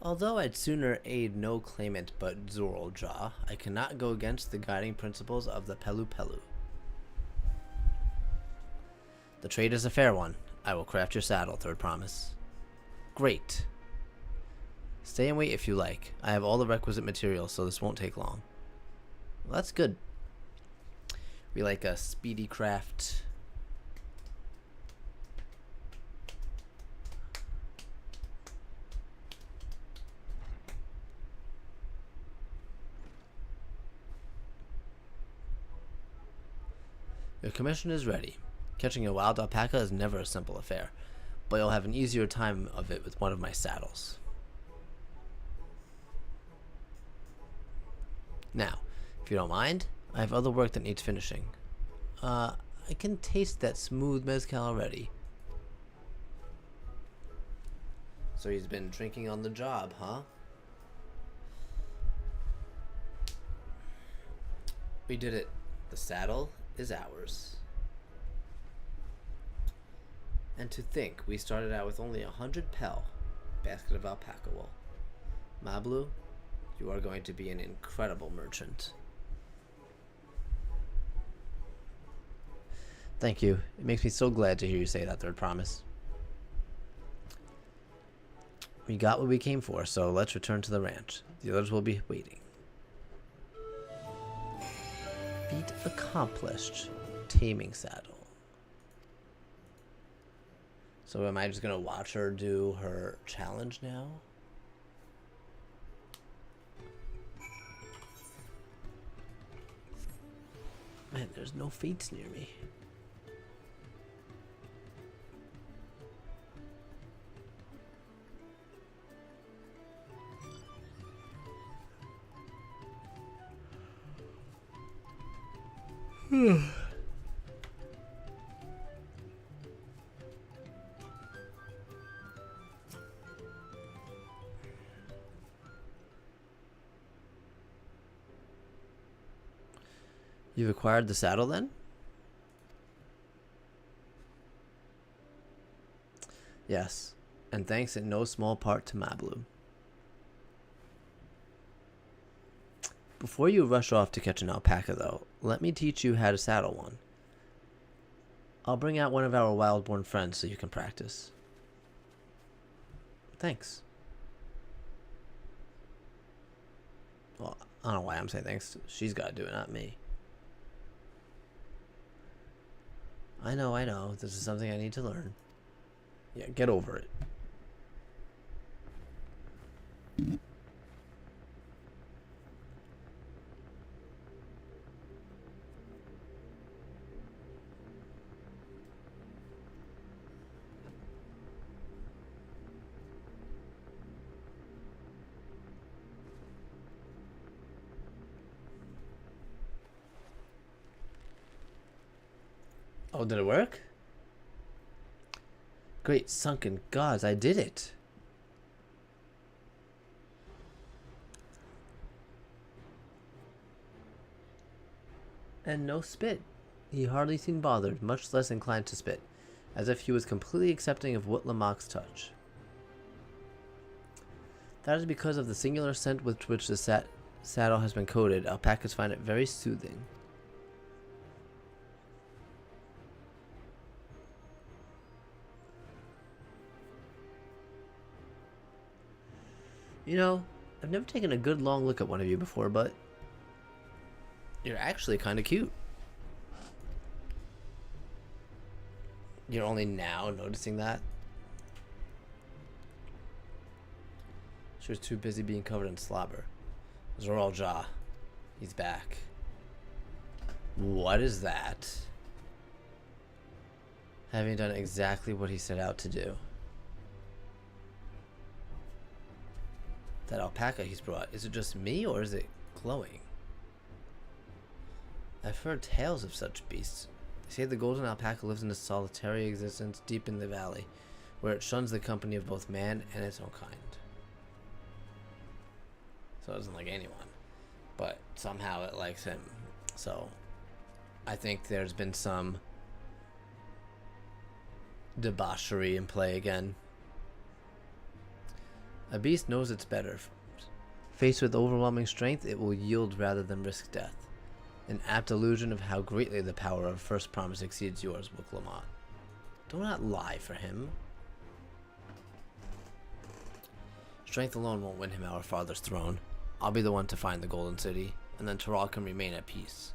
Although I'd sooner aid no claimant but Zoraljaw, I cannot go against the guiding principles of the Pelu Pelu. The trade is a fair one. I will craft your saddle, third promise. Great. Stay and wait if you like. I have all the requisite materials, so this won't take long. Well, that's good. We like a speedy craft. Your commission is ready. Catching a wild alpaca is never a simple affair, but you'll have an easier time of it with one of my saddles. Now, if you don't mind, I have other work that needs finishing. I can taste that smooth mezcal already. So he's been drinking on the job, huh? We did it. The saddle is ours. And to think, we started out with only 100 pel, basket of alpaca wool. Mablu, you are going to be an incredible merchant. Thank you. It makes me so glad to hear you say that, third promise. We got what we came for, so let's return to the ranch. The others will be waiting. Feat accomplished. Taming saddle. So am I just gonna watch her do her challenge now? Man, there's no fates near me. You've acquired the saddle then? Yes, and thanks in no small part to Mablu. Before you rush off to catch an alpaca, though, let me teach you how to saddle one. I'll bring out one of our wild-born friends so you can practice. Thanks. Well, I don't know why I'm saying thanks. She's got to do it, not me. I know. This is something I need to learn. Yeah, get over it. Oh, did it work? Great sunken gods, I did it. And no spit. He hardly seemed bothered, much less inclined to spit, as if he was completely accepting of Whitlamoc's touch. That is because of the singular scent with which the saddle has been coated. Alpacas find it very soothing. You know, I've never taken a good long look at one of you before, but you're actually kind of cute. You're only now noticing that? She was too busy being covered in slobber. Zoral Jah. He's back. What is that? Having done exactly what he set out to do. That alpaca he's brought, is it just me or is it glowing? I've heard tales of such beasts. They say the golden alpaca lives in a solitary existence deep in the valley, where it shuns the company of both man and its own kind. So it doesn't like anyone, but somehow it likes him. So I think there's been some debauchery in play again. A beast knows it's better. Faced with overwhelming strength, it will yield rather than risk death. An apt illusion of how greatly the power of first promise exceeds yours, Wuklamot. Do not lie for him. Strength alone won't win him our father's throne. I'll be the one to find the Golden City, and then Taral can remain at peace.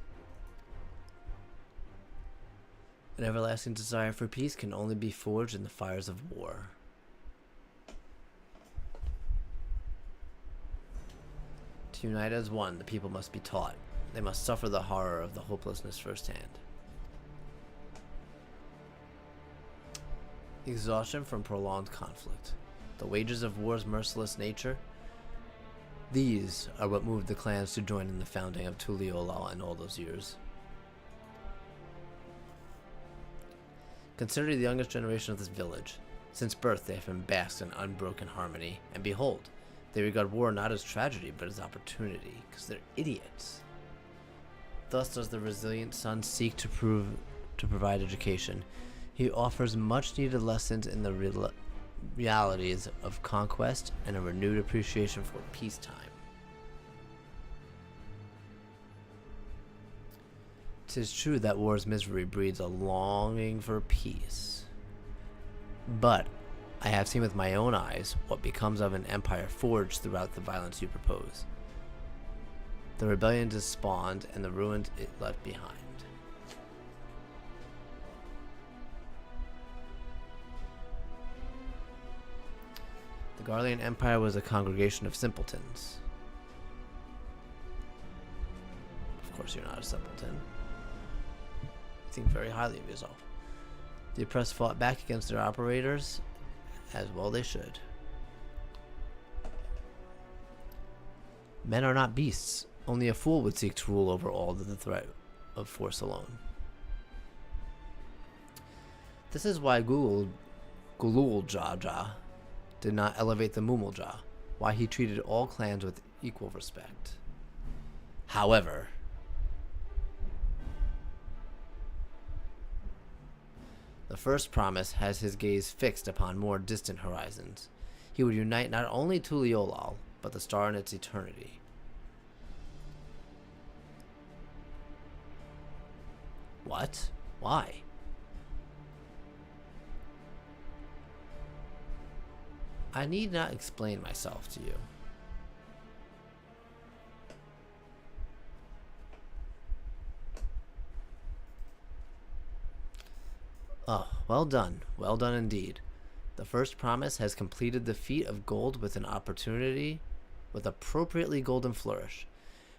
An everlasting desire for peace can only be forged in the fires of war. To unite as one, the people must be taught. They must suffer the horror of the hopelessness firsthand. Exhaustion from prolonged conflict. The wages of war's merciless nature. These are what moved the clans to join in the founding of Tuliolal in all those years. Consider the youngest generation of this village. Since birth they have been basked in unbroken harmony, and behold, they regard war not as tragedy, but as opportunity, because they're idiots. Thus does the resilient son seek to provide education. He offers much-needed lessons in the realities of conquest and a renewed appreciation for peacetime. 'Tis true that war's misery breeds a longing for peace. But I have seen with my own eyes what becomes of an empire forged throughout the violence you propose. The rebellion is spawned and the ruins it left behind. The Garlean Empire was a congregation of simpletons. Of course you're not a simpleton. You think very highly of yourself. The oppressed fought back against their operators, as well they should. Men are not beasts. Only a fool would seek to rule over all to the threat of force alone. This is why Gulul Jaja did not elevate the Mumulja, why he treated all clans with equal respect. However, The first promise has his gaze fixed upon more distant horizons. He would unite not only Tuliolal, but the star in its eternity. What? Why? I need not explain myself to you. Oh, well done. Well done indeed. The first promise has completed the feat of gold with an opportunity, with appropriately golden flourish.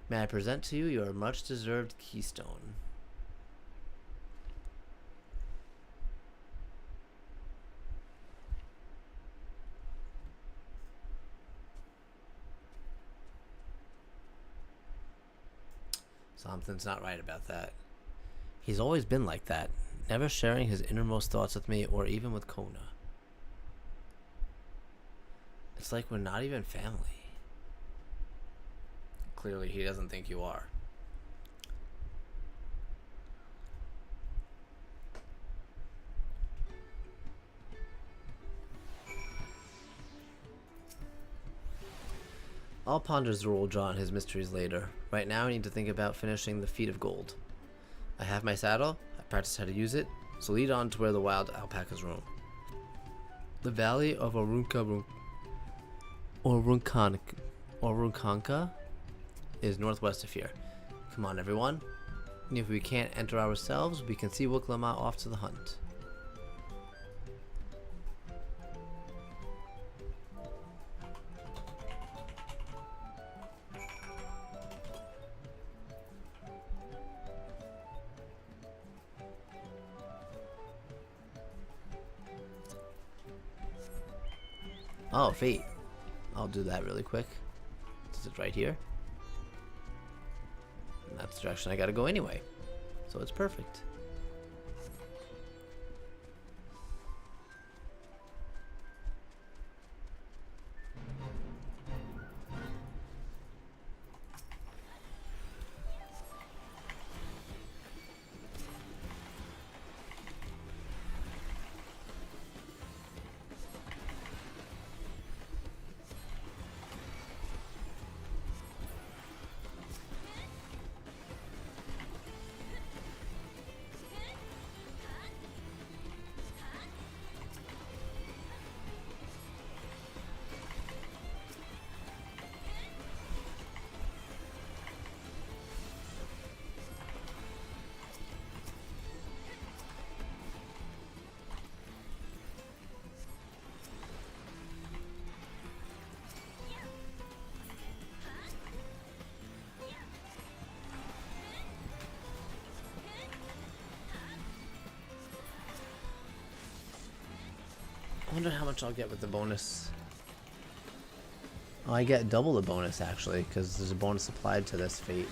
May I present to you your much-deserved keystone. Something's not right about that. He's always been like that, never sharing his innermost thoughts with me or even with Kona. It's like we're not even family. Clearly he doesn't think you are. I'll ponder Zorul draw on his mysteries later. Right now I need to think about finishing the feat of gold. I have my saddle, I practiced how to use it, so lead on to where the wild alpacas roam. The valley of Orunkanka is northwest of here. Come on everyone. And if we can't enter ourselves, we can see Wiklama off to the hunt. Oh, fate. I'll do that really quick. This is right here. And that's the direction I gotta go anyway. So it's perfect. I wonder how much I'll get with the bonus. Oh, I get double the bonus actually, because there's a bonus applied to this fate.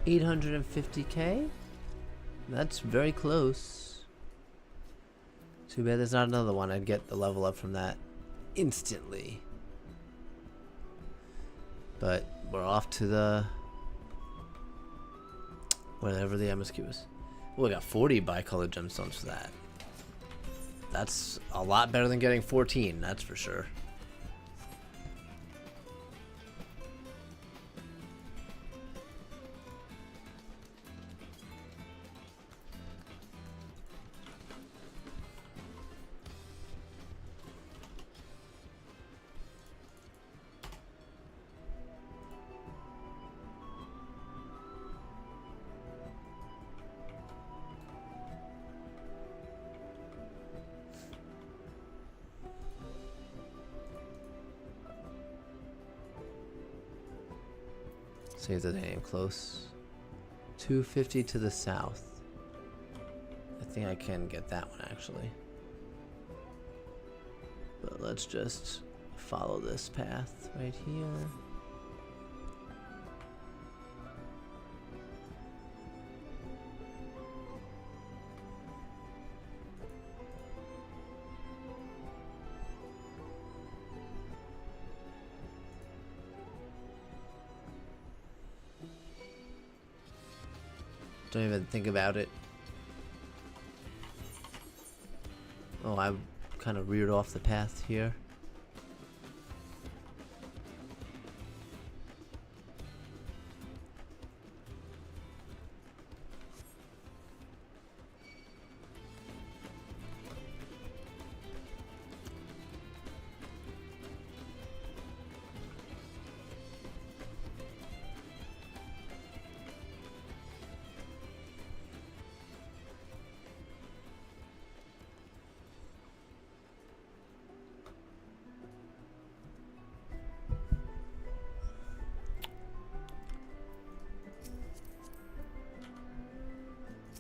$850K? That's very close. Too bad there's not another one. I'd get the level up from that instantly. But we're off to the... whatever the MSQ is. Oh, we got 40 bicolored gemstones for that. That's a lot better than getting 14, that's for sure. See if there's anything close. 250 to the south. I think I can get that one actually. But let's just follow this path right here. Don't even think about it. Oh, I kind of reared off the path here.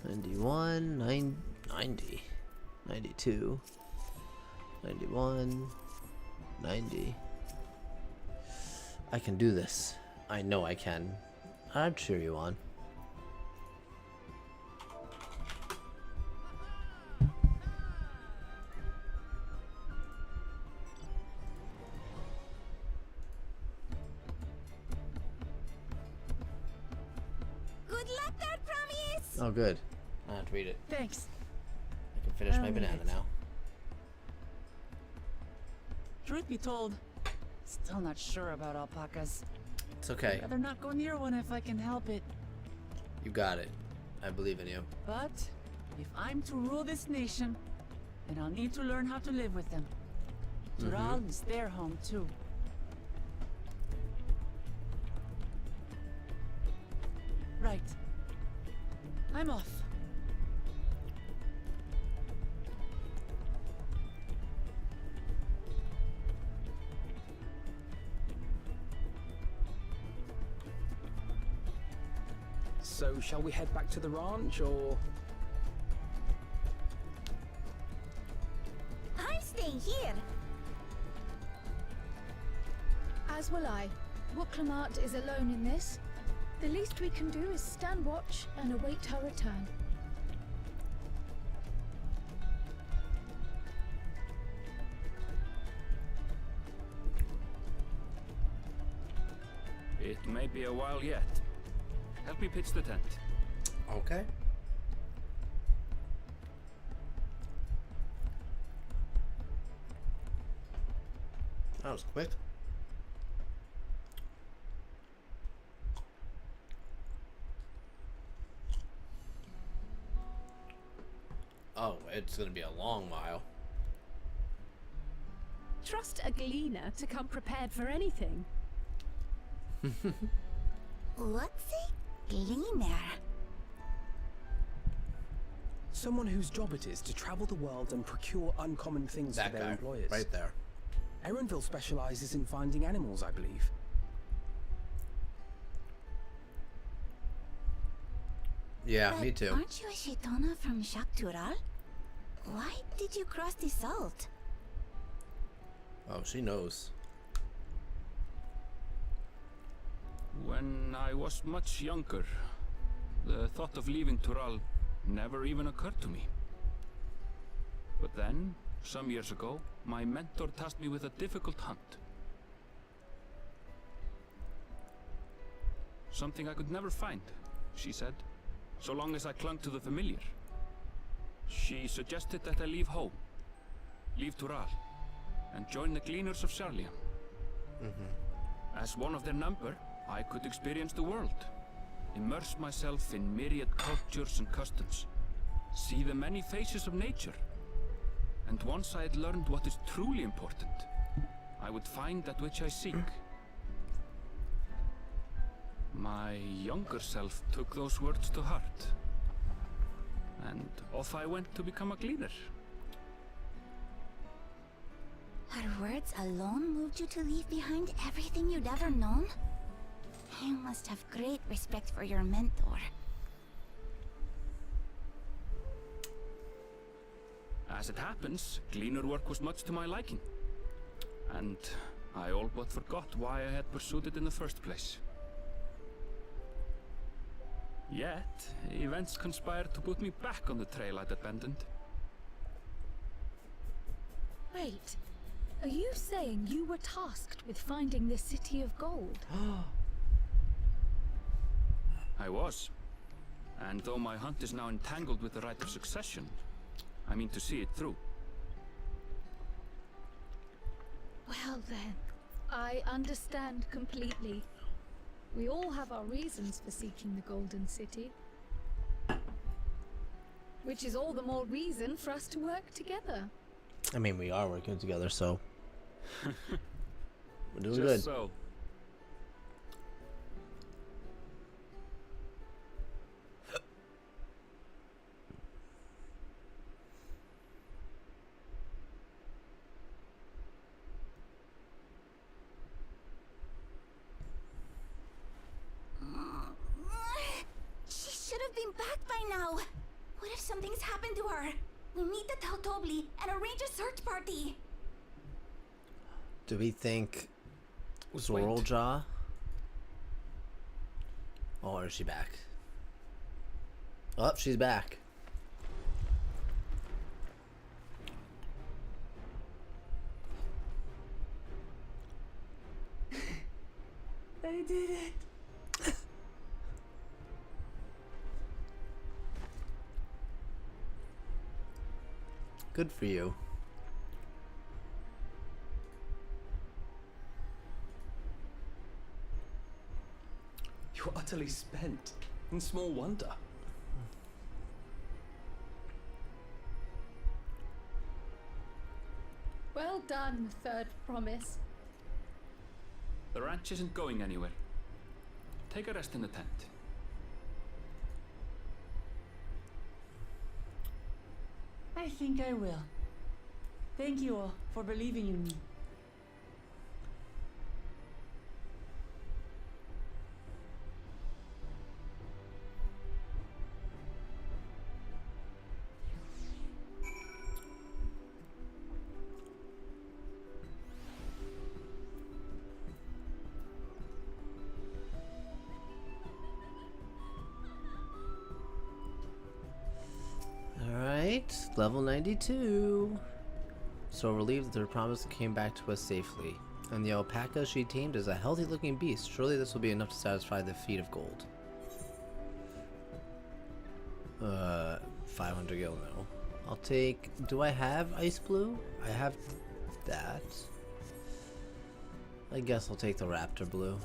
$91, $90, $92, $91, $90. I can do this. I know I can. I'd cheer you on.
Good luck there, Promise!
Oh, good. I have to read it.
Thanks.
I can finish my banana now.
Truth be told, still not sure about alpacas.
It's okay.
I'd rather not go near one if I can help it.
You got it. I believe in you.
But if I'm to rule this nation, then I'll need to learn how to live with them. Tural is their home too. Right. I'm off.
So, shall we head back to the ranch, or...?
I'm staying here.
As will I. Wooklamart is alone in this. The least we can do is stand watch and await her return.
It may be a while yet. Help me pitch the tent.
Okay. That was quick. Oh, it's gonna be a long while.
Trust a gleaner to come prepared for anything.
What's a gleaner?
Someone whose job it is to travel the world and procure uncommon things
That
for their
guy,
employers.
right there.
Erenville specializes in finding animals, I believe.
Yeah,
But
me too.
Aren't you a Shaitana from Shak Tural? Why did you cross the salt?
Oh, she knows.
When I was much younger, the thought of leaving Tural never even occurred to me. But then, some years ago, my mentor tasked me with a difficult hunt. Something I could never find, she said, so long as I clung to the familiar. She suggested that I leave home, leave Tural, and join the Gleaners of Sharlian. As one of their number, I could experience the world, immerse myself in myriad cultures and customs, see the many faces of nature. And once I had learned what is truly important, I would find that which I seek. My younger self took those words to heart, and off I went to become a gleaner.
Her words alone moved you to leave behind everything you'd ever known? You must have great respect for your mentor.
As it happens, gleaner work was much to my liking. And I all but forgot why I had pursued it in the first place. Yet, events conspired to put me back on the trail I'd abandoned.
Wait, are you saying you were tasked with finding the City of Gold?
I was. And though my hunt is now entangled with the rite of succession, I mean to see it through.
Well then, I understand completely. We all have our reasons for seeking the Golden City. Which is all the more reason for us to work together.
I mean, we are working together, so we're doing
Just
good.
So.
She should have been back by now. What if something's happened to her? We need to tell Tobli and arrange a search party.
Do we think Zoraljaw? Or is she back? Oh, she's back.
They did it.
Good for you.
You're utterly spent. And small wonder.
Well done, Third Promise.
The ranch isn't going anywhere. Take a rest in the tent.
I think I will. Thank you all for believing in me.
Alright, level 92. So relieved that her promise came back to us safely. And the alpaca she tamed is a healthy looking beast. Surely this will be enough to satisfy the feat of gold. 500 gil, no. I'll take... Do I have ice blue? I have that. I guess I'll take the raptor blue.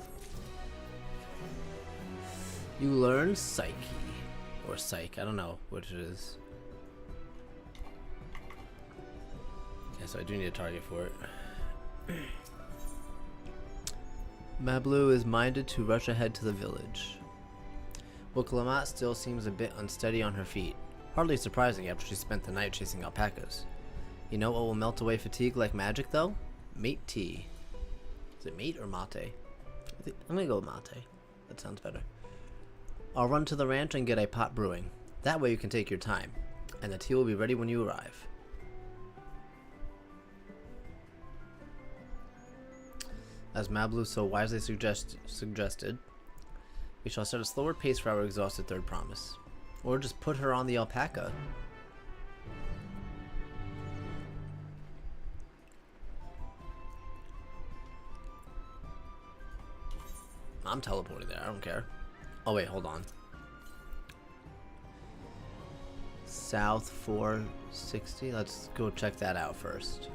You learn Psyche. Or Psych, I don't know which it is. Okay, so I do need a target for it. Mablu is minded to rush ahead to the village. But Clamat still seems a bit unsteady on her feet. Hardly surprising after she spent the night chasing alpacas. You know what will melt away fatigue like magic though? Mate tea. Is it mate or mate? I'm gonna go with mate. That sounds better. I'll run to the ranch and get a pot brewing. That way you can take your time, and the tea will be ready when you arrive. As Mablu so wisely suggested, we shall set a slower pace for our exhausted third promise. Or just put her on the alpaca. I'm teleporting there, I don't care. Oh wait, hold on. South 460, let's go check that out first.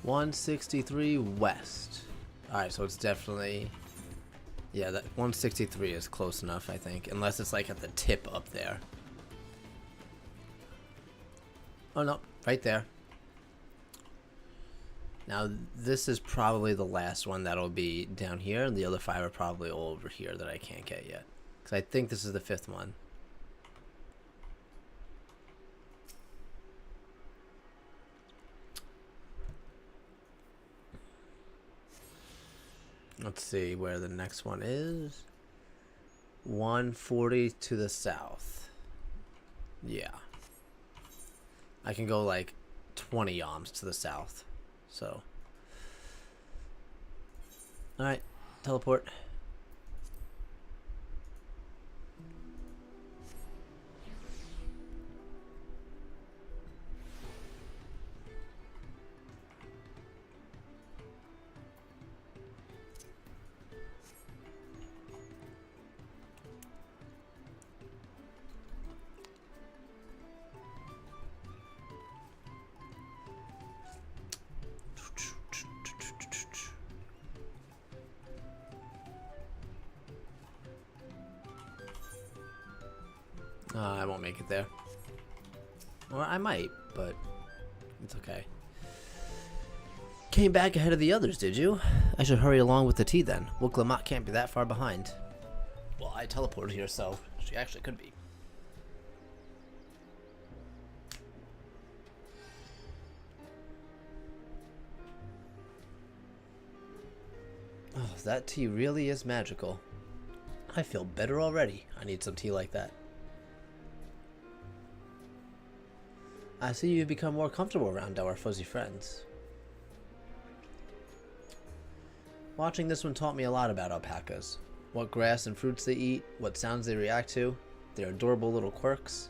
163 west. Alright, so it's definitely... Yeah, that 163 is close enough, I think. Unless it's like at the tip up there. Oh no, right there. Now, this is probably the last one that'll be down here, and the other 5 are probably all over here that I can't get yet. Because I think this is the 5th one. Let's see where the next one is. 140 to the south. Yeah. I can go like 20 yalms to the south. So. Alright. Teleport. I won't make it there. Or I might, but it's okay. Came back ahead of the others, did you? I should hurry along with the tea then. Well, Glamat can't be that far behind. Well, I teleported here, so she actually could be. Oh, that tea really is magical. I feel better already. I need some tea like that. I see you've become more comfortable around our fuzzy friends. Watching this one taught me a lot about alpacas. What grass and fruits they eat, what sounds they react to, their adorable little quirks.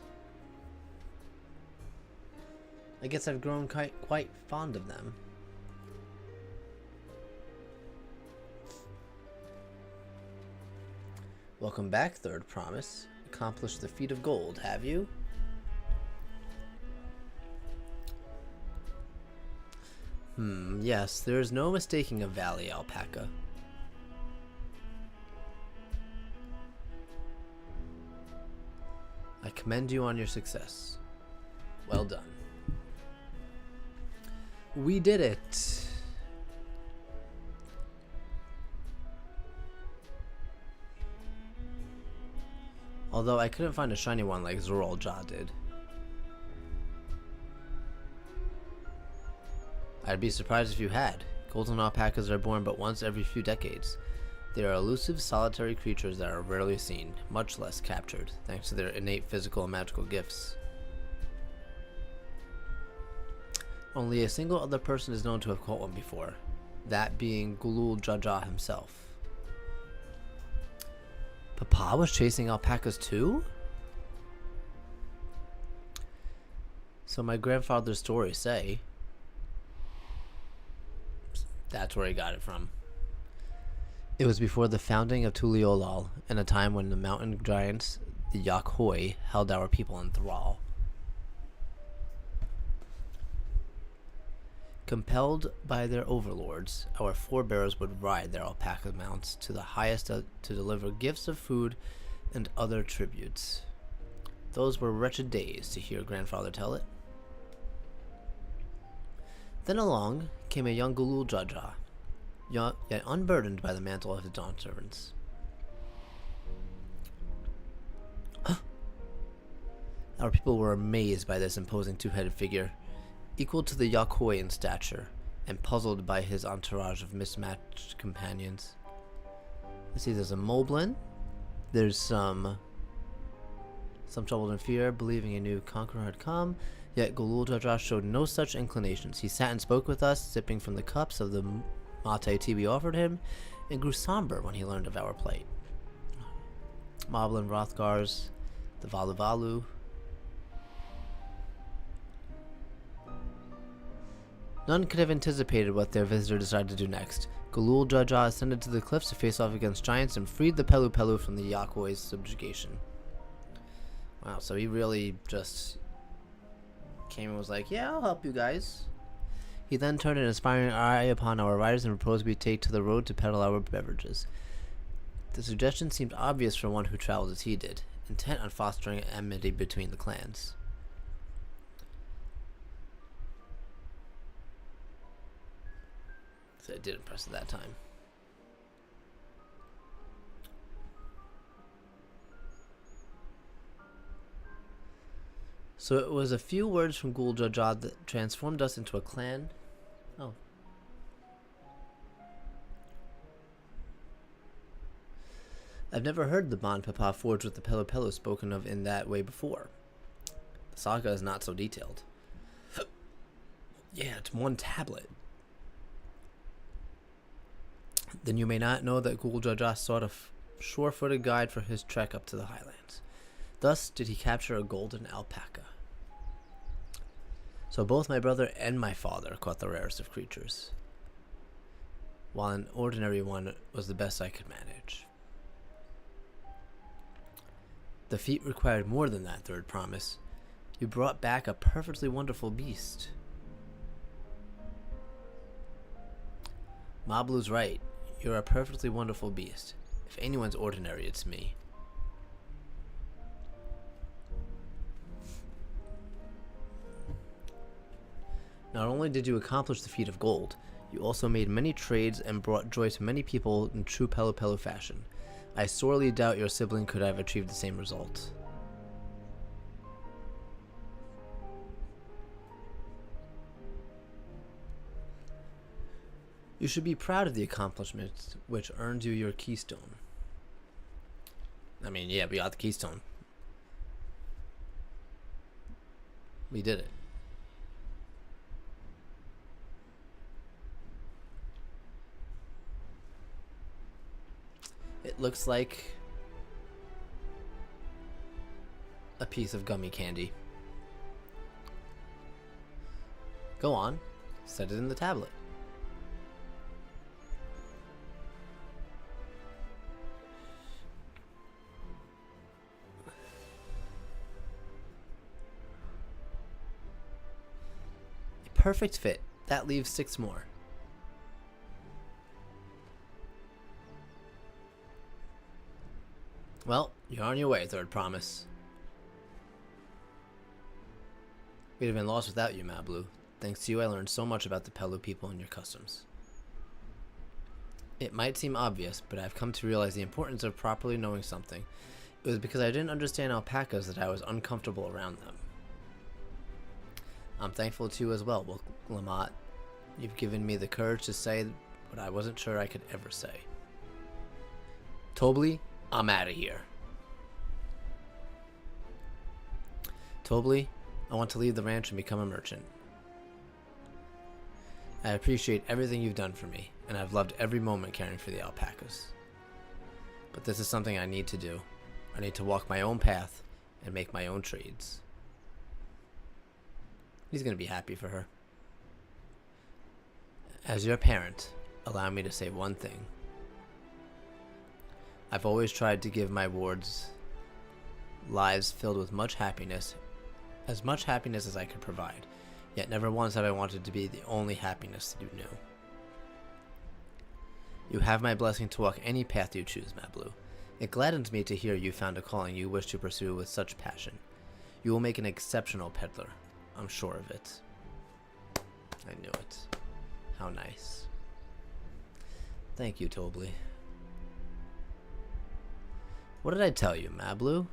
I guess I've grown quite fond of them. Welcome back, Third Promise. Accomplished the feat of gold, have you? Yes, there is no mistaking a valley alpaca. I commend you on your success. Well done. We did it! Although I couldn't find a shiny one like Zoralja did. I'd be surprised if you had. Golden alpacas are born but once every few decades. They are elusive, solitary creatures that are rarely seen, much less captured, thanks to their innate physical and magical gifts. Only a single other person is known to have caught one before, that being Gulul Jaja himself. Papa was chasing alpacas too? So my grandfather's stories say. That's where he got it from. It was before the founding of Tuliolal, in a time when the mountain giants, the Yakhoi, held our people in thrall. Compelled by their overlords, our forebears would ride their alpaca mounts to the highest to deliver gifts of food and other tributes. Those were wretched days, to hear grandfather tell it. Then along came a young Gulul Jaja, yet unburdened by the mantle of the Dawn servants. Our people were amazed by this imposing two-headed figure, equal to the Yakhoi in stature, and puzzled by his entourage of mismatched companions. Let's see, there's a Moblin, there's some troubled in fear, believing a new conqueror had come. Yet Gulul Jaja showed no such inclinations. He sat and spoke with us, sipping from the cups of the mate tea we offered him, and grew somber when he learned of our plight. Moblin Rothgars, the Valu Valu. None could have anticipated what their visitor decided to do next. Gulul Jaja ascended to the cliffs to face off against giants and freed the Pelu Pelu from the Yakhoi's subjugation. Wow, so he really just came and was like, yeah, I'll help you guys. He then turned an aspiring eye upon our riders and proposed we take to the road to peddle our beverages. The suggestion seemed obvious for one who traveled as he did, intent on fostering enmity between the clans. So it did impress at that time. So it was a few words from Gul Jajad that transformed us into a clan. Oh. I've never heard the bond Papa forged with the Pelo Pelo spoken of in that way before. The saga is not so detailed. Yeah, it's one tablet. Then you may not know that Gul Jajad sought a sure-footed guide for his trek up to the highlands. Thus did he capture a golden alpaca. So both my brother and my father caught the rarest of creatures, while an ordinary one was the best I could manage. The feat required more than that, Third Promise. You brought back a perfectly wonderful beast. Mablu's right. You're a perfectly wonderful beast. If anyone's ordinary, it's me. Not only did you accomplish the feat of gold, you also made many trades and brought joy to many people in true Pelo Pelo fashion. I sorely doubt your sibling could have achieved the same result. You should be proud of the accomplishment which earned you your keystone. I mean, yeah, we got the keystone. We did it. It looks like a piece of gummy candy. Go on, set it in the tablet. A perfect fit. That leaves 6 more. Well, you're on your way, Third Promise. We'd have been lost without you, Mablu. Thanks to you, I learned so much about the Pelu people and your customs. It might seem obvious, but I've come to realize the importance of properly knowing something. It was because I didn't understand alpacas that I was uncomfortable around them. I'm thankful to you as well, Lamat. You've given me the courage to say what I wasn't sure I could ever say. Tobli, I'm out of here. Tobli, I want to leave the ranch and become a merchant. I appreciate everything you've done for me, and I've loved every moment caring for the alpacas. But this is something I need to do. I need to walk my own path and make my own trades. He's going to be happy for her. As your parent, allow me to say one thing. I've always tried to give my wards lives filled with much happiness as I could provide, yet never once have I wanted to be the only happiness to do new. You have my blessing to walk any path you choose, Mablu. It gladdens me to hear you found a calling you wish to pursue with such passion. You will make an exceptional peddler. I'm sure of it. I knew it. How nice. Thank you, Tobli. What did I tell you, Mablu?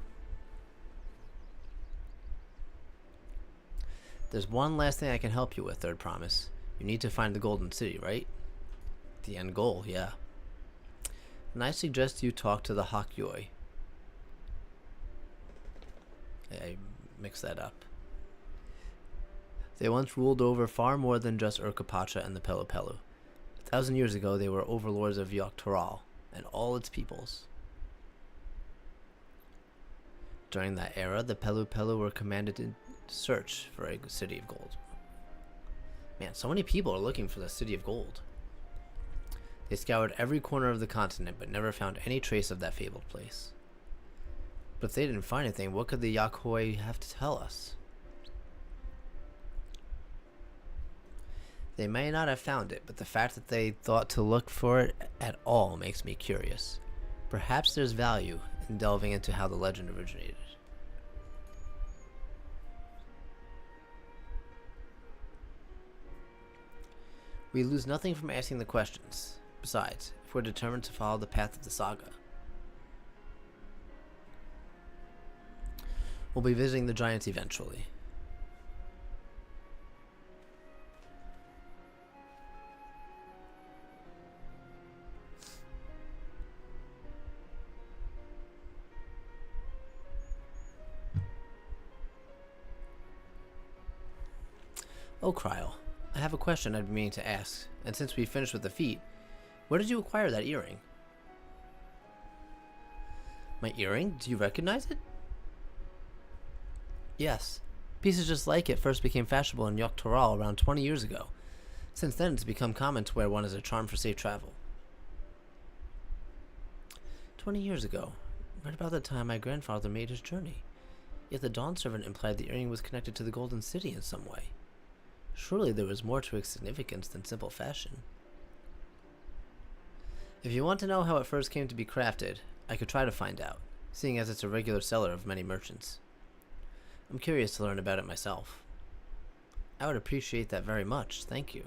There's one last thing I can help you with, Third Promise. You need to find the Golden City, right? The end goal, yeah. And I suggest you talk to the Hakyoi. I mixed that up. They once ruled over far more than just Urkapacha and the Pelo Pelo. 1,000 years ago, they were overlords of Yogg-Toral and all its peoples. During that era, the Pelo Pelo were commanded to search for a city of gold. Man, so many people are looking for the city of gold. They scoured every corner of the continent, but never found any trace of that fabled place. But if they didn't find anything, what could the Yakhoi have to tell us? They may not have found it, but the fact that they thought to look for it at all makes me curious. Perhaps there's value in delving into how the legend originated. We lose nothing from asking the questions. Besides, if we're determined to follow the path of the saga, we'll be visiting the giants eventually. Oh, Kryl, I have a question I've been meaning to ask, and since we finished with the feat, where did you acquire that earring? My earring? Do you recognize it? Yes. Pieces just like it first became fashionable in Dawntrail around 20 years ago. Since then, it's become common to wear one as a charm for safe travel. 20 years ago, right about the time my grandfather made his journey. Yet the Dawn Servant implied the earring was connected to the Golden City in some way. Surely there was more to its significance than simple fashion. If you want to know how it first came to be crafted, I could try to find out, seeing as it's a regular seller of many merchants. I'm curious to learn about it myself. I would appreciate that very much, thank you.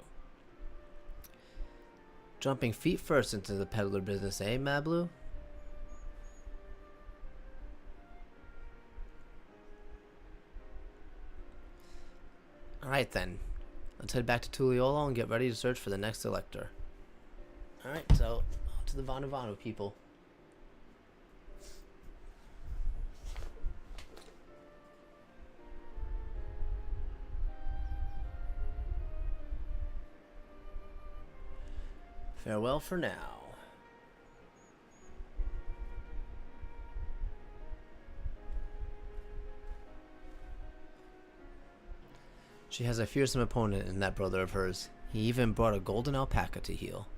Jumping feet first into the peddler business, eh, Mablu? Alright then, let's head back to Tuliolo and get ready to search for the next elector. Alright, so, on to the Vanu Vanu people. Farewell for now. She has a fearsome opponent in that brother of hers. He even brought a golden alpaca to heal.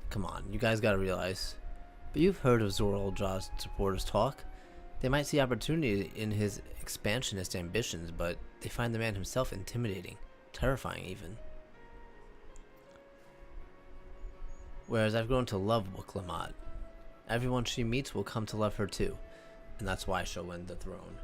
Come on, you guys gotta realize. But you've heard of Zoraljaw's supporters talk. They might see opportunity in his expansionist ambitions, but they find the man himself intimidating, terrifying even. Whereas I've grown to love Wuklamot. Everyone she meets will come to love her too, and that's why she'll win the throne.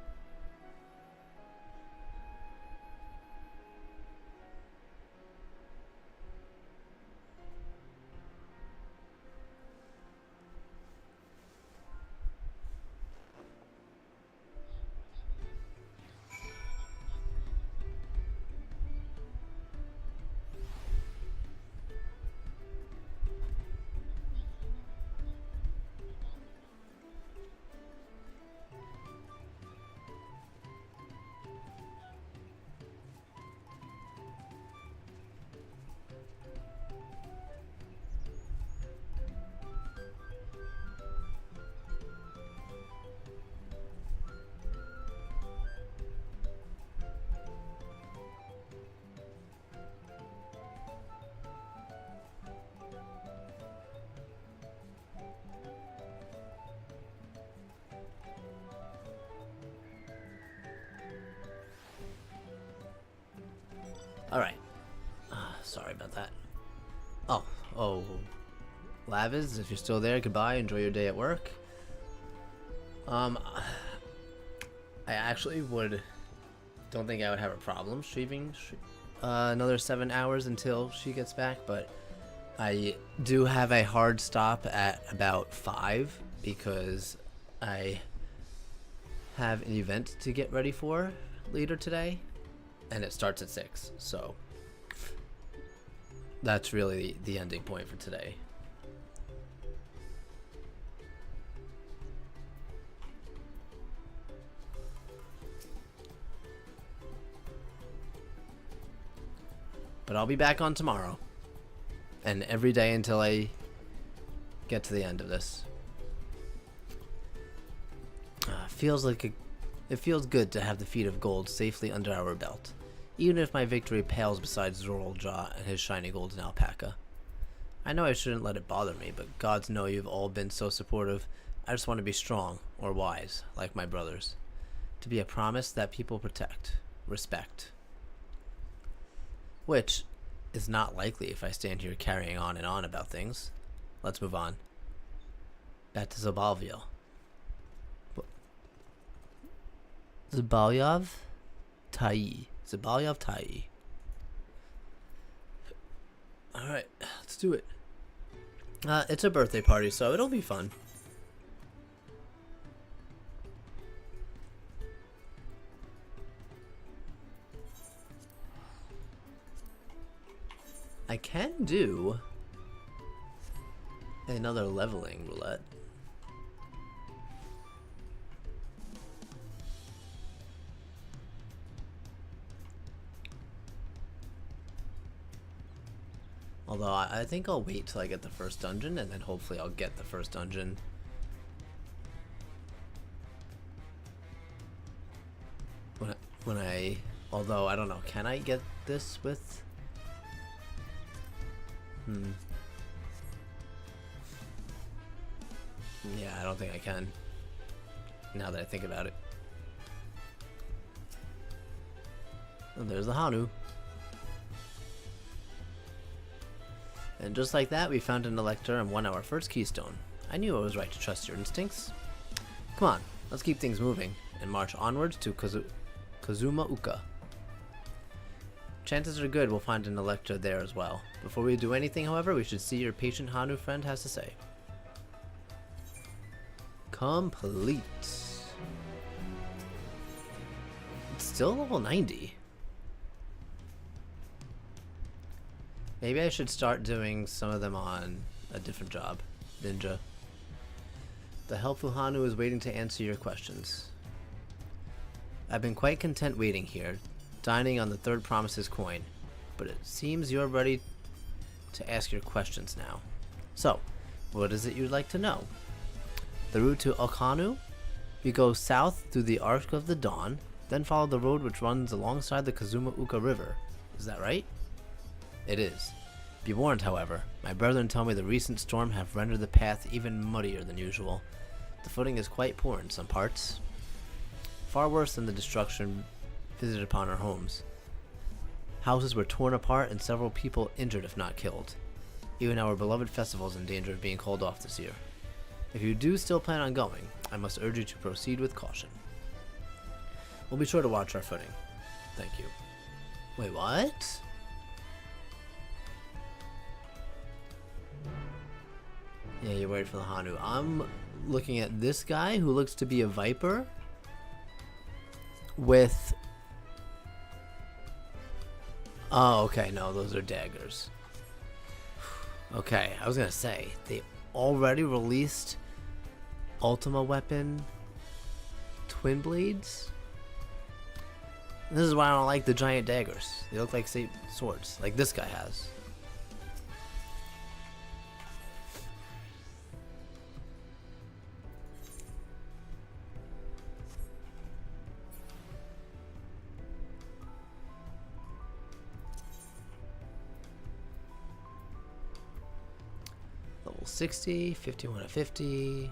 Alright. Sorry about that. Oh. Laviz, if you're still there, goodbye. Enjoy your day at work. I actually don't think I would have a problem streaming another 7 hours until she gets back, but I do have a hard stop at about 5 because I have an event to get ready for later today. And it starts at 6, so that's really the ending point for today. But I'll be back on tomorrow, and every day until I get to the end of this. It feels good to have the feet of gold safely under our belt. Even if my victory pales beside Zoraljaw and his shiny golden alpaca. I know I shouldn't let it bother me, but gods know you've all been so supportive. I just want to be strong, or wise, like my brothers. To be a promise that people protect, respect. Which is not likely if I stand here carrying on and on about things. Let's move on. Back to Zabalvia. Zabalyav Tai. Zabalyav Tai. Alright, let's do it. It's a birthday party, so it'll be fun. I can do another leveling roulette. Although I think I'll wait till I get the first dungeon, and then hopefully I'll get the first dungeon. Although I don't know, can I get this with? Yeah, I don't think I can. Now that I think about it. And there's the Hanu. And just like that, we found an Elector and won our first keystone. I knew I was right to trust your instincts. Come on, let's keep things moving and march onwards to Kazuma Uka. Chances are good we'll find an Elector there as well. Before we do anything, however, we should see your patient Hanu friend has to say. Complete. It's still level 90. Maybe I should start doing some of them on a different job. Ninja. The helpful Hanu is waiting to answer your questions. I've been quite content waiting here, dining on the third promise's coin, but it seems you're ready to ask your questions now. So, what is it you'd like to know? The route to Okhanu? We go south through the Arc of the Dawn, then follow the road which runs alongside the Kazuma Uka River. Is that right? It is. Be warned, however. My brethren tell me the recent storm have rendered the path even muddier than usual. The footing is quite poor in some parts. Far worse than the destruction visited upon our homes. Houses were torn apart and several people injured if not killed. Even our beloved festival is in danger of being called off this year. If you do still plan on going, I must urge you to proceed with caution. We'll be sure to watch our footing. Thank you. Wait, what? Yeah, you're worried for the Hanu. I'm looking at this guy who looks to be a Viper with... Oh, okay, no, those are daggers. Okay, I was gonna say, they already released Ultima weapon twin blades? This is why I don't like the giant daggers. They look like swords, like this guy has. Level 60, 51 of 50.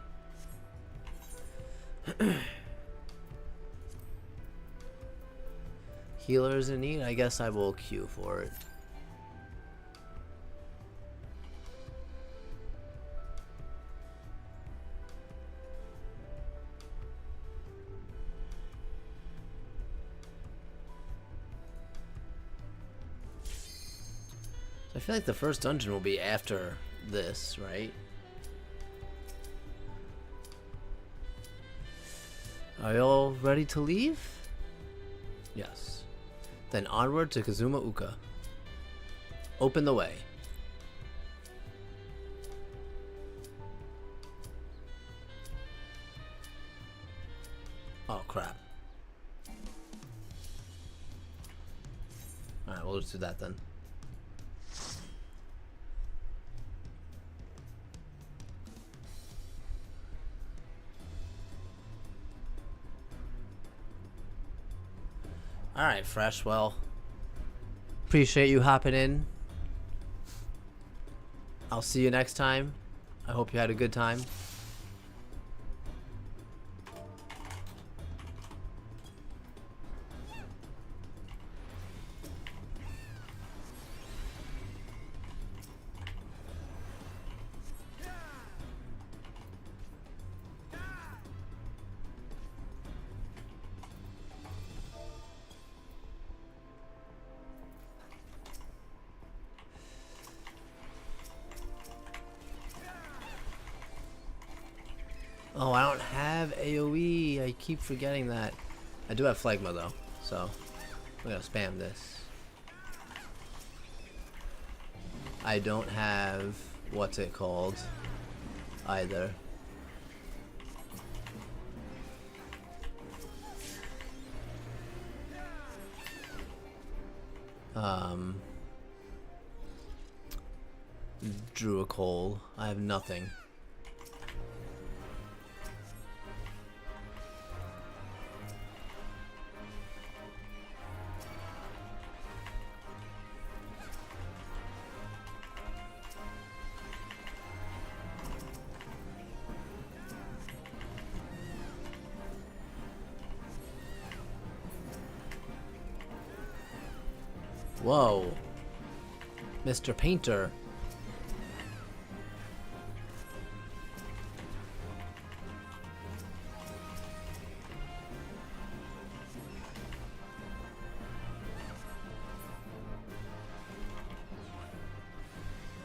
Healers in need? I guess I will queue for it. So I feel like the first dungeon will be after this, right? Are you all ready to leave? Yes. Then onward to Kazuma Uka. Open the way. Oh crap. Alright, we'll just do that then. Alright, Fresh, well, appreciate you hopping in. I'll see you next time. I hope you had a good time. Oh, I don't have AoE. I keep forgetting that. I do have Phlegma though, so we're gonna spam this. I don't have what's it called either. Drew a coal. I have nothing. Whoa. Mr. Painter.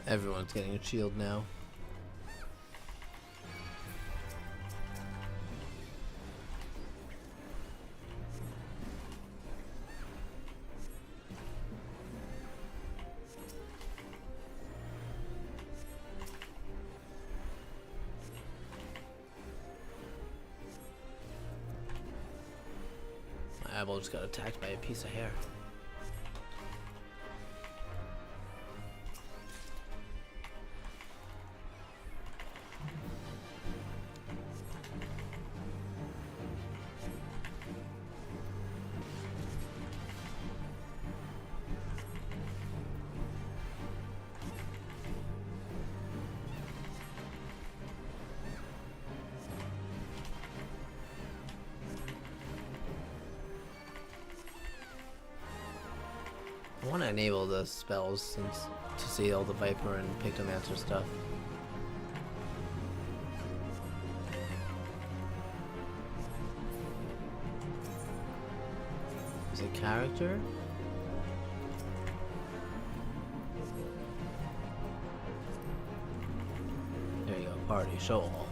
Everyone's getting a shield now. My eyeball just got attacked by a piece of hair. I want to enable the spells since to see all the Viper and Pictomancer stuff. Is it character? There you go, party, show all.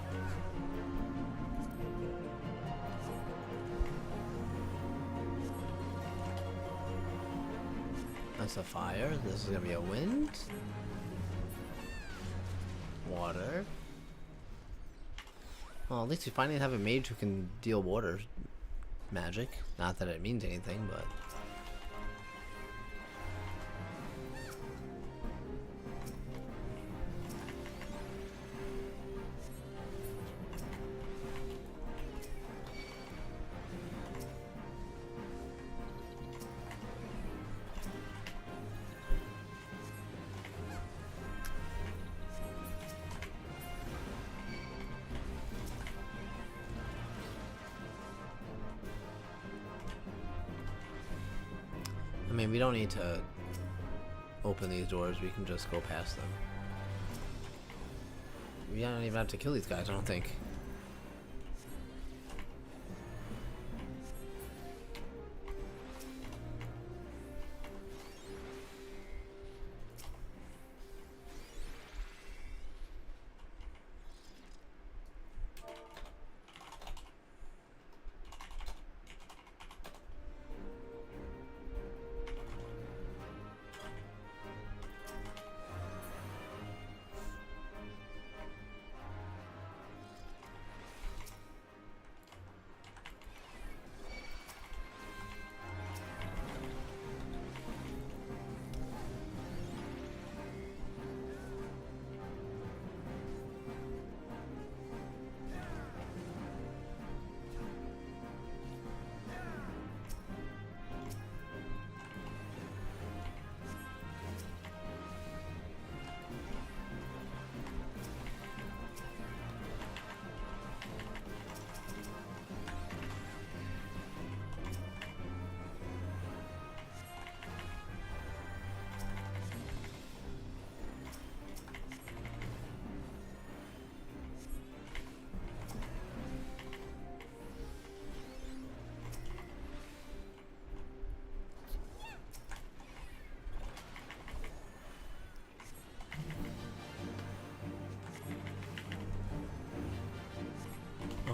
That's a fire. This is gonna be a wind. Water. Well, at least we finally have a mage who can deal water magic. Not that it means anything, but... I mean, we don't need to open these doors, we can just go past them. We don't even have to kill these guys, I don't think.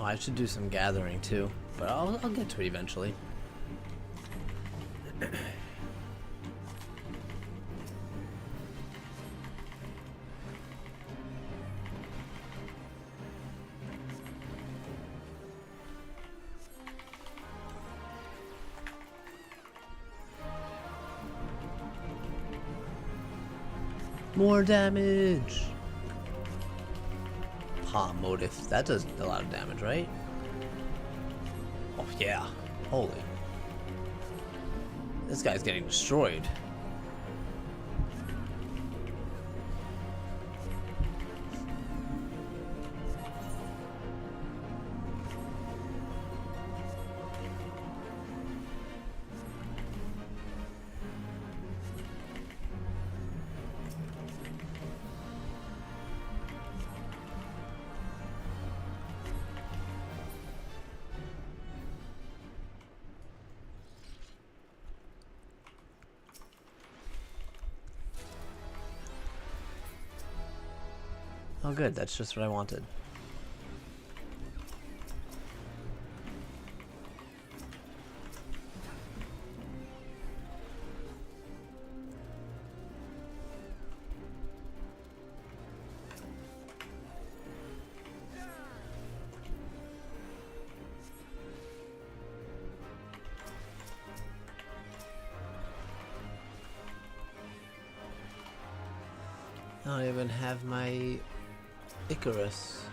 I should do some gathering too, but I'll get to it eventually. More damage! Palm motif. That does a lot of damage, right? Oh yeah. Holy. This guy's getting destroyed. Oh good, that's just what I wanted. I don't even have my Icarus.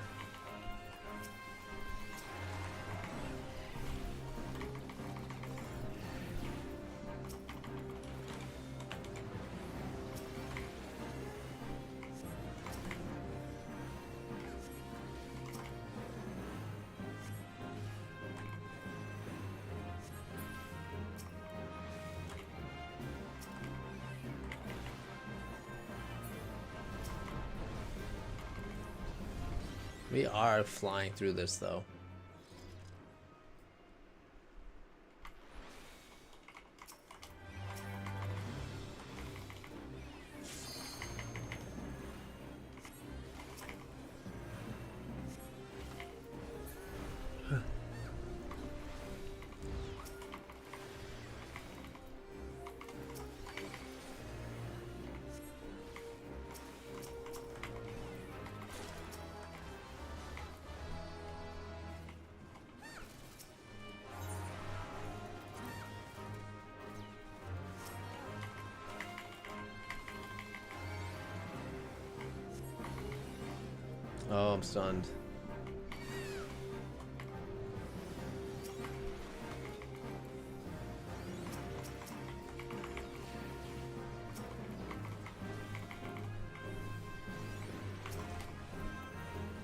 We are flying through this though. Oh, I'm stunned.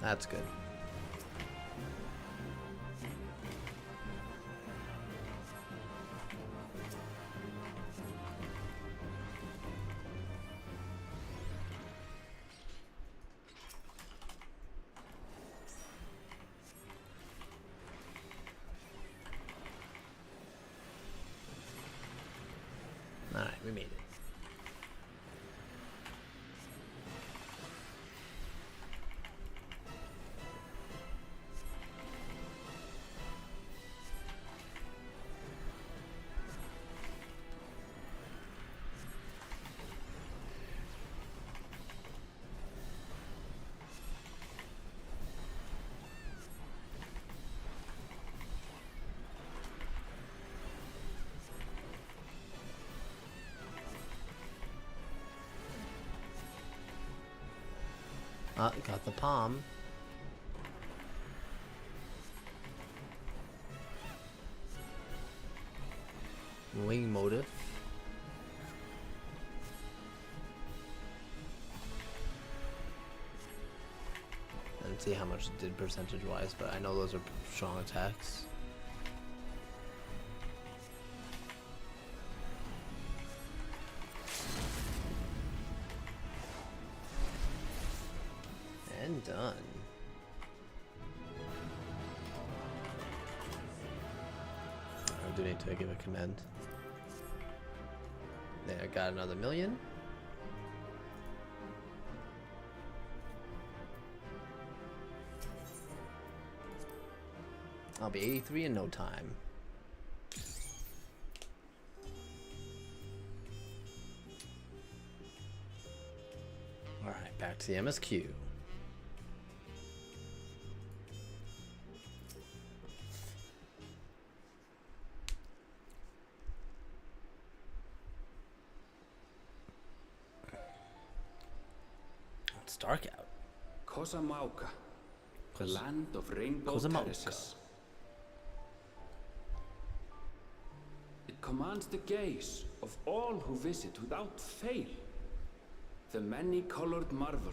That's good. Alright, we made it. Ah, got the palm. Wing motif. Let's see how much it did percentage wise, but I know those are strong attacks. And done. I do need to give a command. There, I got another 1,000,000. I'll be 83 in no time. Alright, back to the MSQ. It's dark out.
Kozamauka, the land of rainbow terraces. It commands the gaze of all who visit without fail. The many-colored marvel.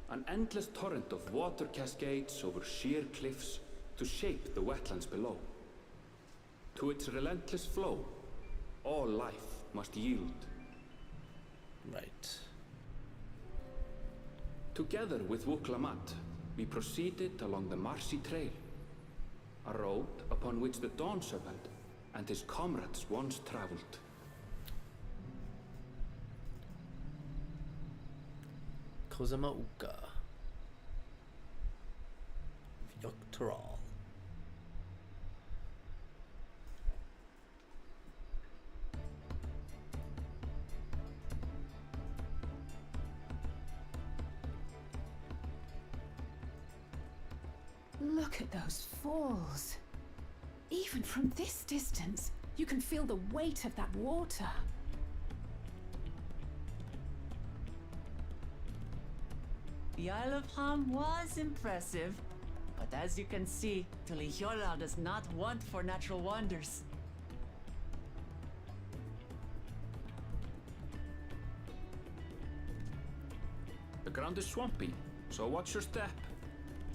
An endless torrent of water cascades over sheer cliffs to shape the wetlands below. To its relentless flow, all life must yield.
Right.
Together with Wuklamat, we proceeded along the marshy trail, a road upon which the Dawn Serpent and his comrades once traveled.
Kozamauka. Dawntrail.
Look at those falls. Even from this distance, you can feel the weight of that water.
The Isle of Ham was impressive, but as you can see, Tuliyola does not want for natural wonders.
The ground is swampy, so watch your step.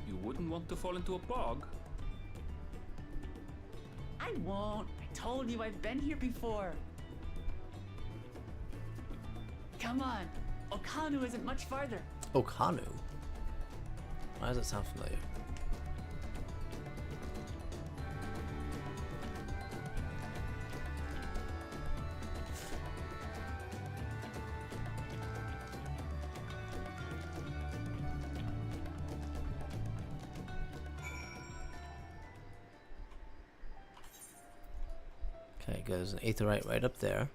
You wouldn't want to fall into a bog.
I won't. I told you I've been here before. Come on. Okanu isn't much farther.
Okanu? Why does that sound familiar? Okay, goes an aetheryte right up there.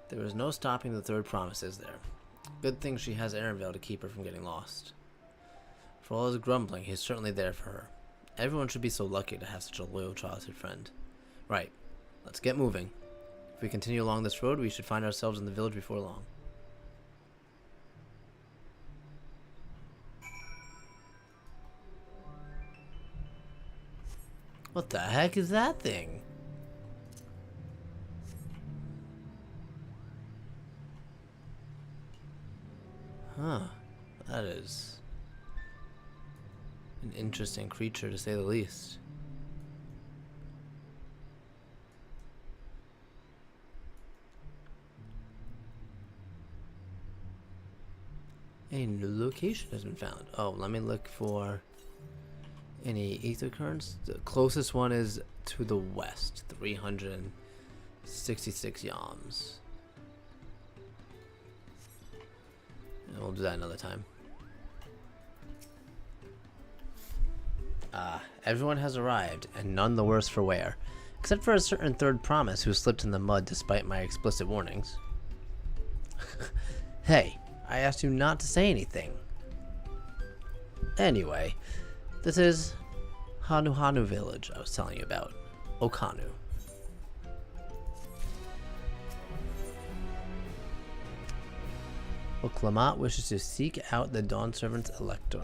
There is no stopping the third promise, is there? Good thing she has Aaronvale to keep her from getting lost. For all his grumbling, he's certainly there for her. Everyone should be so lucky to have such a loyal childhood friend. Right, let's get moving. If we continue along this road, we should find ourselves in the village before long. What the heck is that thing? Huh, that is an interesting creature to say the least. A new location has been found. Oh, let me look for any ether currents. The closest one is to the west, 366 yams. And we'll do that another time. Everyone has arrived, and none the worse for wear. Except for a certain third promise who slipped in the mud despite my explicit warnings. Hey, I asked you not to say anything. Anyway, this is Hanu village I was telling you about. Okanu. Wuklamat wishes to seek out the Dawn Servant's elector.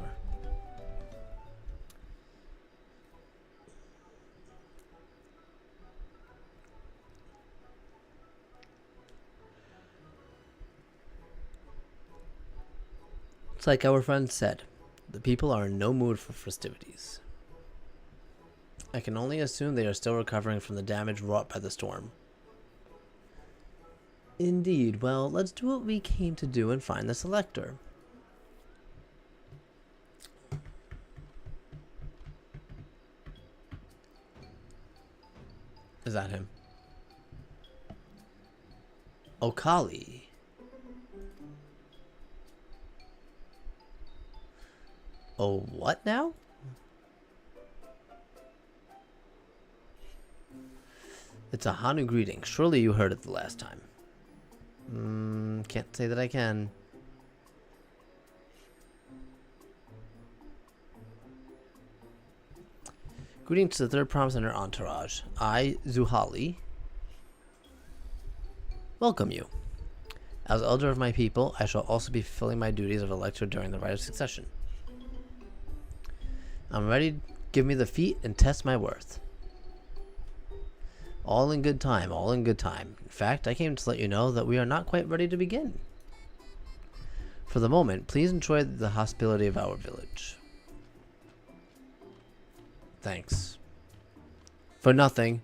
It's like our friend said, the people are in no mood for festivities. I can only assume they are still recovering from the damage wrought by the storm. Indeed. Well, let's do what we came to do and find the selector. Is that him? Okali. Oh, what now? It's a Hanu greeting. Surely you heard it the last time. Can't say that I can. Greetings to the third promise and her entourage. I, Zuhali, welcome you. As elder of my people, I shall also be fulfilling my duties of elector during the rite of succession. I'm ready. Give me the feat and test my worth. All in good time, all in good time. In fact, I came to let you know that we are not quite ready to begin. For the moment, please enjoy the hospitality of our village. Thanks. For nothing.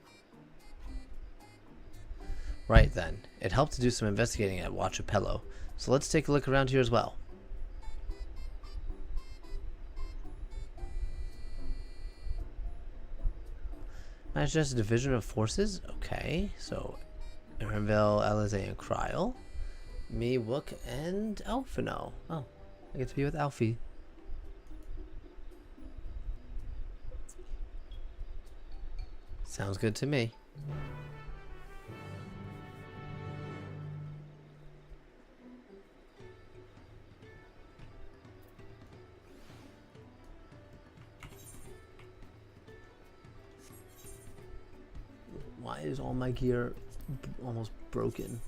Right then. It helped to do some investigating at Huachupelo, so let's take a look around here as well. Managed just a division of forces? Okay, so Erinville, Alize, and Kryl. Me, Wook, and Alphino. Oh, I get to be with Alfie. Sounds good to me. Why is all my gear almost broken?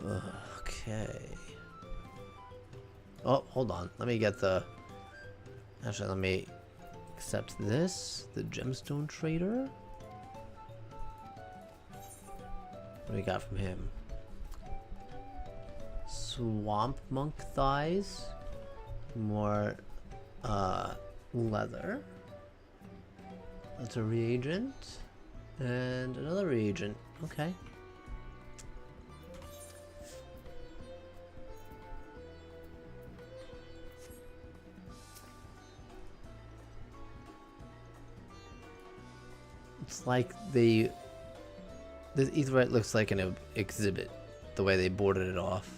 Okay. Oh, hold on. Let me get the... Actually, let me accept this. The gemstone trader. What do we got from him? Swamp monk thighs. More leather. That's a reagent. And another reagent. Okay. It's like the Aetheryte looks like an exhibit, the way they boarded it off.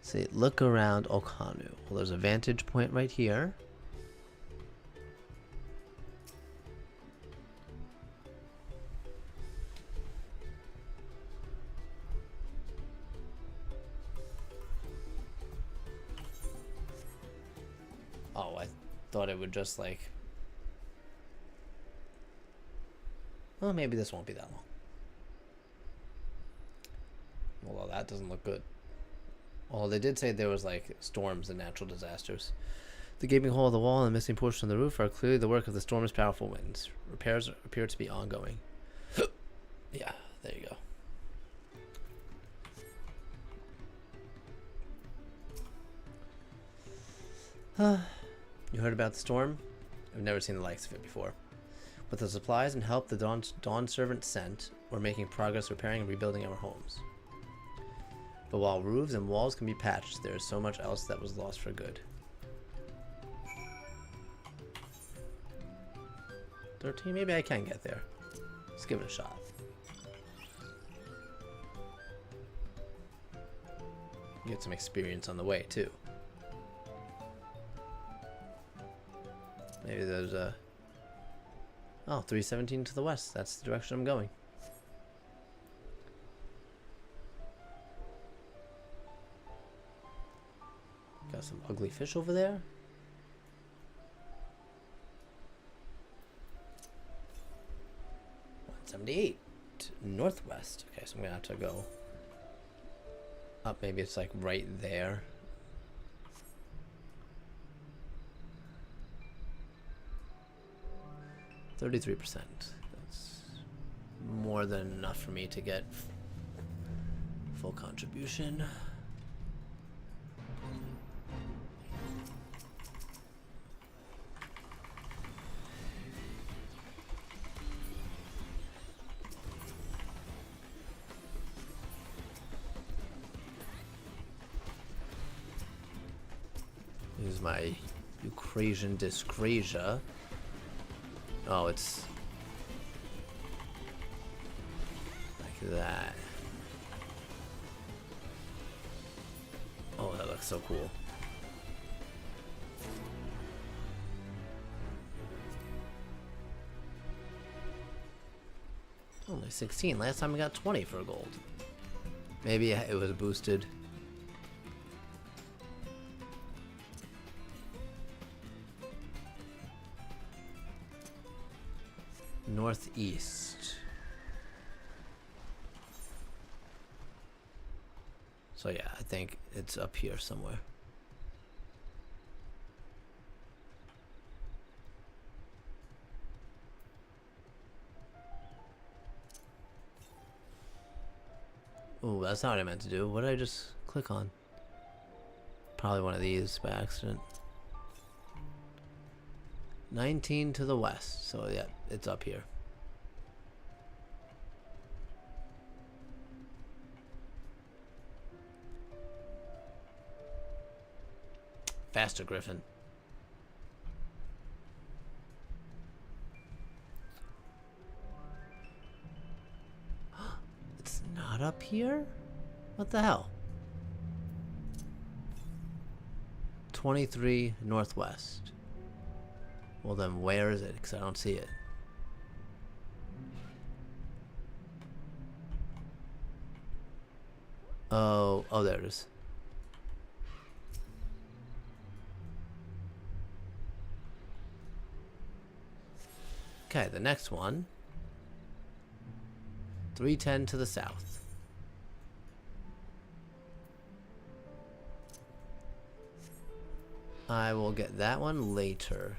See, look around Okanu. Well, there's a vantage point right here. Oh, I thought it would just like... Well, maybe this won't be that long. Although that doesn't look good. Well, they did say there was like storms and natural disasters. The gaping hole of the wall and the missing portion of the roof are clearly the work of the storm's powerful winds. Repairs appear to be ongoing. Yeah, there you go. You heard about the storm? I've never seen the likes of it before. With the supplies and help the Dawn servants sent, we're making progress repairing and rebuilding our homes. But while roofs and walls can be patched, there is so much else that was lost for good. 13? Maybe I can get there. Let's give it a shot. Get some experience on the way, too. Maybe there's a... Oh, 317 to the west. That's the direction I'm going. Got some ugly fish over there. $178 northwest. Okay, so I'm gonna have to go up. Maybe it's like right there. $33%. That's more than enough for me to get full contribution. Use my Eucrasian dyscrasia. Oh, it's like that. Oh, that looks so cool. Only 16. Last time I got 20 for gold. Maybe it was boosted. Northeast. So yeah, I think it's up here somewhere. Oh, that's not what I meant to do. What did I just click on? Probably one of these by accident. 19 to the west. So yeah, it's up here. Faster, Griffin. It's not up here? What the hell? 23 northwest. Well then where is it? Because I don't see it. Oh, there it is. Okay, the next one. 310 to the south. I will get that one later.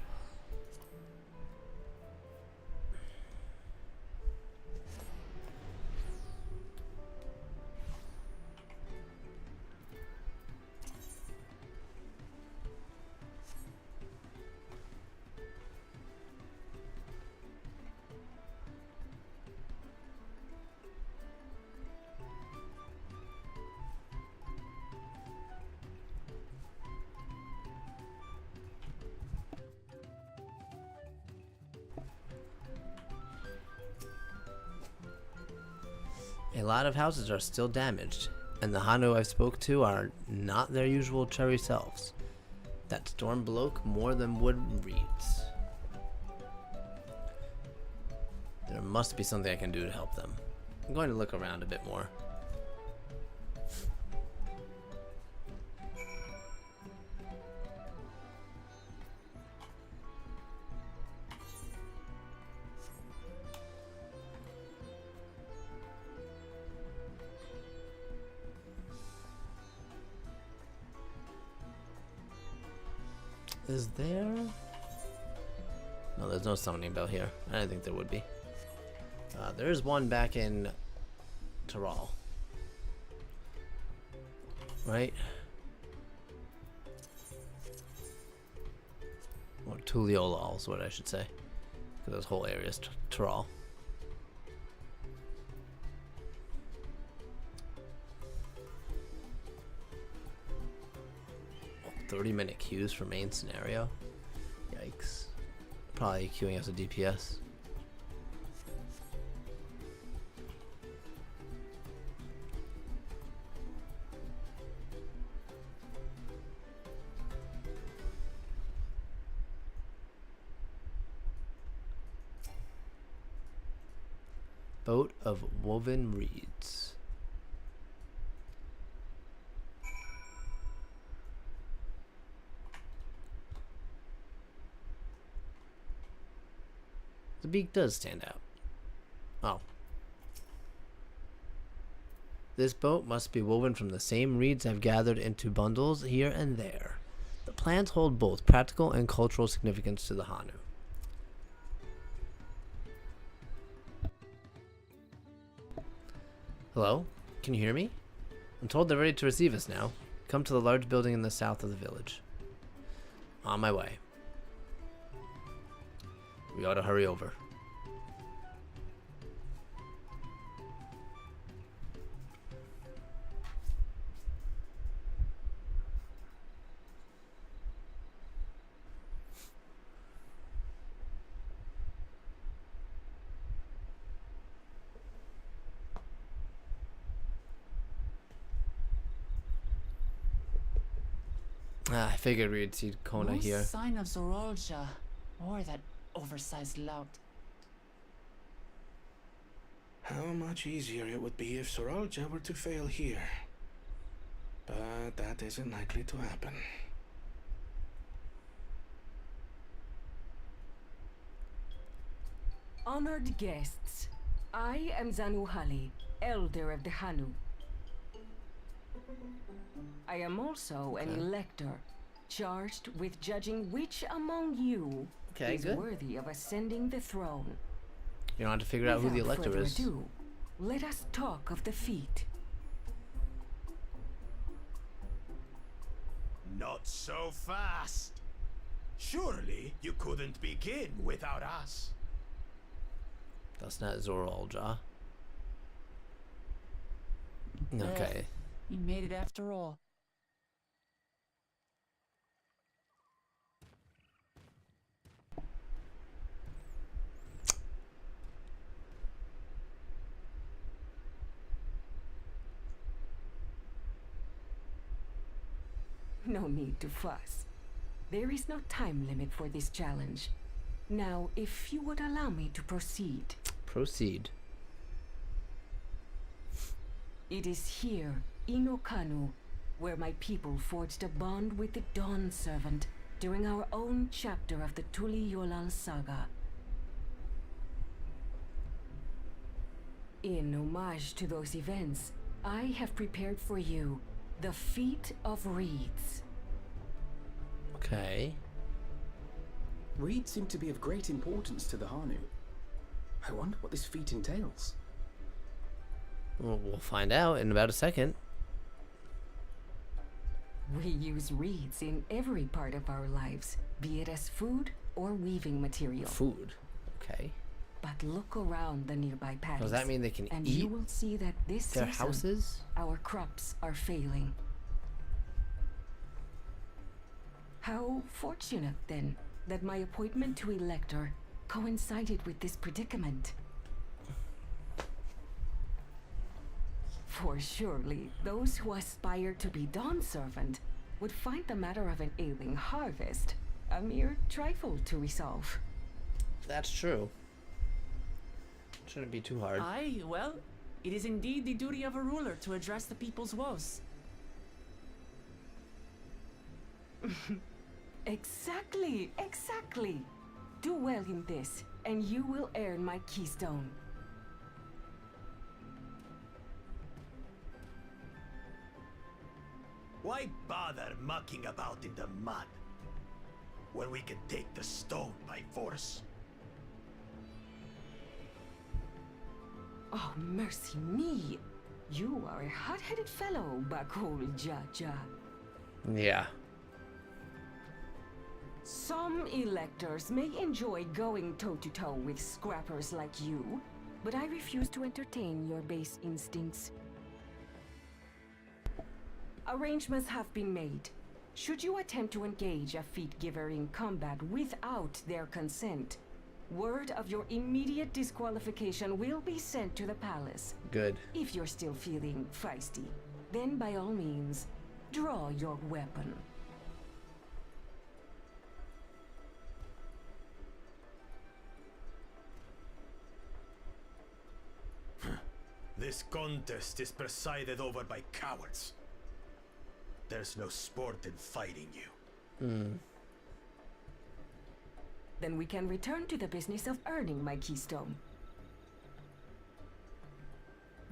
A lot of houses are still damaged, and the Hanu I've spoke to are not their usual cherry selves. That storm bloke more than wood reeds. There must be something I can do to help them. I'm going to look around a bit more. Is there? No, there's no summoning bell here. I didn't think there would be. There's one back in Tyrol. Right? Or Tuliolal is what I should say. Because this whole area is Tyrol. 30-minute queues for main scenario. Yikes. Probably queuing as a DPS. Boat of Woven Reeds. The beak does stand out. Oh. This boat must be woven from the same reeds I've gathered into bundles here and there. The plants hold both practical and cultural significance to the Hanu. Hello? Can you hear me? I'm told they're ready to receive us now. Come to the large building in the south of the village. On my way. We ought to hurry over. Ah, I figured we'd see Kona
No
here.
sign of Zorolja or that oversized lout.
How much easier it would be if Soralja were to fail here. But that isn't likely to happen.
Honored guests, I am Zanuhali, Elder of the Hanu. I am also an elector, charged with judging which among you is worthy of ascending the throne.
You don't have to figure out who the
Without
elector
further
is.
ado, let us talk of the feat.
Not so fast. Surely you couldn't begin without us.
That's not Zoralja. Okay.
You made it after all.
No need to fuss. There is no time limit for this challenge. Now, if you would allow me to proceed.
Proceed.
It is here, in Okanu, where my people forged a bond with the Dawn Servant during our own chapter of the Tuli Yolal saga. In homage to those events, I have prepared for you the Feat of Reeds.
Okay.
Reeds seem to be of great importance to the Hanu. I wonder what this feat entails.
Well, we'll find out in about a second.
We use reeds in every part of our lives, be it as food or weaving material.
Food. Okay.
But look around the nearby paddies.
Does that mean they can
and
eat
you will see that this
their
season,
houses?
our crops are failing. How fortunate, then, that my appointment to Elector coincided with this predicament. For surely, those who aspire to be Dawn Servant would find the matter of an ailing harvest a mere trifle to resolve.
That's true. Shouldn't be too hard.
Aye, well, it is indeed the duty of a ruler to address the people's woes.
Exactly, exactly. Do well in this, and you will earn my keystone.
Why bother mucking about in the mud when we can take the stone by force?
Oh, mercy me. You are a hot-headed fellow, Bakul Jaja.
Yeah.
Some electors may enjoy going toe-to-toe with scrappers like you, but I refuse to entertain your base instincts. Arrangements have been made. Should you attempt to engage a feat giver in combat without their consent, word of your immediate disqualification will be sent to the palace.
Good.
If you're still feeling feisty, then by all means, draw your weapon.
This contest is presided over by cowards. There's no sport in fighting you.
Then we can return to the business of earning my keystone.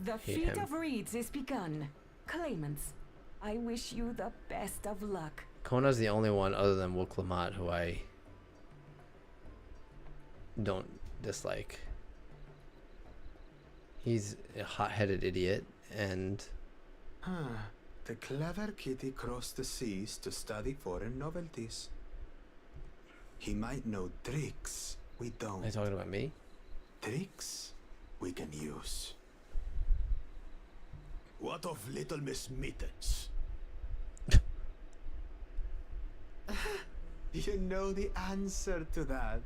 The
Hate
feat
him.
of reeds is begun. Claimants, I wish you the best of luck.
Kona's the only one other than Wuklamat who I don't dislike. He's a hot-headed idiot, and
The clever kitty crossed the seas to study foreign novelties. He might know tricks we don't.
are you talking about me?
Tricks we can use.
What of Little Miss Mittens?
You know the answer to that.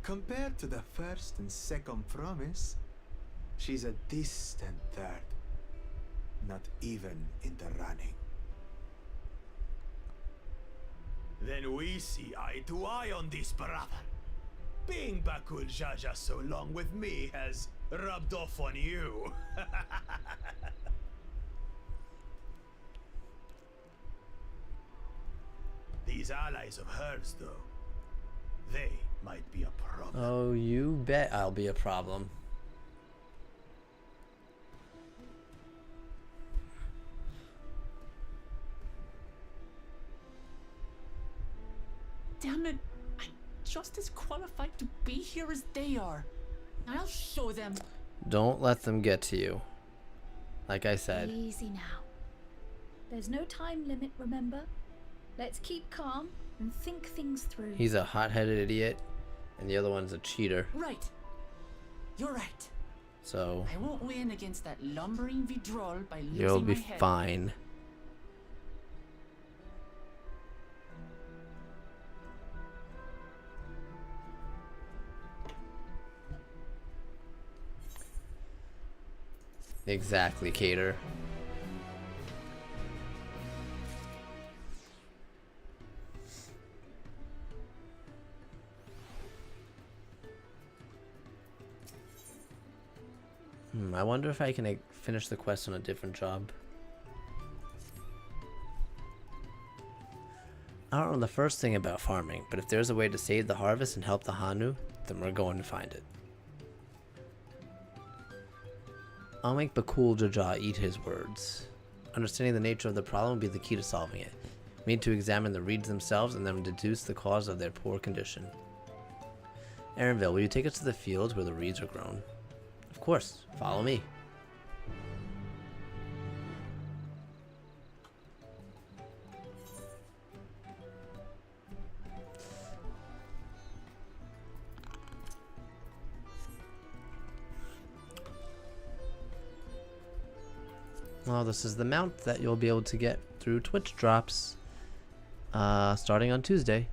Compared to the first and second promise, she's a distant third. Not even in the running. Then we see eye to eye on this, brother. Being Bakul Jaja so long with me has rubbed off on you. These allies of hers, though, they might be a problem.
Oh, you bet I'll be a problem.
Damn it, I'm just as qualified to be here as they are. I'll show them.
Don't let them get to you. Like I said.
Easy now. There's no time limit, remember? Let's keep calm and think things through.
He's a hot-headed idiot, and the other one's a cheater.
Right. You're right.
So
I won't win against that lumbering Vidrol by losing
you'll be
my head.
fine. Exactly, Cater. I wonder if I can finish the quest on a different job. I don't know the first thing about farming, but if there's a way to save the harvest and help the Hanu, then we're going to find it. I'll make Bakul Jaja eat his words. Understanding the nature of the problem will be the key to solving it. We need to examine the reeds themselves and then deduce the cause of their poor condition. Aaronville, will you take us to the fields where the reeds are grown? Of course, follow me. Well, this is the mount that you'll be able to get through Twitch drops starting on Tuesday.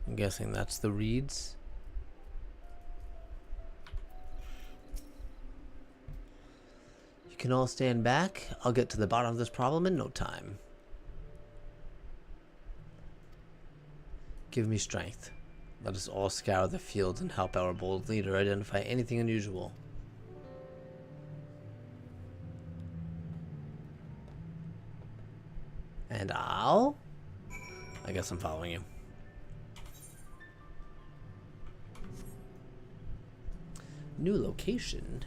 I'm guessing that's the reeds. You can all stand back. I'll get to the bottom of this problem in no time. Give me strength. Let us all scour the fields and help our bold leader identify anything unusual. And I guess I'm following you. New location.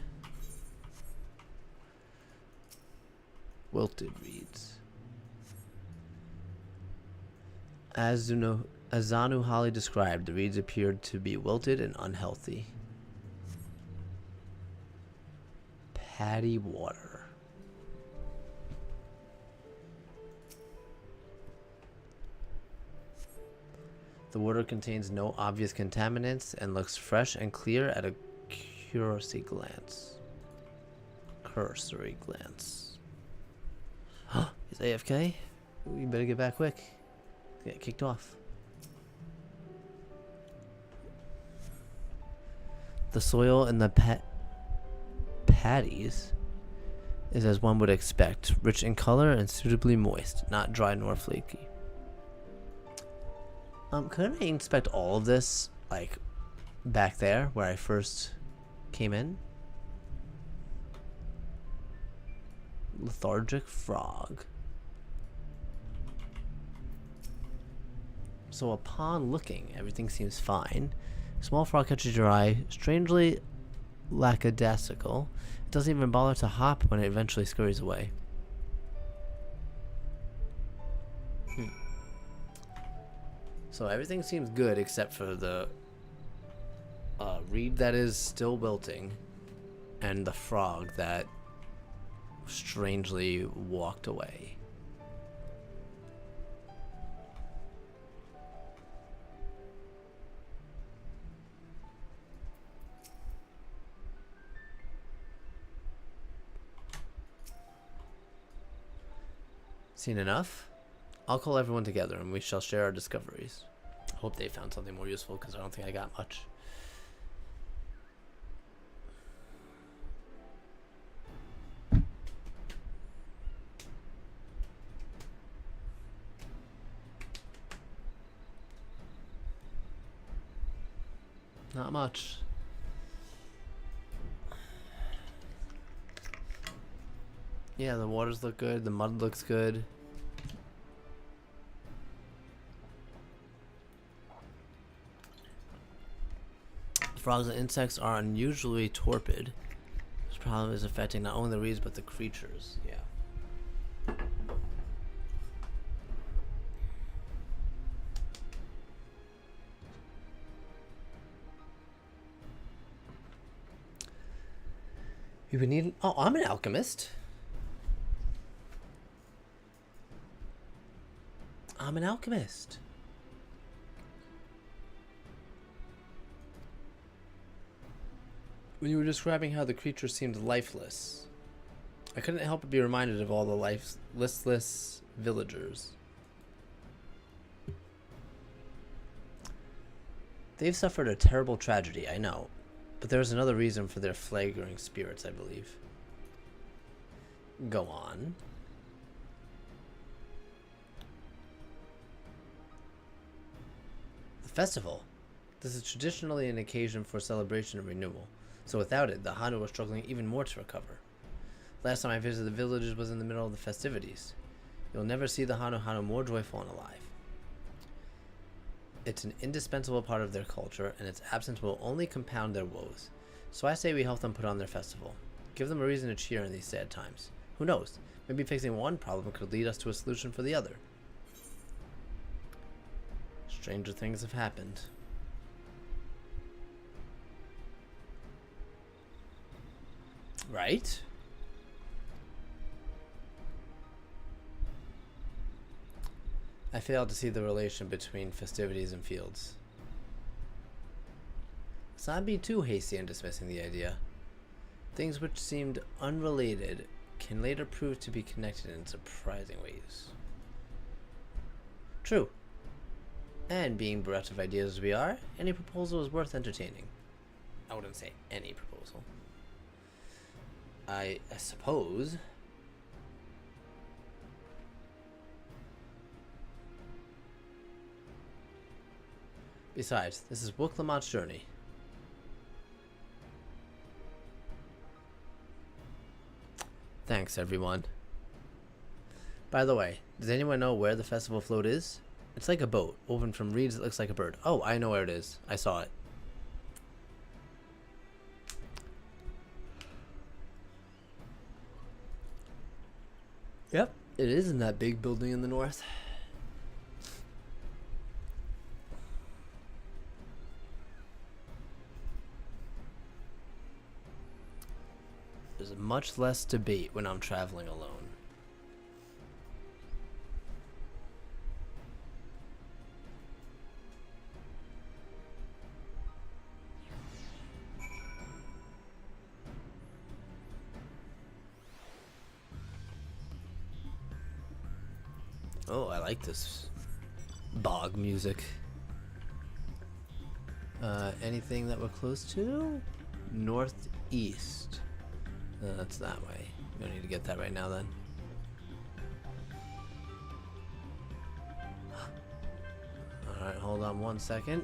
Wilted reeds. As Zanu Holly described, the reeds appeared to be wilted and unhealthy. Paddy water. The water contains no obvious contaminants and looks fresh and clear at a cursory glance. Cursory glance. He's AFK? You better get back quick. Get kicked off. The soil in the paddies is as one would expect, rich in color and suitably moist, not dry nor flaky. Couldn't I inspect all of this, like, back there where I first came in? Lethargic frog. So upon looking, everything seems fine. Small frog catches your eye, strangely lackadaisical. It doesn't even bother to hop when it eventually scurries away. So everything seems good except for the reed that is still wilting and the frog that strangely walked away. Seen enough? I'll call everyone together and we shall share our discoveries. I hope they found something more useful because I don't think I got much. Not much. Yeah, the waters look good. The mud looks good. Frogs and insects are unusually torpid. This problem is affecting not only the reeds but the creatures. Yeah. We would need. Oh, I'm an alchemist. I'm an alchemist. When you were describing how the creature seemed lifeless, I couldn't help but be reminded of all the listless villagers. They've suffered a terrible tragedy, I know, but there is another reason for their flagrant spirits, I believe. Go on. The festival. This is traditionally an occasion for celebration and renewal. So without it, the Hanu are struggling even more to recover. Last time I visited the villages was in the middle of the festivities. You'll never see the Hanu more joyful and alive. It's an indispensable part of their culture, and its absence will only compound their woes. So I say we help them put on their festival. Give them a reason to cheer in these sad times. Who knows? Maybe fixing one problem could lead us to a solution for the other. Stranger things have happened. Right? I failed to see the relation between festivities and fields. Let's not be too hasty in dismissing the idea. Things which seemed unrelated can later prove to be connected in surprising ways. True. And being bereft of ideas as we are, any proposal is worth entertaining. I wouldn't say any proposal. I suppose. Besides, this is Wook Lamont's journey. Thanks, everyone. By the way, does anyone know where the festival float is? It's like a boat, woven from reeds that looks like a bird. Oh, I know where it is. I saw it. Yep, it is in that big building in the north. There's much less debate when I'm traveling alone. Oh, I like this bog music. Anything that we're close to? Northeast. That's that way. We don't need to get that right now then. Alright, hold on 1 second.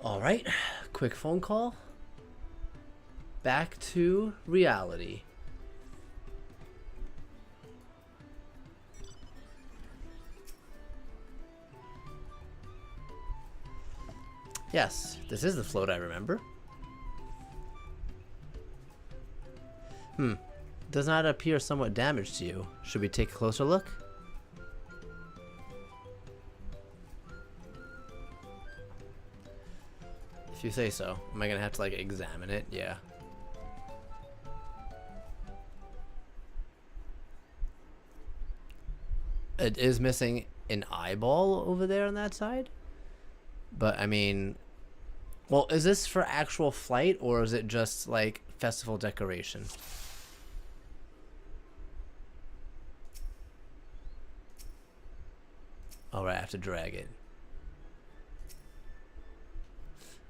Alright, quick phone call. Back to reality. Yes, this is the float I remember. Does not appear somewhat damaged to you. Should we take a closer look? If you say so. Am I gonna have to like examine it? Yeah. It is missing an eyeball over there on that side. But I mean, well, is this for actual flight or is it just like festival decoration? Alright, I have to drag it.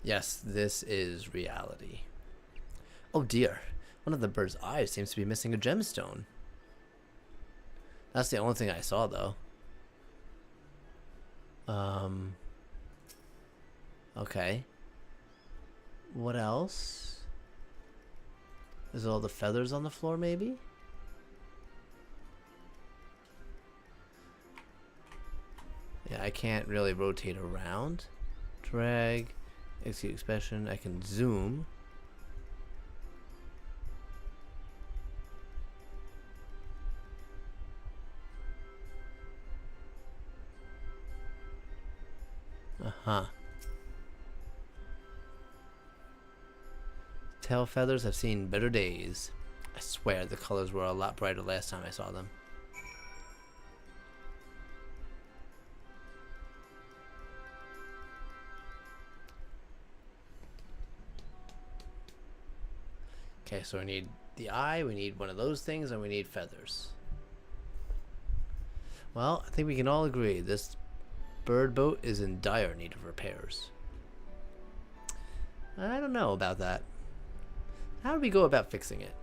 Yes, this is reality. Oh dear. One of the bird's eyes seems to be missing a gemstone. That's the only thing I saw, though. Okay. What else? Is all the feathers on the floor, maybe? Yeah, I can't really rotate around. Drag. Execute expression. I can zoom. Tail feathers have seen better days. I swear the colors were a lot brighter last time I saw them. Okay, so we need the eye, we need one of those things, and we need feathers. Well, I think we can all agree this bird boat is in dire need of repairs. I don't know about that. How do we go about fixing it?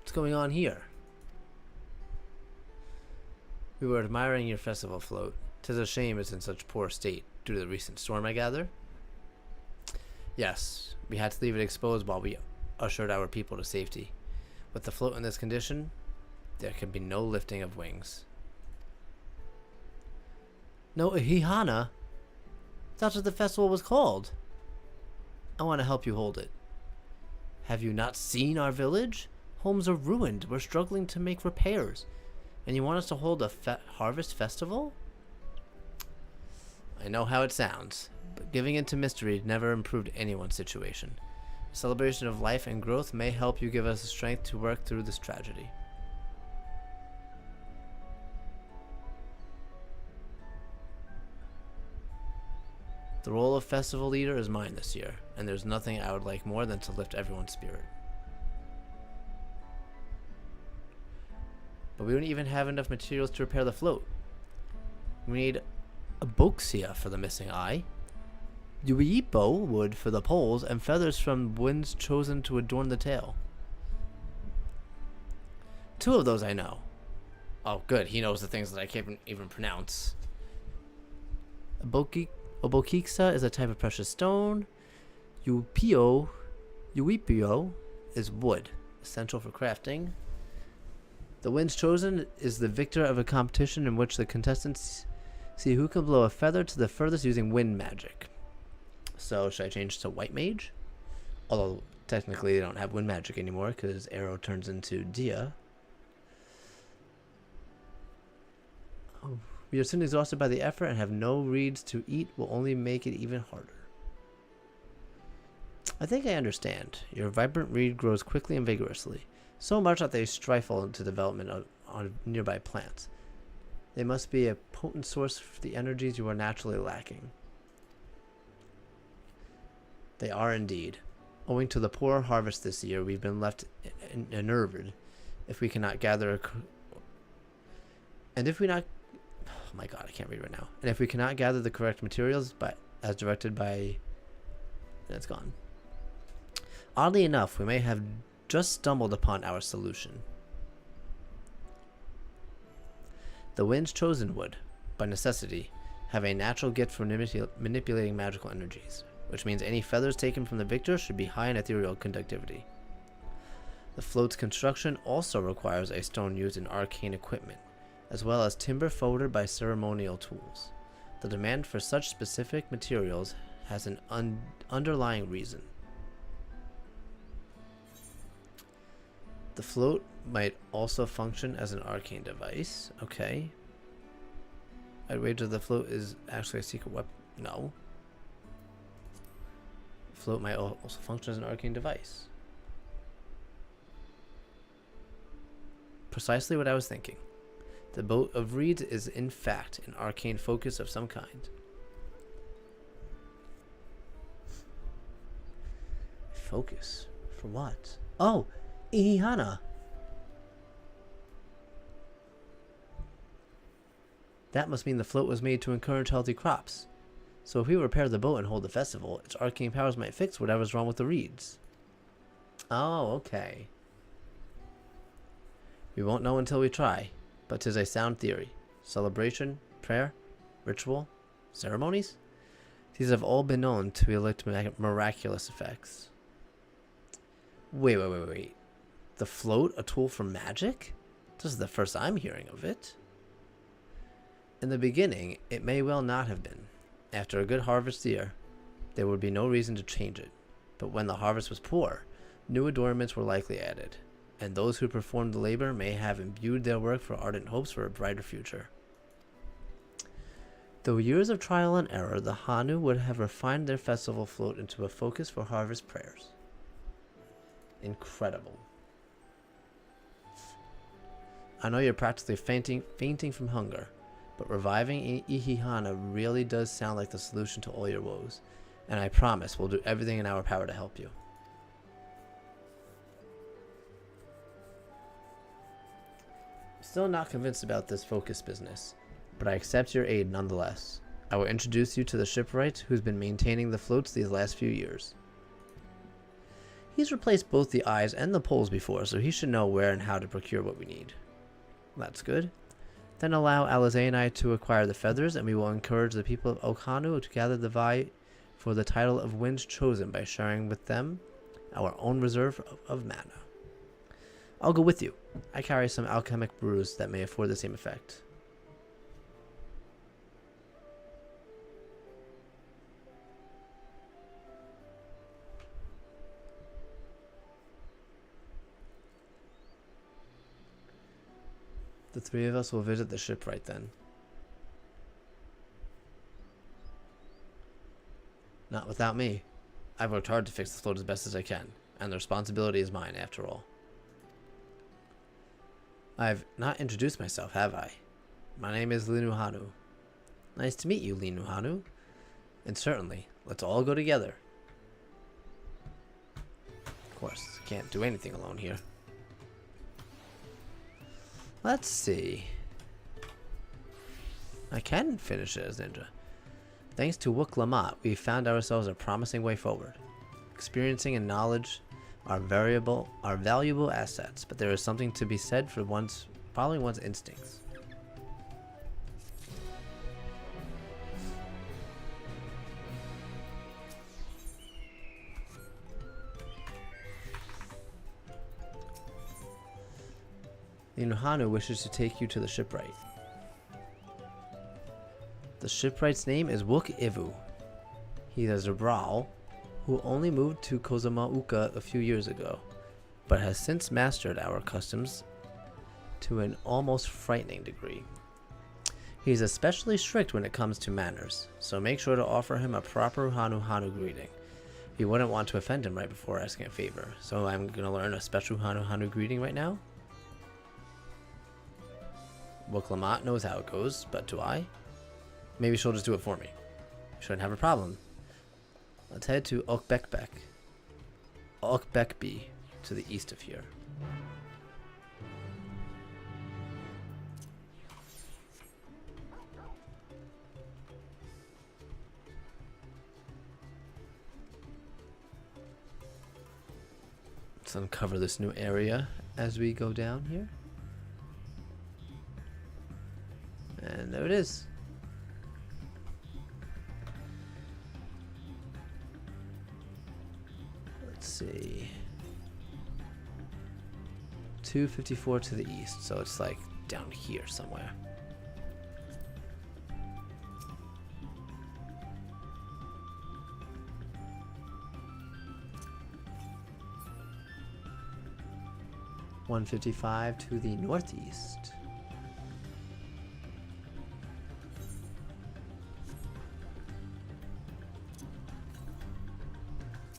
What's going on here? We were admiring your festival float. 'Tis a shame it's in such poor state due to the recent storm, I gather. Yes, we had to leave it exposed while we ushered our people to safety. With the float in this condition, there can be no lifting of wings. No, Hihana? That's what the festival was called. I want to help you hold it. Have you not seen our village? Homes are ruined. We're struggling to make repairs. And you want us to hold a harvest festival? I know how it sounds, but giving in to mystery never improved anyone's situation. A celebration of life and growth may help you give us the strength to work through this tragedy. The role of festival leader is mine this year, and there's nothing I would like more than to lift everyone's spirit. But we don't even have enough materials to repair the float. We need a boxia for the missing eye, Yuipo wood for the poles, and feathers from winds chosen to adorn the tail. 2 of those I know. Oh, good. He knows the things that I can't even pronounce. Obokiksa is a type of precious stone. Uipio is wood, essential for crafting. The winds chosen is the victor of a competition in which the contestants see who can blow a feather to the furthest using wind magic. So, should I change to white mage? Although, technically they don't have wind magic anymore because arrow turns into Dia. Oh. We are soon exhausted by the effort and have no reeds to eat will only make it even harder. I think I understand. Your vibrant reed grows quickly and vigorously, so much that they stifle into development on nearby plants. They must be a potent source for the energies you are naturally lacking. They are indeed. Owing to the poor harvest this year, we've been left unnerved if we cannot gather oh my god, I can't read right now. And if we cannot gather the correct materials as directed by... then it's gone. Oddly enough, we may have just stumbled upon our solution. The wind's chosen wood, by necessity, have a natural gift for manipulating magical energies, which means any feathers taken from the victor should be high in ethereal conductivity. The float's construction also requires a stone used in arcane equipment, as well as timber forwarded by ceremonial tools. The demand for such specific materials has an underlying reason. The float might also function as an arcane device. Okay. I'd wager the float is actually a secret weapon. No. The float might also function as an arcane device. Precisely what I was thinking. The boat of reeds is in fact an arcane focus of some kind. Focus? For what? Oh! Ihihana! That must mean the float was made to encourage healthy crops. So if we repair the boat and hold the festival, its arcane powers might fix whatever's wrong with the reeds. Oh, okay. We won't know until we try, but 'tis a sound theory. Celebration, prayer, ritual, ceremonies? These have all been known to elicit miraculous effects. Wait. The float, a tool for magic? This is the first I'm hearing of it. In the beginning, it may well not have been. After a good harvest year, there would be no reason to change it. But when the harvest was poor, new adornments were likely added, and those who performed the labor may have imbued their work for ardent hopes for a brighter future. Through years of trial and error, the Hanu would have refined their festival float into a focus for harvest prayers. Incredible. I know you're practically fainting from hunger, but reviving Ihihana really does sound like the solution to all your woes, and I promise we'll do everything in our power to help you. I'm still not convinced about this focus business, but I accept your aid nonetheless. I will introduce you to the shipwright who's been maintaining the floats these last few years. He's replaced both the eyes and the poles before, so he should know where and how to procure what we need. That's good. Then allow Alize and I to acquire the feathers, and we will encourage the people of Okhanu to gather the vie for the title of Winds Chosen by sharing with them our own reserve of mana. I'll go with you. I carry some alchemic brews that may afford the same effect. The three of us will visit the shipwright then. Not without me. I've worked hard to fix the float as best as I can, and the responsibility is mine after all. I've not introduced myself, have I? My name is Linuhanu. Nice to meet you, Linuhanu. And certainly, let's all go together. Of course, can't do anything alone here. Let's see. I can finish it as ninja. Thanks to Wook Lamont, we found ourselves a promising way forward. Experiencing and knowledge are valuable assets, but there is something to be said for following one's instincts. The Inuhanu wishes to take you to the shipwright. The shipwright's name is Wook Ivu. He is a Zabral who only moved to Kozamauka a few years ago, but has since mastered our customs to an almost frightening degree. He's especially strict when it comes to manners, so make sure to offer him a proper Hanu greeting. You wouldn't want to offend him right before asking a favor, so I'm going to learn a special Hanu greeting right now. Wook Lamont knows how it goes, but do I? Maybe she'll just do it for me. Shouldn't have a problem. Let's head to Okbekby, to the east of here. Let's uncover this new area as we go down here. And there it is. let's see. 254 to the east, so it's like down here somewhere. $155 to the northeast.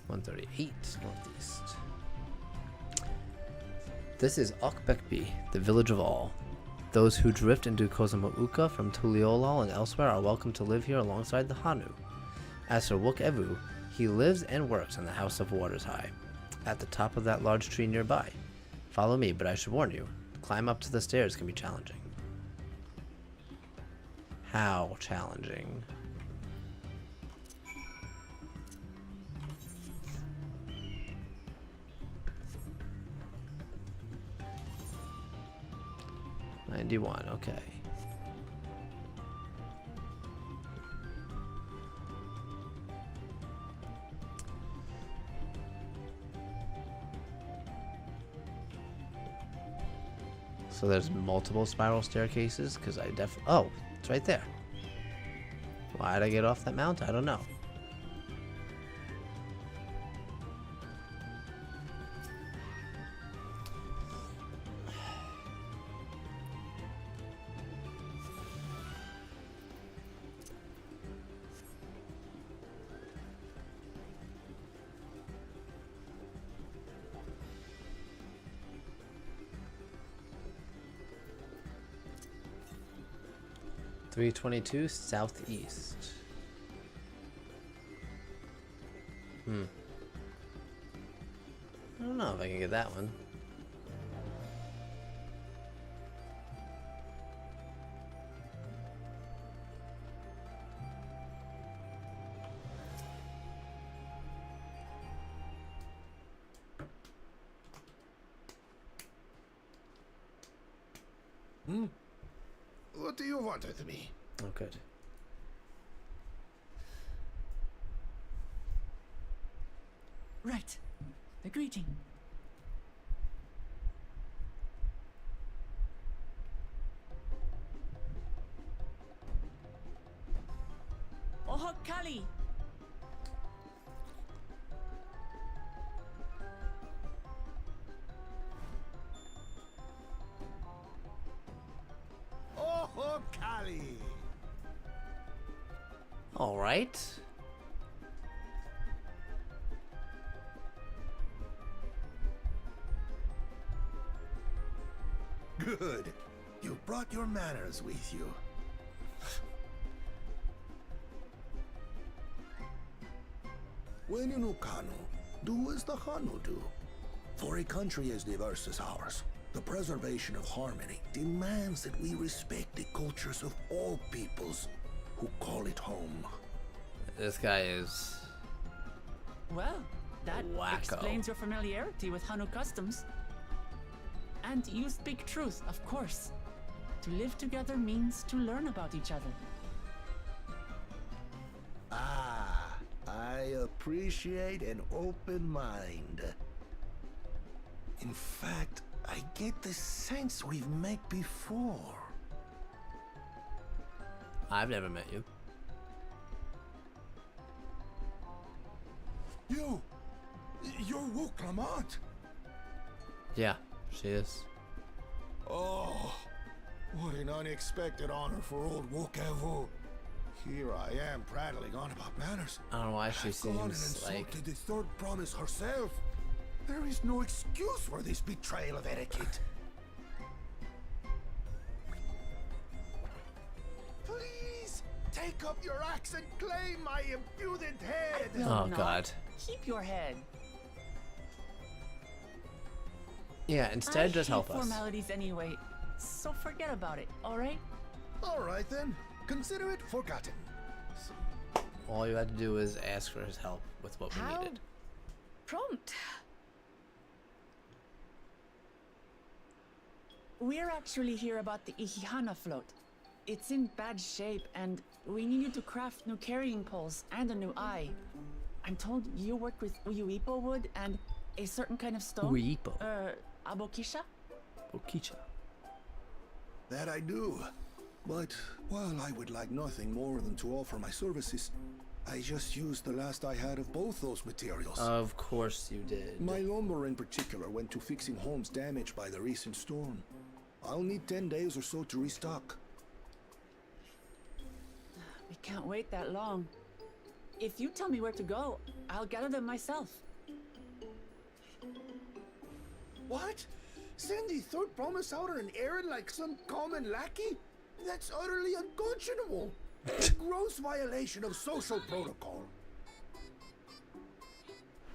$138 northeast. This is Okbekbi, the village of all. Those who drift into Kozamauka from Tuliolal and elsewhere are welcome to live here alongside the Hanu. As for Wook Evu, he lives and works in the House of Waters High, at the top of that large tree nearby. Follow me, but I should warn you, climb up to the stairs can be challenging. How challenging? $91, okay. So there's multiple spiral staircases, because I oh, it's right there. Why'd I get off that mount? I don't know. $322 southeast. I don't know if I can get that one.
What do you want with me?
Oh, good.
Right. The greeting. Oho Kali!
Oh, Kali!
All right.
Good. You brought your manners with you. When you know Kanu, do as the Hanu do. For a country as diverse as ours, the preservation of harmony demands that we respect the cultures of all peoples who call it home.
This guy is
Well, that
wacko.
explains your familiarity with Hanu customs. And you speak truth, of course. To live together means to learn about each other.
Ah, I appreciate an open mind. In fact, I get the sense we've met before.
I've never met you.
You're Wook Lamont.
Yeah, she is.
Oh, what an unexpected honor for old Wook Evu. Here I am prattling on about manners.
I don't know why she
I've gone and
seems like
insulted the third promise herself. There is no excuse for this betrayal of etiquette. Please take up your axe and claim my impudent head.
Oh, God.
Keep your head.
Yeah, instead just help
I hate
us.
formalities anyway, so forget about it, alright?
Alright then, consider it forgotten.
All you had to do is ask for his help with what we
How
needed.
prompt.
We're actually here about the Ihihana float. It's in bad shape, and we need you to craft new carrying poles and a new eye. I'm told you work with Uyuipo wood and a certain kind of stone.
Uyuipo.
Abokisha?
Okicha.
That I do. But while I would like nothing more than to offer my services, I just used the last I had of both those materials.
Of course you did.
My lumber in particular went to fixing homes damaged by the recent storm. I'll need 10 days or so to restock.
We can't wait that long. If you tell me where to go, I'll gather them myself.
What? Send the third promise out on an errand like some common lackey? That's utterly unconscionable. A gross violation of social protocol.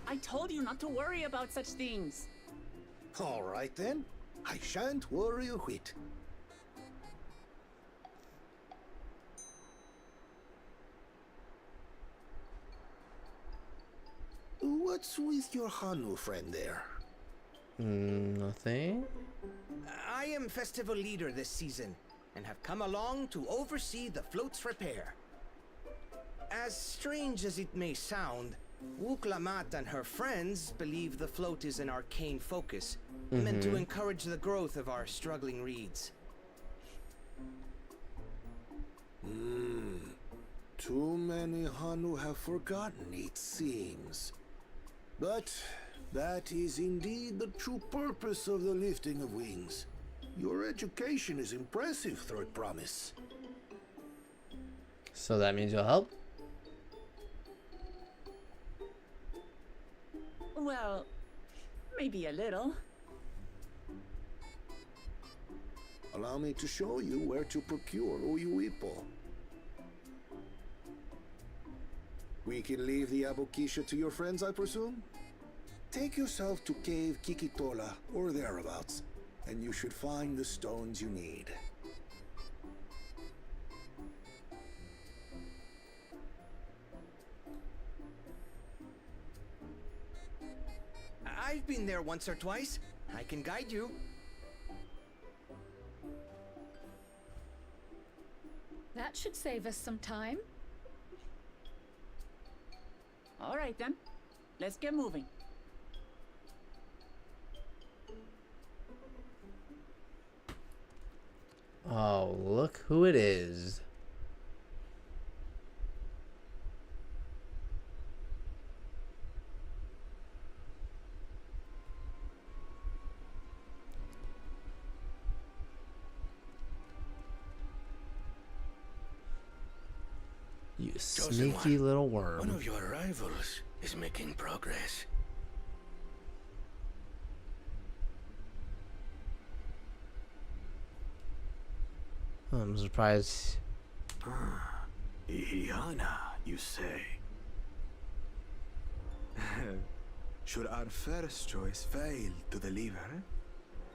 I told you not to worry about such things.
All right then. I shan't worry a whit. What's with your Hanu friend there?
Nothing.
I am festival leader this season, and have come along to oversee the float's repair. As strange as it may sound, Wuklamat and her friends believe the float is an arcane focus, meant to encourage the growth of our struggling reeds.
Too many Hanu have forgotten, it seems. But that is indeed the true purpose of the lifting of wings. Your education is impressive, Third Promise.
So that means you'll help?
Well, maybe a little.
Allow me to show you where to procure Uyuipo. We can leave the Abokisha to your friends, I presume? Take yourself to Cave Kikitola or thereabouts, and you should find the stones you need.
I've been there once or twice. I can guide you.
That should save us some time.
All right then, let's get moving.
Oh, look who it is. You sneaky little worm.
One of your rivals is making progress.
I'm surprised.
Ihiana, you say? Should our first choice fail to deliver,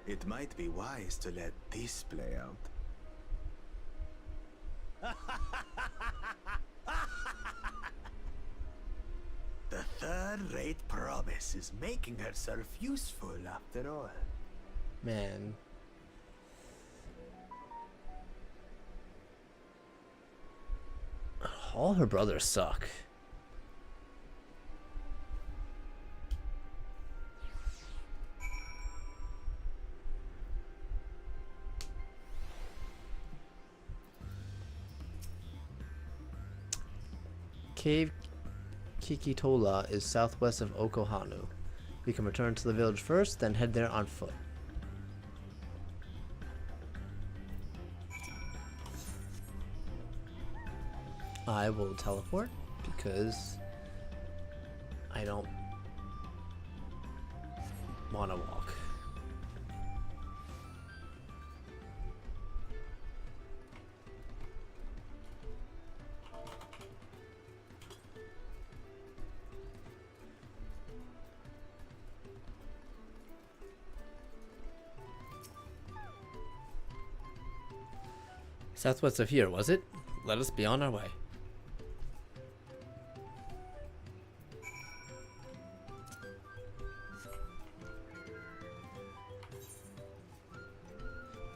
it might be wise to let this play out. The third-rate promise is making herself useful after all.
Man. All her brothers suck. Cave Kikitola is southwest of Okohanu. We can return to the village first, then head there on foot. I will teleport because I don't want to walk. Southwest of here, was it? Let us be on our way.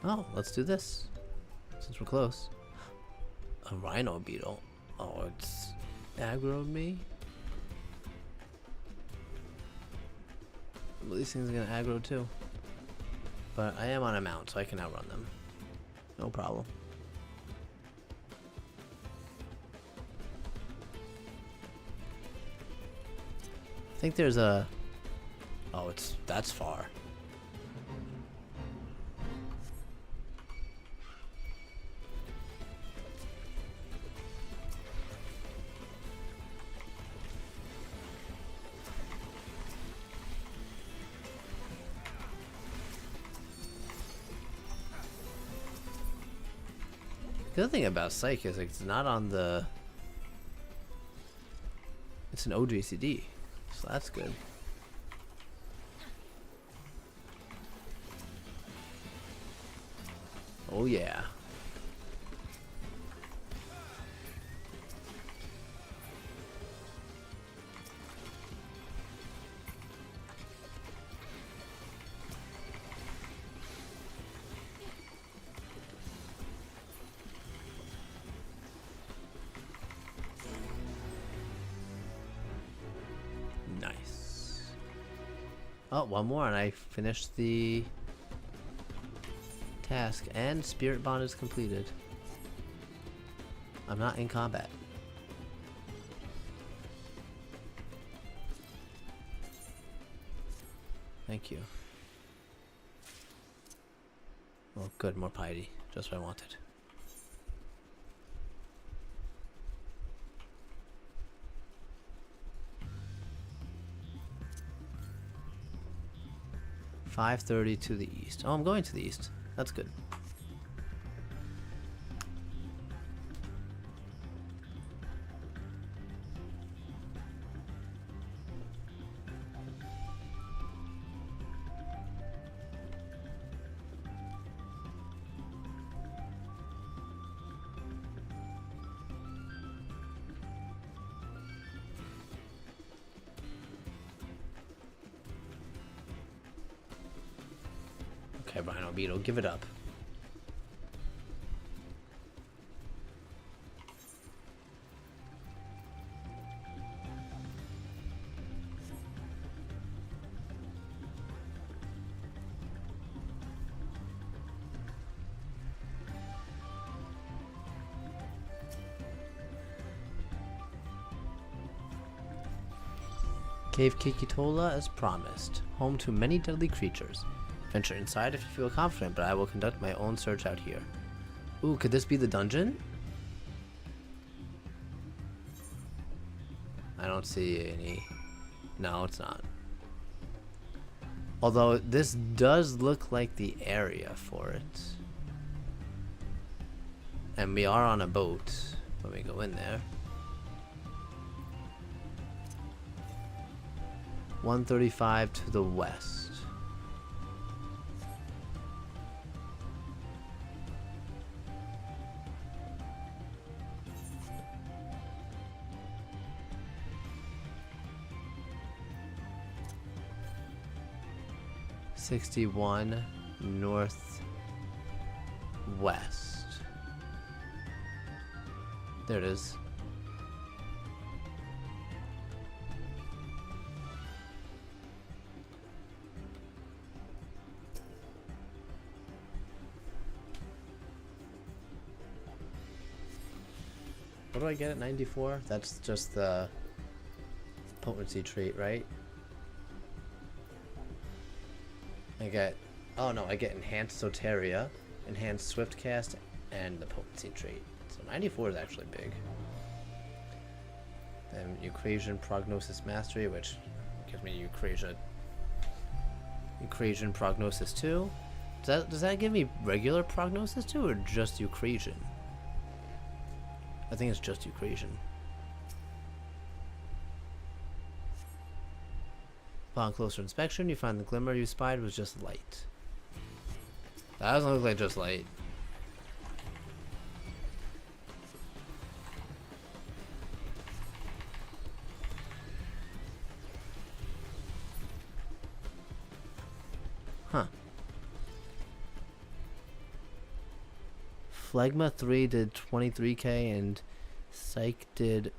Oh, let's do this. Since we're close. A rhino beetle. Oh, it's aggroed me. Some of these things are gonna aggro too. But I am on a mount, so I can outrun them. No problem. I think there's a... Oh, that's far. The other thing about Psych is like, it's not on the... It's an OGCD, so that's good. Oh yeah. Nice. Oh, one more and I finished the task, and Spirit Bond is completed. I'm not in combat. Thank you. Oh, good, more piety. Just what I wanted. $5:30 to the east. Oh, I'm going to the east. That's good. Okay, Rhino Beetle, give it up. Cave Kikitola as promised, home to many deadly creatures. Venture inside if you feel confident, but I will conduct my own search out here. Ooh, could this be the dungeon? I don't see any. No, it's not. Although this does look like the area for it. And we are on a boat when we go in there. 135 to the west. $61 north west. There it is. What do I get at 94? That's just the potency trait, right? I get, oh no, I get enhanced Soteria, enhanced Swift Cast, and the potency trait. So 94 is actually big. Then Eucrasian Prognosis Mastery, which gives me Eucrasian Prognosis 2. Does that give me regular Prognosis 2 or just Eucrasian? I think it's just Eucrasian. Upon closer inspection, you find the glimmer you spied was just light. That doesn't look like just light. Huh. Phlegma 3 did 23k and Psych did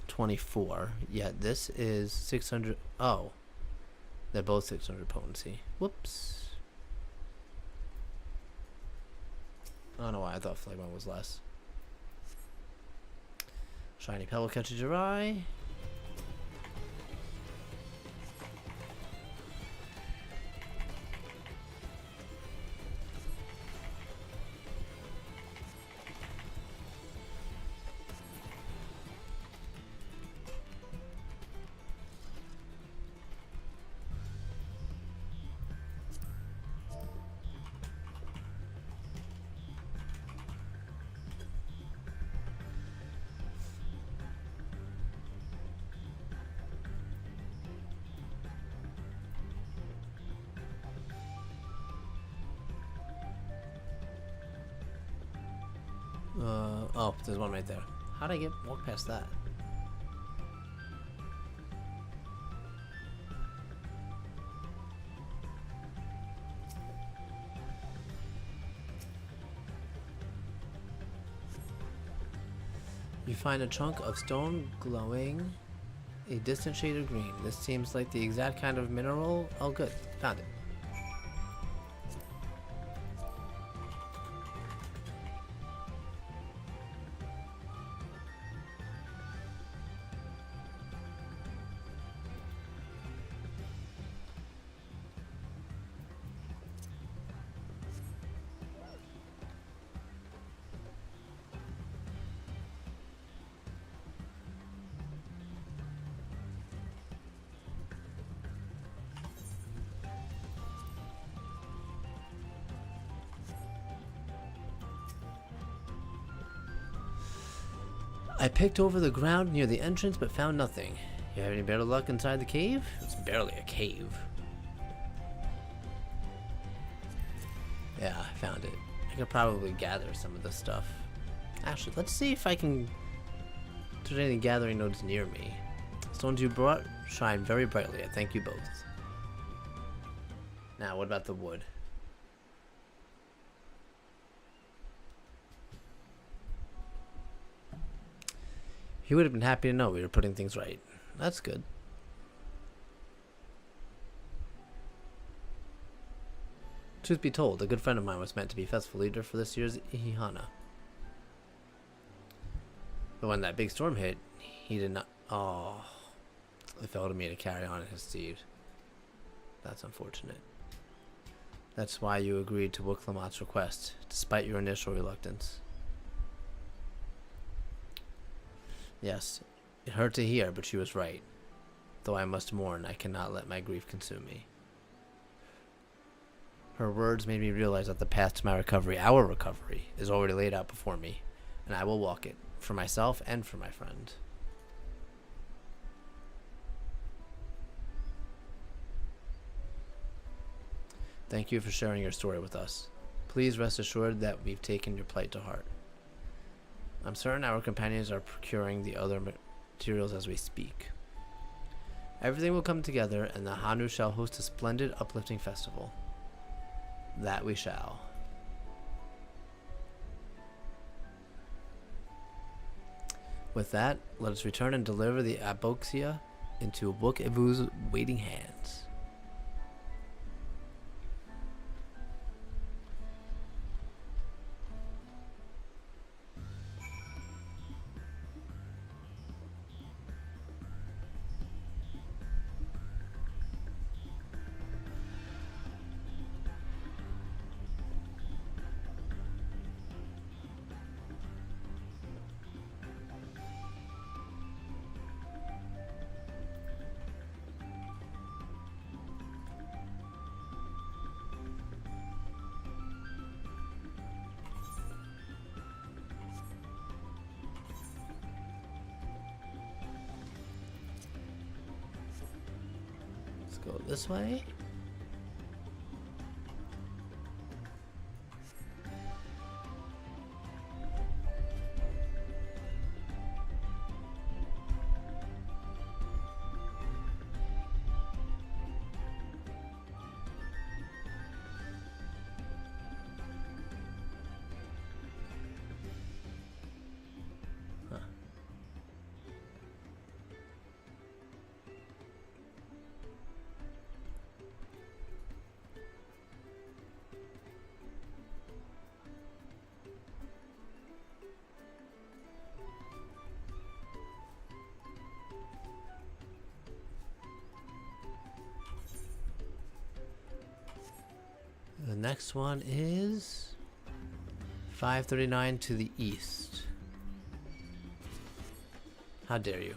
24. Yeah, this is 600. Oh. They're both 600 potency. Whoops. I don't know why I thought Phlegma was less. Shiny Pebble catches your eye. Oh, there's one right there. How'd I walk past that? You find a chunk of stone glowing a distant shade of green. This seems like the exact kind of mineral. Oh, good. Found it. I picked over the ground near the entrance but found nothing. You have any better luck inside the cave? It's barely a cave. Yeah, I found it. I could probably gather some of this stuff. Actually, let's see if I can... If there's any gathering nodes near me. Stones you brought shine very brightly. I thank you both. Now, what about the wood? He would have been happy to know we were putting things right. That's good. Truth be told, a good friend of mine was meant to be festival leader for this year's Ihana. But when that big storm hit, he did not... Oh, it fell to me to carry on his steed. That's unfortunate. That's why you agreed to Wuklamat's request, despite your initial reluctance. Yes, it hurt to hear, but she was right. Though I must mourn, I cannot let my grief consume me. Her words made me realize that the path to my recovery, our recovery, is already laid out before me, and I will walk it, for myself and for my friend. Thank you for sharing your story with us. Please rest assured that we've taken your plight to heart. I'm certain our companions are procuring the other materials as we speak. Everything will come together, and the Hanu shall host a splendid, uplifting festival. That we shall. With that, let us return and deliver the Aboxia into Book Evu's waiting hands. Go this way. The next one is 539 to the east. How dare you?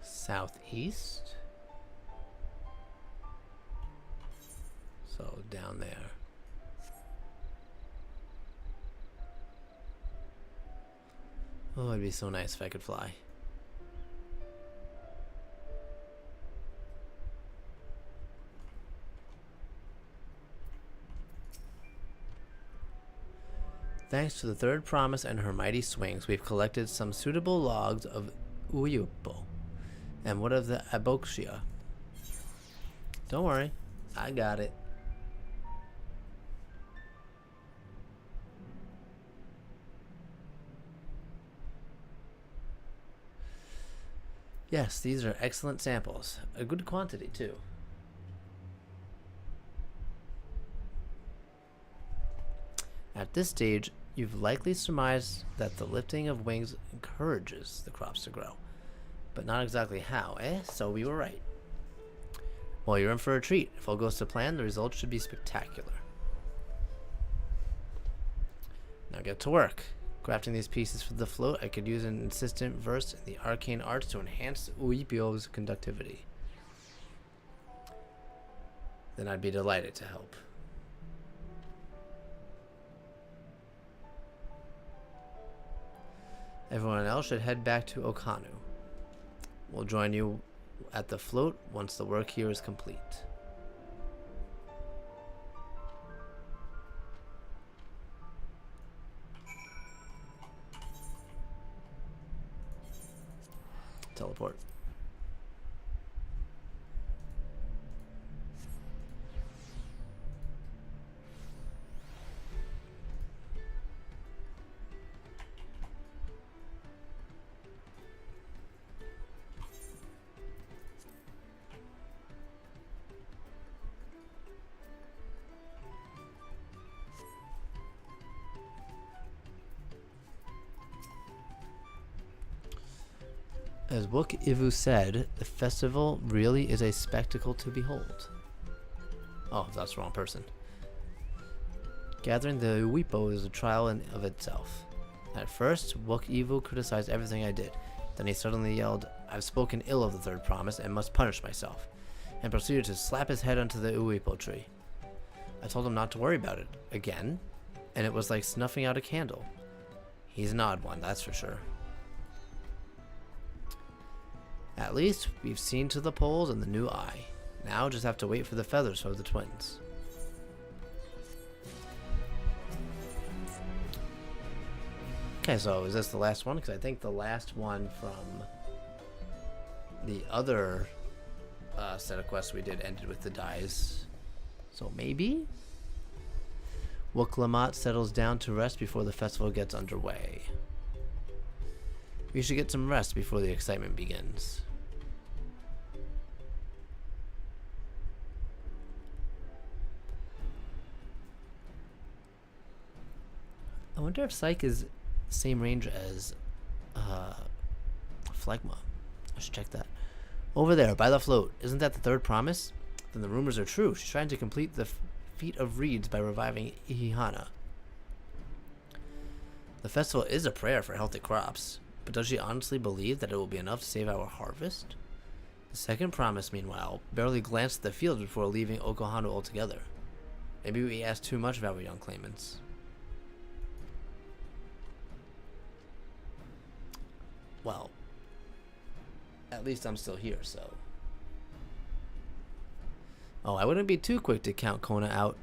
Southeast. So down there. Oh, it'd be so nice if I could fly. Thanks to the third promise and her mighty swings, we've collected some suitable logs of Uyupo. And what of the Aboxia? Don't worry, I got it. Yes, these are excellent samples. A good quantity, too. At this stage, you've likely surmised that the lifting of wings encourages the crops to grow. But not exactly how, eh? So we were right. Well, you're in for a treat. If all goes to plan, the results should be spectacular. Now get to work. Crafting these pieces for the float, I could use an assistant versed in the arcane arts to enhance Uipio's conductivity. Then I'd be delighted to help. Everyone else should head back to Okanu. We'll join you at the float once the work here is complete. Teleport. As Wook Ivu said, the festival really is a spectacle to behold. Oh, that's the wrong person. Gathering the Uipo is a trial in of itself. At first, Wook Ivu criticized everything I did. Then he suddenly yelled, "I've spoken ill of the third promise and must punish myself," and proceeded to slap his head onto the Uipo tree. I told him not to worry about it again, and it was like snuffing out a candle. He's an odd one, that's for sure. At least, we've seen to the poles and the new eye. Now just have to wait for the feathers for the twins. Okay, so is this the last one? Because I think the last one from the other set of quests we did ended with the dyes. So maybe? Wook Lamont settles down to rest before the festival gets underway. We should get some rest before the excitement begins. I wonder if Psyche is the same range as Phlegma. I should check that. Over there, by the float. Isn't that the third promise? Then the rumors are true. She's trying to complete the feat of reeds by reviving Ihihana. The festival is a prayer for healthy crops. But does she honestly believe that it will be enough to save our harvest? The second promise, meanwhile, barely glanced at the fields before leaving Okohanu altogether. Maybe we asked too much of our young claimants. Well, at least I'm still here, so. Oh, I wouldn't be too quick to count Kona out.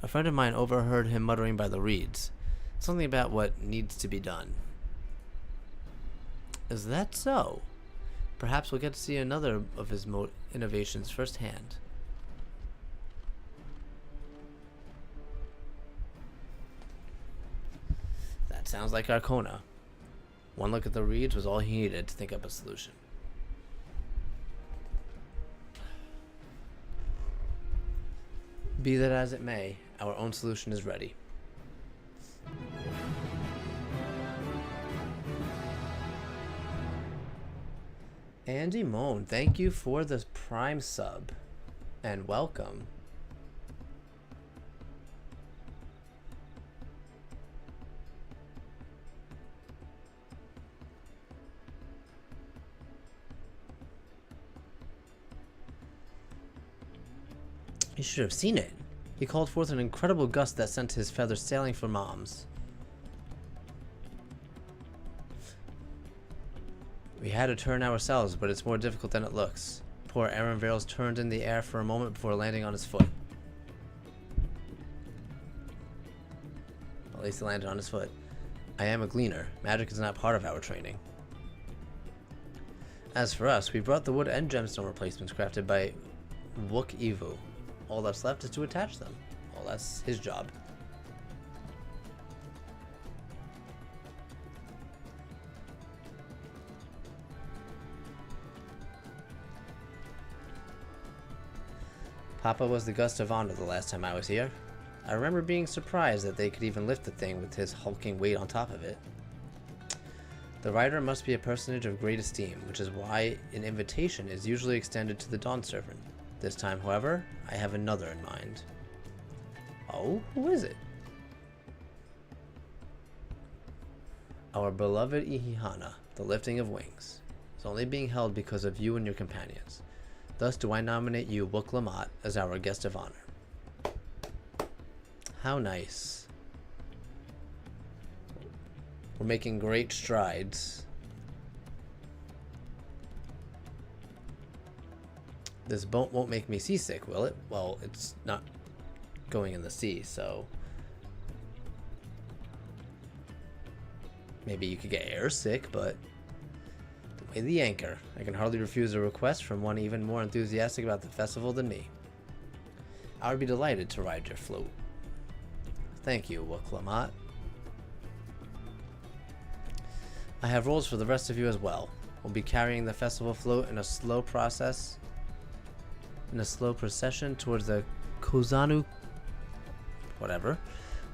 A friend of mine overheard him muttering by the reeds. Something about what needs to be done. Is that so? Perhaps we'll get to see another of his innovations firsthand. That sounds like our Kona. One look at the reeds was all he needed to think up a solution. Be that as it may, our own solution is ready. Andy Moan, thank you for the Prime sub. And welcome. You should have seen it. He called forth an incredible gust that sent his feathers sailing for moms. We had to turn ourselves, but it's more difficult than it looks. Poor Aaron Vales turned in the air for a moment before landing on his foot. At least he landed on his foot. I am a gleaner. Magic is not part of our training. As for us, we brought the wood and gemstone replacements crafted by Wook Evu. All that's left is to attach them. Well, that's his job. Papa was the gust of honor the last time I was here. I remember being surprised that they could even lift the thing with his hulking weight on top of it. The rider must be a personage of great esteem, which is why an invitation is usually extended to the Dawn Servant. This time, however, I have another in mind. Oh, who is it? Our beloved Ihihana, the lifting of wings, is only being held because of you and your companions. Thus do I nominate you, Wook Lamont, as our guest of honor. How nice. We're making great strides. This boat won't make me seasick, will it? Well, it's not going in the sea, so maybe you could get air sick, but the way the anchor, I can hardly refuse a request from one even more enthusiastic about the festival than me. I would be delighted to ride your float. Thank you, Wook Lamont. I have roles for the rest of you as well. We'll be carrying the festival float in a slow procession towards the Kozanu, whatever,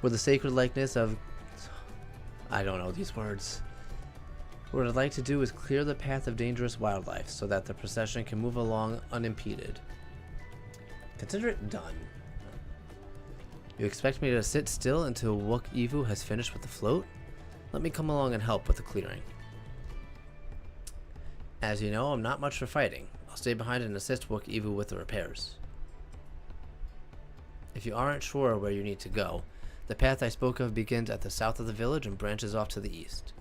where the sacred likeness of, I don't know these words. What I'd like to do is clear the path of dangerous wildlife so that the procession can move along unimpeded. Consider it done. You expect me to sit still until Wook Evu has finished with the float? Let me come along and help with the clearing. As you know, I'm not much for fighting. I'll stay behind and assist Wook Evu with the repairs. If you aren't sure where you need to go, the path I spoke of begins at the south of the village and branches off to the east.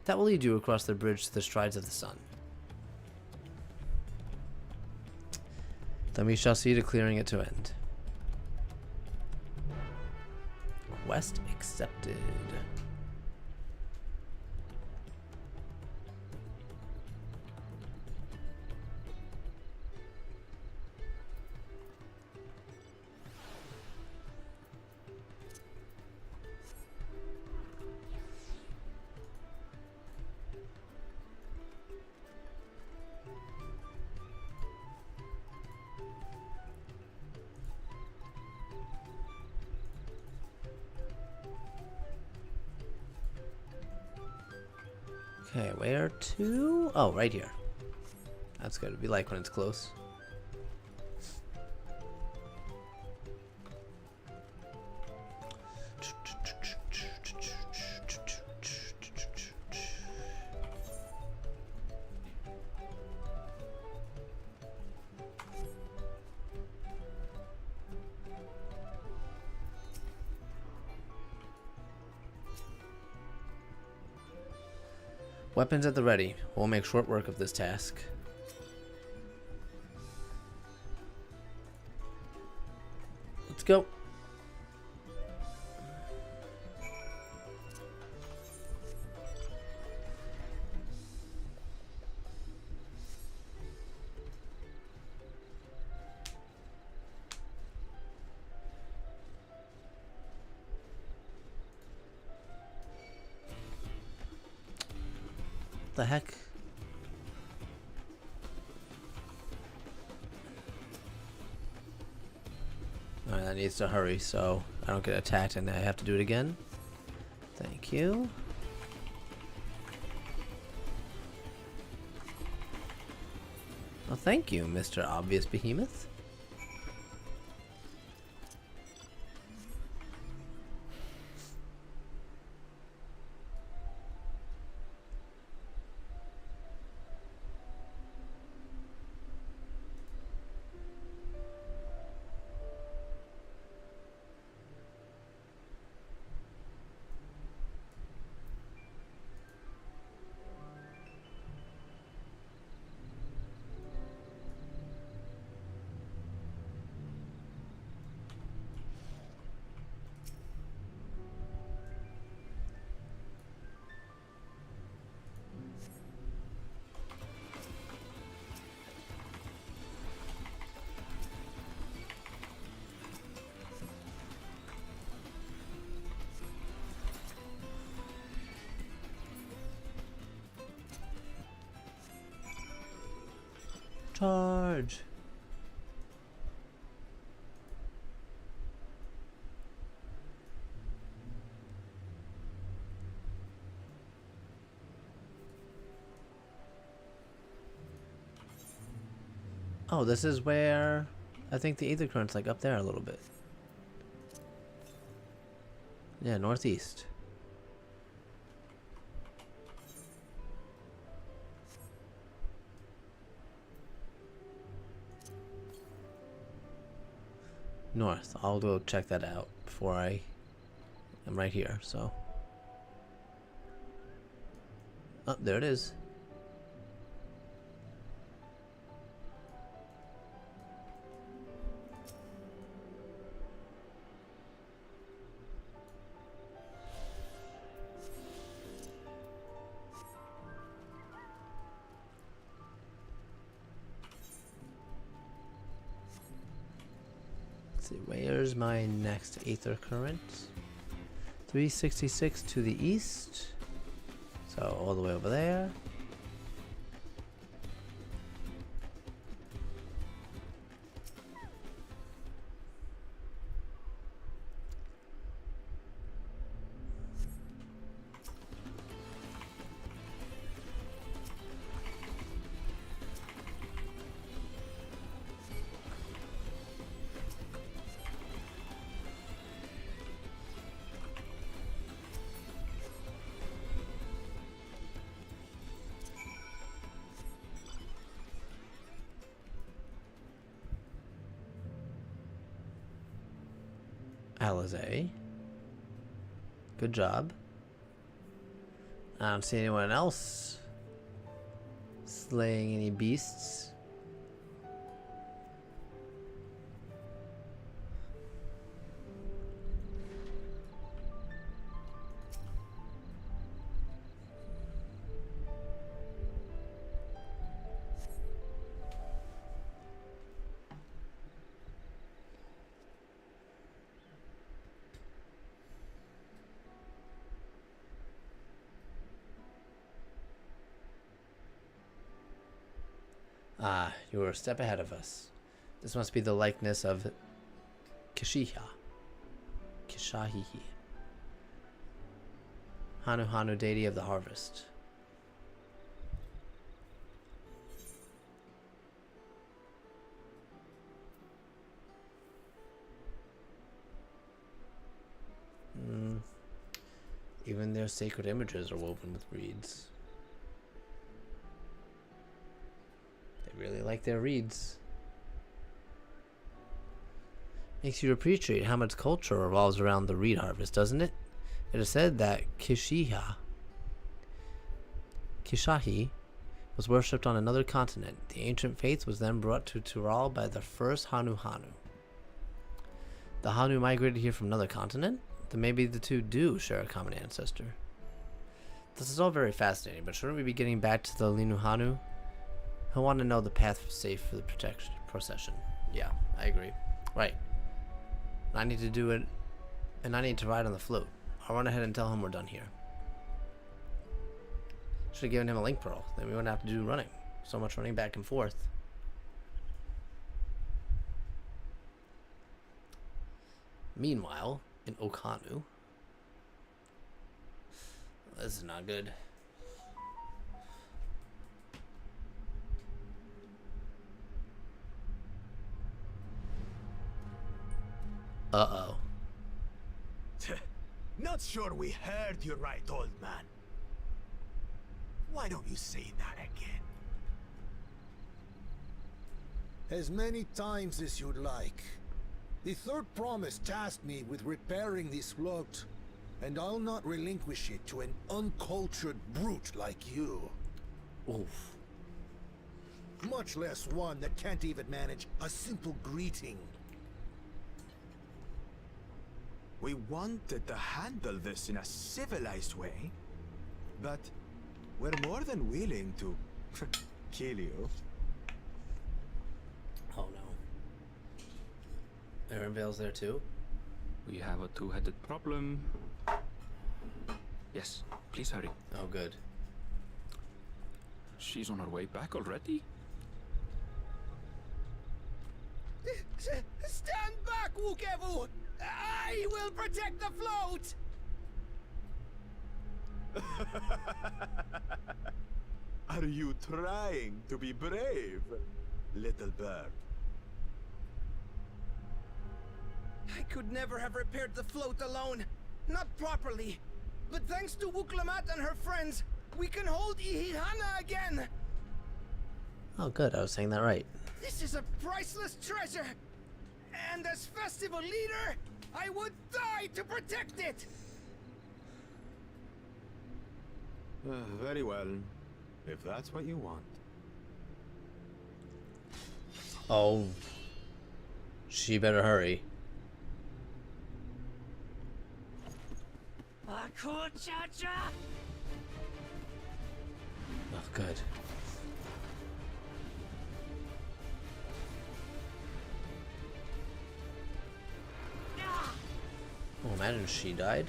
That will lead you across the bridge to the strides of the sun. Then we shall see to clearing it to end. Quest accepted. Okay, where to? Oh, right here. That's good. It'd be like when it's close. Weapons at the ready. We'll make short work of this task. go. The heck? Alright, that needs to hurry so I don't get attacked and I have to do it again. Thank you. Well, thank you, Mr. Obvious Behemoth. Charge. Oh, this is where I think the ether current's like up there a little bit. Yeah, northeast. North. I'll go check that out before I'm right here, so. Oh, there it is. See, where's my next ether current? 366 to the east. So all the way over there. Alizé. Good job. I don't see anyone else slaying any beasts. Ah, you were a step ahead of us. This must be the likeness of Kishiha. Kishahihi. Hanu Hanu, deity of the harvest. Even their sacred images are woven with reeds. Really like their reeds. Makes you appreciate how much culture revolves around the reed harvest, doesn't it? It is said that Kishahi was worshipped on another continent. The ancient faith was then brought to Tural by the first Hanu Hanu. The Hanu migrated here from another continent? Then maybe the two do share a common ancestor. This is all very fascinating, but shouldn't we be getting back to the Linu Hanu? He'll want to know the path safe for the procession. Yeah, I agree. Right. I need to do it, and I need to ride on the float. I'll run ahead and tell him we're done here. Should have given him a link pearl. Then we wouldn't have to do running. So much running back and forth. Meanwhile, in Okanu. This is not good. Uh-oh.
Not sure we heard you right, old man. Why don't you say that again?
As many times as you'd like. The third promise tasked me with repairing this float, and I'll not relinquish it to an uncultured brute like you.
Oof.
Much less one that can't even manage a simple greeting.
We wanted to handle this in a civilized way, but we're more than willing to kill you.
Oh no. Aaron Vale's there too?
We have a two-headed problem. Yes, please hurry.
Oh, good.
She's on her way back already?
Stand back, Wukevu! I will protect the float!
Are you trying to be brave, little bird?
I could never have repaired the float alone. Not properly. But thanks to Wuklamat and her friends, we can hold Ihihana again!
Oh, good. I was saying that right.
This is a priceless treasure! And as festival leader, I would die to protect it!
Very well, if that's what you want.
Oh. She better hurry. Oh, good. Oh, imagine she died.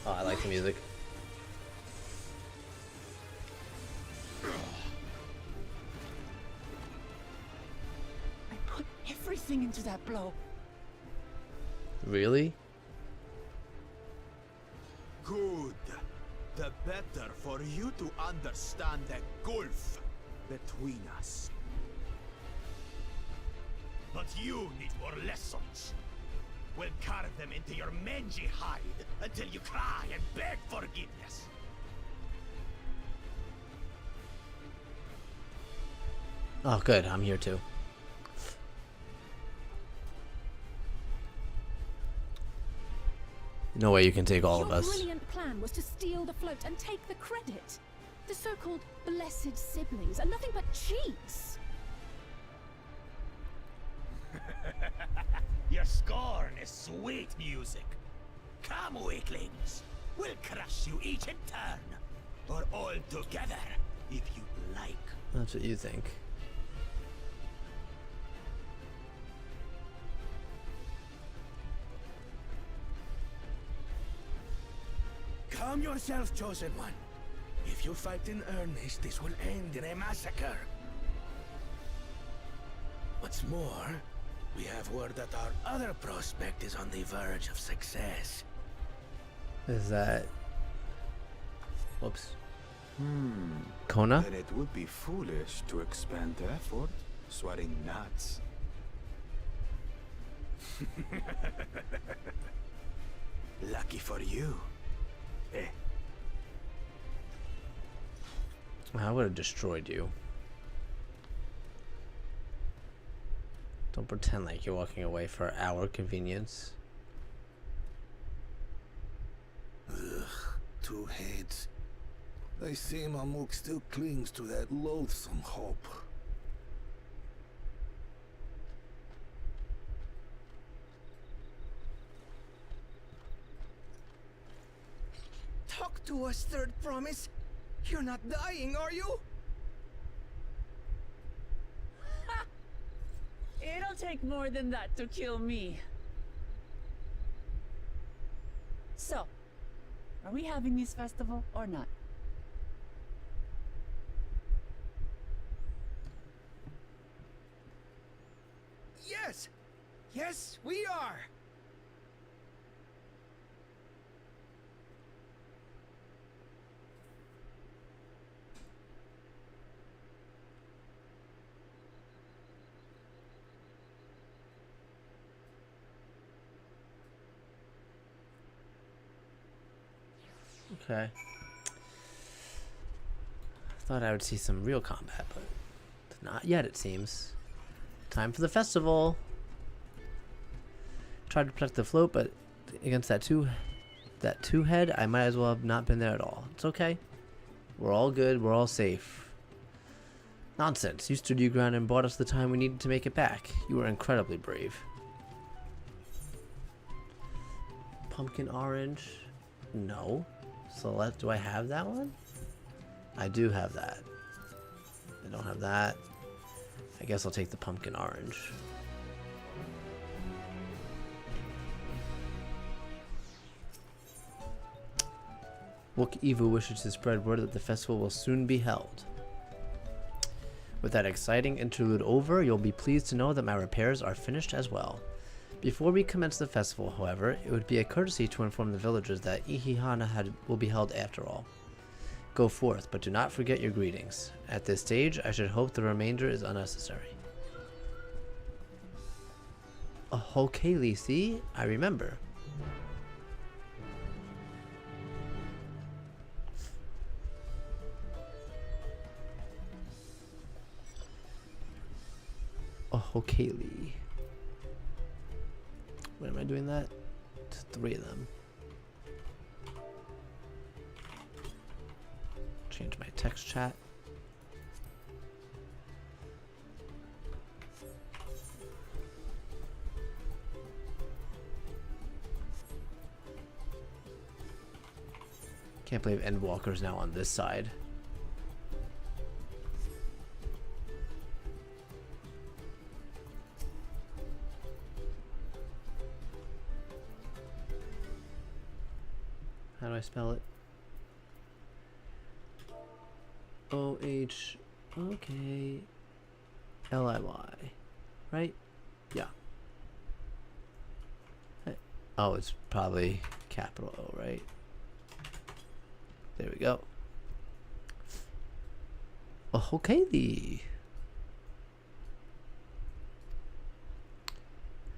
Oh, I like the music.
I put everything into that blow.
Really?
Good. The better for you to understand the gulf between us. But you need more lessons. We'll carve them into your mangy hide until you cry and beg forgiveness.
Oh, good. I'm here too. No way you can take all of us.
Your brilliant plan was to steal the float and take the credit. The so-called blessed siblings are nothing but cheats.
Your scorn is sweet music. Come, weaklings. We'll crush you each in turn. Or all together, if you like.
That's what you think.
Calm yourself, Chosen One. If you fight in earnest, this will end in a massacre. What's more, we have word that our other prospect is on the verge of success.
Is that... Whoops. Kona?
Then it would be foolish to expend effort sweating nuts. Lucky for you. Eh?
I would have destroyed you. Don't pretend like you're walking away for our convenience.
Ugh, two heads. I see Mamuk still clings to that loathsome hope.
to us, Third Promise. You're not dying, are you?
It'll take more than that to kill me. So, are we having this festival or not?
Yes! Yes, we are!
Okay. Thought I would see some real combat, but not yet, it seems. Time for the festival. Tried to protect the float, but against that two head, I might as well have not been there at all. It's okay. We're all good. We're all safe. Nonsense. You stood your ground and bought us the time we needed to make it back. You were incredibly brave. Pumpkin orange? No. Select. Do I have that one? I do have that. I don't have that. I guess I'll take the pumpkin orange. Wook Evu wishes to spread word that the festival will soon be held. With that exciting interlude over, you'll be pleased to know that my repairs are finished as well. Before we commence the festival, however, it would be a courtesy to inform the villagers that Ihihana will be held after all. Go forth, but do not forget your greetings. At this stage, I should hope the remainder is unnecessary. Oh, Kaylee, see? I remember. Oh, Kaylee. When am I doing that? It's 3 of them. Change my text chat. Can't believe Endwalker's now on this side. How do I spell it? O-H, okay, L-I-Y, right? Yeah. Hey. Oh, it's probably capital O, right? There we go. Oh, okay.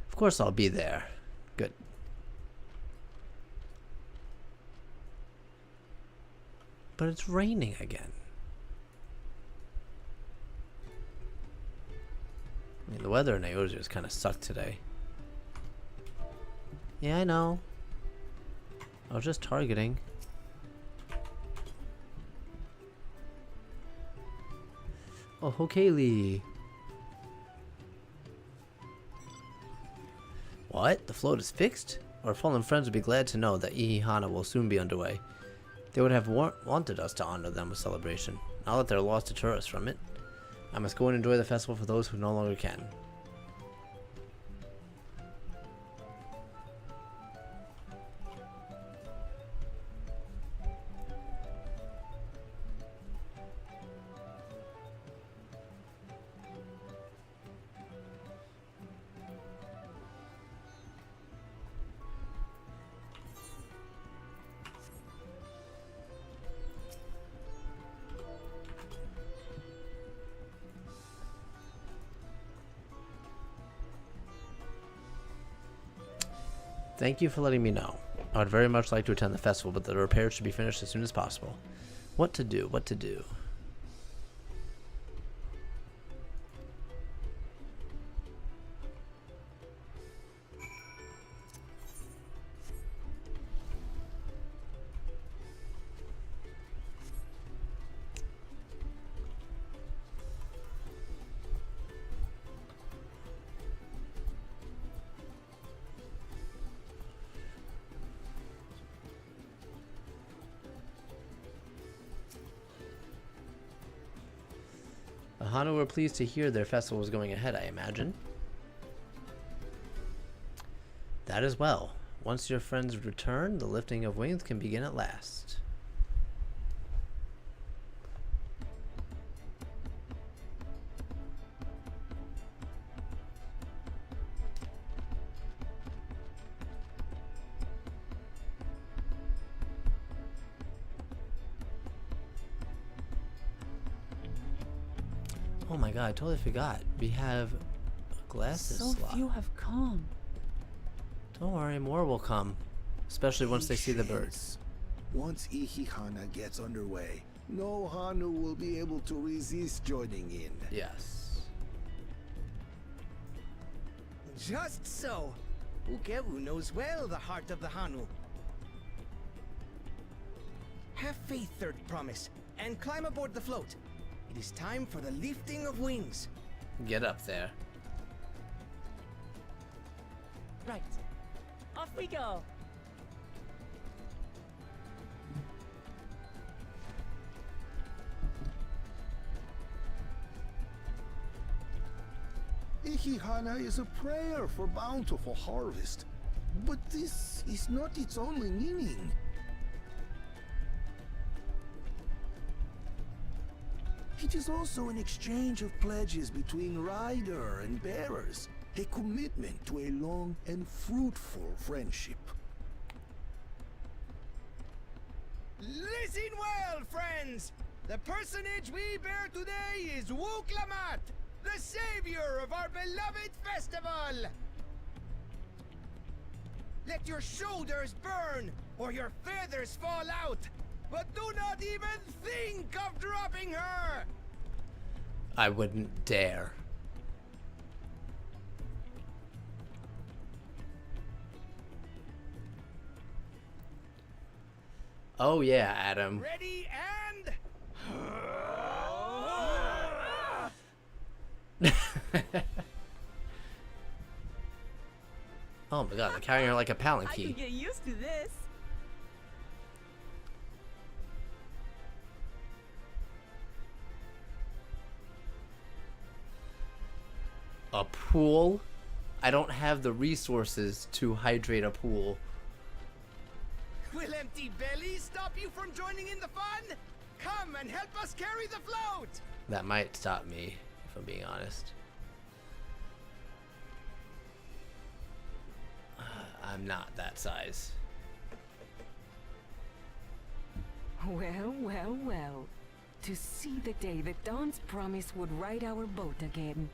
Of course I'll be there. Good. But it's raining again. I mean, the weather in Eorzea just kind of sucked today. Yeah, I know. I was just targeting. Oh, Kaylee. What? The float is fixed? Our fallen friends would be glad to know that Ihihana will soon be underway. They would have wanted us to honor them with celebration. Now that their loss deter us from it, I must go and enjoy the festival for those who no longer can. Thank you for letting me know. I would very much like to attend the festival, but the repairs should be finished as soon as possible. What to do? What to do? Hanu were pleased to hear their festival was going ahead, I imagine. That as well. Once your friends return, the lifting of wings can begin at last. Oh my god, I totally forgot. We have a glasses
So
slot.
few have come.
Don't worry, more will come. Especially once they see the birds.
Once Ihihana gets underway, no Hanu will be able to resist joining in.
Yes.
Just so. Ukewu knows well the heart of the Hanu. Have faith, Third Promise, and climb aboard the float. It is time for the lifting of wings.
Get up there.
Right. Off we go.
Ihihana is a prayer for bountiful harvest. But this is not its only meaning. It is also an exchange of pledges between rider and bearers, a commitment to a long and fruitful friendship.
Listen well, friends! The personage we bear today is Wuklamat, the savior of our beloved festival! Let your shoulders burn, or your feathers fall out, but do not even think of dropping her!
I wouldn't dare. Oh yeah, Adam.
Ready and...
Oh my god, they're carrying her like a
I can
palanquin.
get used to this.
A pool? I don't have the resources to hydrate a pool.
Will empty bellies stop you from joining in the fun? Come and help us carry the float!
That might stop me, if I'm being honest. I'm not that size.
Well, well, well. To see the day that Dawn's promise would ride our boat again.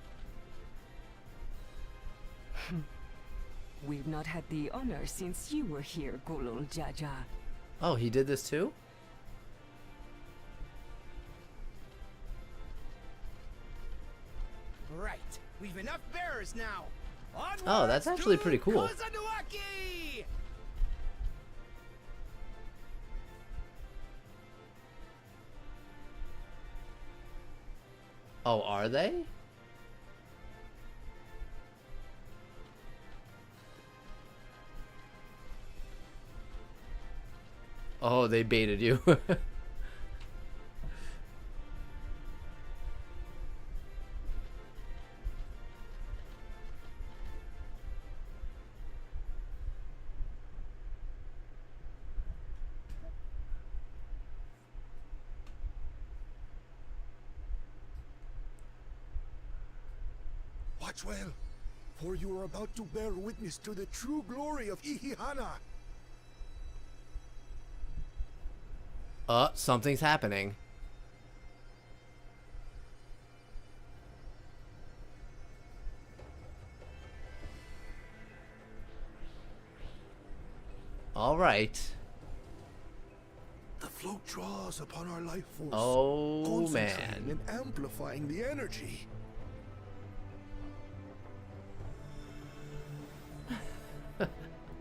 We've not had the honor since you were here, Gulul Jaja.
Oh, he did this too?
Right, we've enough bearers now. Onwards
Oh, that's actually
to
pretty cool.
Kozanuaki!
Oh, are they? Oh, they baited you.
Watch well, for you are about to bear witness to the true glory of Ihihana.
Something's happening. All right.
The float draws upon our life force.
Oh,
concentrating
man.
and amplifying the energy.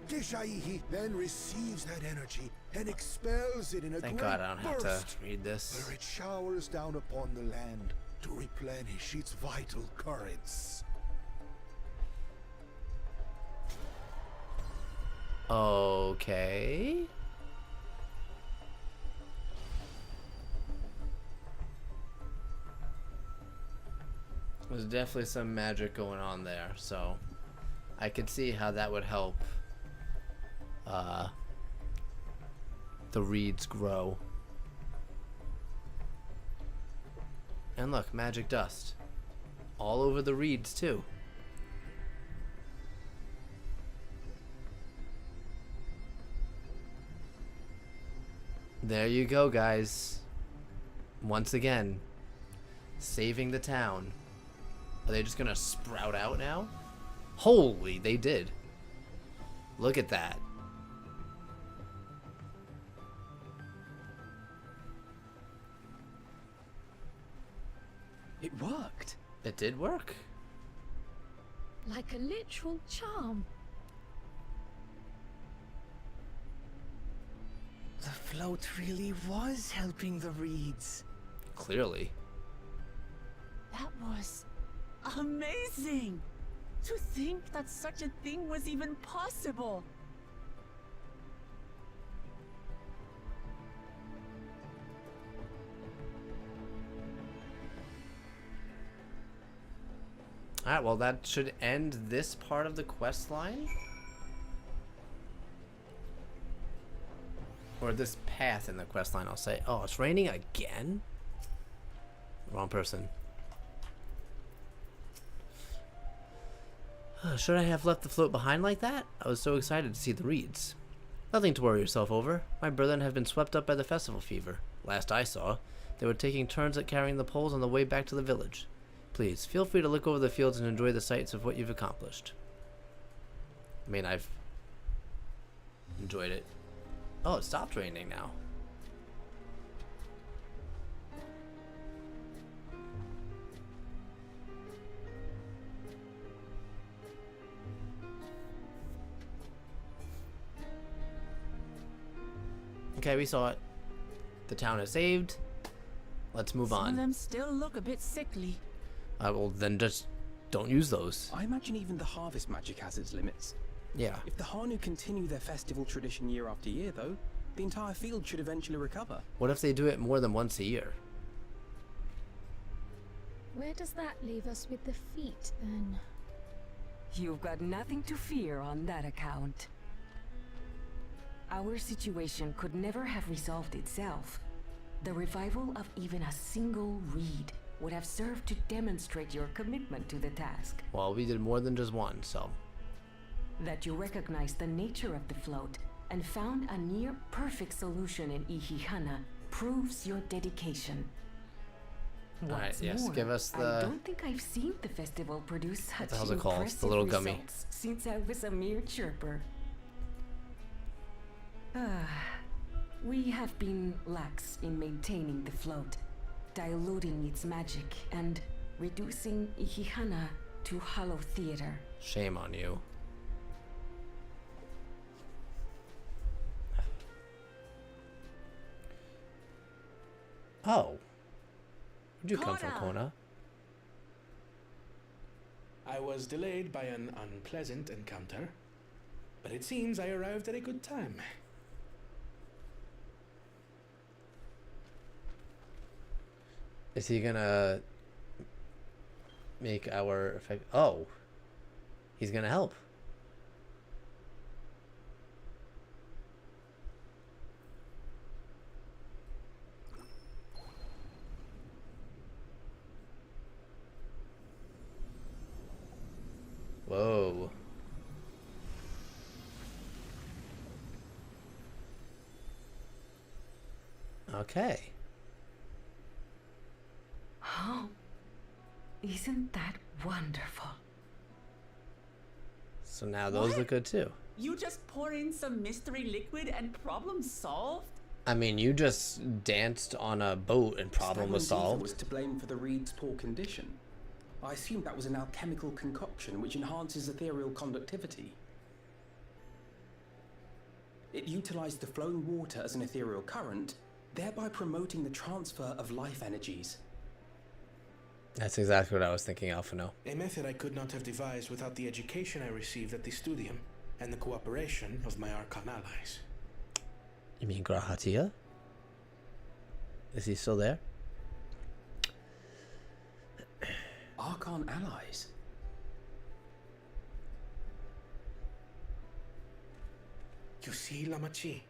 Kishaihi then receives that energy and expels it in a
Thank
great
God I don't have to
burst,
read this.
where it showers down upon the land to replenish its vital currents.
Okay. There's definitely some magic going on there, so I could see how that would help the reeds grow. And look, magic dust. All over the reeds, too. There you go, guys. Once again, saving the town. Are they just gonna sprout out now? Holy, they did. Look at that.
It worked.
It did work.
Like a literal charm.
The float really was helping the reeds.
Clearly.
That was amazing! To think that such a thing was even possible!
Alright, well that should end this part of the quest line. Or this path in the quest line, I'll say. Oh, it's raining again? Wrong person. Should I have left the float behind like that? I was so excited to see the reeds. Nothing to worry yourself over. My brethren have been swept up by the festival fever. Last I saw, they were taking turns at carrying the poles on the way back to the village. Please, feel free to look over the fields and enjoy the sights of what you've accomplished. I mean, I've enjoyed it. Oh, it stopped raining now. Okay, we saw it. The town is saved. Let's move
Some
on.
of them still look a bit sickly.
Well, then just don't use those.
I imagine even the harvest magic has its limits.
Yeah.
If the Hanu continue their festival tradition year after year, though, the entire field should eventually recover.
What if they do it more than once a year?
Where does that leave us with the feet, then?
You've got nothing to fear on that account. Our situation could never have resolved itself. The revival of even a single reed would have served to demonstrate your commitment to the task.
Well, we did more than just one, so.
That you recognized the nature of the float and found a near-perfect solution in Ihihana proves your dedication.
Alright, yes,
more,
give us
I
the...
don't think I've seen the festival produce such
the hell's it called? The
impressive
little gummy.
results since I was a mere chirper. We have been lax in maintaining the float, diluting its magic and reducing Ihihana to hollow theater.
Shame on you. Oh. Where'd you come from, Kona?
I was delayed by an unpleasant encounter, but it seems I arrived at a good time.
Is he gonna make our effect? Oh, he's gonna help. Whoa. Okay.
Oh, isn't that wonderful?
So now those look good too.
You just pour in some mystery liquid and problem solved?
I mean, you just danced on a boat and problem was solved.
Was to blame for the reed's poor condition. I assumed that was an alchemical concoction which enhances ethereal conductivity. It utilized the flowing water as an ethereal current, thereby promoting the transfer of life energies.
That's exactly what I was thinking, Alphino.
A method I could not have devised without the education I received at the studium and the cooperation of my Archon allies.
You mean Grahatia? Is he still there?
Archon allies.
You see, Lamachi,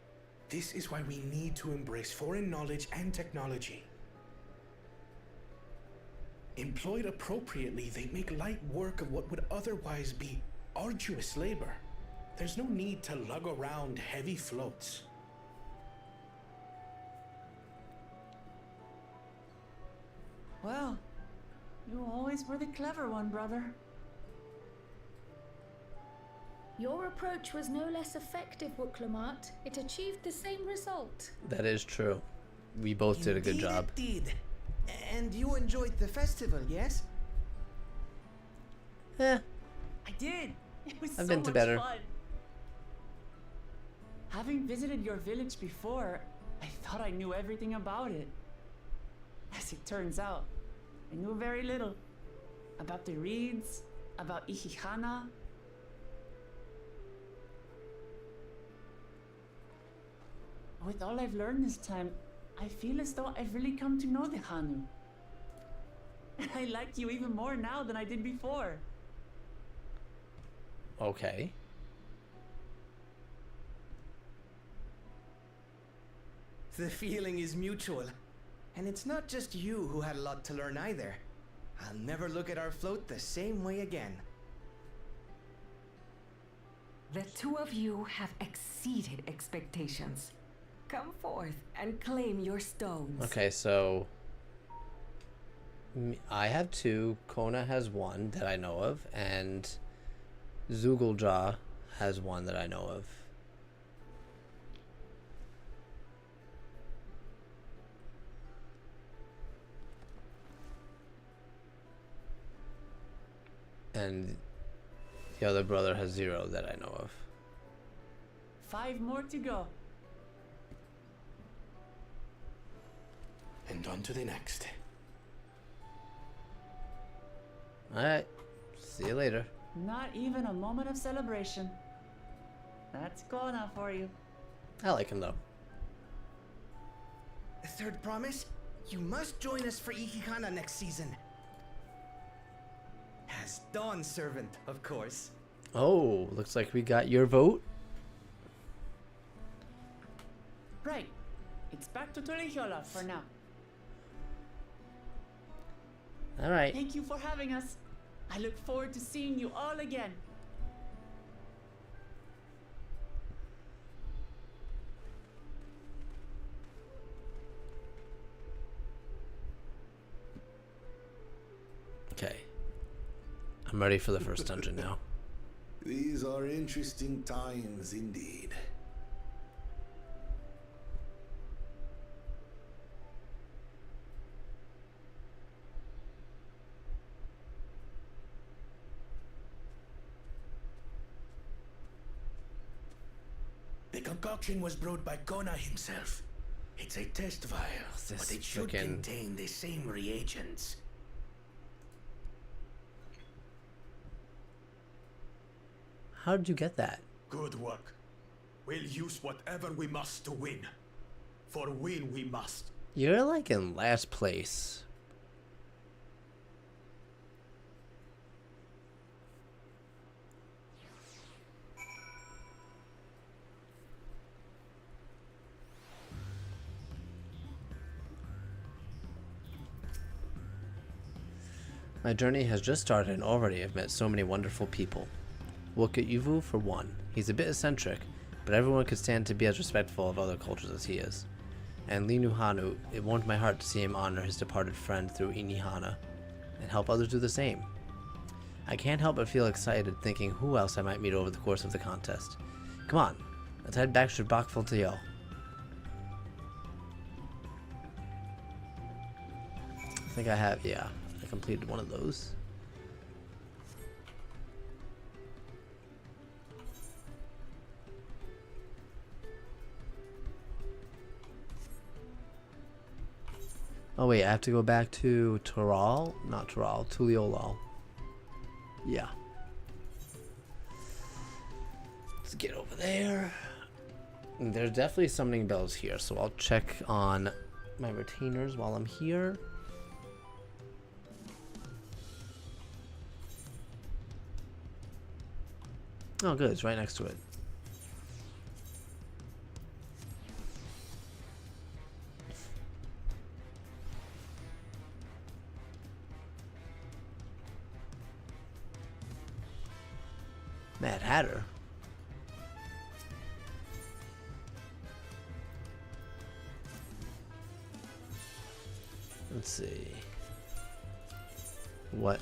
this is why we need to embrace foreign knowledge and technology. Employed appropriately, they make light work of what would otherwise be arduous labor. There's no need to lug around heavy floats.
Well, you always were the clever one, brother.
Your approach was no less effective, Wuklamat. It achieved the same result.
That is true. We both did a good job.
Indeed. And you enjoyed the festival, yes?
Eh.
I did. It was
I've
so
been to
much
better.
fun. Having visited your village before, I thought I knew everything about it. As it turns out, I knew very little. About the reeds, about Ihihana. With all I've learned this time, I feel as though I've really come to know the Hanu. And I like you even more now than I did before.
Okay.
The feeling is mutual. And it's not just you who had a lot to learn either. I'll never look at our float the same way again.
The two of you have exceeded expectations. Come forth and claim your stones.
Okay, so I have 2, Kona has 1 that I know of, and Zugulja has 1 that I know of. And the other brother has 0 that I know of.
5 more to go.
And on to the next.
Alright, see you later.
Not even a moment of celebration. That's Kona for you.
I like him though.
The third promise? You must join us for Ihihana next season. As Dawn servant, of course.
Oh, looks like we got your vote.
Right. It's back to Tulihiola for now.
Alright.
Thank you for having us. I look forward to seeing you all again.
Okay. I'm ready for the first dungeon now.
These are interesting times indeed.
The concoction was brewed by Kona himself. It's a test vial, but it should contain the same reagents.
How did you get that?
Good work. We'll use whatever we must to win. For win we must.
You're like in last place. My journey has just started and already I've met so many wonderful people. Look at Yuvu for one. He's a bit eccentric, but everyone could stand to be as respectful of other cultures as he is. And Linu Hanu, it warmed my heart to see him honor his departed friend through Inihana, and help others do the same. I can't help but feel excited thinking who else I might meet over the course of the contest. Come on, let's head back to Bakfultiel. I think I have, yeah, I completed one of those. Oh wait, I have to go back to Tural? Not Tural, Tuliolal. Yeah. Let's get over there. There's definitely summoning bells here, so I'll check on my retainers while I'm here. Oh, good. It's right next to it. Mad Hatter. Let's see what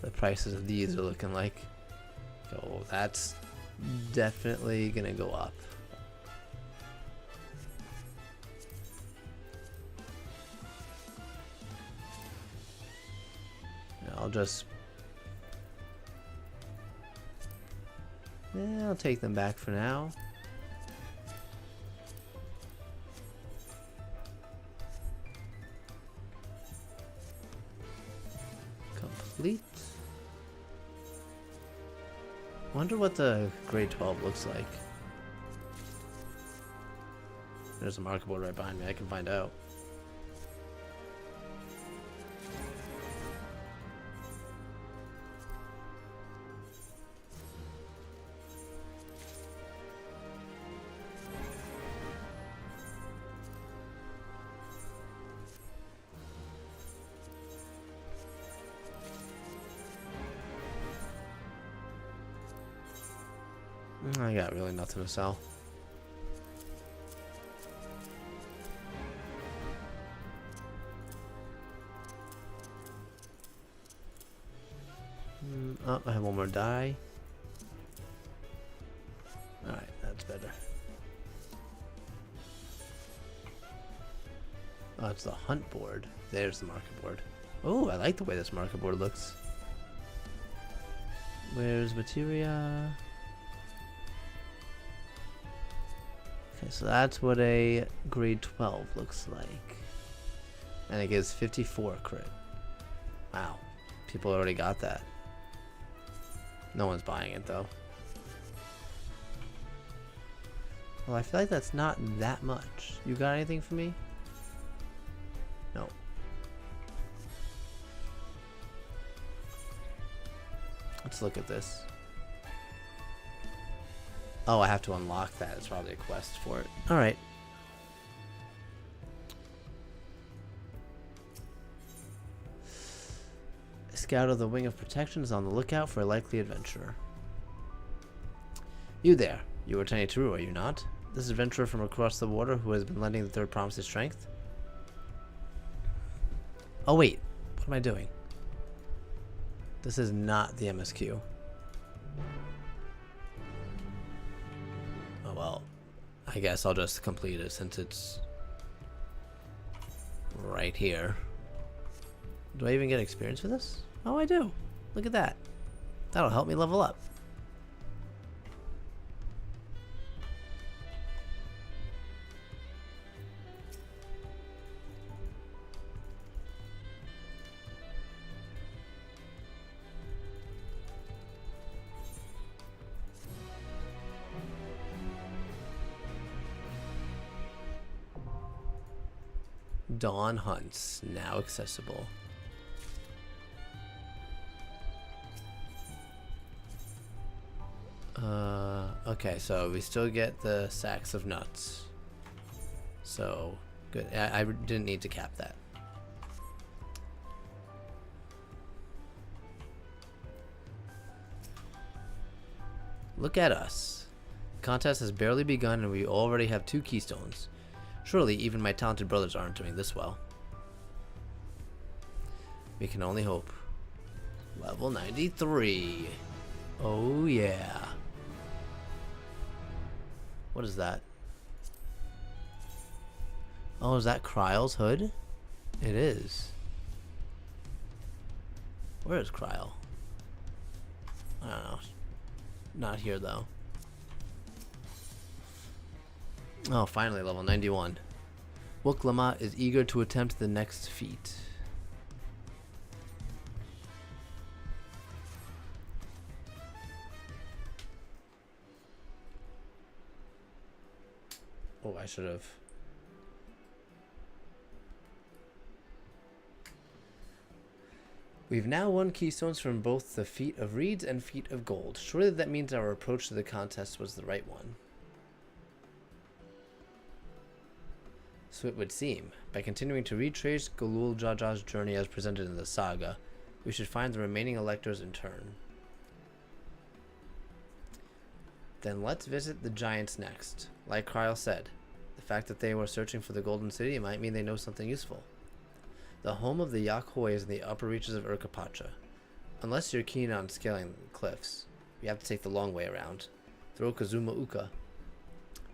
the prices of these are looking like. Oh, that's definitely gonna go up. I'll just I'll take them back for now. Complete. Wonder what the grade 12 looks like. There's a marker board right behind me. I can find out. I got really nothing to sell. Oh, I have one more die. Alright, that's better. Oh, it's the hunt board. There's the marker board. Oh, I like the way this marker board looks. Where's materia? Okay, so that's what a grade 12 looks like. And it gives 54 crit. Wow. People already got that. No one's buying it though. Well, I feel like that's not that much. You got anything for me? No. Let's look at this. Oh, I have to unlock that. It's probably a quest for it. Alright. Scout of the Wing of Protection is on the lookout for a likely adventurer. You there. You are Tiny Teru, are you not? This adventurer from across the water who has been lending the third promise his strength? Oh wait. What am I doing? This is not the MSQ. Oh well. I guess I'll just complete it since it's right here. Do I even get experience for this? Oh, I do. Look at that. That'll help me level up. Dawn Hunts, now accessible. Okay, so we still get the sacks of nuts. So, good. I didn't need to cap that. Look at us. The contest has barely begun and we already have 2 keystones. Surely even my talented brothers aren't doing this well. We can only hope. Level 93. Oh yeah. What is that? Oh, is that Kryle's hood? It is. Where is Kryle? I don't know. Not here though. Oh, finally level 91. Wuklama is eager to attempt the next feat. Oh, I should have. We've now won keystones from both the Feat of Reeds and Feat of Gold. Surely that means our approach to the contest was the right one. So it would seem. By continuing to retrace Galul Jaja's journey as presented in the saga, we should find the remaining electors in turn. Then let's visit the giants next. Like Kryle said, the fact that they were searching for the Golden City might mean they know something useful. The home of the Yakhoi is in the upper reaches of Urkapacha. Unless you're keen on scaling the cliffs, you have to take the long way around, through Okazuma Uka.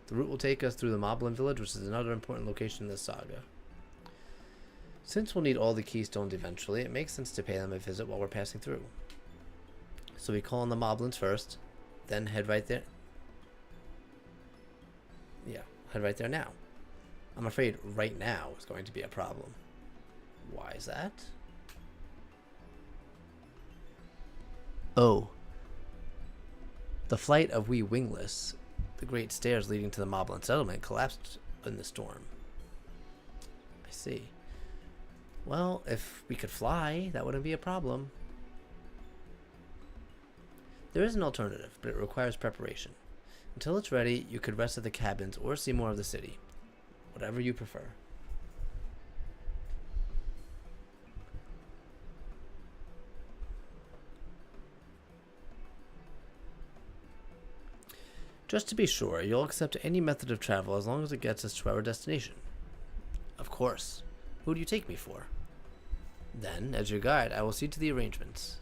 The route will take us through the Moblin village, which is another important location in this saga. Since we'll need all the keystones eventually, it makes sense to pay them a visit while we're passing through. So we call on the Moblins first, then head right there. Yeah, head right there now. I'm afraid right now is going to be a problem. Why is that? Oh. The flight of we wingless, the great stairs leading to the Moblin settlement, collapsed in the storm. I see. Well, if we could fly, that wouldn't be a problem. There is an alternative, but it requires preparation. Until it's ready, you could rest at the cabins or see more of the city. Whatever you prefer. Just to be sure, you'll accept any method of travel as long as it gets us to our destination. Of course. Who do you take me for? Then, as your guide, I will see to the arrangements.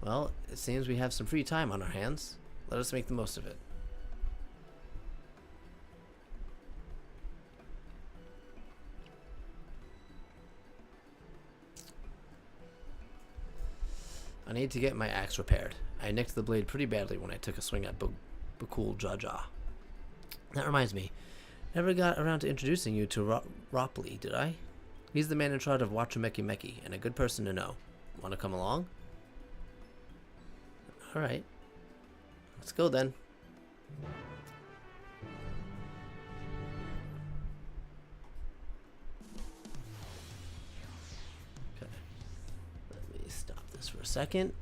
Well, it seems we have some free time on our hands. Let us make the most of it. I need to get my axe repaired. I nicked the blade pretty badly when I took a swing at Bakul Jaja. That reminds me, never got around to introducing you to Ropley, did I? He's the man in charge of Wachumeki Meki, and a good person to know. Want to come along? Alright. Let's go then. Okay. Let me stop this for a second.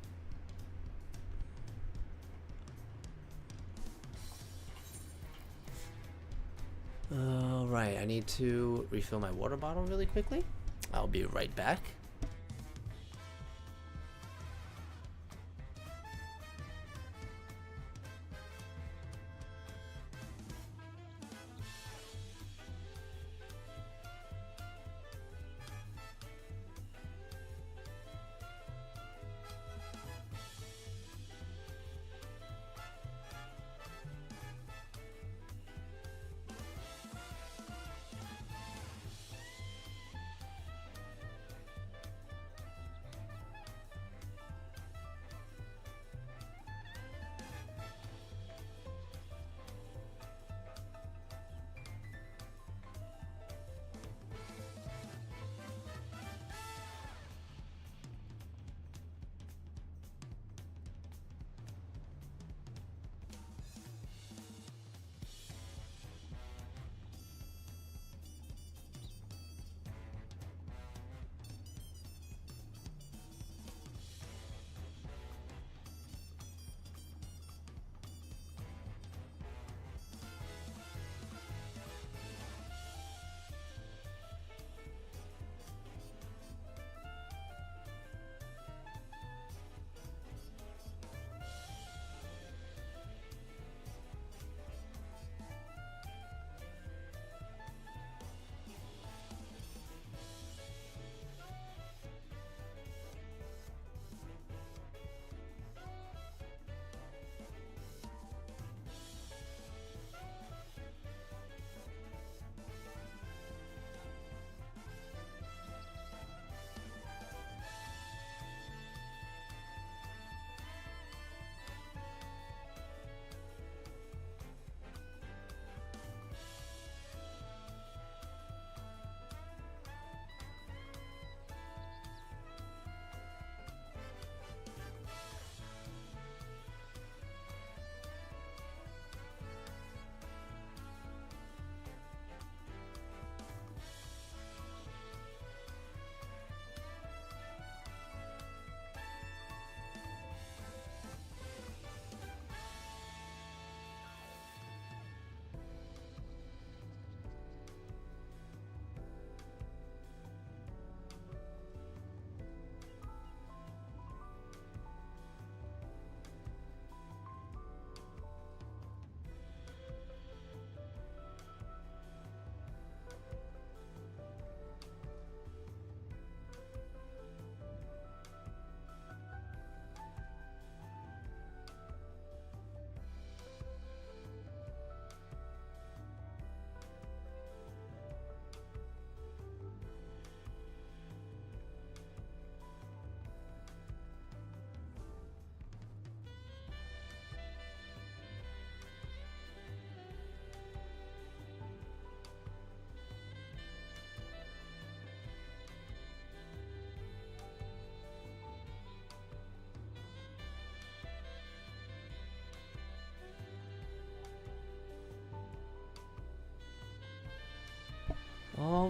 Alright, I need to refill my water bottle really quickly. I'll be right back.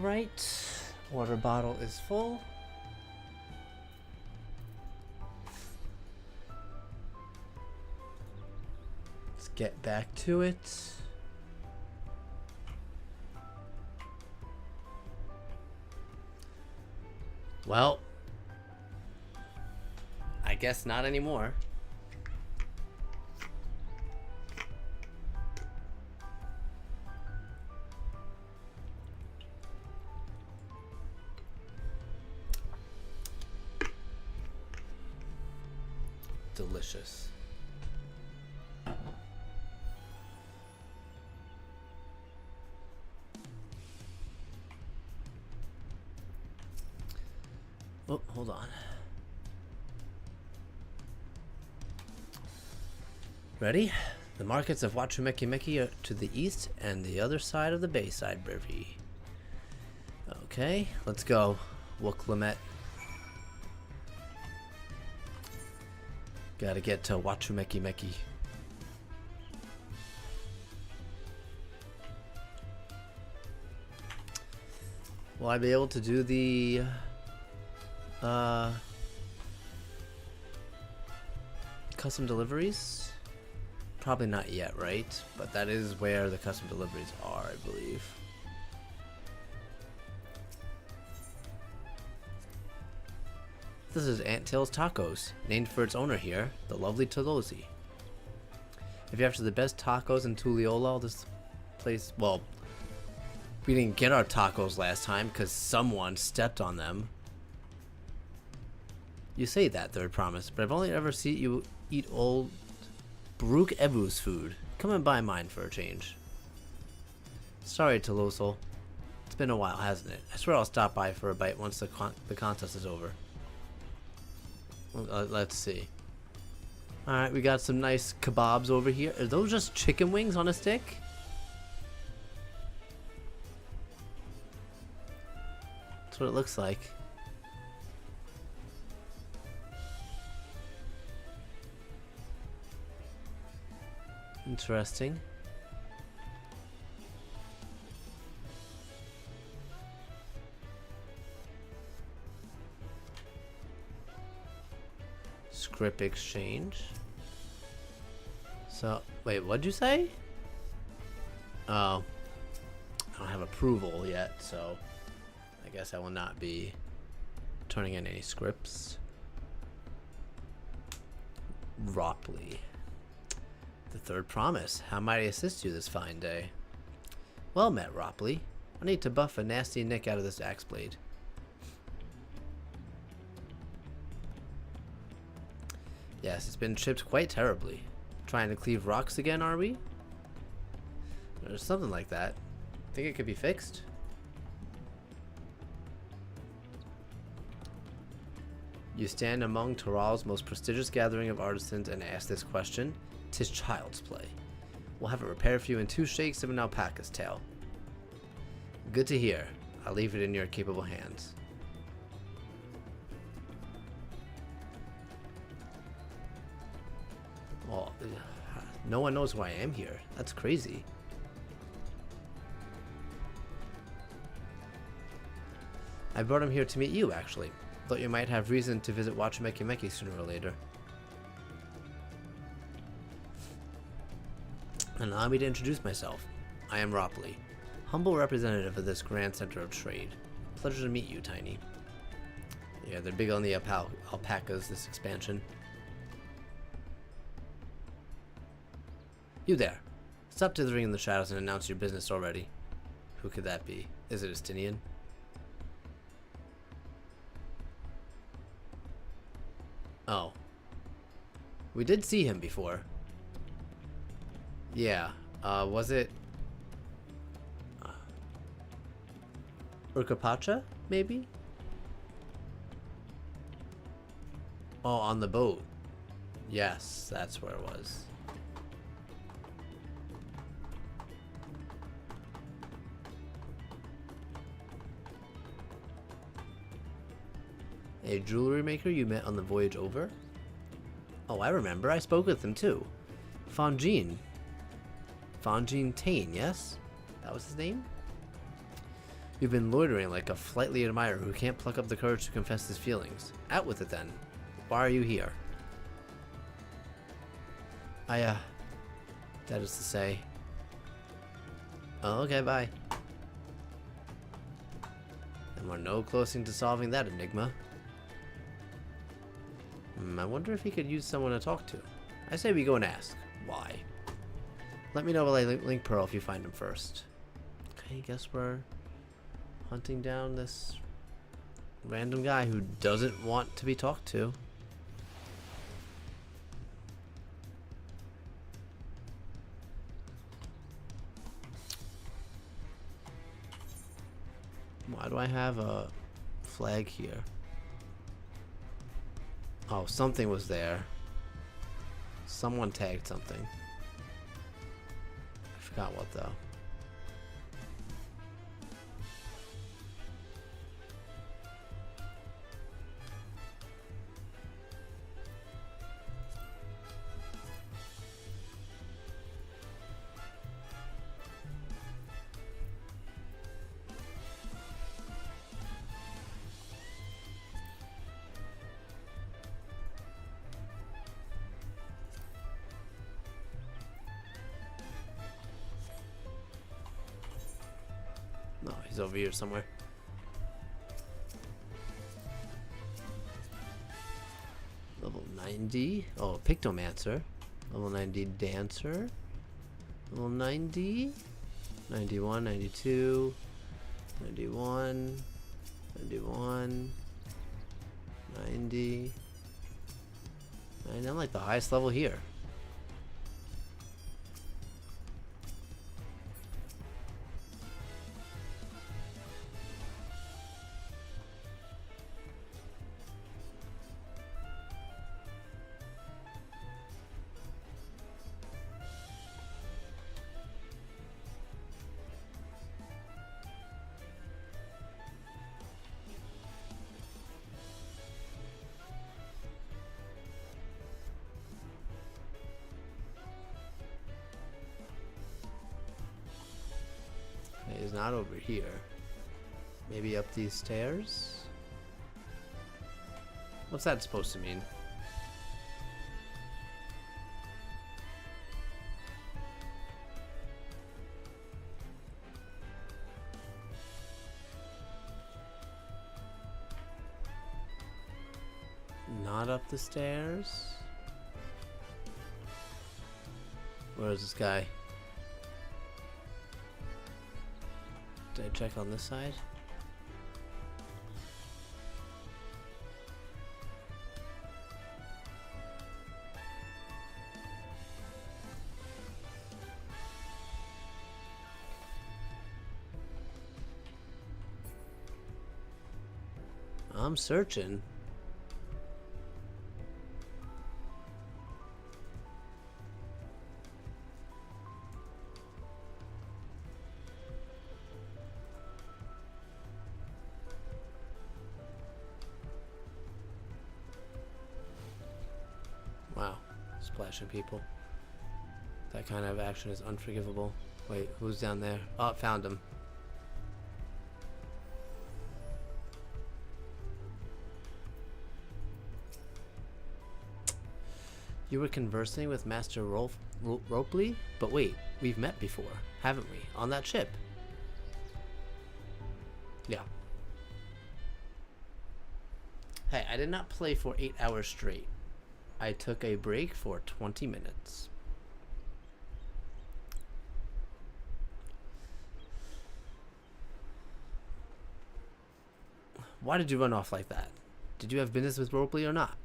Alright. Water bottle is full. Let's get back to it. Well, I guess not anymore. Delicious. Oh, hold on. Ready? The markets of Wachumekimeki are to the east and the other side of the Bayside River. Okay, let's go. Wooklamet. Gotta get to Wachumekimeki. Will I be able to do the custom deliveries? Probably not yet, right? But that is where the custom deliveries are, I believe. This is Anttail's Tacos, named for its owner here, the lovely Tolosi. If you're after the best tacos in Tuliolal, this place, well, we didn't get our tacos last time because someone stepped on them. You say that, Third Promise, but I've only ever seen you eat old Baruch Evu's food. Come and buy mine for a change. Sorry, Tolosol. It's been a while, hasn't it? I swear I'll stop by for a bite once the contest is over. Let's see. Alright, we got some nice kebabs over here. Are those just chicken wings on a stick? That's what it looks like. Interesting. Script exchange. So, wait, what'd you say? Oh, I don't have approval yet, so I guess I will not be turning in any scripts. Ropley. The Third Promise. How might I assist you this fine day? Well met, Ropley. I need to buff a nasty nick out of this axe blade. Yes, it's been chipped quite terribly. Trying to cleave rocks again, are we? There's something like that. Think it could be fixed? You stand among Toral's most prestigious gathering of artisans and ask this question. 'Tis child's play. We'll have it repaired for you in 2 shakes of an alpaca's tail. Good to hear. I'll leave it in your capable hands. Well, no one knows who I am here. That's crazy. I brought him here to meet you, actually. Thought you might have reason to visit Wachumekimeki sooner or later. And allow me to introduce myself. I am Ropley, humble representative of this grand center of trade. Pleasure to meet you, Tiny. Yeah, they're big on the alpacas, this expansion. You there. Stop dithering in the shadows and announce your business already. Who could that be? Is it Estinian? Oh. We did see him before. Yeah. Was it... Urkapacha, maybe? Oh, on the boat. Yes, that's where it was. A jewelry maker you met on the voyage over? Oh, I remember. I spoke with him too. Fongine Tane, yes? That was his name? You've been loitering like a flightly admirer who can't pluck up the courage to confess his feelings. Out with it then. Why are you here? That is to say. Oh, okay, bye. And we're no closer to solving that enigma. I wonder if he could use someone to talk to. I say we go and ask. Why? Let me know while I link Pearl if you find him first. Okay, guess we're hunting down this random guy who doesn't want to be talked to. Why do I have a flag here? Oh, something was there. Someone tagged something. I forgot what though. No, he's over here somewhere. Level 90. Oh, Pictomancer. Level 90 Dancer. Level 90. 91, 92. 91. 91. 90. I'm like the highest level here. He's not over here. Maybe up these stairs? What's that supposed to mean? Not up the stairs? Where is this guy? Did I check on this side? I'm searching. Wow, splashing people. That kind of action is unforgivable. Wait, who's down there? Oh, found him. You were conversing with Master Ropley? But wait, we've met before, haven't we? On that ship. Yeah. Hey, I did not play for 8 hours straight. I took a break for 20 minutes. Why did you run off like that? Did you have business with Ropley or not?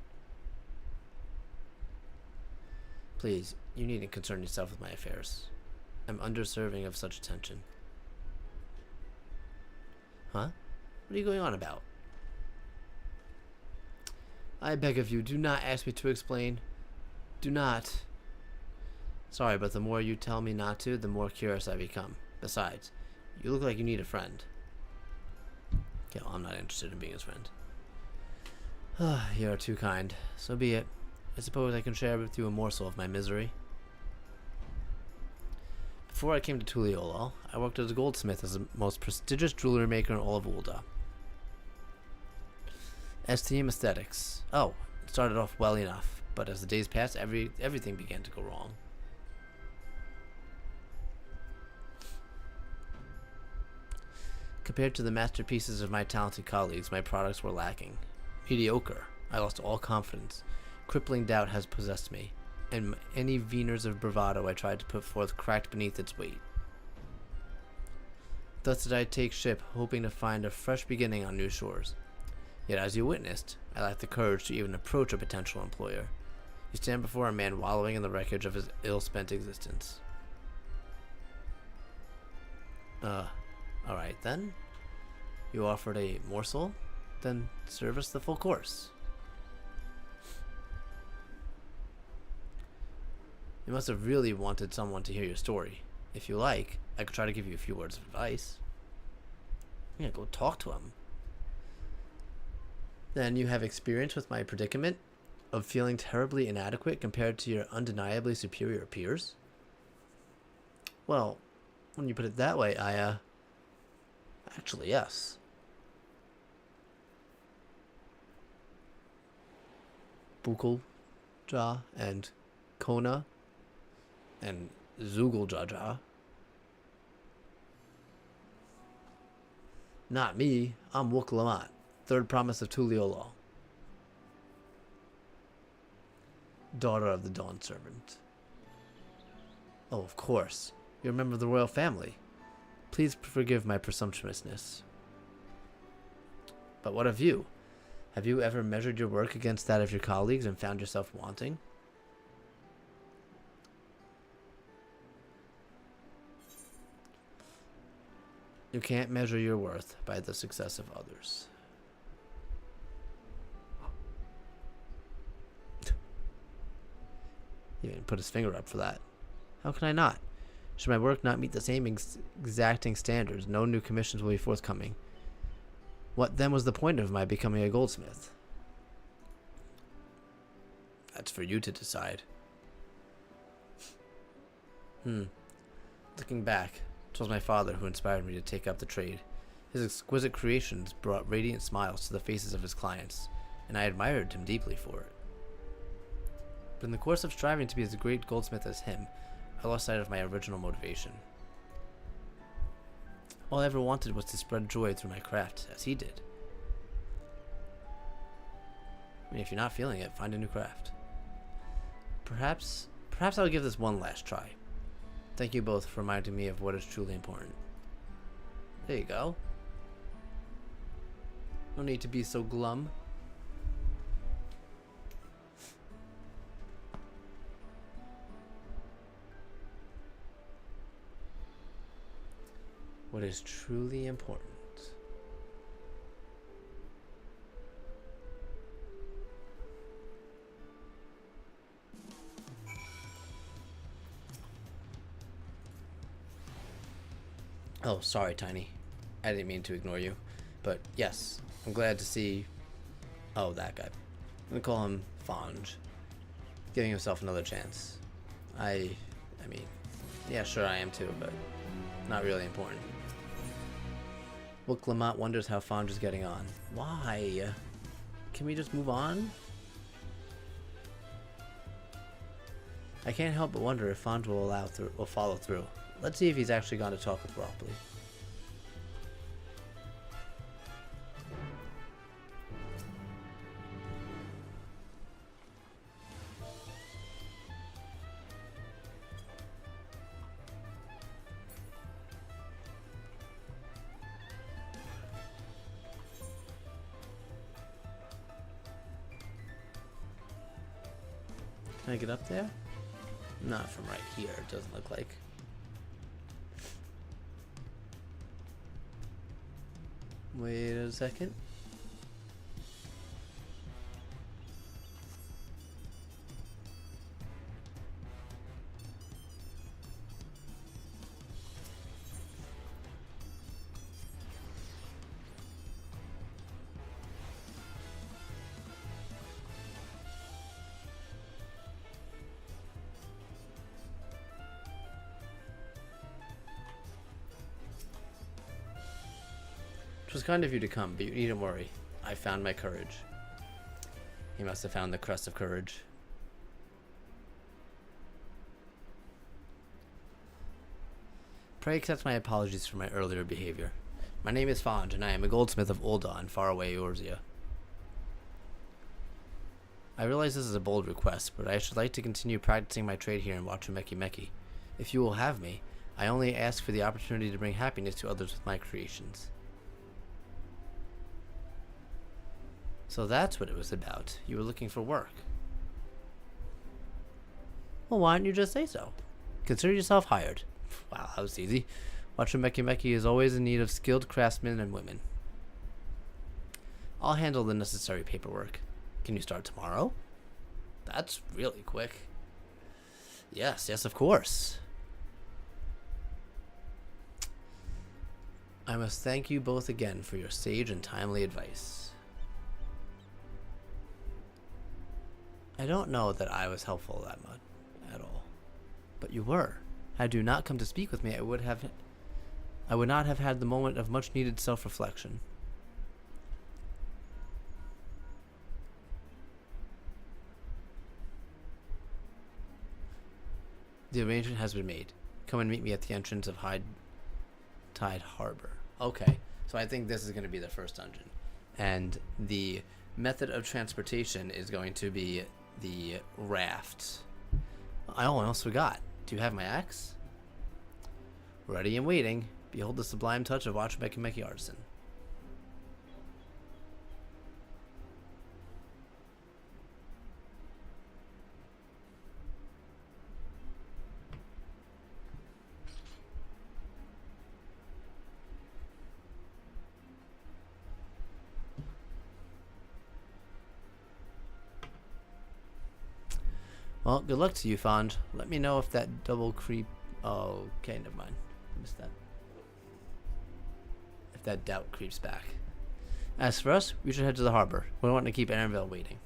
Please, you needn't concern yourself with my affairs. I'm undeserving of such attention. Huh? What are you going on about? I beg of you, do not ask me to explain. Do not. Sorry, but the more you tell me not to, the more curious I become. Besides, you look like you need a friend. Okay, well, I'm not interested in being his friend. You are too kind. So be it. I suppose I can share with you a morsel of my misery. Before I came to Tuliolal, I worked as a goldsmith as the most prestigious jewelry maker in all of Ul'dah. STM Aesthetics. Oh, it started off well enough, but as the days passed, everything began to go wrong. Compared to the masterpieces of my talented colleagues, my products were lacking. Mediocre. I lost all confidence. Crippling doubt has possessed me, and any veneers of bravado I tried to put forth cracked beneath its weight. Thus did I take ship, hoping to find a fresh beginning on new shores. Yet as you witnessed, I lacked the courage to even approach a potential employer. You stand before a man wallowing in the wreckage of his ill-spent existence. Alright then. You offered a morsel? Then serve us the full course. You must have really wanted someone to hear your story. If you like, I could try to give you a few words of advice. Yeah, go talk to him. Then you have experience with my predicament of feeling terribly inadequate compared to your undeniably superior peers? Well, when you put it that way, actually, yes. Bukulja and Kona and Zugaljaja. Not me. I'm Wuklamat, third promise of Tuliolal, daughter of the Dawn Servant. Oh, of course. You're a member of the royal family. Please forgive my presumptuousness. But what of you? Have you ever measured your work against that of your colleagues and found yourself wanting? You can't measure your worth by the success of others. He even put his finger up for that. How can I not? Should my work not meet the same exacting standards, no new commissions will be forthcoming. What then was the point of my becoming a goldsmith? That's for you to decide. Looking back, it was my father who inspired me to take up the trade. His exquisite creations brought radiant smiles to the faces of his clients, and I admired him deeply for it. But in the course of striving to be as a great goldsmith as him, I lost sight of my original motivation. All I ever wanted was to spread joy through my craft, as he did. I mean, if you're not feeling it, find a new craft. Perhaps I'll give this one last try. Thank you both for reminding me of what is truly important. There you go. No need to be so glum. What is truly important. Oh, sorry, Tiny. I didn't mean to ignore you. But yes, I'm glad to see... Oh, that guy. I'm gonna call him Fonge. Giving himself another chance. I mean, yeah, sure I am too, but not really important. Wuklamat wonders how Fonge is getting on. Why? Can we just move on? I can't help but wonder if Fonge will follow through. Let's see if he's actually going to talk with Broccoli. Can I get up there? Not from right here, it doesn't look like. Wait a second. 'Twas kind of you to come, but you needn't worry. I found my courage. He must have found the crest of courage. Pray accept my apologies for my earlier behavior. My name is Fonge, and I am a goldsmith of Ul'dah in faraway Eorzea. I realize this is a bold request, but I should like to continue practicing my trade here in Wachumeki Meki. If you will have me, I only ask for the opportunity to bring happiness to others with my creations. So that's what it was about. You were looking for work. Well, why don't you just say so? Consider yourself hired. Wow, that was easy. Wachumeki Meki is always in need of skilled craftsmen and women. I'll handle the necessary paperwork. Can you start tomorrow? That's really quick. Yes, of course. I must thank you both again for your sage and timely advice. I don't know that I was helpful that much at all, but you were. Had you not come to speak with me, I would not have had the moment of much needed self-reflection. The arrangement has been made. Come and meet me at the entrance of High Tide Harbor. Okay, so I think this is going to be the first dungeon. And the method of transportation is going to be the raft. I almost forgot. Do you have my axe? Ready and waiting. Behold the sublime touch of Wachumeki Meki Artisan. Well, good luck to you, Fonge. Let me know if that double creep... Oh, okay, never mind. I missed that. If that doubt creeps back. As for us, we should head to the harbor. We don't want to keep Aaronville waiting.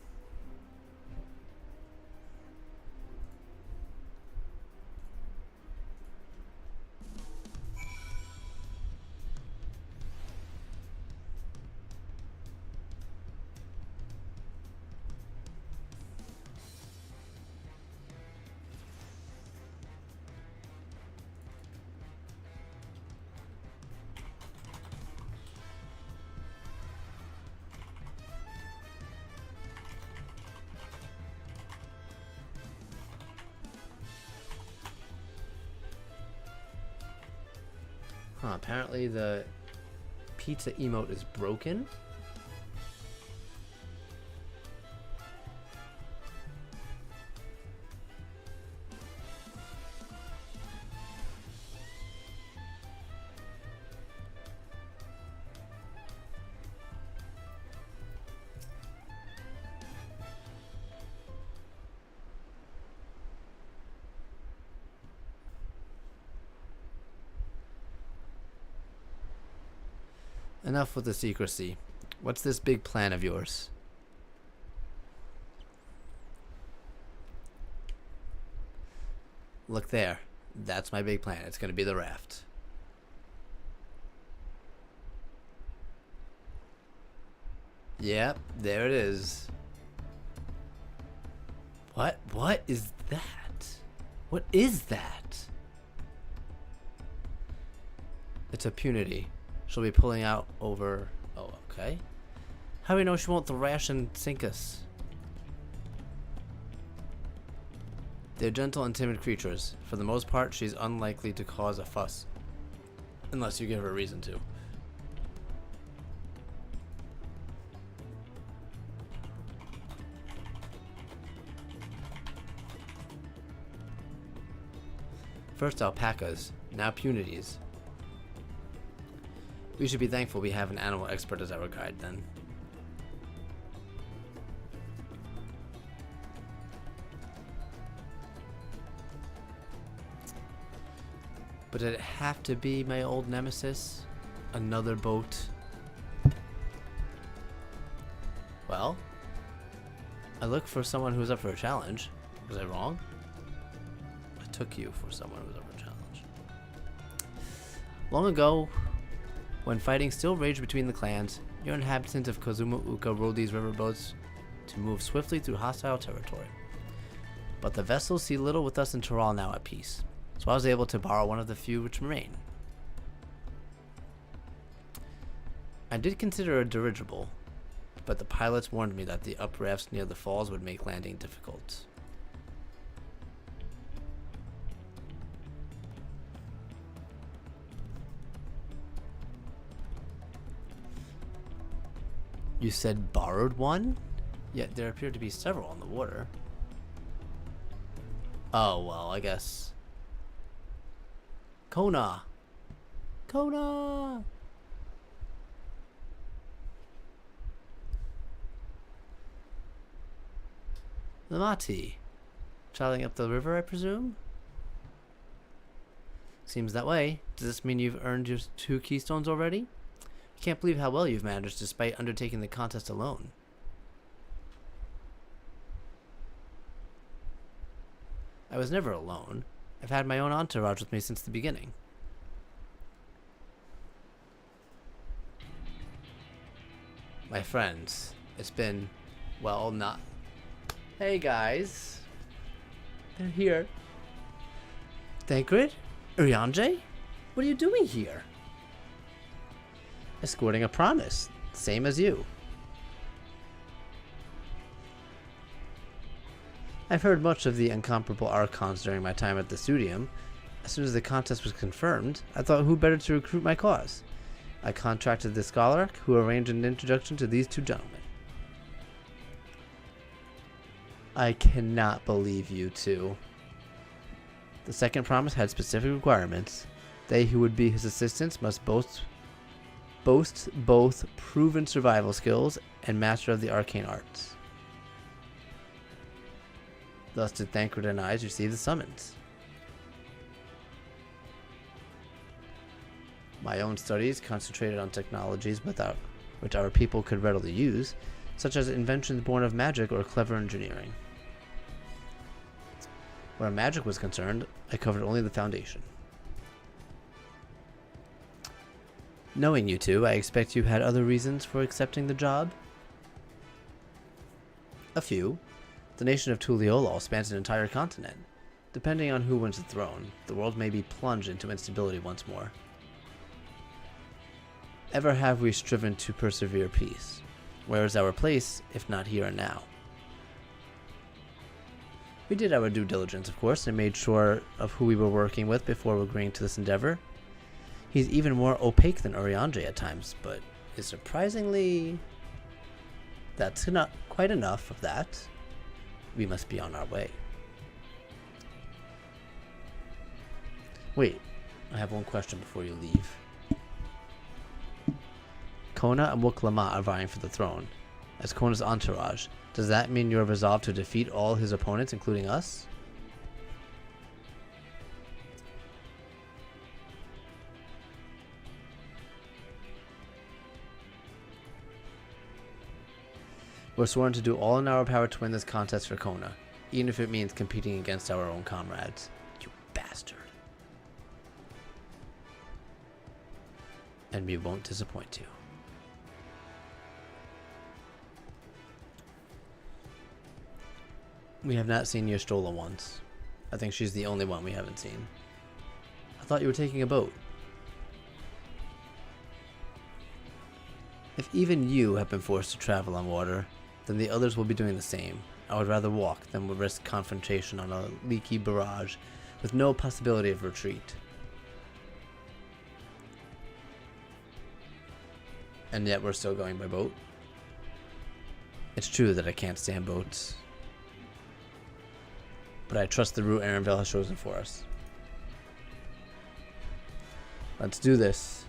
Huh, apparently the pizza emote is broken. Enough with the secrecy. What's this big plan of yours? Look there. That's my big plan. It's going to be the raft. Yep, there it is. What is that? What is that? It's a punity. She'll be pulling out over... Oh, okay. How do we know she won't thrash and sink us? They're gentle and timid creatures. For the most part, she's unlikely to cause a fuss. Unless you give her a reason to. First alpacas, now punities. We should be thankful we have an animal expert as our guide, then. But did it have to be my old nemesis? Another boat? Well, I look for someone who's up for a challenge. Was I wrong? I took you for someone who was up for a challenge. Long ago, When fighting still raged between the clans, your inhabitants of Kazuma Uka rode these riverboats to move swiftly through hostile territory. But the vessels see little with us in Toral now at peace, so I was able to borrow one of the few which remain. I did consider a dirigible, but the pilots warned me that the uprafts near the falls would make landing difficult. You said borrowed one? Yet there appear to be several on the water. Oh, well, I guess. Kona! Kona! Lamati. Traveling up the river, I presume? Seems that way. Does this mean you've earned your 2 keystones already? I can't believe how well you've managed despite undertaking the contest alone. I was never alone. I've had my own entourage with me since the beginning. My friends, it's been, well, not... Hey guys. They're here. Thancred? Urianger? What are you doing here? Escorting a promise, same as you. I've heard much of the incomparable Archons during my time at the Studium. As soon as the contest was confirmed, I thought who better to recruit my cause. I contracted the Scholarch, who arranged an introduction to these 2 gentlemen. I cannot believe you two. The second promise had specific requirements. They who would be his assistants must boast both proven survival skills and master of the arcane arts. Thus did Thancred and I receive the summons. My own studies concentrated on technologies which our people could readily use, such as inventions born of magic or clever engineering. Where magic was concerned, I covered only the foundation. Knowing you two, I expect you had other reasons for accepting the job? A few. The nation of Tuliolal spans an entire continent. Depending on who wins the throne, the world may be plunged into instability once more. Ever have we striven to persevere peace? Where is our place, if not here and now? We did our due diligence, of course, and made sure of who we were working with before agreeing to this endeavor. He's even more opaque than Urianger at times, but is surprisingly... That's not quite enough of that. We must be on our way. Wait, I have one question before you leave. Kona and Wuklama are vying for the throne. As Kona's entourage, does that mean you are resolved to defeat all his opponents, including us? We're sworn to do all in our power to win this contest for Kona, even if it means competing against our own comrades. You bastard. And we won't disappoint you. We have not seen Yastola once. I think she's the only one we haven't seen. I thought you were taking a boat. If even you have been forced to travel on water, then the others will be doing the same. I would rather walk than would risk confrontation on a leaky barrage with no possibility of retreat. And yet we're still going by boat. It's true that I can't stand boats, but I trust the route Arenville has chosen for us. Let's do this.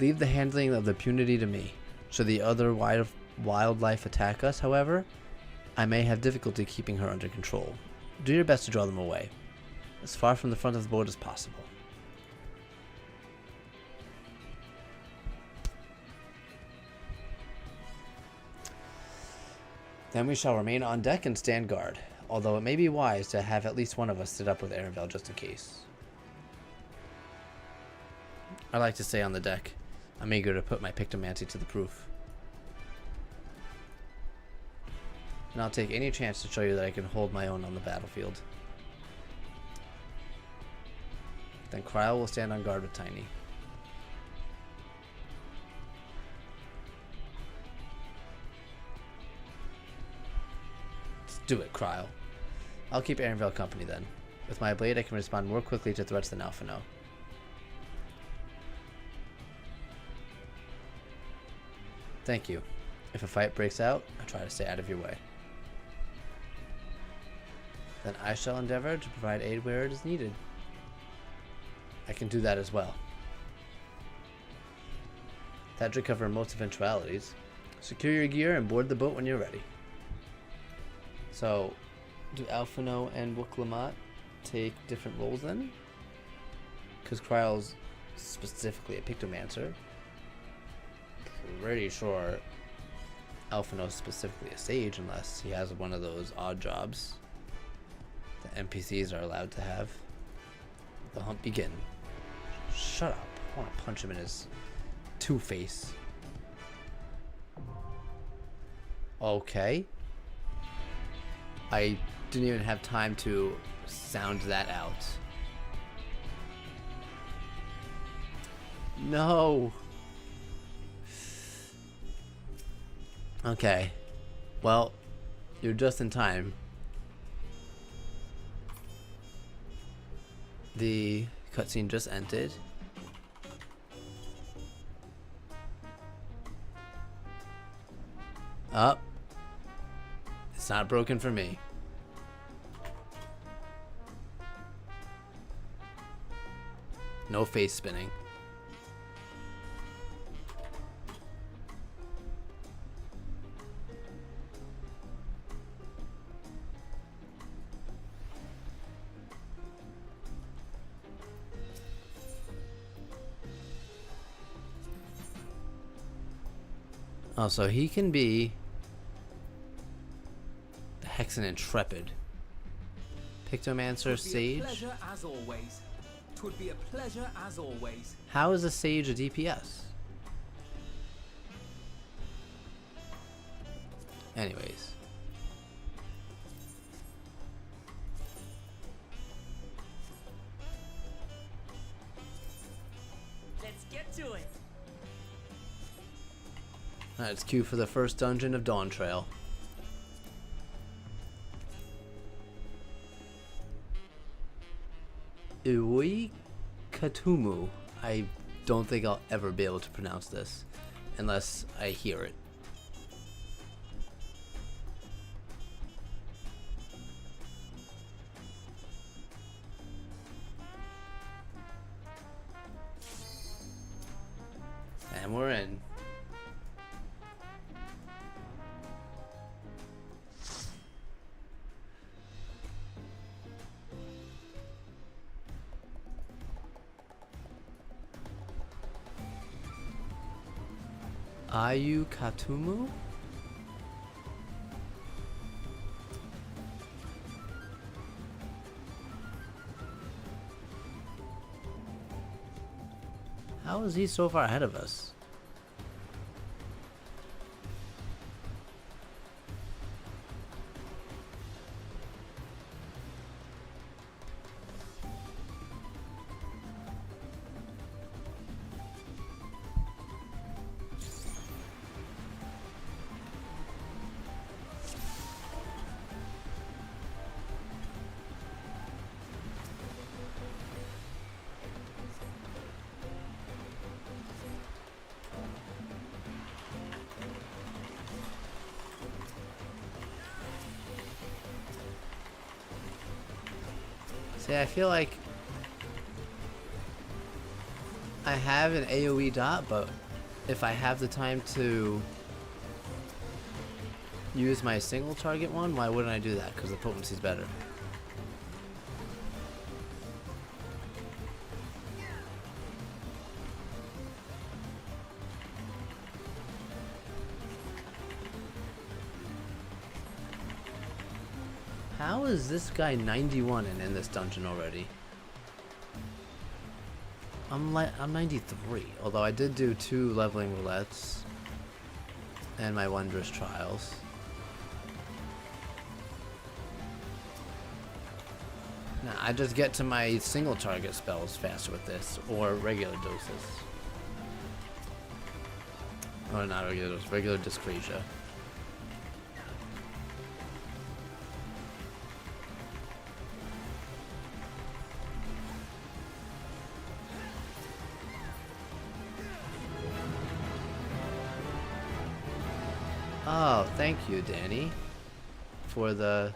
Leave the handling of the punity to me. Should the other wildlife attack us, however, I may have difficulty keeping her under control. Do your best to draw them away, as far from the front of the boat as possible. Then we shall remain on deck and stand guard. although it may be wise to have at least one of us sit up with Aravel just in case. I like to stay on the deck. I'm eager to put my pictomancy to the proof. And I'll take any chance to show you that I can hold my own on the battlefield. Then Kryle will stand on guard with Tiny. Let's do it, Kryle. I'll keep Aravel company then. With my blade, I can respond more quickly to threats than Alphino. Thank you. If a fight breaks out, I'll try to stay out of your way. Then I shall endeavor to provide aid where it is needed. I can do that as well. That should cover most eventualities. Secure your gear and board the boat when you're ready. So, do Alphino and Wuklamot take different roles then? Because Kryle's specifically a Pictomancer. Pretty sure Alphino's specifically a sage unless he has one of those odd jobs that NPCs are allowed to have. The hunt begin. Shut up. I want to punch him in his two-face. Okay. I didn't even have time to sound that out. No. Okay. Well, you're just in time. The cutscene just ended. Up. It's not broken for me. No face spinning. Oh, so he can be the Hexen Intrepid. Pictomancer Sage.
Pleasure as always. 'Twould be a pleasure as always.
How is a Sage a DPS? Anyways.
Let's get to it.
Alright, it's cue for the first dungeon of Dawntrail. Iwi Katumu. I don't think I'll ever be able to pronounce this unless I hear it. And we're in. Ayu Katumu? How is he so far ahead of us? See, I feel like I have an AoE dot, but if I have the time to use my single target one, why wouldn't I do that? Because the potency's better. How is this guy 91 and in this dungeon already? I'm 93, although I did do 2 leveling roulettes and my wondrous trials. Now I just get to my single target spells faster with this, or regular doses. Or not regular doses, regular Discretia. Oh, thank you, Danny, for the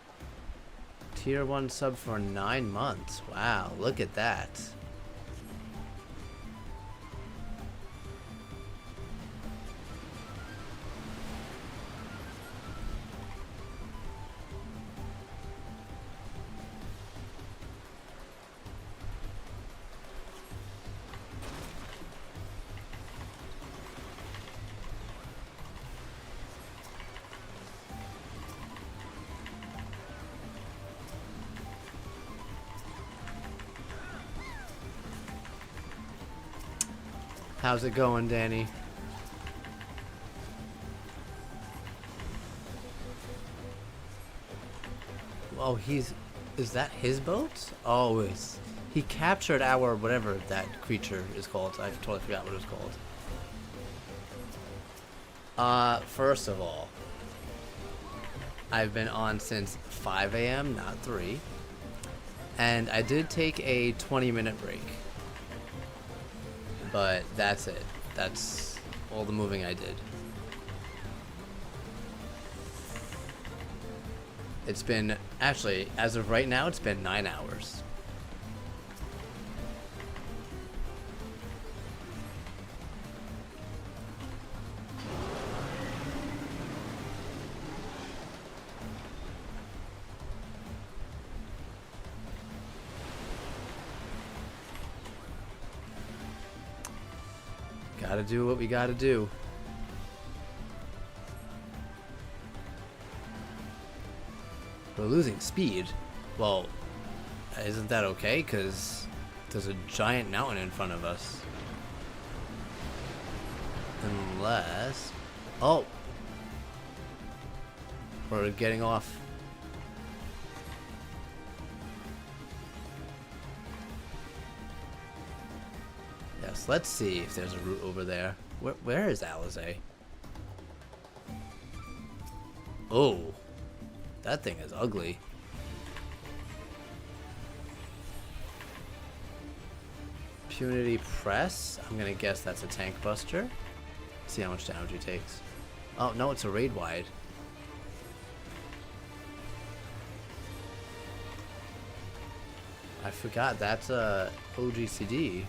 tier 1 sub for 9 months. Wow, look at that. How's it going, Danny? Oh, is that his boat? Oh, he captured our, whatever that creature is called. I totally forgot what it was called. First of all, I've been on since 5 a.m., not 3. And I did take a 20-minute break. But that's it. That's all the moving I did. It's been, actually, as of right now, it's been 9 hours. Gotta do what we gotta do. We're losing speed. Well, isn't that okay? Because there's a giant mountain in front of us. Unless... Oh! We're getting off. Yes, let's see if there's a route over there. Where is Alizé? Oh! That thing is ugly. Punity Press. I'm gonna guess that's a tank buster. See how much damage he takes. Oh, no, it's a raid wide. I forgot that's a OGCD.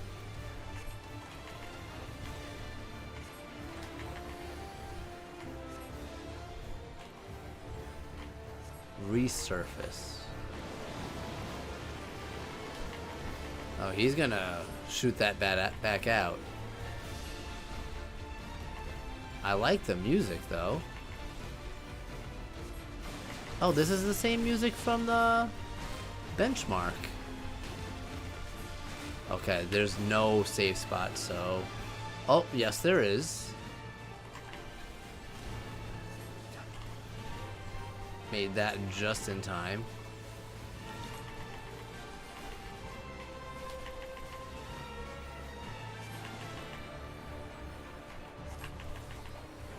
Resurface. Oh, he's gonna shoot that back out. I like the music though. Oh, this is the same music from the benchmark. Okay, there's no safe spot, so... Oh, yes there is. Made that just in time.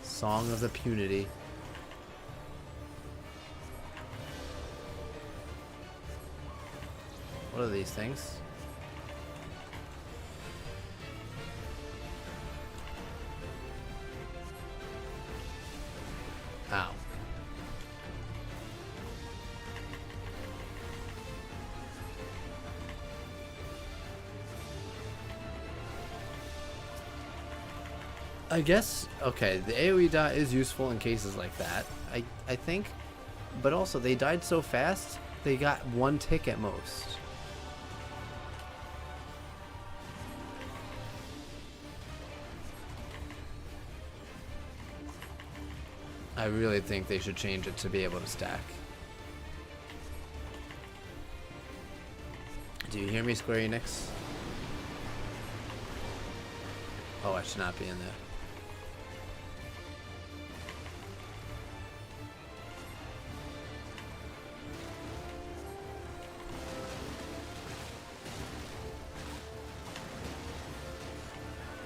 Song of the Punity. What are these things? Ow. I guess, okay, the AoE dot is useful in cases like that, I think. But also, they died so fast, they got 1 tick at most. I really think they should change it to be able to stack. Do you hear me, Square Enix? Oh, I should not be in there.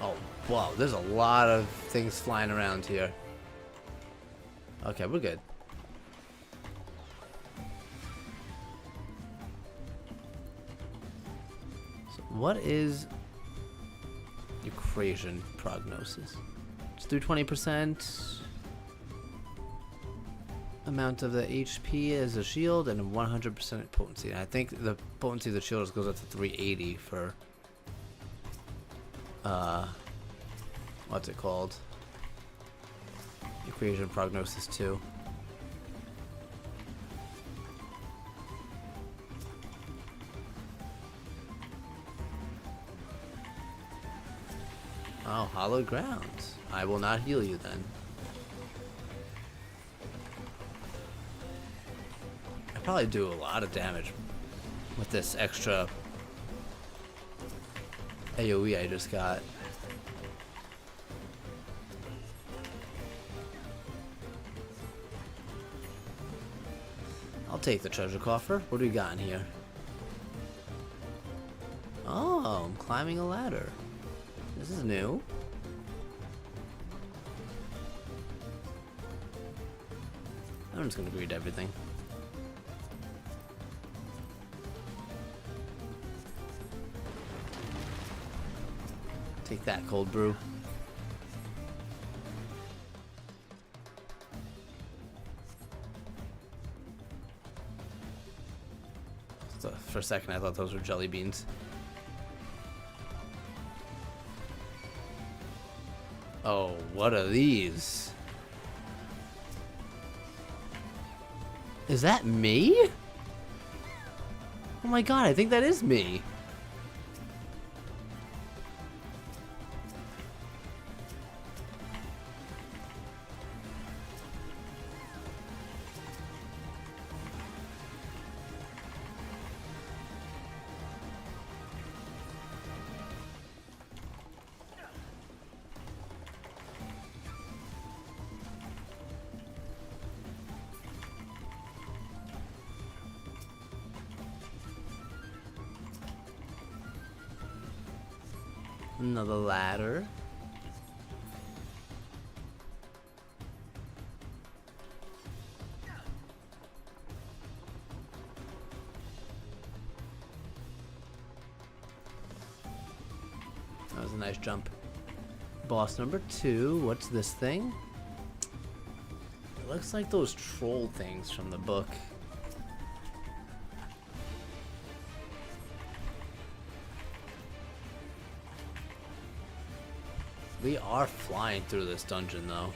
Oh, wow, there's a lot of things flying around here. Okay, we're good. So what is equation prognosis? Just do 20% amount of the HP as a shield and 100% potency. And I think the potency of the shield goes up to 380 for what's it called? Equation prognosis 2. Oh, hallowed grounds. I will not heal you then. I probably do a lot of damage with this extra AoE I just got. I'll take the treasure coffer. What do we got in here? Oh, I'm climbing a ladder. This is new. I'm just gonna read everything. Take that, cold brew. So for a second I thought those were jelly beans. Oh, what are these? Is that me? Oh my god, I think that is me. Another ladder. That was a nice jump. Boss number 2. What's this thing? It looks like those troll things from the book. We are flying through this dungeon, though.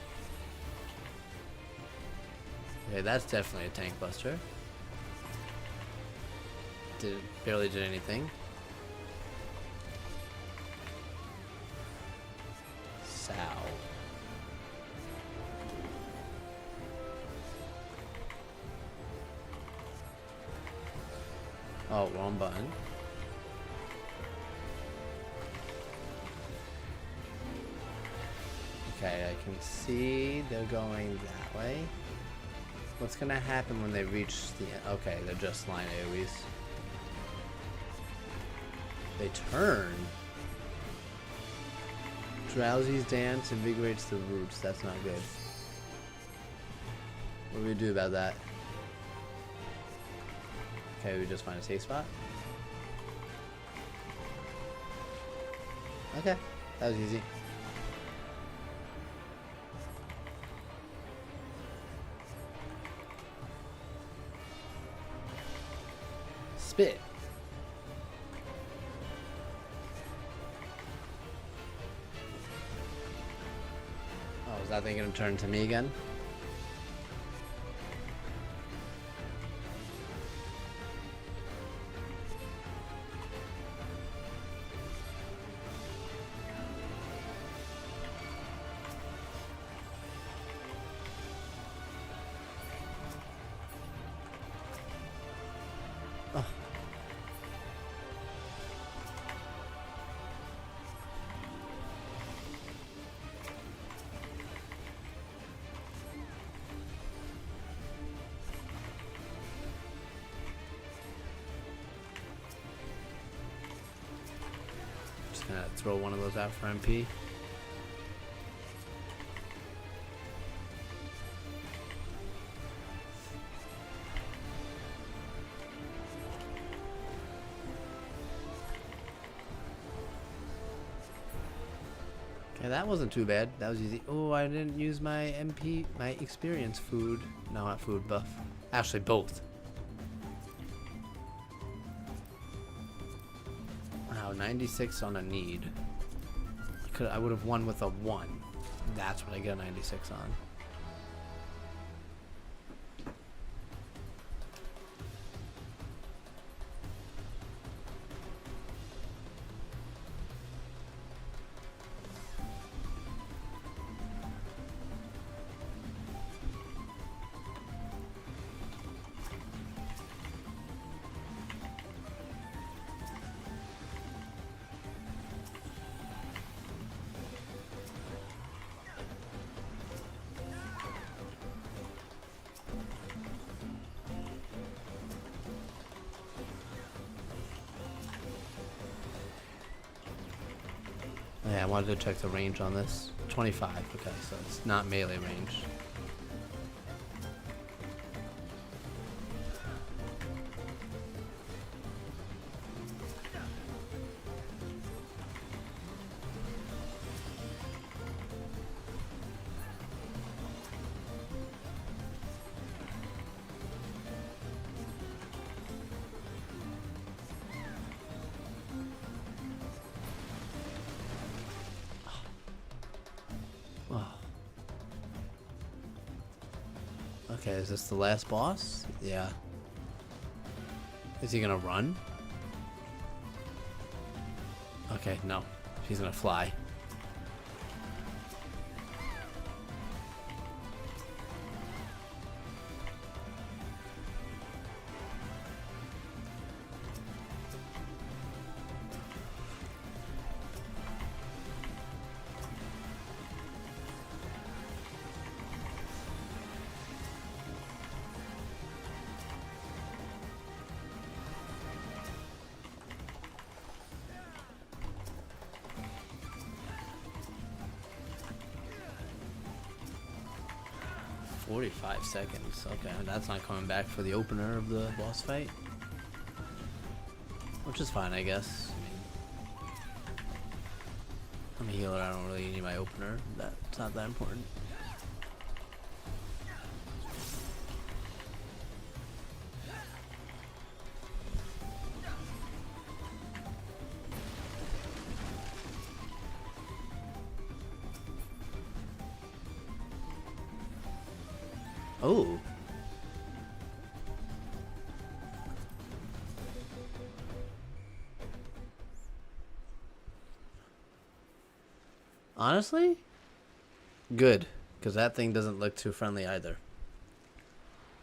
Okay, that's definitely a tank buster. Barely did anything. Sow. Oh, wrong button. Okay, I can see they're going that way. What's gonna happen when they reach the end? Okay, they're just line AoEs. They turn. Drowsy's dance invigorates the roots. That's not good. What do we do about that? Okay, we just find a safe spot. Okay, that was easy. Spit. Oh, is that thing gonna turn to me again? Gonna throw one of those out for MP. Okay, that wasn't too bad. That was easy. Oh, I didn't use my MP, my experience food. No, not food, buff. Actually, both. Wow, 96 on a need. I would have won with a 1. That's what I get a 96 on. Yeah, I wanted to check the range on this. 25, okay, so it's not melee range. Okay, is this the last boss? Yeah. Is he gonna run? Okay, no. He's gonna fly. "45 seconds. Okay, that's not coming back for the opener of the boss fight. Which is fine, I guess. I mean, I'm a healer, I don't really need my opener. That's not that important. Oh. Honestly? Good, because that thing doesn't look too friendly either.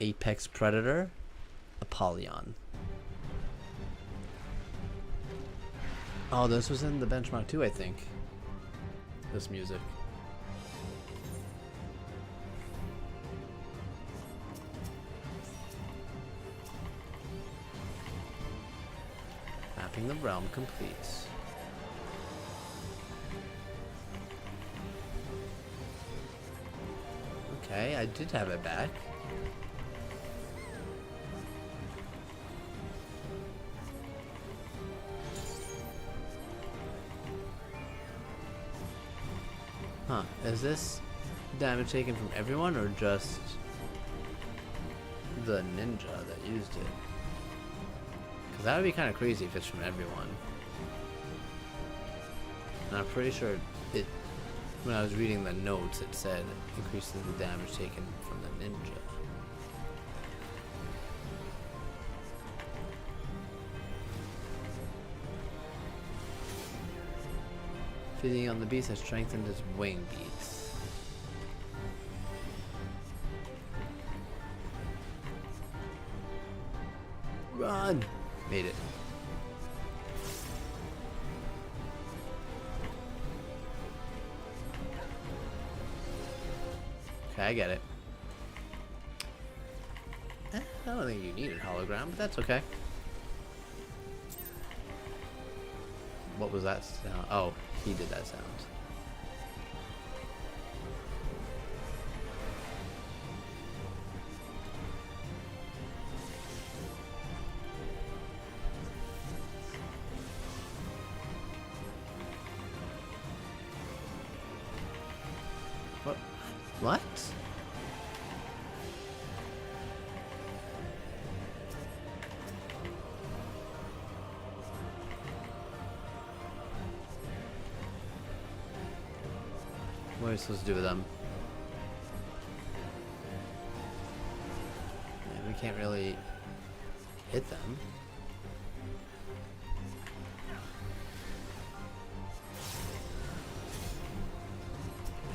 Apex Predator, Apollyon. Oh, this was in the benchmark too, I think. This music. Mapping the realm complete. Okay, I did have it back. Huh, is this damage taken from everyone or just the ninja that used it? Because that would be kind of crazy if it's from everyone. And I'm pretty sure it, when I was reading the notes, it said increases the damage taken from the ninja. Feeding on the beast has strengthened his wing beats. Run! Made it. Okay, I get it. I don't think you needed hologram, but that's okay. What was that sound? Oh, he did that sound. What? What? What are we supposed to do with them? Yeah, we can't really hit them.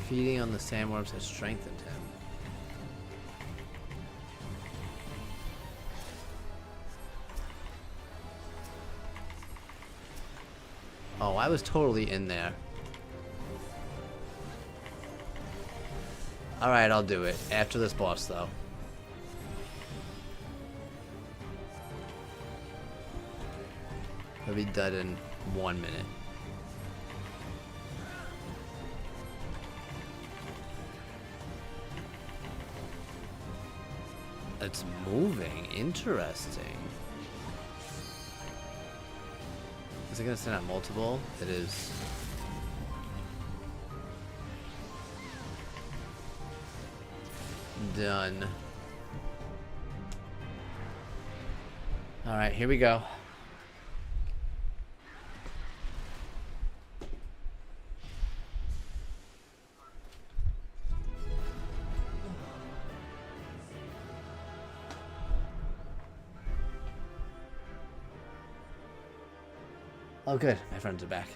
Feeding on the sandworms has strengthened him. Oh, I was totally in there. Alright, I'll do it. After this boss, though. He'll be dead in 1 minute. It's moving. Interesting. Is it gonna send out multiple? It is. Done. Alright, here we go. Oh good, my friends are back.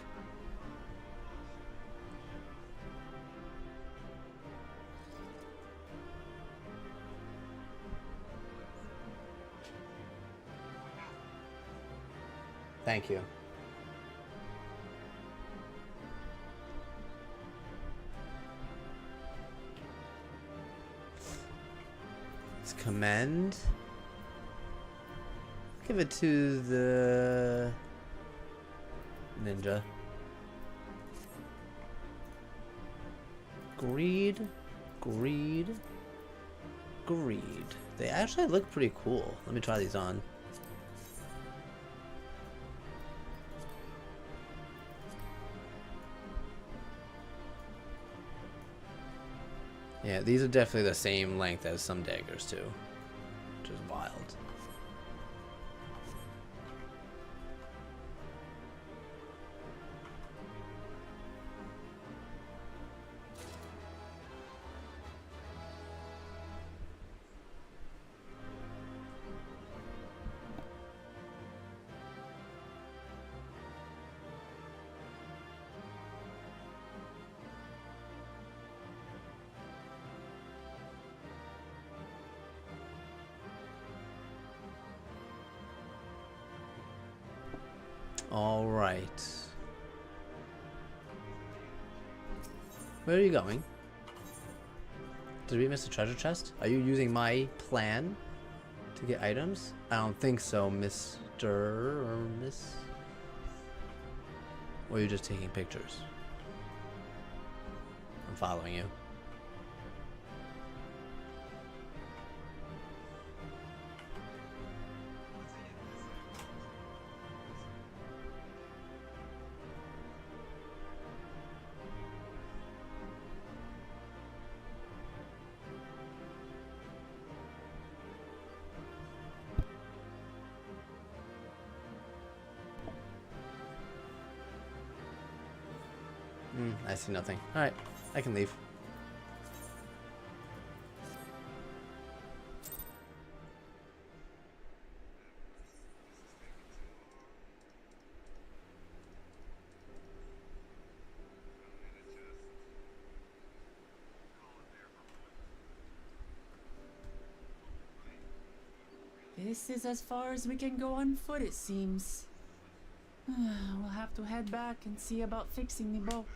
Thank you. Let's commend. Give it to the ninja. Greed, greed, greed. They actually look pretty cool. Let me try these on. Yeah, these are definitely the same length as some daggers too, which is wild. All right. Where are you going? Did we miss a treasure chest? Are you using my plan to get items? I don't think so, Mr. or Miss. Or are you just taking pictures? I'm following you. I see nothing. Alright, I can leave.
This is as far as we can go on foot, it seems. We'll have to head back and see about fixing the boat.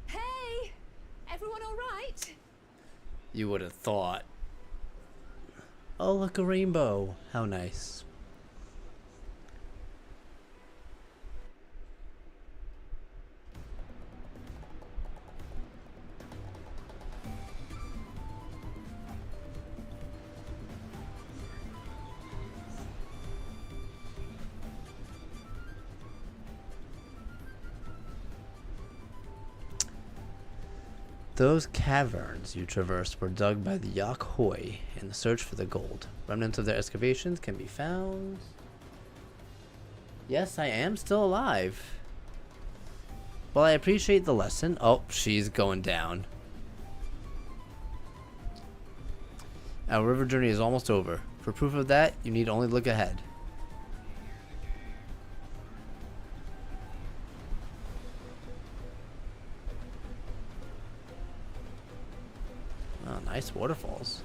Hey! Everyone all right?
You would have thought. Oh, look, a rainbow. How nice. Those caverns you traversed were dug by the Yak Hoi in the search for the gold. Remnants of their excavations can be found. Yes, I am still alive. Well, I appreciate the lesson. Oh, she's going down. Our river journey is almost over. For proof of that, you need only look ahead. Oh, nice waterfalls.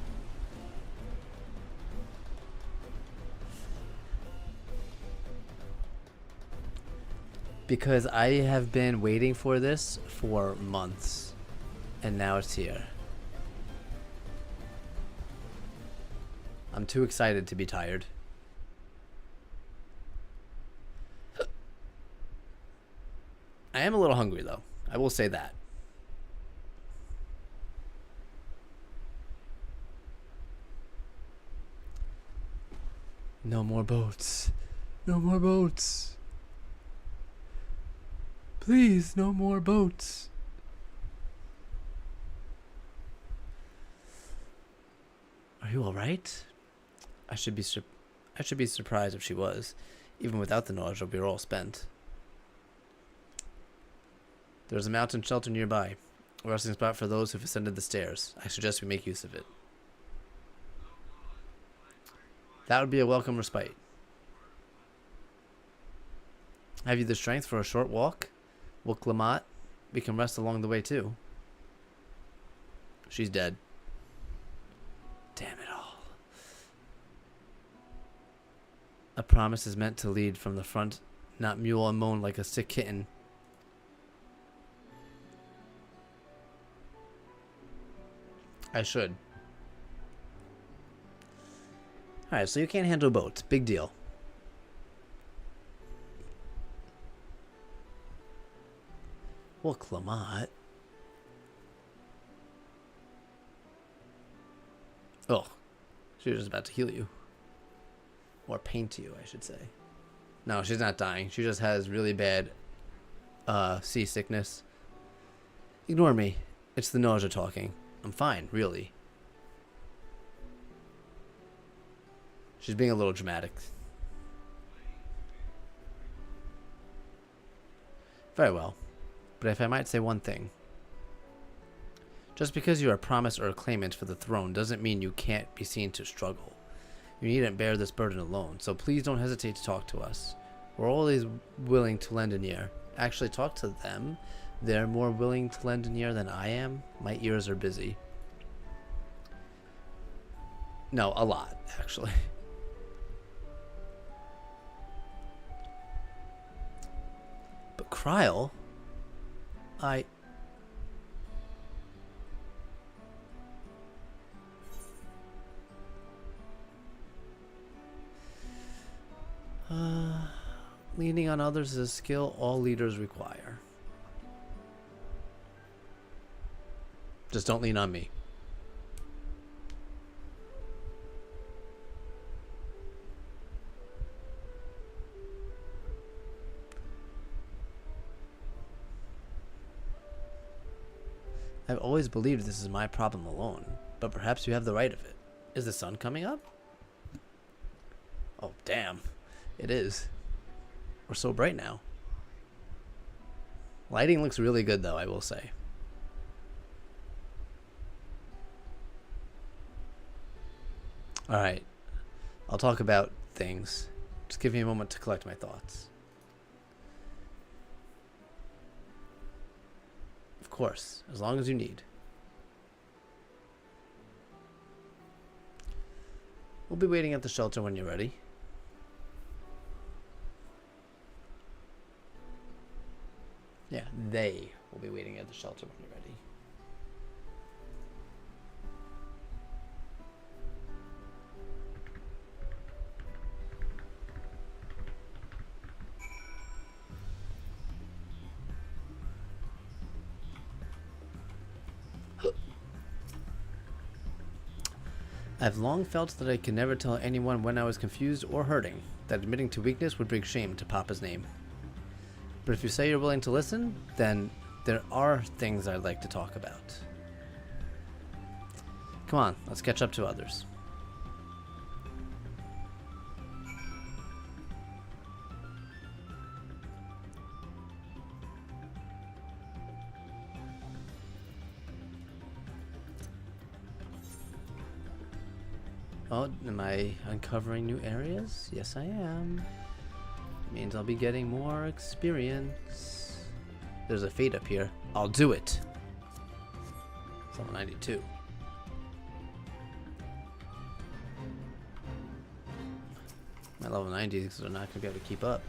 Because I have been waiting for this for months, and now it's here. I'm too excited to be tired. I am a little hungry though. I will say that. No more boats. No more boats. Please, no more boats. Are you all right? I should be surprised if she was. Even without the nausea, we were all spent. There's a mountain shelter nearby, a resting spot for those who've ascended the stairs. I suggest we make use of it. That would be a welcome respite. Have you the strength for a short walk? Wook Lamat, we can rest along the way too. She's dead. Damn it all. A promise is meant to lead from the front, not mule and moan like a sick kitten. I should. Alright, so you can't handle boats. Big deal. Well, Clement. Oh. She was just about to heal you. Or paint you, I should say. No, she's not dying. She just has really bad seasickness. Ignore me. It's the nausea talking. I'm fine, really. She's being a little dramatic. Very well. But if I might say one thing. Just because you are promised or a claimant for the throne doesn't mean you can't be seen to struggle. You needn't bear this burden alone, so please don't hesitate to talk to us. We're always willing to lend an ear. Actually, talk to them. They're more willing to lend an ear than I am. My ears are busy. No, a lot, actually. But Kryl, leaning on others is a skill all leaders require. Just don't lean on me. I've always believed this is my problem alone, but perhaps you have the right of it. Is the sun coming up? Oh, damn. It is. We're so bright now. Lighting looks really good, though, I will say. Alright. I'll talk about things. Just give me a moment to collect my thoughts. Of course, as long as you need. We'll be waiting at the shelter when you're ready. Yeah, they will be waiting at the shelter when you're ready. I've long felt that I could never tell anyone when I was confused or hurting, that admitting to weakness would bring shame to Papa's name. But if you say you're willing to listen, then there are things I'd like to talk about. Come on, let's catch up to others. Oh, am I uncovering new areas? Yes, I am. Means I'll be getting more experience. There's a fate up here. I'll do it. It's level 92. My level 90s are not going to be able to keep up.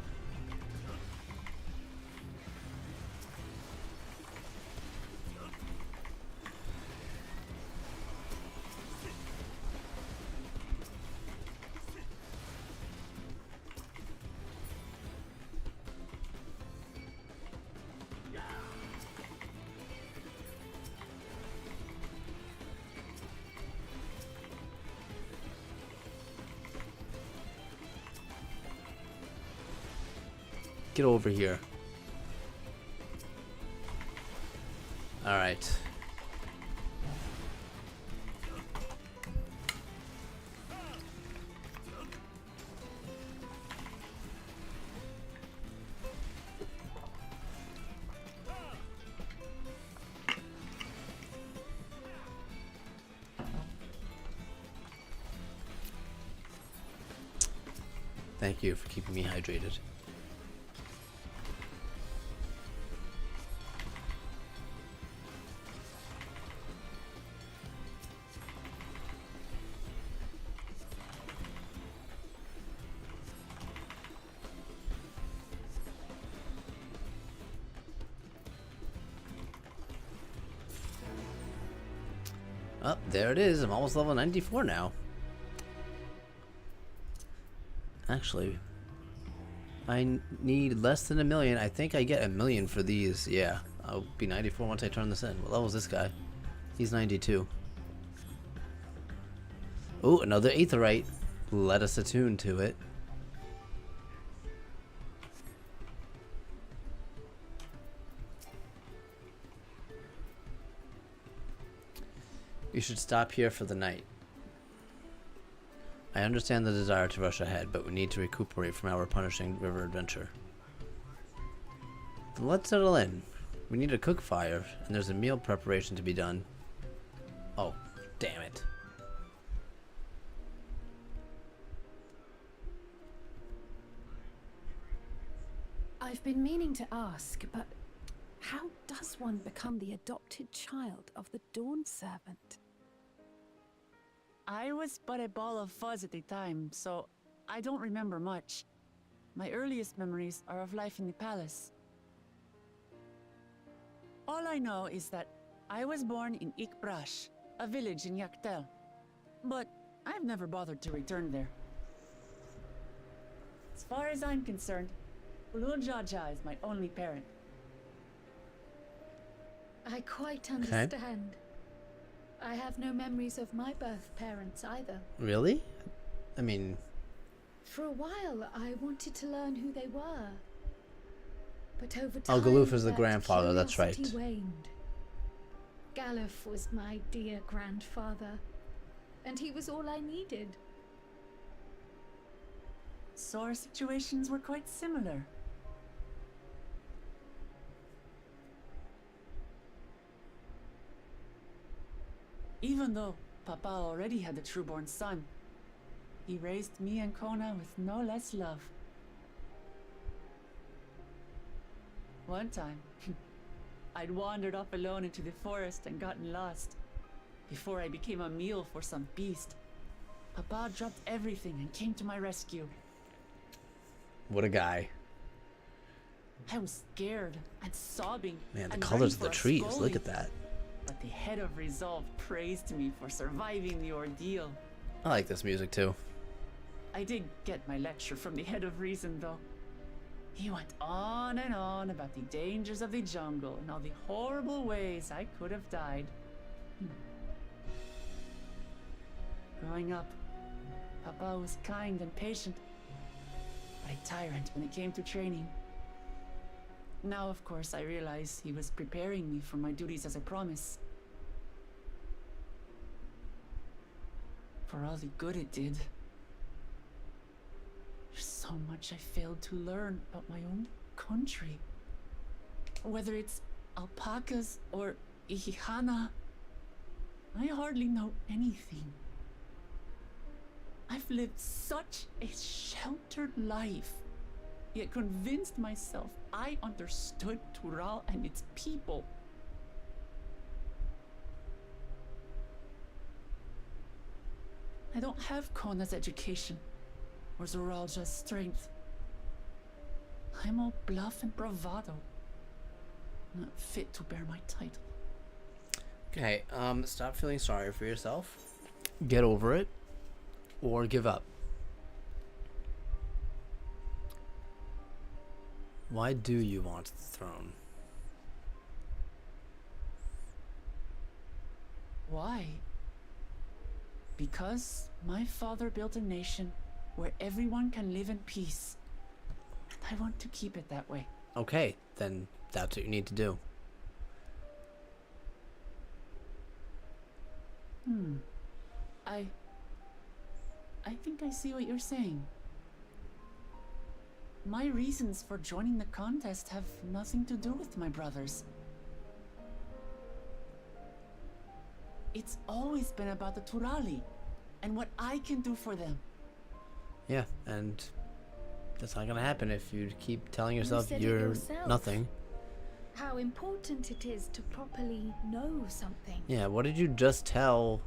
Get over here. All right. Thank you for keeping me hydrated. Oh, there it is. I'm almost level 94 now. Actually, I need less than 1 million. I think I get 1 million for these. Yeah, I'll be 94 once I turn this in. What level is this guy? He's 92. Oh, another aetheryte. Let us attune to it. We should stop here for the night. I understand the desire to rush ahead, but we need to recuperate from our punishing river adventure. Then let's settle in. We need a cook fire, and there's a meal preparation to be done. Oh, damn it.
I've been meaning to ask, but how does one become the adopted child of the Dawn Servant?
I was but a ball of fuzz at the time, so I don't remember much. My earliest memories are of life in the palace. All I know is that I was born in Ikbrash, a village in Yaktel. But I've never bothered to return there. As far as I'm concerned, Ulul Jaja is my only parent.
I quite understand. I have no memories of my birth parents either.
Really? I mean...
For a while, I wanted to learn who they were. But over time,
Oh, Galuf is the
that
grandfather, that's right.
curiosity waned. Galuf was my dear grandfather, and he was all I needed.
So our situations were quite similar. Even though Papa already had a trueborn son, he raised me and Kona with no less love. One time, I'd wandered off alone into the forest and gotten lost. Before I became a meal for some beast, Papa dropped everything and came to my rescue.
What a guy.
I was scared and sobbing.
Man, the
and
colors
ready
of the
for a
trees, look at
scolding.
that.
But the head of resolve praised me for surviving the ordeal.
I like this music too.
I did get my lecture from the head of reason, though. He went on and on about the dangers of the jungle and all the horrible ways I could have died. Growing up, Papa was kind and patient, but a tyrant when it came to training. Now, of course, I realize he was preparing me for my duties as a promise. For all the good it did, there's so much I failed to learn about my own country. Whether it's alpacas or Ihihana, I hardly know anything. I've lived such a sheltered life, yet convinced myself I understood Tural and its people. I don't have Kona's education or Zoralja's strength. I'm all bluff and bravado, not fit to bear my title.
Okay, stop feeling sorry for yourself. Get over it. Or give up. Why do you want the throne?
Why? Because my father built a nation where everyone can live in peace. And I want to keep it that way.
Okay, then that's what you need to do.
I think I see what you're saying. My reasons for joining the contest have nothing to do with my brothers. It's always been about the Turali and what I can do for them.
Yeah, and that's not gonna happen if you keep telling yourself
said it
you're
yourself.
nothing.
How important it is to properly know something.
Yeah, what did you just tell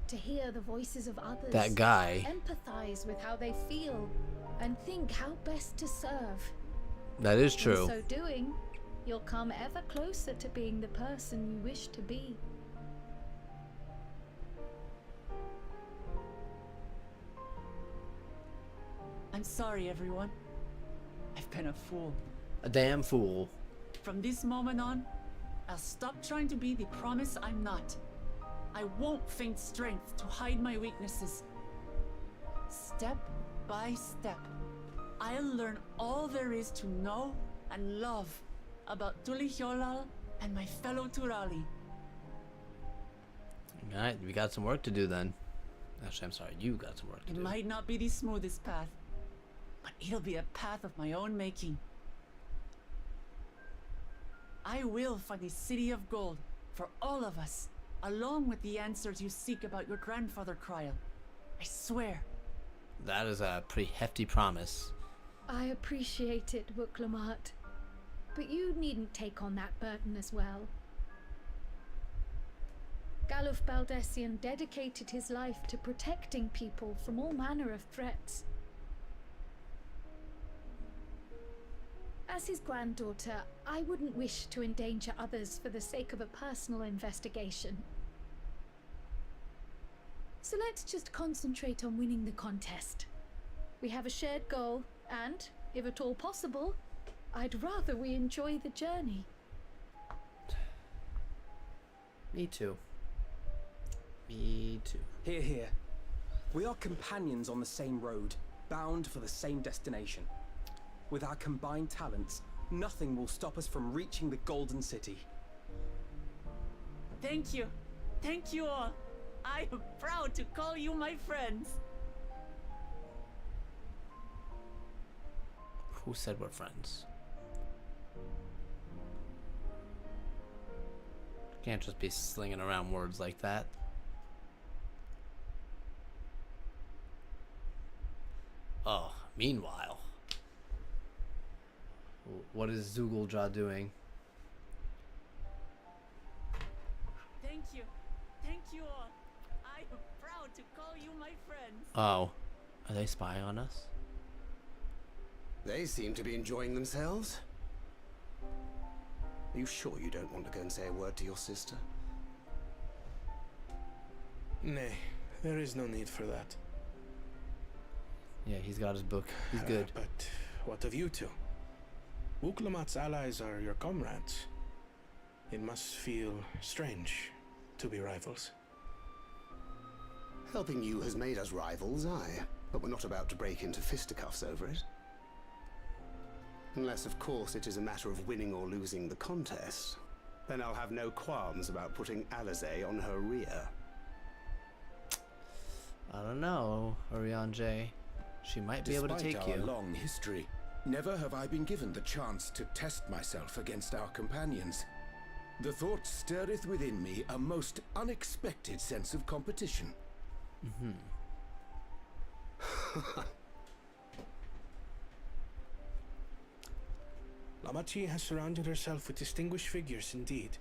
To hear the voices of others.
that guy?
Empathize with how they feel and think how best to serve.
That is true.
In so doing, you'll come ever closer to being the person you wish to be.
I'm sorry, everyone. I've been a fool.
A damn fool.
From this moment on, I'll stop trying to be the promise I'm not. I won't feign strength to hide my weaknesses. Step by step, I'll learn all there is to know and love about Tulihyolal and my fellow Turali.
Alright, we got some work to do then. Actually, I'm sorry, you got some work to
It
do.
might not be the smoothest path, but it'll be a path of my own making. I will find a city of gold for all of us, along with the answers you seek about your grandfather, Kryl. I swear.
That is a pretty hefty promise.
I appreciate it, Wuklamat. But you needn't take on that burden as well. Galuf Baldessian dedicated his life to protecting people from all manner of threats. As his granddaughter, I wouldn't wish to endanger others for the sake of a personal investigation. So let's just concentrate on winning the contest. We have a shared goal, and, if at all possible, I'd rather we enjoy the journey.
Me too. Me too.
Hear, hear. We are companions on the same road, bound for the same destination. With our combined talents, nothing will stop us from reaching the Golden City.
Thank you. Thank you all. I am proud to call you my friends.
Who said we're friends? Can't just be slinging around words like that. Oh, meanwhile. What is Zugulja doing?
Thank you. Thank you all. I am proud to call you my friends.
Oh, are they spying on us?
They seem to be enjoying themselves. Are you sure you don't want to go and say a word to your sister?
Nay, there is no need for that.
Yeah, he's got his book. He's good.
But what of you two? Wuklamat's allies are your comrades. It must feel strange to be rivals.
Helping you has made us rivals, aye, but we're not about to break into fisticuffs over it. Unless, of course, it is a matter of winning or losing the contest. Then I'll have no qualms about putting Alizé on her rear.
I don't know, Oriange. She might be able to take
Despite
you.
our long history, never have I been given the chance to test myself against our companions. The thought stirreth within me a most unexpected sense of competition.
Lamachi has surrounded herself with distinguished figures indeed.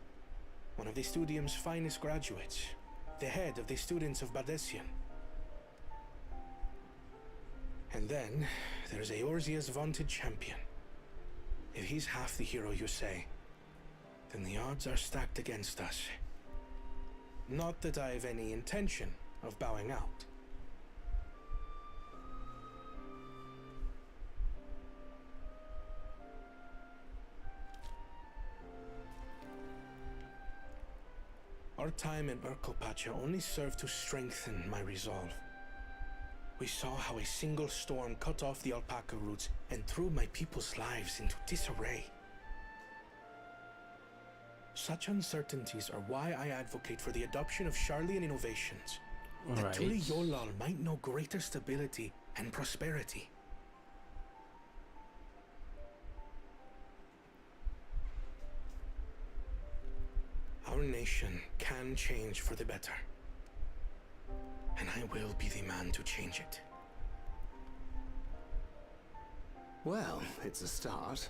One of the Studium's finest graduates, the head of the students of Bardessian. And then, there's Eorzea's vaunted champion. If he's half the hero you say, then the odds are stacked against us. Not that I've any intention of bowing out. Our time in Urkopacha only served to strengthen my resolve. We saw how a single storm cut off the alpaca roots and threw my people's lives into disarray. Such uncertainties are why I advocate for the adoption of Sharlayan innovations. That Tuli Yolal might know greater stability and prosperity. Our nation can change for the better. And I will be the man to change it.
Well, it's a start.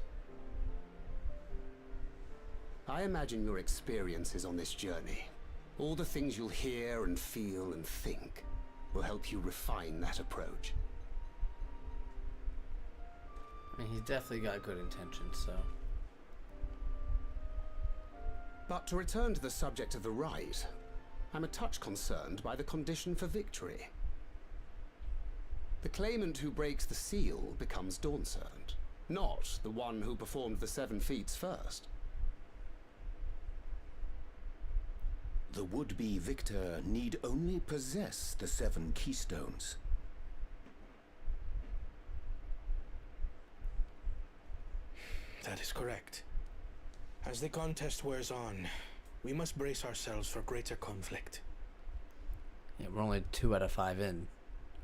I imagine your experiences on this journey, all the things you'll hear and feel and think, will help you refine that approach.
I mean, he's definitely got good intentions, so...
But to return to the subject of the rite, I'm a touch concerned by the condition for victory. The claimant who breaks the seal becomes Dawnservant, not the one who performed the 7 feats first.
The would-be victor need only possess the 7 keystones.
That is correct. As the contest wears on, we must brace ourselves for greater conflict.
Yeah, we're only 2 out of 5 in.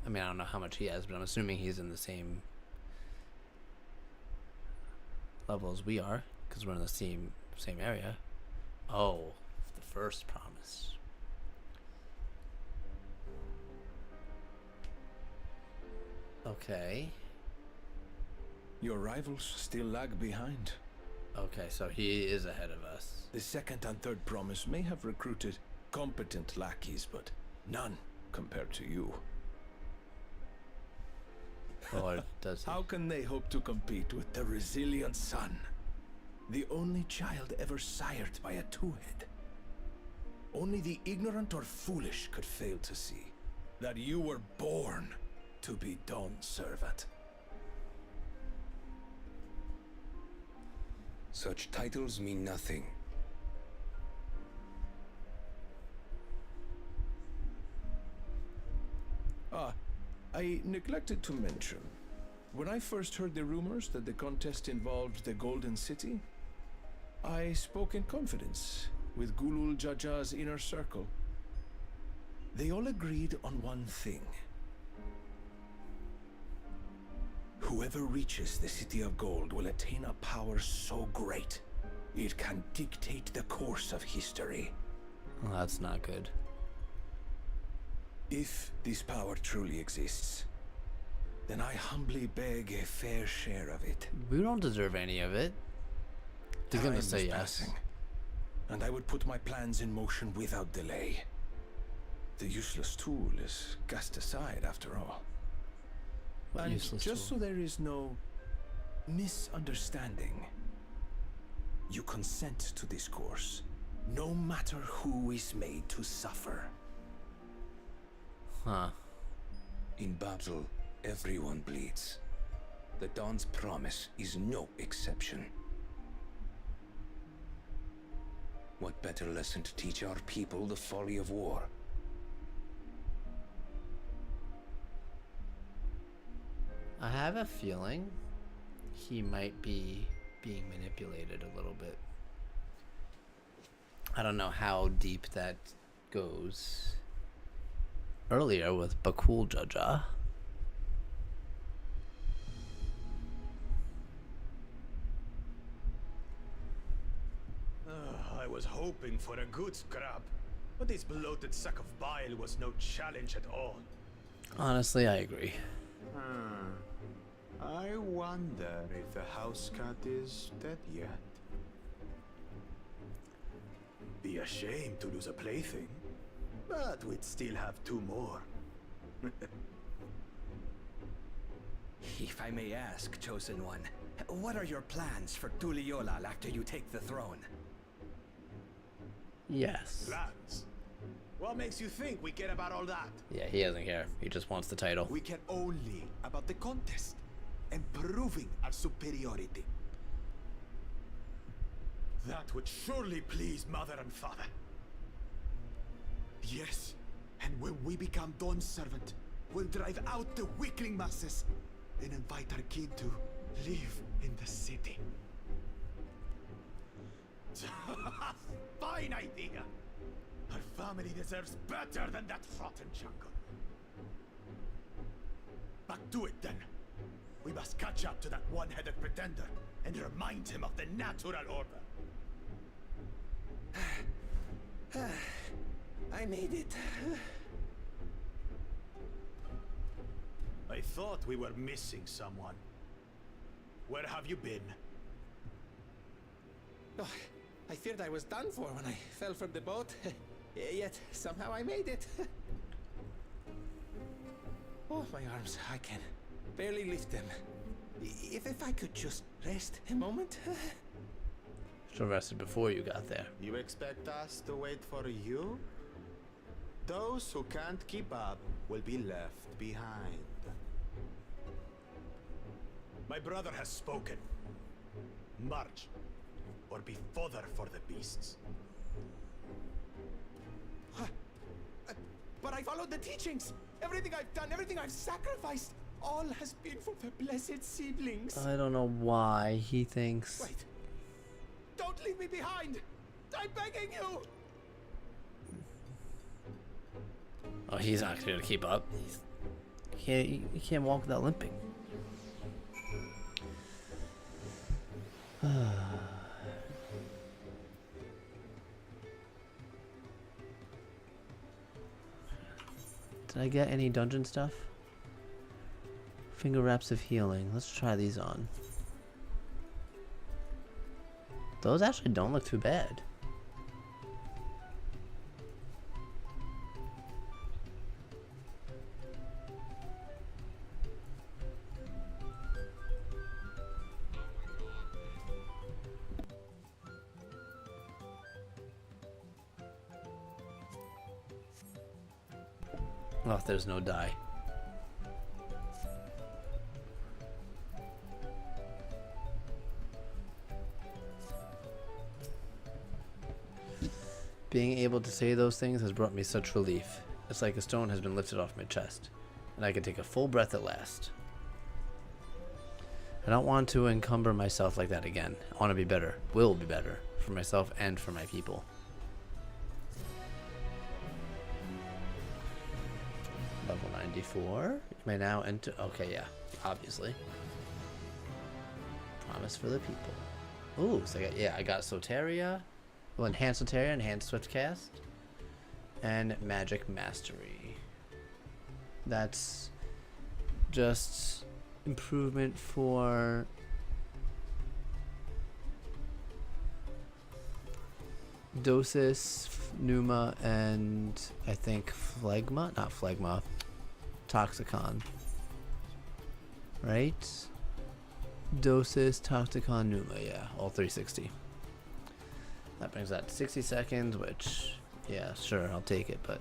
I mean, I don't know how much he has, but I'm assuming he's in the same level as we are, because we're in the same area. Oh, the first promise. Okay.
Your rivals still lag behind.
Okay, so he is ahead of us.
The second and third promise may have recruited competent lackeys, but none compared to you.
Or does he?
How can they hope to compete with the resilient son? The only child ever sired by a two-head. Only the ignorant or foolish could fail to see that you were born to be Dawnservant. Such titles mean nothing. I neglected to mention, when I first heard the rumors that the contest involved the Golden City, I spoke in confidence with Gulul Jaja's inner circle. They all agreed on one thing. Whoever reaches the City of Gold will attain a power so great, it can dictate the course of history.
Well, that's not good.
If this power truly exists, then I humbly beg a fair share of it.
We don't deserve any of it. He's gonna say yes.
Passing, and I would put my plans in motion without delay. The useless tool is cast aside after all.
What
and
useless
just
tool?
so there is no misunderstanding, you consent to this course, no matter who is made to suffer.
Huh.
In battle, everyone bleeds. The Dawn's promise is no exception. What better lesson to teach our people the folly of war?
I have a feeling he might be being manipulated a little bit. I don't know how deep that goes. Earlier with Bakul Jaja.
I was hoping for a good scrap, but this bloated sack of bile was no challenge at all.
Honestly, I agree.
I wonder if the house cat is dead yet.
Be a shame to lose a plaything, but we'd still have 2 more.
If I may ask, Chosen One, what are your plans for Tuliolal after you take the throne?
Yes.
Plans? What makes you think we care about all that?
Yeah, he doesn't care. He just wants the title.
We care only about the contest and proving our superiority. That would surely please Mother and Father. Yes, and when we become Dawn's servant, we'll drive out the weakling masses and invite our kin to live in the city. Fine idea! Our family deserves better than that rotten jungle. Back to it then. We must catch up to that one-headed pretender and remind him of the natural order.
I made it.
I thought we were missing someone. Where have you been?
Oh, I feared I was done for when I fell from the boat. Yet somehow I made it. Oh, my arms, I can barely lift them. If I could just rest a moment.
Should have rested before you got there.
You expect us to wait for you? Those who can't keep up will be left behind.
My brother has spoken. March, or be fodder for the beasts. But I followed the teachings. Everything I've done, everything I've sacrificed, all has been for the blessed seedlings.
I don't know why he thinks.
Wait. Don't leave me behind. I'm begging you.
Oh, he's not going to keep up. He can't walk without limping. Did I get any dungeon stuff? Finger wraps of healing. Let's try these on. Those actually don't look too bad. Oh, there's no die. Being able to say those things has brought me such relief. It's like a stone has been lifted off my chest, and I can take a full breath at last. I don't want to encumber myself like that again. I want to be better, will be better, for myself and for my people. Level 94. You may now enter. Okay, yeah, obviously. Promise for the people. Ooh, so I got Soteria. Well, enhanced Soteria, enhanced Swift Cast, and Magic Mastery. That's just improvement for Dosis, Pneuma, and I think Phlegma? Not Phlegma. Toxicon. Right? Dosis, Toxicon, Pneuma, yeah. All 360. That brings that to 60 seconds, which, yeah, sure, I'll take it, but...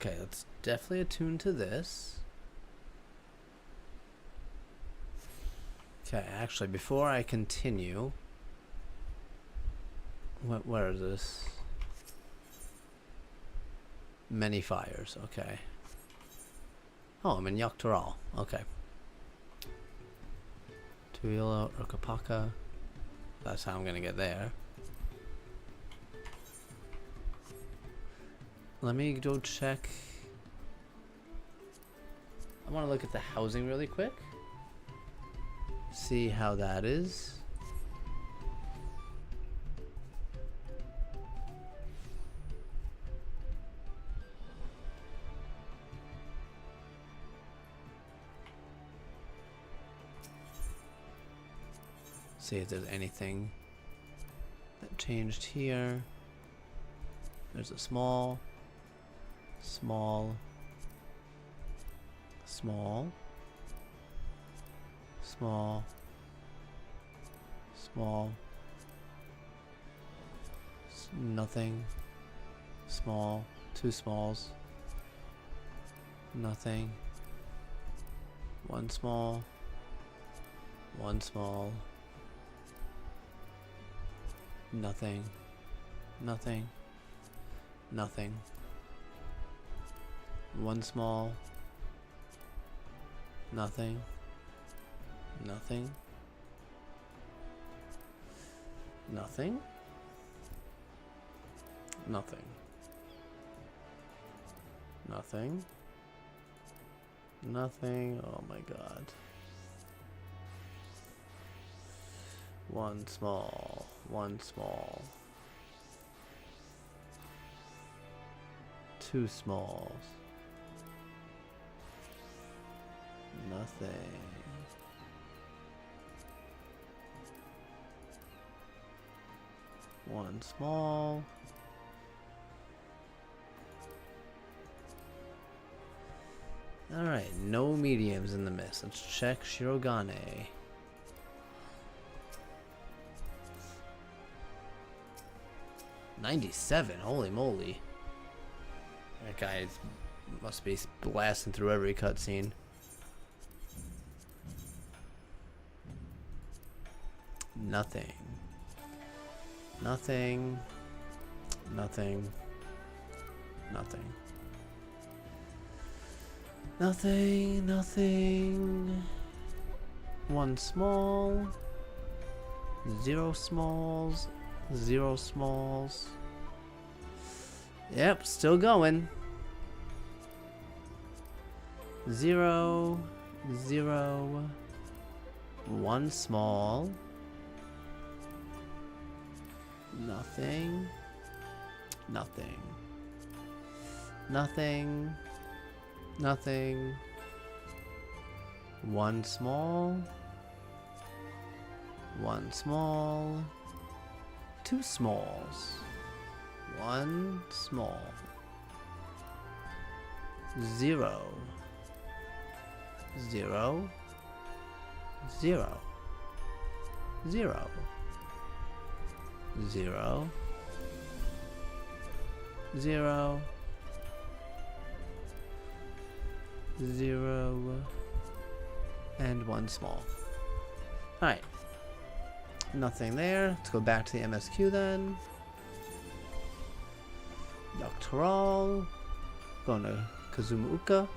Okay, let's definitely attune to this. Okay, actually, before I continue, where is this? Many fires. Okay. Oh, I'm in Dawntrail. Okay. Tuila or Kapaka. That's how I'm gonna get there. Let me go check. I want to look at the housing really quick. See how that is. See if there's anything that changed here. There's a small, small, small, small, small, nothing, small, two smalls, nothing, one small, nothing, nothing, nothing, one small, nothing, nothing, nothing, nothing, nothing, nothing. Oh my god. One small, two smalls, nothing, one small, alright, no mediums in the mist. Let's check Shirogane. $97, holy moly. That guy must be blasting through every cutscene. Nothing. Nothing. Nothing. Nothing. Nothing. Nothing. One small. Zero smalls. Zero smalls. Yep, still going. 0, 0, 1 small. Nothing. Nothing. Nothing. Nothing. 1 small. 1 small. 2 smalls. 1 small. 0. 0. 0. 0. 0. 0. 0. And 1 small. Alright. Nothing there. Let's go back to the MSQ then. Dawntrail. Going to Kazumauka.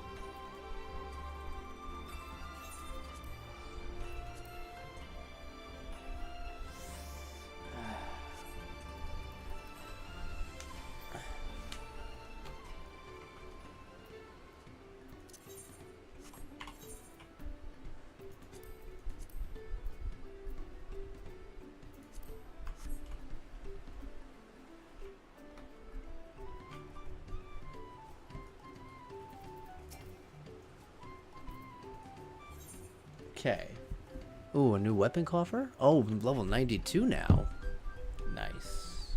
Okay. Ooh, a new weapon coffer? Oh, level 92 now. Nice.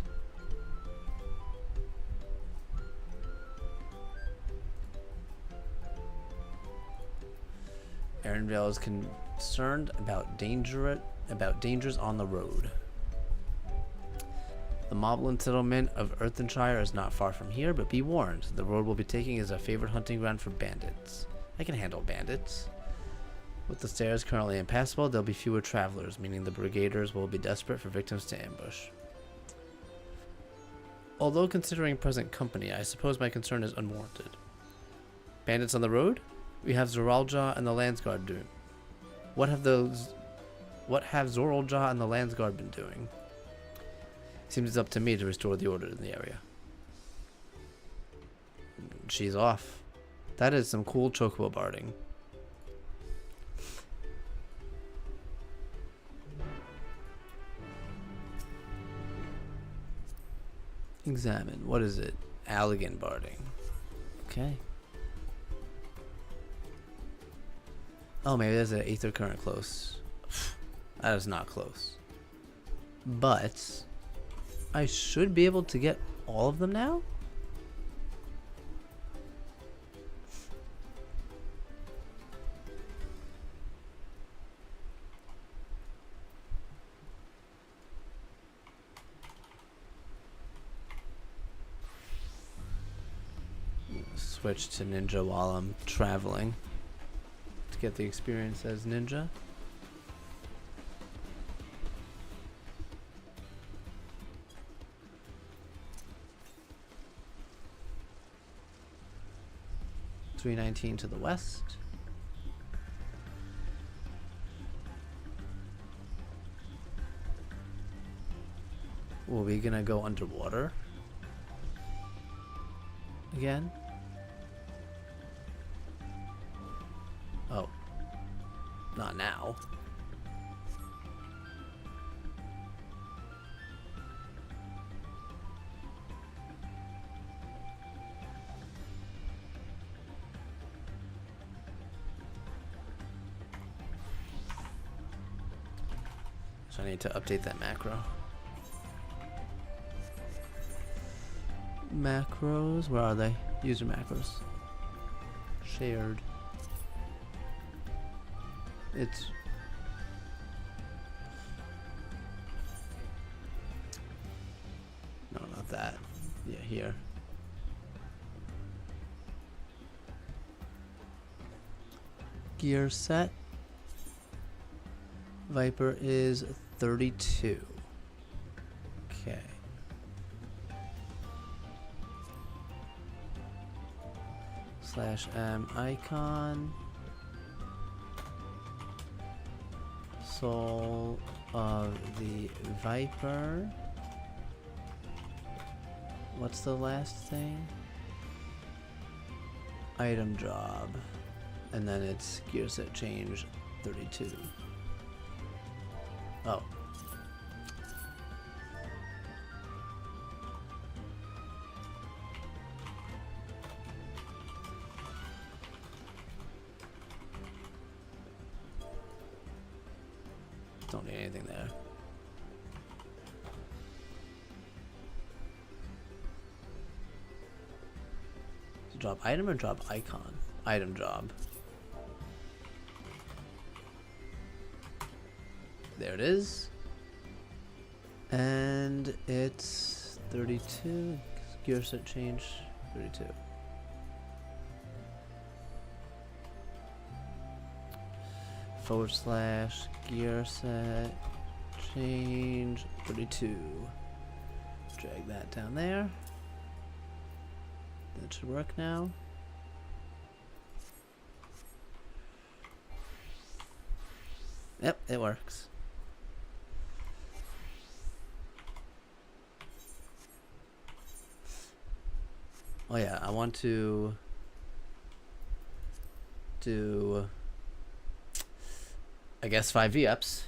Erenvale is concerned about dangers on the road. The Moblin settlement of Earthenshire is not far from here, but be warned, the road we'll be taking is a favorite hunting ground for bandits. I can handle bandits. With the stairs currently impassable, there'll be fewer travelers, meaning the brigaders will be desperate for victims to ambush. Although considering present company, I suppose my concern is unwarranted. Bandits on the road? We have Zoraljaw and the Landsguard doing. What have Zoraljaw and the Landsguard been doing? Seems it's up to me to restore the order in the area. She's off. That is some cool chocobo barding. Examine. What is it? Allegan barding. Okay. Oh, maybe there's an Aether Current close. That is not close. But I should be able to get all of them now? Switch to ninja while I'm traveling to get the experience as ninja. $319 to the west. Are we gonna go underwater again? Oh, not now. So I need to update that macro. Macros, where are they? User macros. Shared. It's no, not that. Yeah, here. Gear set. Viper is 32. Okay. /M icon. Soul of the Viper. What's the last thing? Item job. And then it's gear set change 32. Oh. Don't need anything there. So drop item or drop icon? Item job. There it is. And it's 32. Gear set change 32. / gear set change 32. Drag that down there. That should work now. Yep, it works. Oh yeah, I want to do, I guess, 5 V-ups.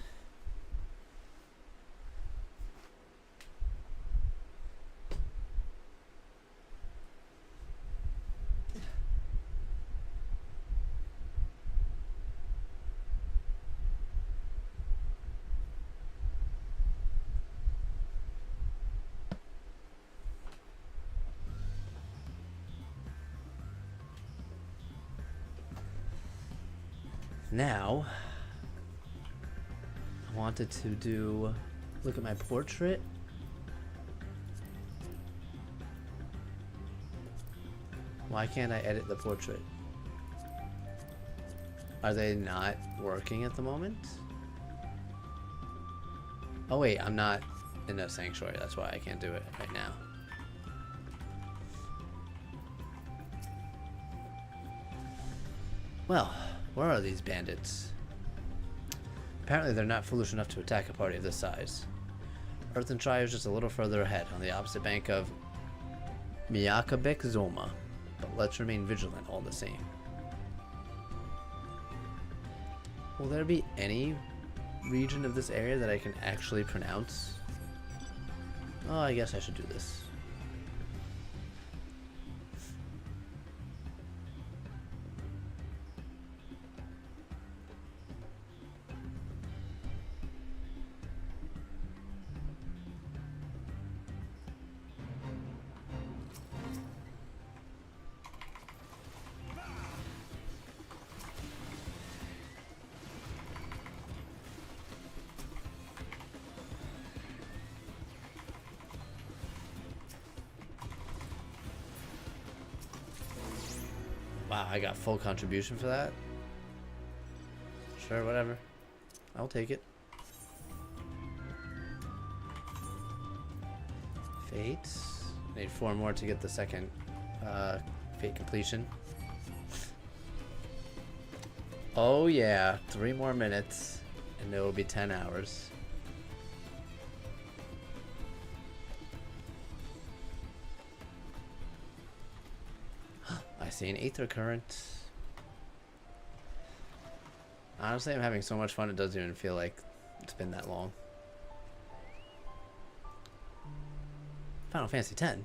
Now, I wanted to look at my portrait Why can't I edit the portrait? Are they not working at the moment? Oh wait, I'm not in a sanctuary. That's why I can't do it right now. Well, where are these bandits? Apparently they're not foolish enough to attack a party of this size. Earth and Tri is just a little further ahead, on the opposite bank of Miyakabek Zoma, but let's remain vigilant all the same. Will there be any region of this area that I can actually pronounce? Oh, I guess I should do this. Wow, I got full contribution for that? Sure, whatever. I'll take it. Fate. Need 4 more to get the second fate completion. Oh yeah, 3 more minutes and it will be 10 hours. I see an aether current. Honestly, I'm having so much fun it doesn't even feel like it's been that long. Final Fantasy X.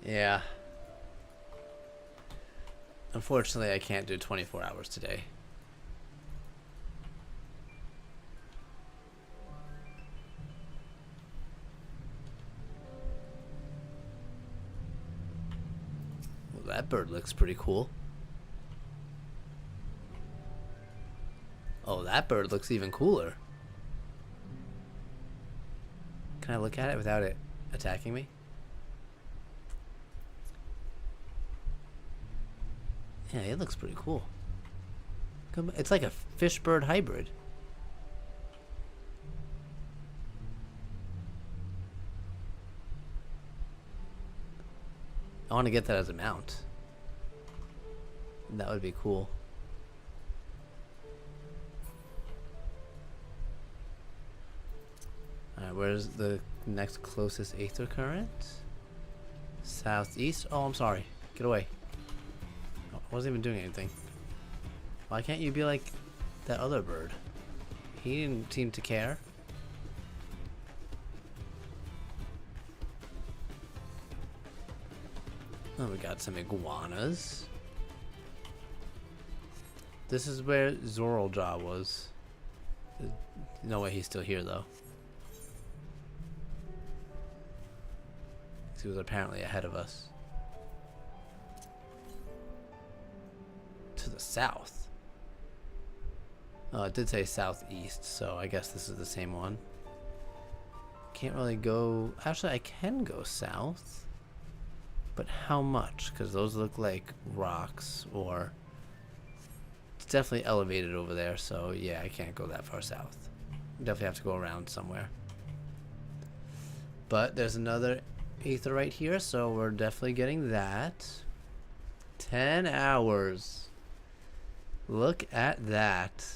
Yeah. Unfortunately, I can't do 24 hours today. Well, that bird looks pretty cool. Oh, that bird looks even cooler. Can I look at it without it attacking me? Yeah, it looks pretty cool. It's like a fish-bird hybrid. I want to get that as a mount. That would be cool. Alright, where's the next closest aether current? Southeast? Oh, I'm sorry. Get away. Oh, I wasn't even doing anything. Why can't you be like that other bird? He didn't seem to care. Oh, we got some iguanas. This is where Zoraljaw was. There's no way he's still here, though. He was apparently ahead of us. To the south. Oh, it did say southeast, so I guess this is the same one. Can't really go... Actually, I can go south. But how much? Because those look like rocks, or... It's definitely elevated over there, so yeah, I can't go that far south. Definitely have to go around somewhere. But there's another aether right here, so we're definitely getting that. 10 hours. Look at that.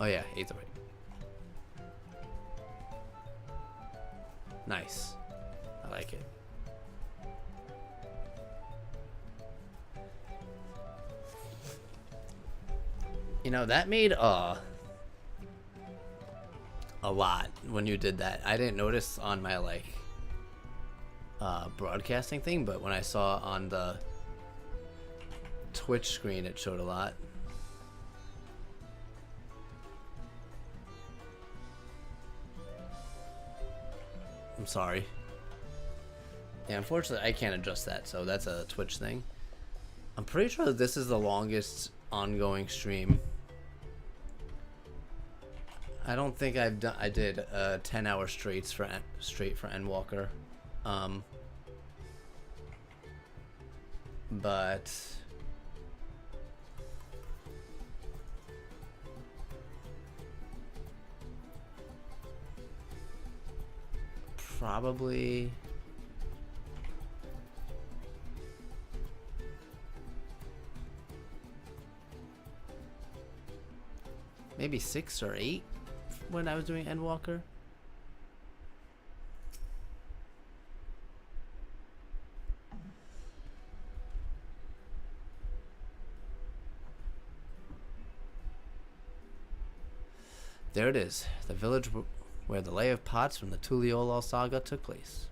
Oh yeah, aether right. Nice. I like it. You know, that made a lot when you did that. I didn't notice on my like broadcasting thing, but when I saw on the Twitch screen, it showed a lot. I'm sorry. Yeah, unfortunately, I can't adjust that, so that's a Twitch thing. I'm pretty sure that this is the longest ongoing stream. I don't think I did 10-hour straight for Endwalker. But probably maybe 6 or 8 when I was doing Endwalker. There it is, the village where the lay of pots from the Tuliolal saga took place.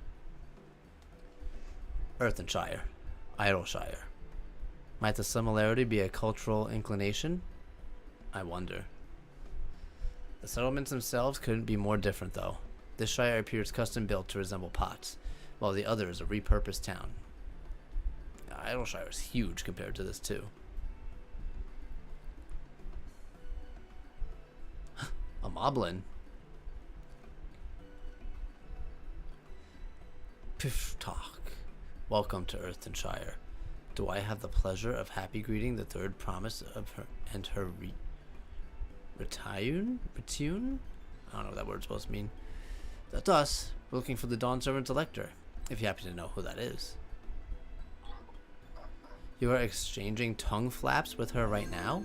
Earthenshire, Idleshire. Might the similarity be a cultural inclination? I wonder. The settlements themselves couldn't be more different, though. This shire appears custom-built to resemble Potts, while the other is a repurposed town. Idleshire is huge compared to this, too. A moblin? Pifftalk. Welcome to Earthenshire. Do I have the pleasure of happy greeting the third promise of her and her retune? I don't know what that word's supposed to mean. That's us. We're looking for the Dawn Servant's elector, if you happen to know who that is. You are exchanging tongue flaps with her right now?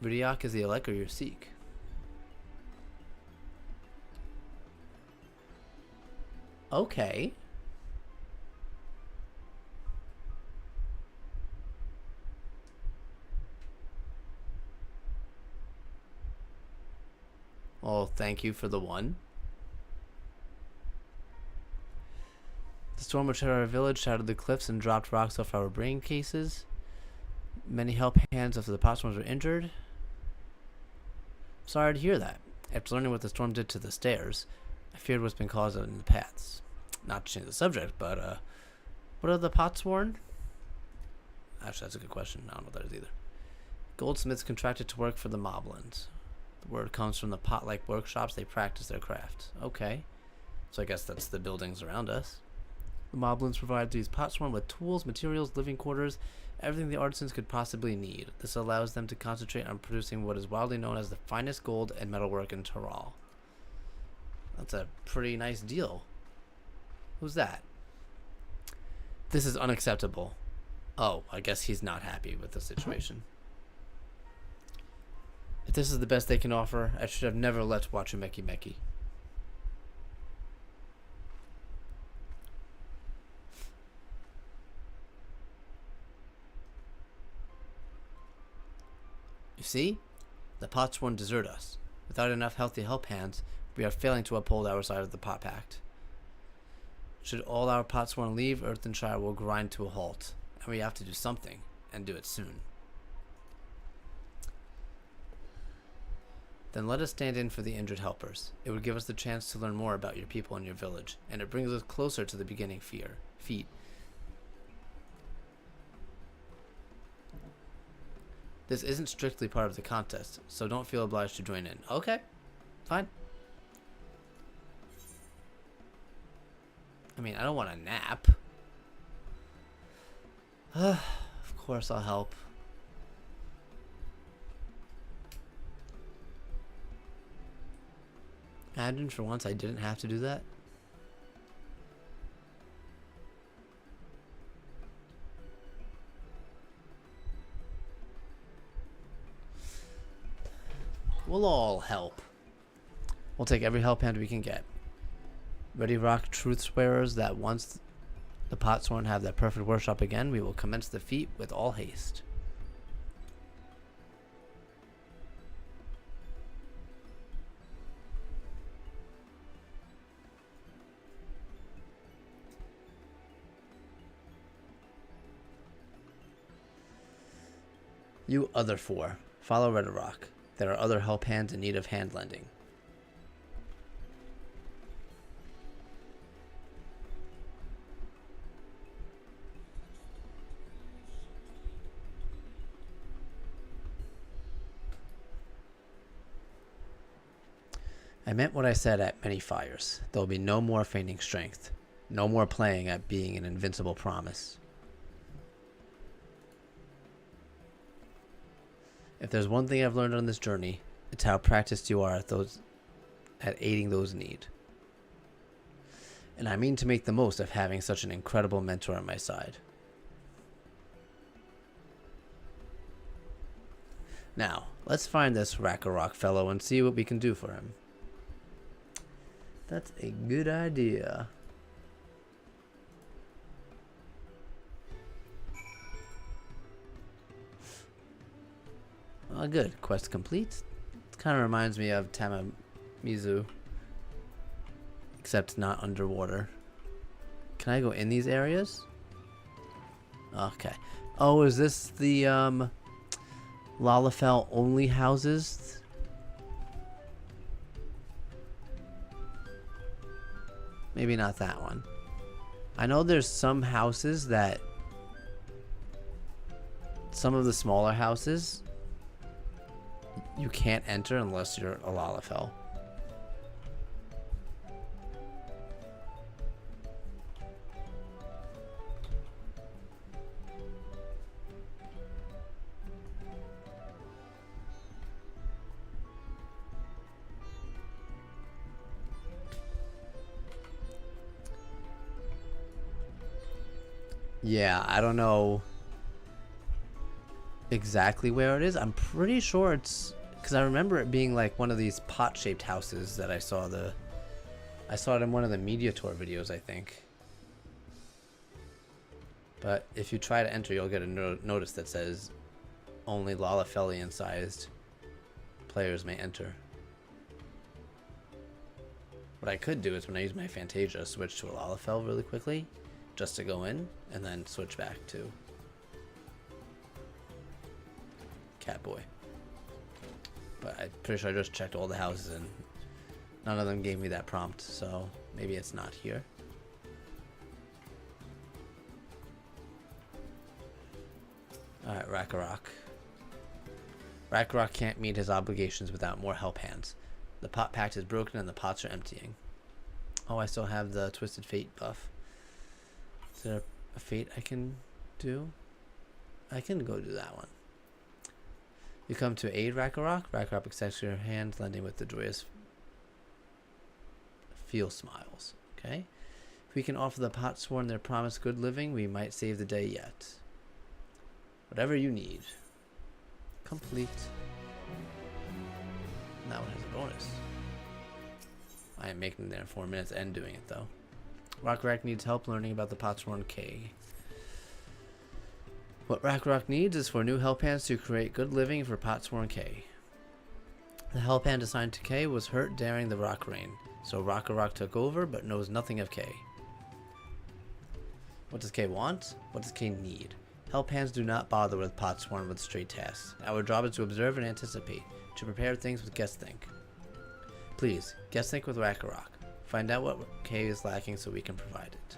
Ridiak is the elector you seek. Okay. Well, thank you for the one. The storm which hit our village shattered the cliffs and dropped rocks off our brain cases. Many help hands of the Potsworms were injured. Sorry to hear that. After learning what the storm did to the stairs, I feared what's been caused in the paths. Not to change the subject, but what are the Potsworn? Actually, that's a good question. I don't know what that is either. Goldsmiths contracted to work for the Moblins. The word comes from the pot-like workshops they practice their craft. Okay. So I guess that's the buildings around us. The Moblins provide these Potsworn with tools, materials, living quarters, everything the artisans could possibly need. This allows them to concentrate on producing what is widely known as the finest gold and metalwork in Tyrol. That's a pretty nice deal. Who's that? This is unacceptable. Oh, I guess he's not happy with the situation. If this is the best they can offer, I should have never let Wachumeki Meki. You see? The Potsworn desert us. Without enough healthy help hands, we are failing to uphold our side of the Pot Pact. Should all our Potsworn leave, Earthenshire will grind to a halt, and we have to do something, and do it soon. Then let us stand in for the injured helpers. It would give us the chance to learn more about your people and your village, and it brings us closer to the beginning feat. This isn't strictly part of the contest, so don't feel obliged to join in. Okay, fine. I mean, I don't want a nap. Of course I'll help. Imagine for once I didn't have to do that. We'll all help. We'll take every help hand we can get. Ready rock truth swearers that once the Potsworn have their perfect workshop again, we will commence the feat with all haste. You other four, follow Red Rock. There are other help hands in need of hand lending. I meant what I said at many fires. There will be no more feigning strength. No more playing at being an invincible promise. If there's one thing I've learned on this journey, it's how practiced you are at aiding those in need. And I mean to make the most of having such an incredible mentor on my side. Now, let's find this Rakarok fellow and see what we can do for him. That's a good idea. Oh, good. Quest complete. It kind of reminds me of Tamamizu. Except not underwater. Can I go in these areas? Okay. Oh, is this the Lalafell only houses? Maybe not that one. I know there's some houses that... Some of the smaller houses... You can't enter unless you're a Lalafell. Yeah, I don't know exactly where it is. I'm pretty sure it's because I remember it being like one of these pot-shaped houses that I saw it in one of the media tour videos, I think. But if you try to enter, you'll get a notice that says only Lalafellian sized players may enter. What I could do is when I use my Fantasia, switch to a Lalafell really quickly just to go in and then switch back to Catboy. But I'm pretty sure I just checked all the houses and none of them gave me that prompt, so maybe it's not here. Alright, Rakarok. Rakarok can't meet his obligations without more help hands. The pot pact is broken and the pots are emptying. Oh, I still have the Twisted Fate buff. Is there a fate I can do? I can go do that one. You come to aid Rakarok. Rakarok extends your hand, lending with the joyous feel smiles. Okay? If we can offer the pot sworn their promised good living, we might save the day yet. Whatever you need. Complete. And that one has a bonus. I am making it there in 4 minutes and doing it though. Rakarok needs help learning about the Potsworn K. What Rakarok needs is for new help hands to create good living for Potsworn K. The help hand assigned to K was hurt during the rock rain, so Rakarok took over but knows nothing of K. What does K want? What does K need? Help hands do not bother with Potsworn with straight tasks. Our job is to observe and anticipate, to prepare things with guess think. Please, guess think with Rakarok. Find out what K is lacking so we can provide it.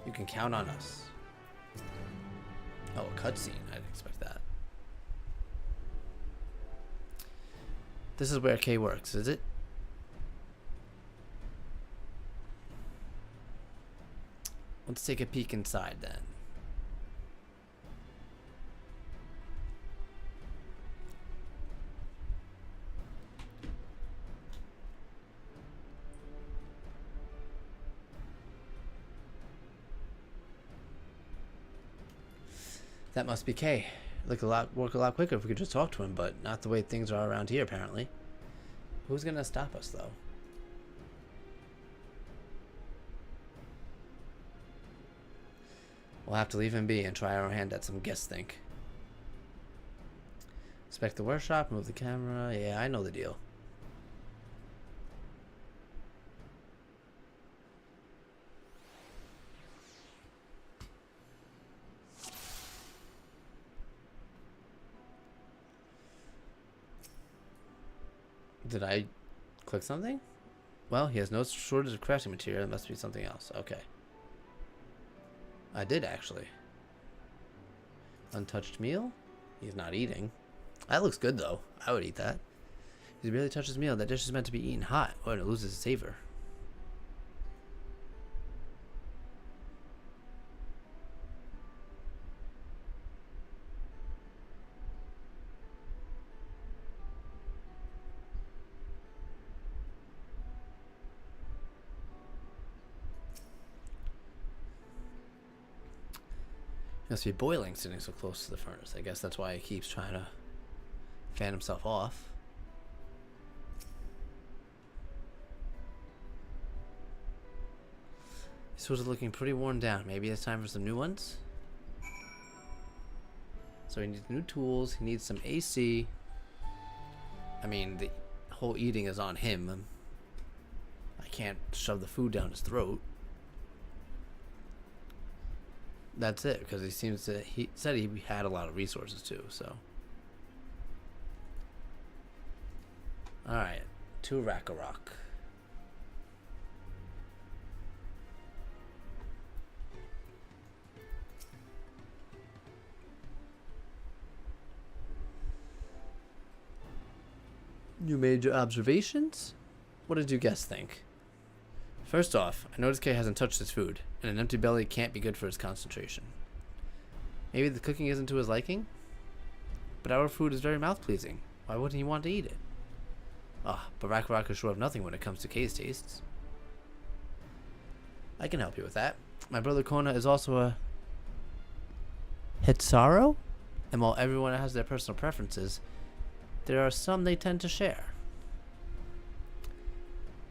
You can count on us. Oh, a cutscene. I didn't expect that. This is where K works, is it? Let's take a peek inside then. That must be K. Work a lot quicker if we could just talk to him, but not the way things are around here apparently. Who's gonna stop us though? We'll have to leave him be and try our hand at some guess think. Inspect the workshop, move the camera. Yeah, I know the deal. Did I click something? Well, he has no shortage of crafting material. It must be something else. Okay. I did, actually. Untouched meal? He's not eating. That looks good, though. I would eat that. He barely touched his meal. That dish is meant to be eaten hot, or it loses its savor. He must be boiling sitting so close to the furnace. I guess that's why he keeps trying to fan himself off. These tools are looking pretty worn down. Maybe it's time for some new ones? So he needs new tools. He needs some AC. I mean, the whole eating is on him. I can't shove the food down his throat. That's it, because he said he had a lot of resources too, so. Alright, to Rakarok. You made your observations? What did you guys think? First off, I noticed Kay hasn't touched his food, and an empty belly can't be good for his concentration. Maybe the cooking isn't to his liking? But our food is very mouth-pleasing. Why wouldn't he want to eat it? But Rakarok is sure of nothing when it comes to Kay's tastes. I can help you with that. My brother Kona is also a Hitsaro, and while everyone has their personal preferences, there are some they tend to share.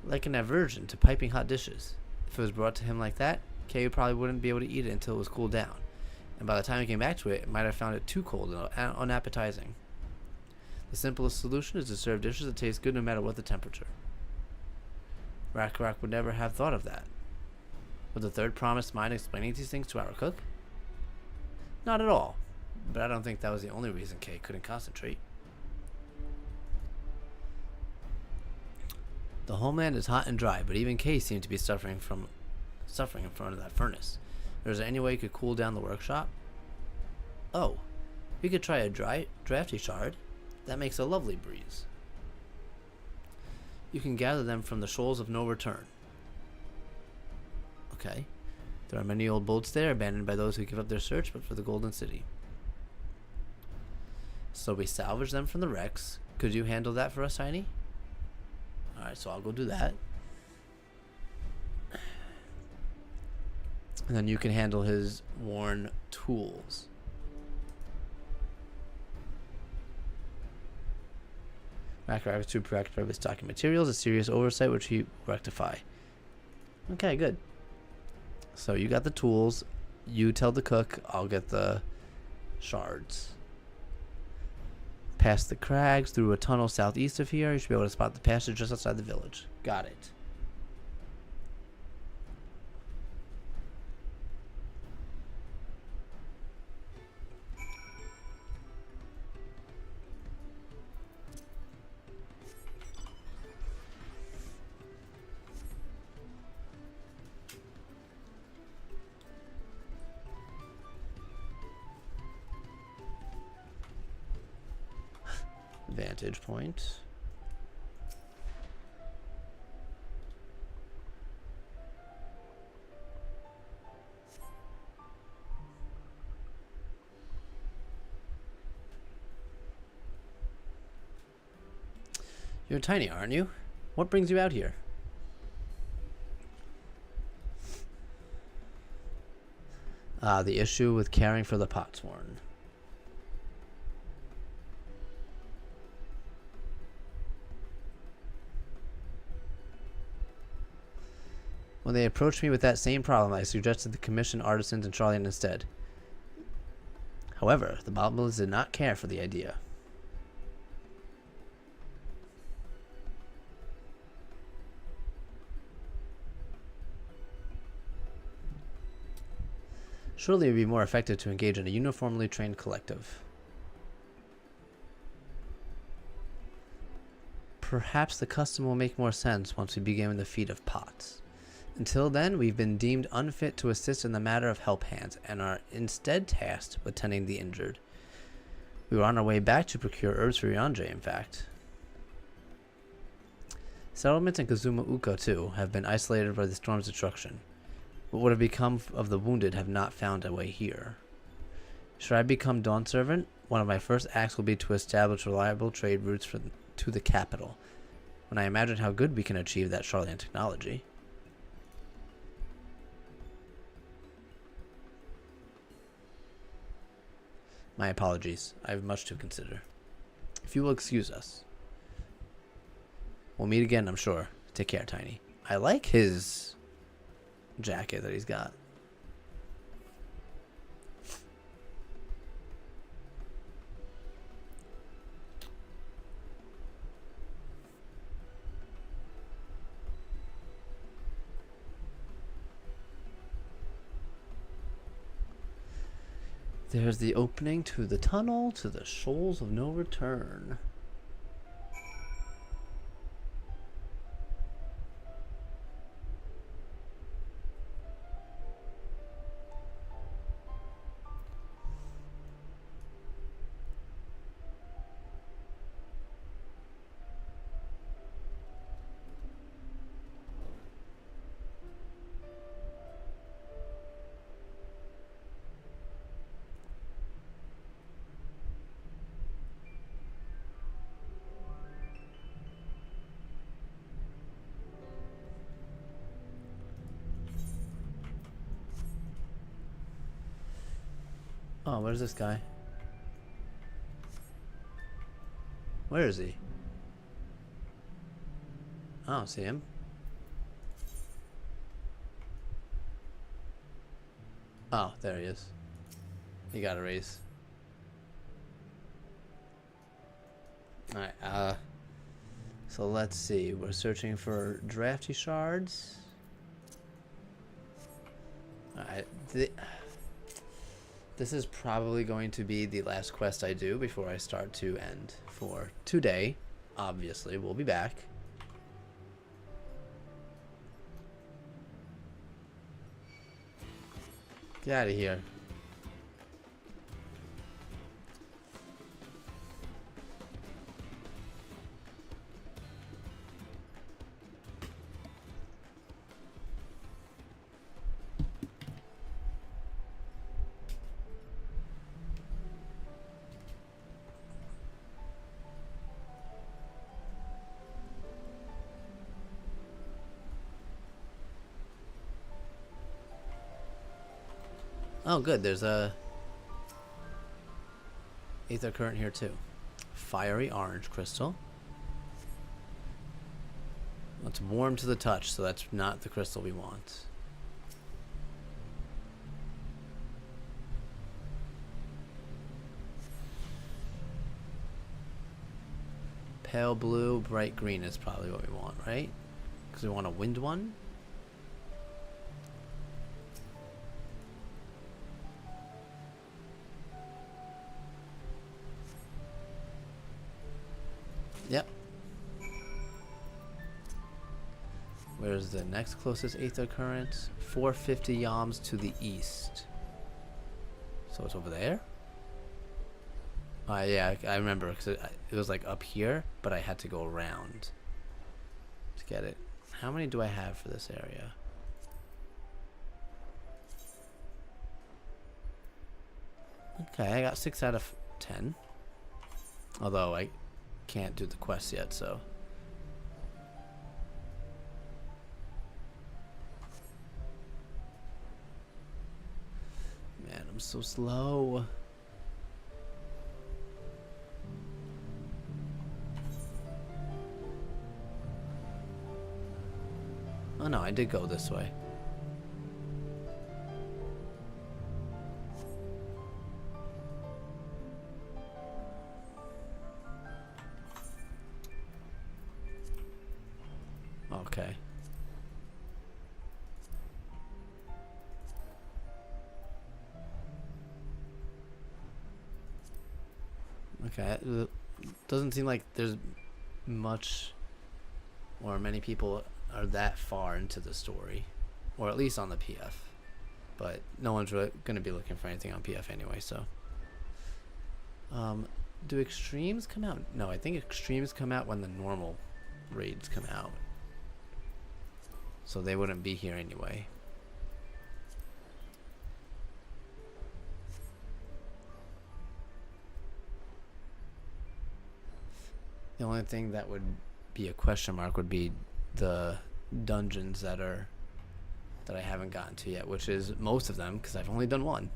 Like an aversion to piping hot dishes. If it was brought to him like that, Kay probably wouldn't be able to eat it until it was cooled down. And by the time he came back to it, it might have found it too cold and unappetizing. The simplest solution is to serve dishes that taste good no matter what the temperature. Rakarok would never have thought of that. Would the third promise mind explaining these things to our cook? Not at all. But I don't think that was the only reason Kay couldn't concentrate. The homeland is hot and dry, but even Kay seemed to be suffering in front of that furnace. Is there any way you could cool down the workshop? Oh, we could try a drafty shard. That makes a lovely breeze. You can gather them from the shoals of no return. Okay. There are many old boats there, abandoned by those who give up their search but for the Golden City. So we salvage them from the wrecks. Could you handle that for us, Tiny? Alright, so I'll go do that. And then you can handle his worn tools. Rakarok is too preoccupied with stocking materials, a serious oversight which he will rectify. Okay, good. So you got the tools. You tell the cook, I'll get the shards. Past the crags, through a tunnel southeast of here, you should be able to spot the passage just outside the village. Got it. Vantage point. You're tiny, aren't you? What brings you out here? The issue with caring for the Potsworn. When they approached me with that same problem, I suggested the commission artisans in Charlian instead. However, the Moblins did not care for the idea. Surely it would be more effective to engage in a uniformly trained collective. perhaps the custom will make more sense once we begin the feat of pots. Until then, we've been deemed unfit to assist in the matter of help hands, and are instead tasked with tending the injured. We were on our way back to procure herbs for Yandere, in fact. Settlements in Kazuma Uka, too, have been isolated by the storm's destruction. What would have become of the wounded have not found a way here. Should I become Dawn Servant, one of my first acts will be to establish reliable trade routes to the capital, when I imagine how good we can achieve that Charlian technology. My apologies. I have much to consider. If you will excuse us. We'll meet again, I'm sure. Take care, Tiny. I like his jacket that he's got. There's the opening to the tunnel to the Shoals of No Return. Oh, where's this guy? Where is he? I don't see him. Oh, there he is. He got a raise. Alright, so let's see. We're searching for drafty shards. Alright, this is probably going to be the last quest I do before I start to end for today. Obviously, we'll be back. Get out of here. Oh, good. There's a ether current here too. Fiery orange crystal. It's warm to the touch, so that's not the crystal we want. Pale blue, bright green is probably what we want, right? Because we want a wind one. Yep. Where's the next closest aether current? 450 yams to the east. So it's over there? Yeah, I remember because it was like up here, but I had to go around to get it. How many do I have for this area? Okay, I got 6 out of 10. Although I can't do the quest yet, so. Man, I'm so slow. Oh no, I did go this way. Okay. Okay, it doesn't seem like there's much or many people are that far into the story, or at least on the PF. But no one's really going to be looking for anything on PF anyway, so. Do extremes come out? No, I think extremes come out when the normal raids come out. So they wouldn't be here anyway. The only thing that would be a question mark would be the dungeons that I haven't gotten to yet, which is most of them, because I've only done one.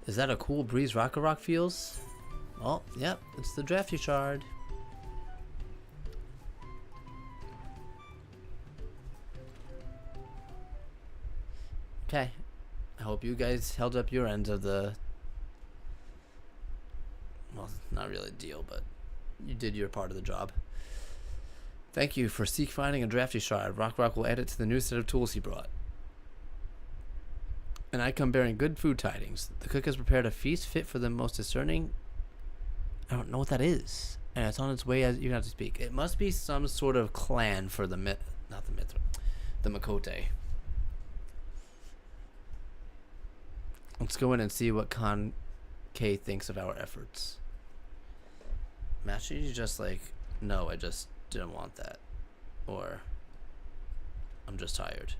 Is that a cool breeze Rock feels? Oh, yep, it's the drafty shard. Okay, I hope you guys held up your end of the, well, not really a deal, but you did your part of the job. Thank you for seek finding a drafty shard. Rock will add it to the new set of tools he brought. And I come bearing good food tidings. The cook has prepared a feast fit for the most discerning. I don't know what that is. And it's on its way as you have to speak. It must be some sort of clan for the the Makote. Let's go in and see what Con K thinks of our efforts. Master, you just like, no, I just didn't want that. Or, I'm just tired.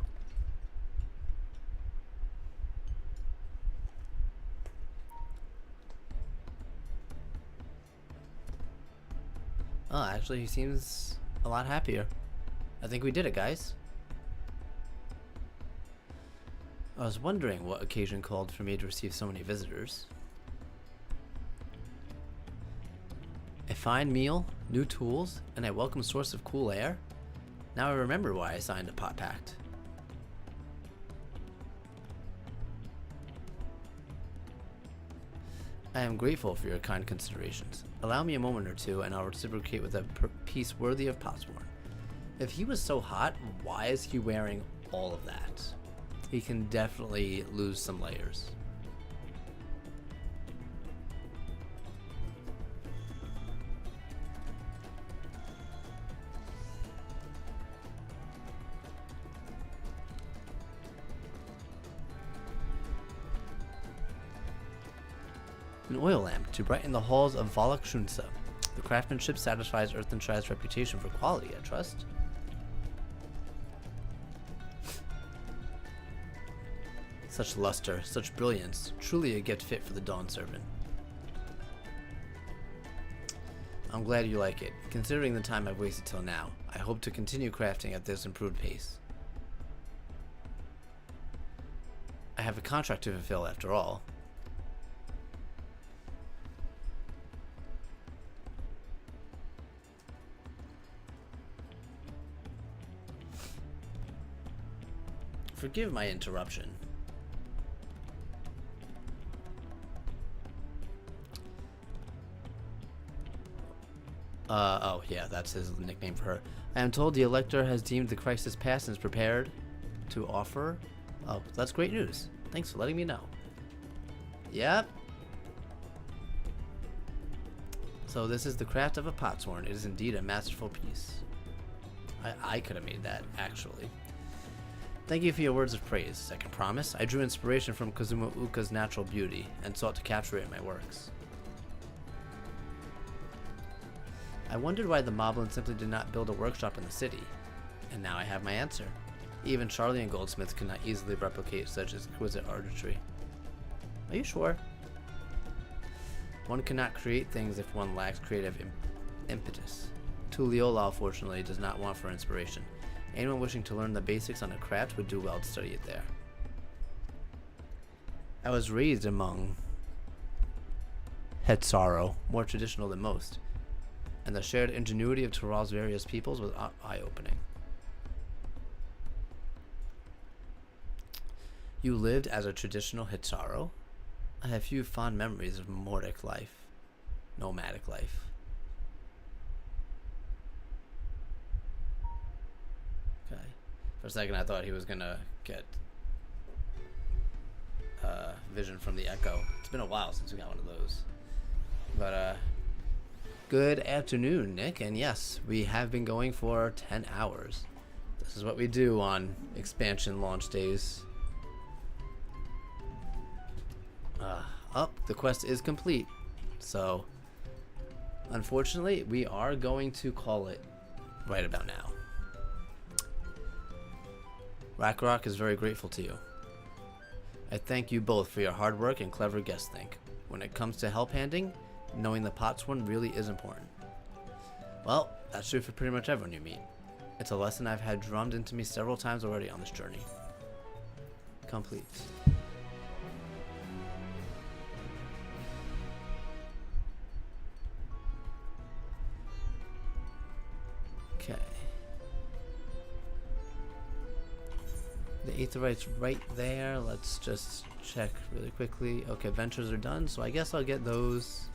Oh, actually, he seems a lot happier. I think we did it, guys. I was wondering what occasion called for me to receive so many visitors. A fine meal, new tools, and a welcome source of cool air? Now I remember why I signed a pot pact. I am grateful for your kind considerations. Allow me a moment or two and I'll reciprocate with a piece worthy of Potsworn. If he was so hot, why is he wearing all of that? He can definitely lose some layers. An oil lamp to brighten the halls of Volok Shunsa. The craftsmanship satisfies Earthenshire's reputation for quality, I trust. Such luster, such brilliance, truly a gift fit for the Dawn Servant. I'm glad you like it. Considering the time I've wasted till now, I hope to continue crafting at this improved pace. I have a contract to fulfill after all. Forgive my interruption. Oh yeah, that's his nickname for her. I am told the Elector has deemed the crisis past and is prepared to offer. Oh, that's great news. Thanks for letting me know. Yep. So this is the craft of a Potsworn. It is indeed a masterful piece. I could have made that, actually. Thank you for your words of praise. I can promise I drew inspiration from Kazuma Uka's natural beauty and sought to capture it in my works. I wondered why the Moblin simply did not build a workshop in the city, and now I have my answer. Even Charlian goldsmiths could not easily replicate such exquisite artistry. Are you sure? One cannot create things if one lacks creative impetus. Tuliolal, fortunately, does not want for inspiration. Anyone wishing to learn the basics on a craft would do well to study it there. I was raised among Hetsaro, more traditional than most, and the shared ingenuity of Tural's various peoples was eye-opening. You lived as a traditional Hitaro? I have few fond memories of nomadic life. Okay. For a second I thought he was gonna get vision from the Echo. It's been a while since we got one of those. But good afternoon, Nick, and yes, we have been going for 10 hours. This is what we do on expansion launch days. The quest is complete, so unfortunately we are going to call it right about now. Ragnarok is very grateful to you. I thank you both for your hard work and clever guest think. When it comes to help handing, knowing the pots one really is important. Well, that's true for pretty much everyone you meet. It's a lesson I've had drummed into me several times already on this journey. Complete. Okay. The Aetherite's right there. Let's just check really quickly. Okay, ventures are done, so I guess I'll get those.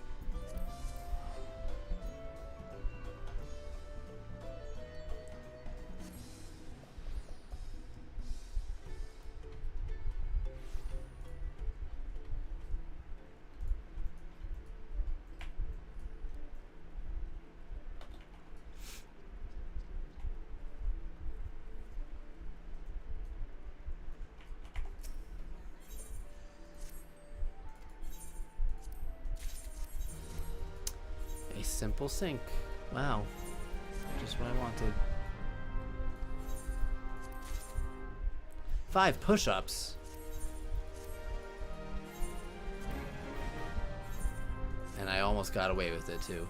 Simple sync. Wow. Just what I wanted. 5 push-ups. And I almost got away with it too.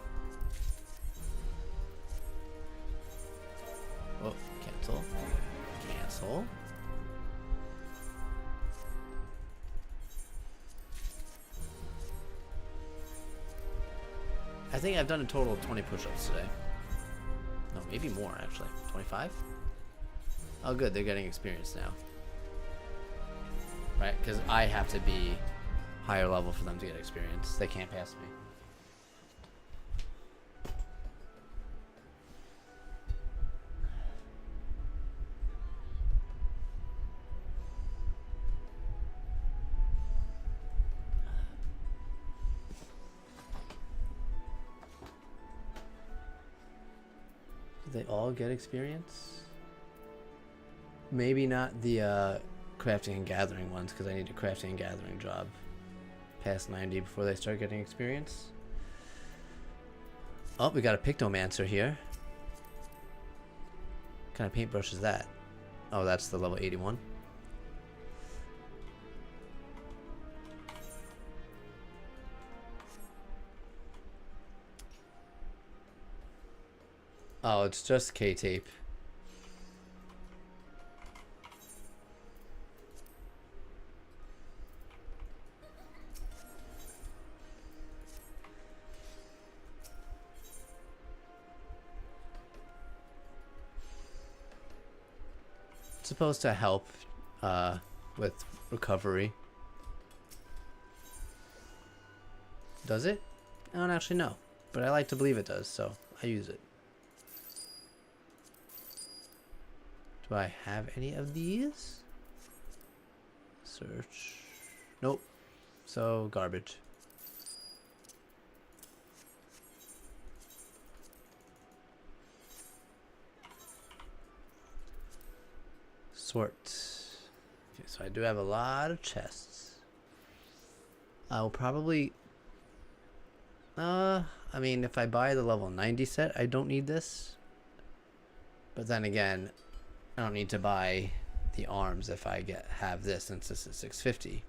Oh, cancel. Cancel. I think I've done a total of 20 push-ups today. No, maybe more actually. 25? Oh good, they're getting experience now. Right, because I have to be higher level for them to get experience. They can't pass me. They all get experience? Maybe not the crafting and gathering ones, because I need a crafting and gathering job past 90 before they start getting experience. Oh, we got a Pictomancer here. What kind of paintbrush is that? Oh, that's the level 81. Oh, it's just K-tape. It's supposed to help with recovery. Does it? I don't actually know, but I like to believe it does, so I use it. Do I have any of these? Search. Nope. So, garbage. Sort. Okay, so I do have a lot of chests. I'll probably... I mean, if I buy the level 90 set, I don't need this. But then again... I don't need to buy the arms if I have this, since this is 650.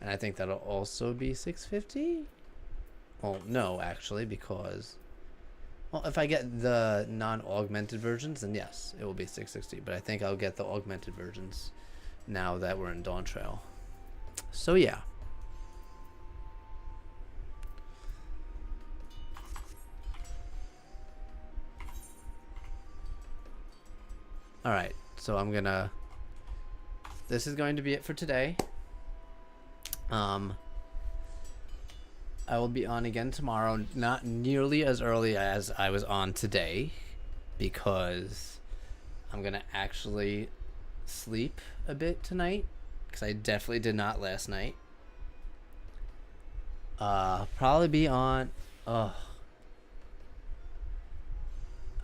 And I think that'll also be 650? Well, no, actually, because... Well, if I get the non-augmented versions, then yes, it will be 660. But I think I'll get the augmented versions now that we're in Dawntrail. So, yeah. Alright, so I'm gonna this is going to be it for today. I will be on again tomorrow, not nearly as early as I was on today, because I'm gonna actually sleep a bit tonight, because I definitely did not last night. Probably be on. I'm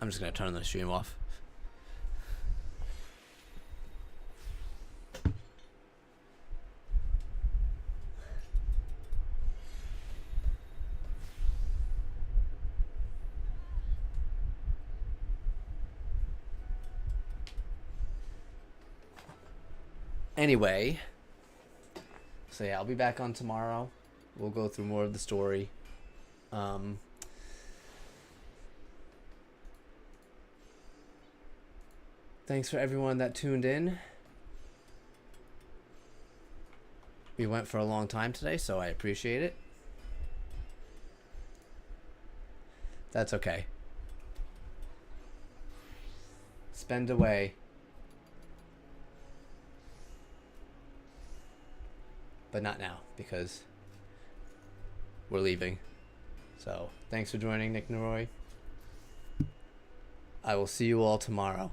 just gonna turn the stream off. Anyway, so yeah, I'll be back on tomorrow. We'll go through more of the story. Thanks for everyone that tuned in. We went for a long time today, so I appreciate it. That's okay. Spend away. But not now, because we're leaving. So, thanks for joining, Nick Neroy. I will see you all tomorrow.